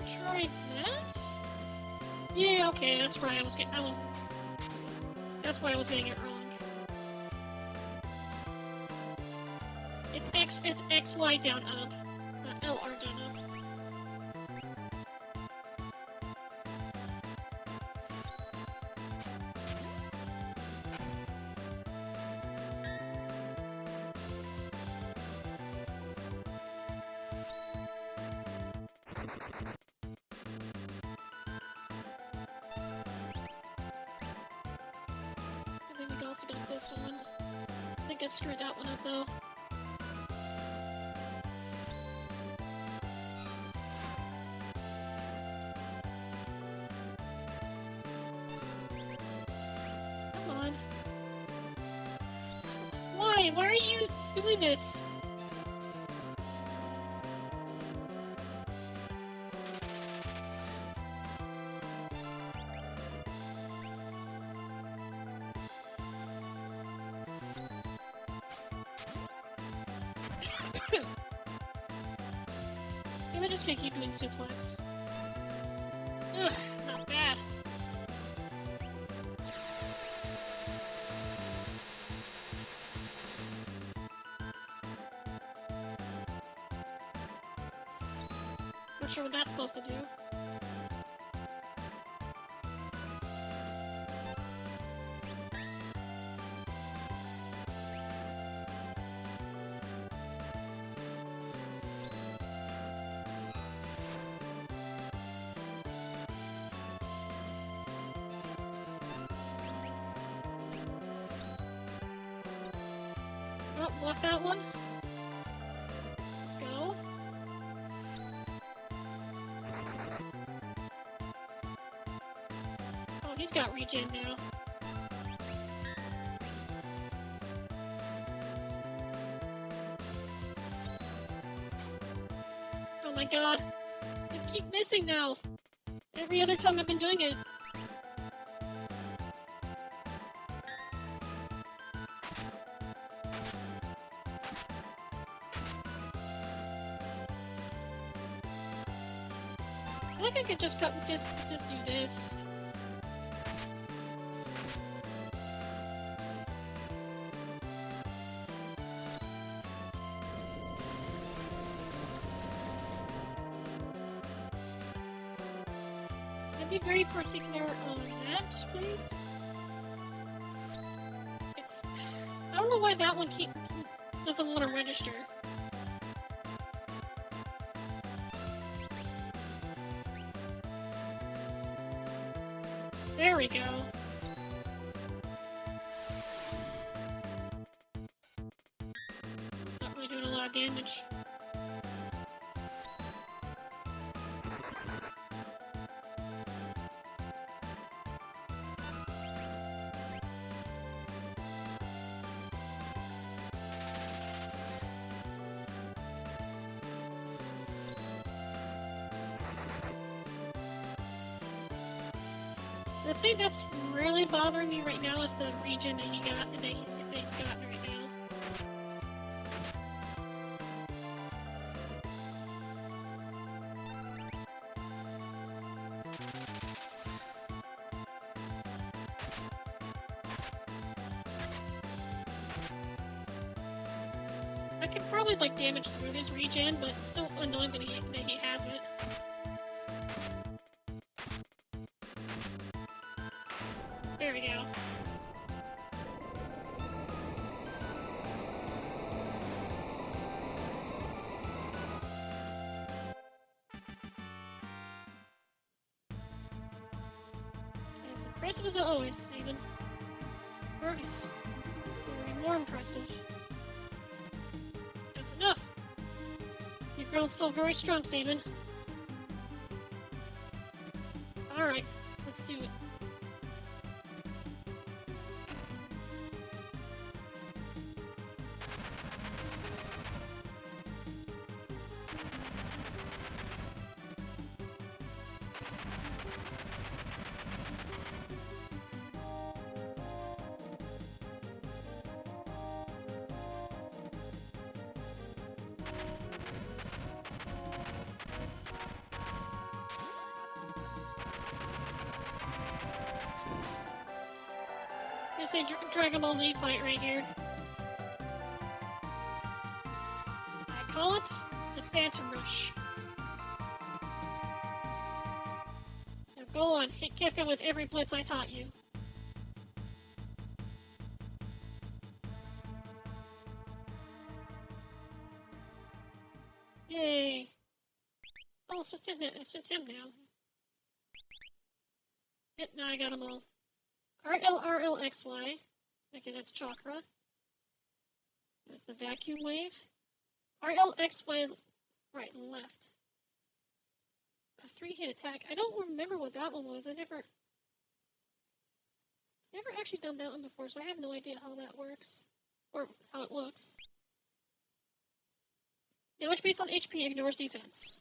Try that? Yeah, okay, that's right. That's why I was getting it wrong. It's XY down up, not LR down up. I think we also got this one. I think I screwed that one up though. Come on. Why? Why are you doing this? Maybe I'm just gonna keep doing suplex. Ugh, not bad. Not sure what that's supposed to do. Oh, block that one. Let's go. Oh, he's got regen now. Oh my god. It's keep missing now. Every other time I've been doing it. I think I could just do this. Be very particular on that, please. I don't know why that one doesn't want to register. There we go. It's not really doing a lot of damage. The thing that's really bothering me right now is the regen that he's gotten right now. I could probably like damage through his regen, but it's still annoying that he has it. There we go. As impressive as always, Sabin. Fergus. Very more impressive. That's enough. You've grown so very strong, Sabin. Alright, let's do it. It's a Dragon Ball Z fight right here. I call it the Phantom Rush. Now go on, hit Kefka with every blitz I taught you. Yay. Oh, it's just him now. Yep, now I got them all. RLXY. Okay, that's Chakra. That's the vacuum wave. RLXY right and left. A 3-hit attack. I don't remember what that one was. I never actually done that one before, so I have no idea how that works. Or how it looks. Damage based on HP ignores defense.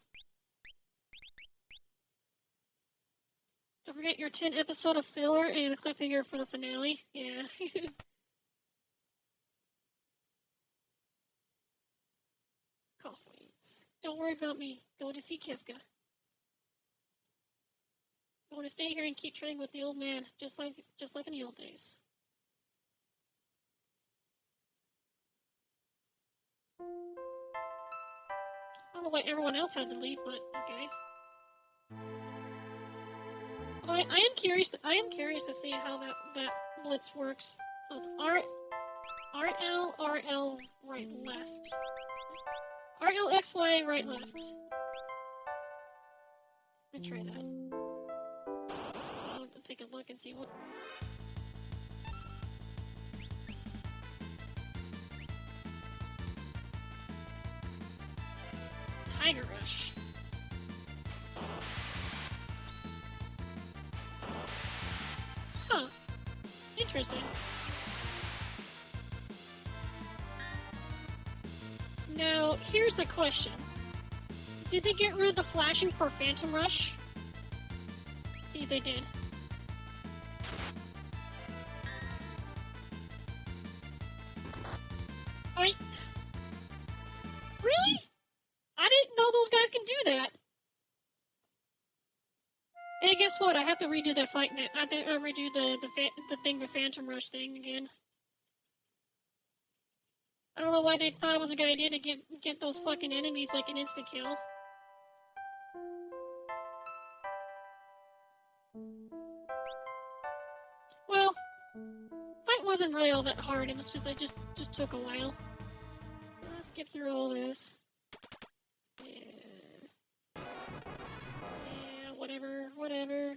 Don't forget your 10 episode of filler and a cliffhanger for the finale. Yeah. Coughlings. Don't worry about me. Go defeat Kefka. I want to stay here and keep training with the old man, just like in the old days. I don't know why everyone else had to leave, but okay. I am curious to see how that blitz works. So it's RL right left. RLXY right left. Let me try that. I'll take a look and see what. Tiger Rush. Huh. Interesting. Now, here's the question. Did they get rid of the flashing for Phantom Rush? See if they did. Really? I didn't know those guys can do that. And guess what? I have to redo that fight now. I have to redo the thing with Phantom Rush thing again. I don't know why they thought it was a good idea to get those fucking enemies like an insta kill. wasn't really all that hard. It was just, it just took a while. Let's skip through all this. Yeah, whatever.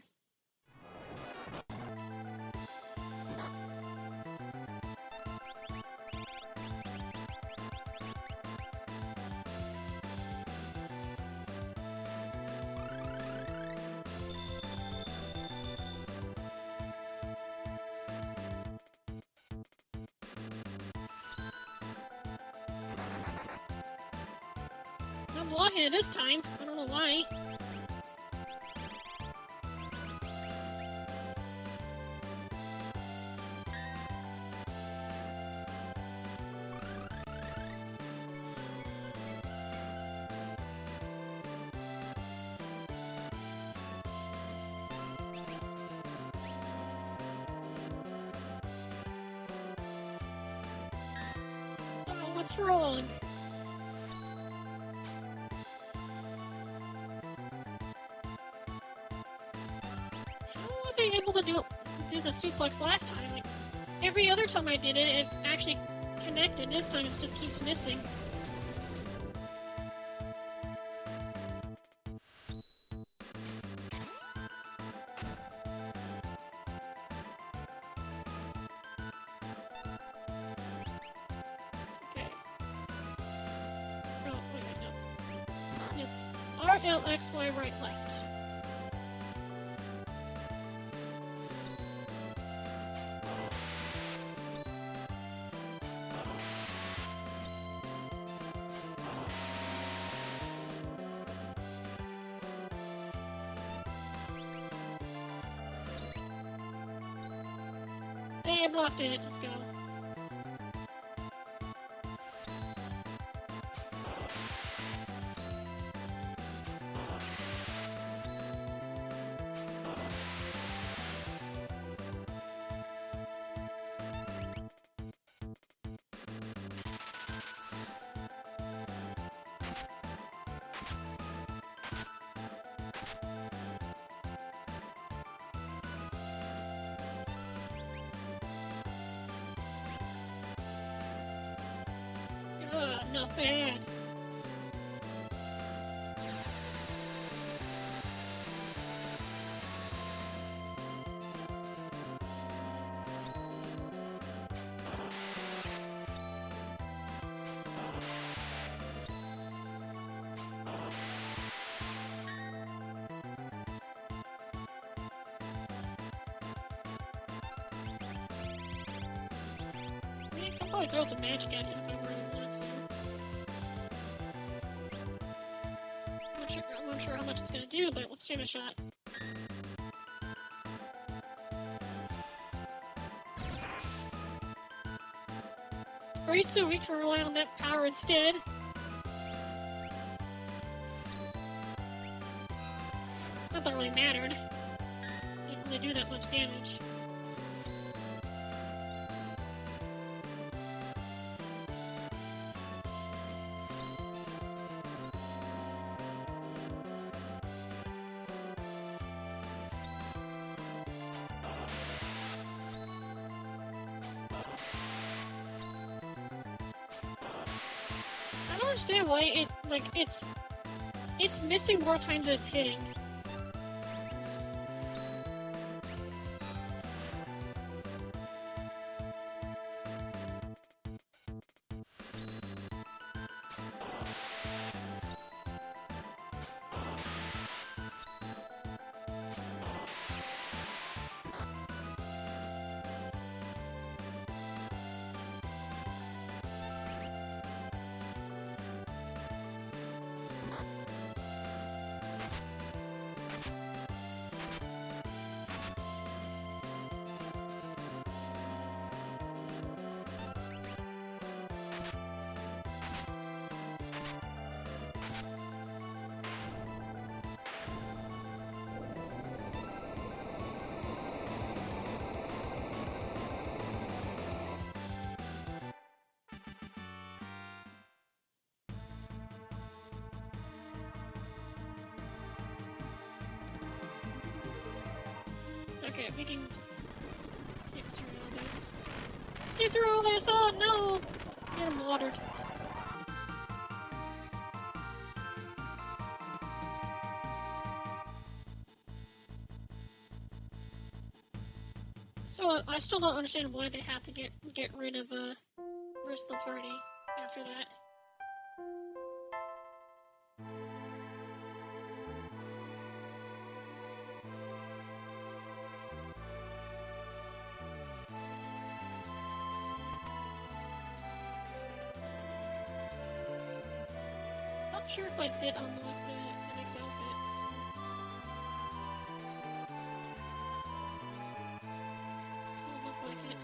I'm blocking it this time. I don't know why. Oh, what's wrong? How was I able to do the suplex last time? Like, every other time I did it, it actually connected. This time it just keeps missing. Okay. Oh, wait, no. It's R, L, X, Y, right, left. Hey, I blocked it. Let's go. Ugh, not bad. I mean, I could probably throw some magic at him if I really wanted to. I'm not sure how much it's gonna do, but let's give it a shot. Are you so weak to rely on that power instead? Not that it really mattered. Didn't really do that much damage. I don't understand why it's missing more time than it's hitting. Okay, we can just get through all this. Let's get through all this. Oh no! Get him watered. So I still don't understand why they had to get rid of rest of the party after that. Not sure if I did unlock the next outfit. Doesn't look like it.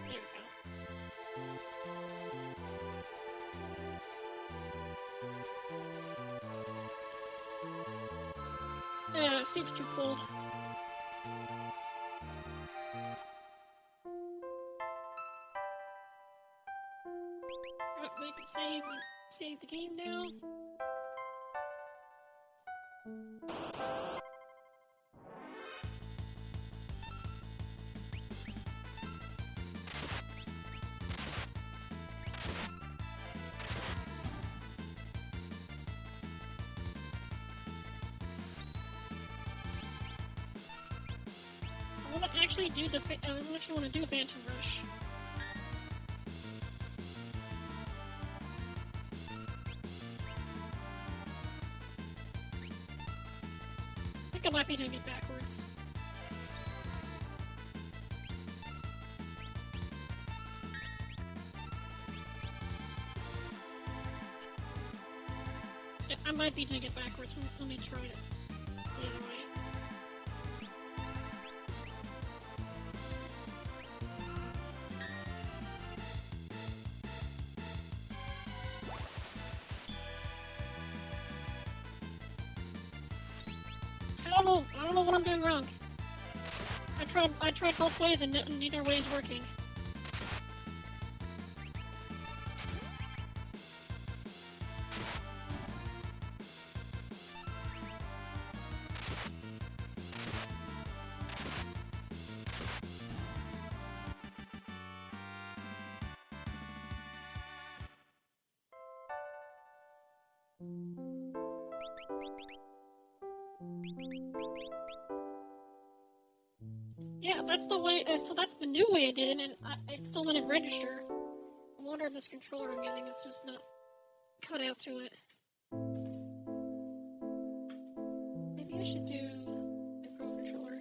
There we go. Yeah, it seems too cold. Yep, we can save the game now. I want to actually do I actually want to do Phantom Rush. I think I might be doing it backwards. Yeah, I might be doing it backwards. Let me try it the other way. I don't know what I'm doing wrong. I tried both ways and neither way is working. Yeah, that's the way, so that's the new way I did it, and it still didn't register. I wonder if this controller I'm using is just not cut out to it. Maybe I should do a Pro controller.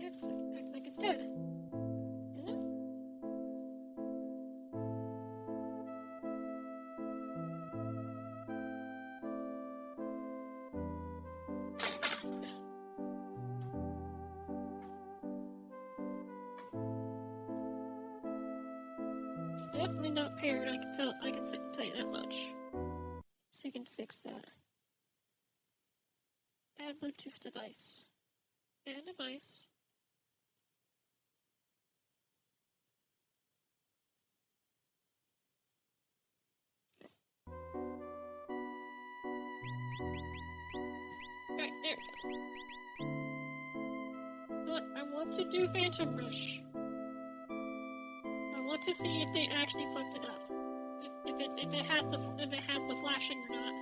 It's acting like it's dead. Isn't it? It's definitely not paired, I can tell you that much. So you can fix that. Add Bluetooth device. Add device. Right, there we go. But I want to do Phantom Rush. I want to see if they actually fucked it up. If it has the flashing or not.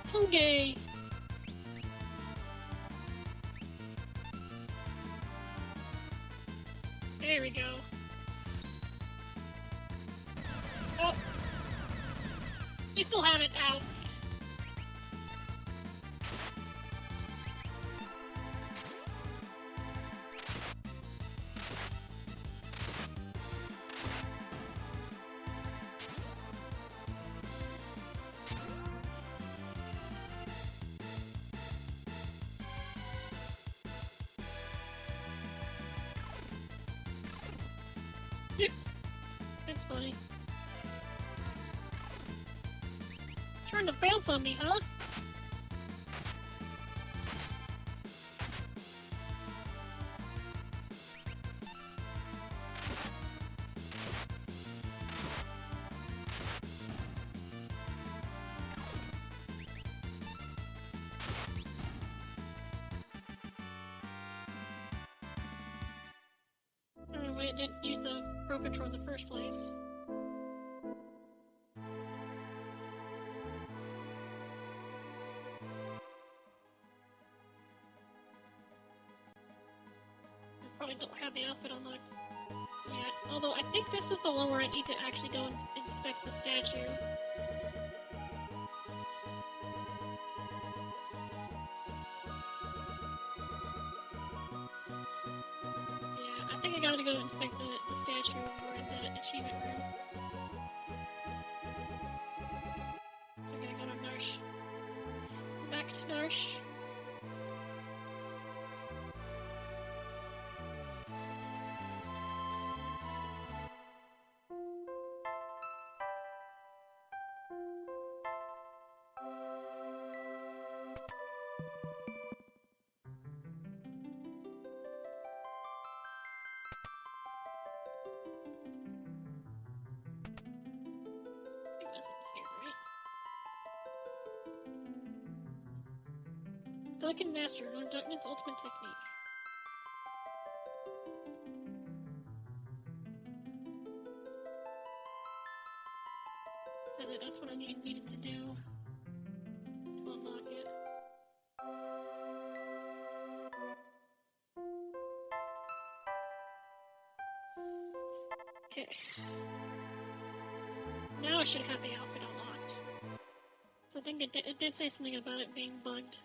Tongue gay. There we go. You still have it out. That's funny. Trying to bounce on me, huh? I don't know why it didn't use the Pro Control in the first place. Probably don't have the outfit unlocked yet. Although I think this is the one where I need to actually go and inspect the statue. Yeah, I think I gotta go inspect the statue or the achievement room. So I'm gonna go to Narsh. Back to Narsh. Delicate Master, learn Duncan's ultimate technique. And that's what I needed to do to unlock it. Okay. Now I should have the outfit unlocked. So I think it did say something about it being bugged.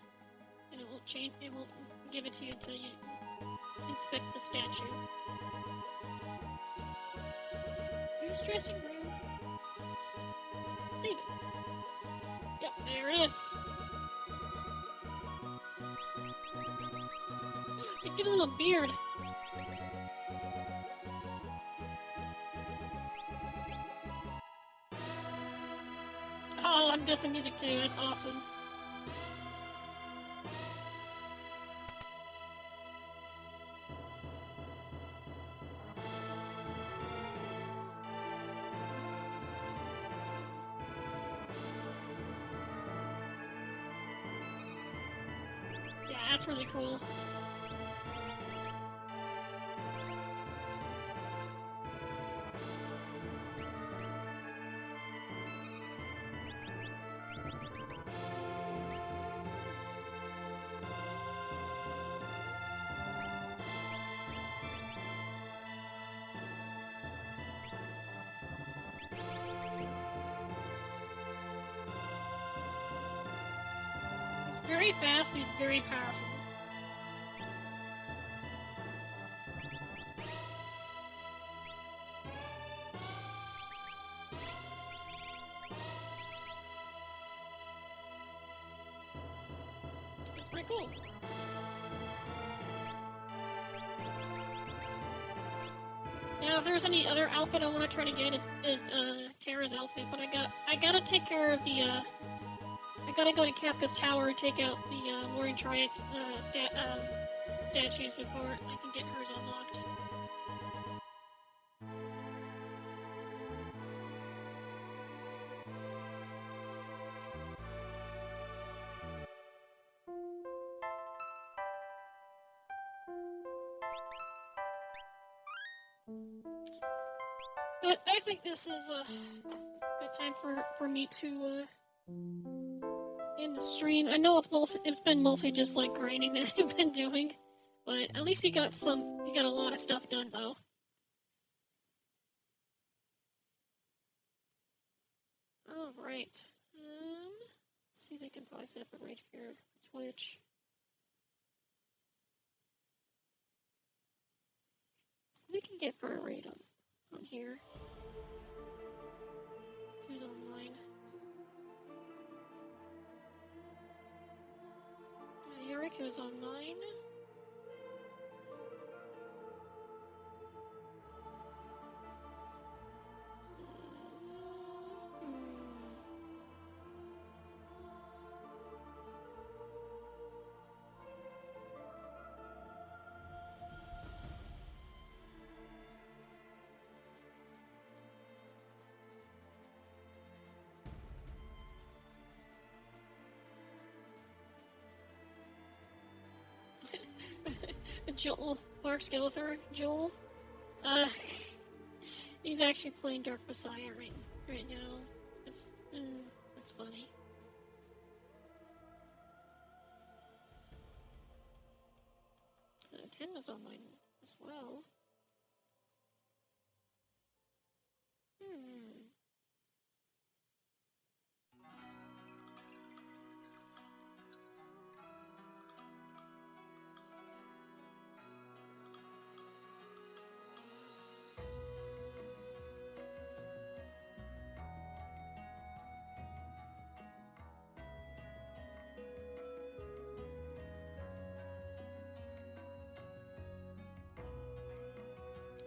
And it won't change, it won't give it to you until you inspect the statue. Use dressing room. Save it. Yep, there it is. It gives him a beard. Oh, and does the music too, that's awesome. Yeah, that's really cool. He's very fast and he's very powerful. That's pretty cool. Now, if there's any other outfit I want to try to get is Terra's outfit, but I gotta take care of the I gotta go to Kafka's tower and take out the MoriRaine Triad's statues before I can get hers unlocked. But I think this is a time for me to end the stream. I know it's been mostly just like grinding that I've been doing, but at least we got a lot of stuff done though. All right. see if I can probably set up a raid here. Twitch. We can get for a raid on here. Who's online? Yorick is online. Joel, Mark Skeletor, Joel. He's actually playing Dark Messiah right now. It's funny. Tim is online as well.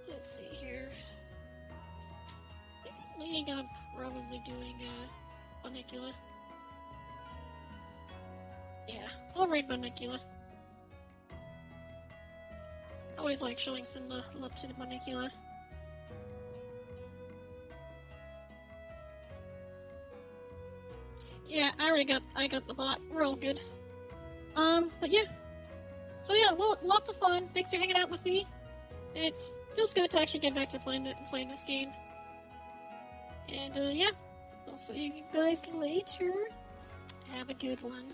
Let's see here. I think I'm probably doing Bunnicula. Yeah, I'll raid Bunnicula. I always like showing some love to the Bunnicula. Yeah, I got the bot. We're all good. But yeah. So yeah, well, lots of fun. Thanks for hanging out with me. It feels good to actually get back to playing this game. And yeah, I'll see you guys later. Have a good one.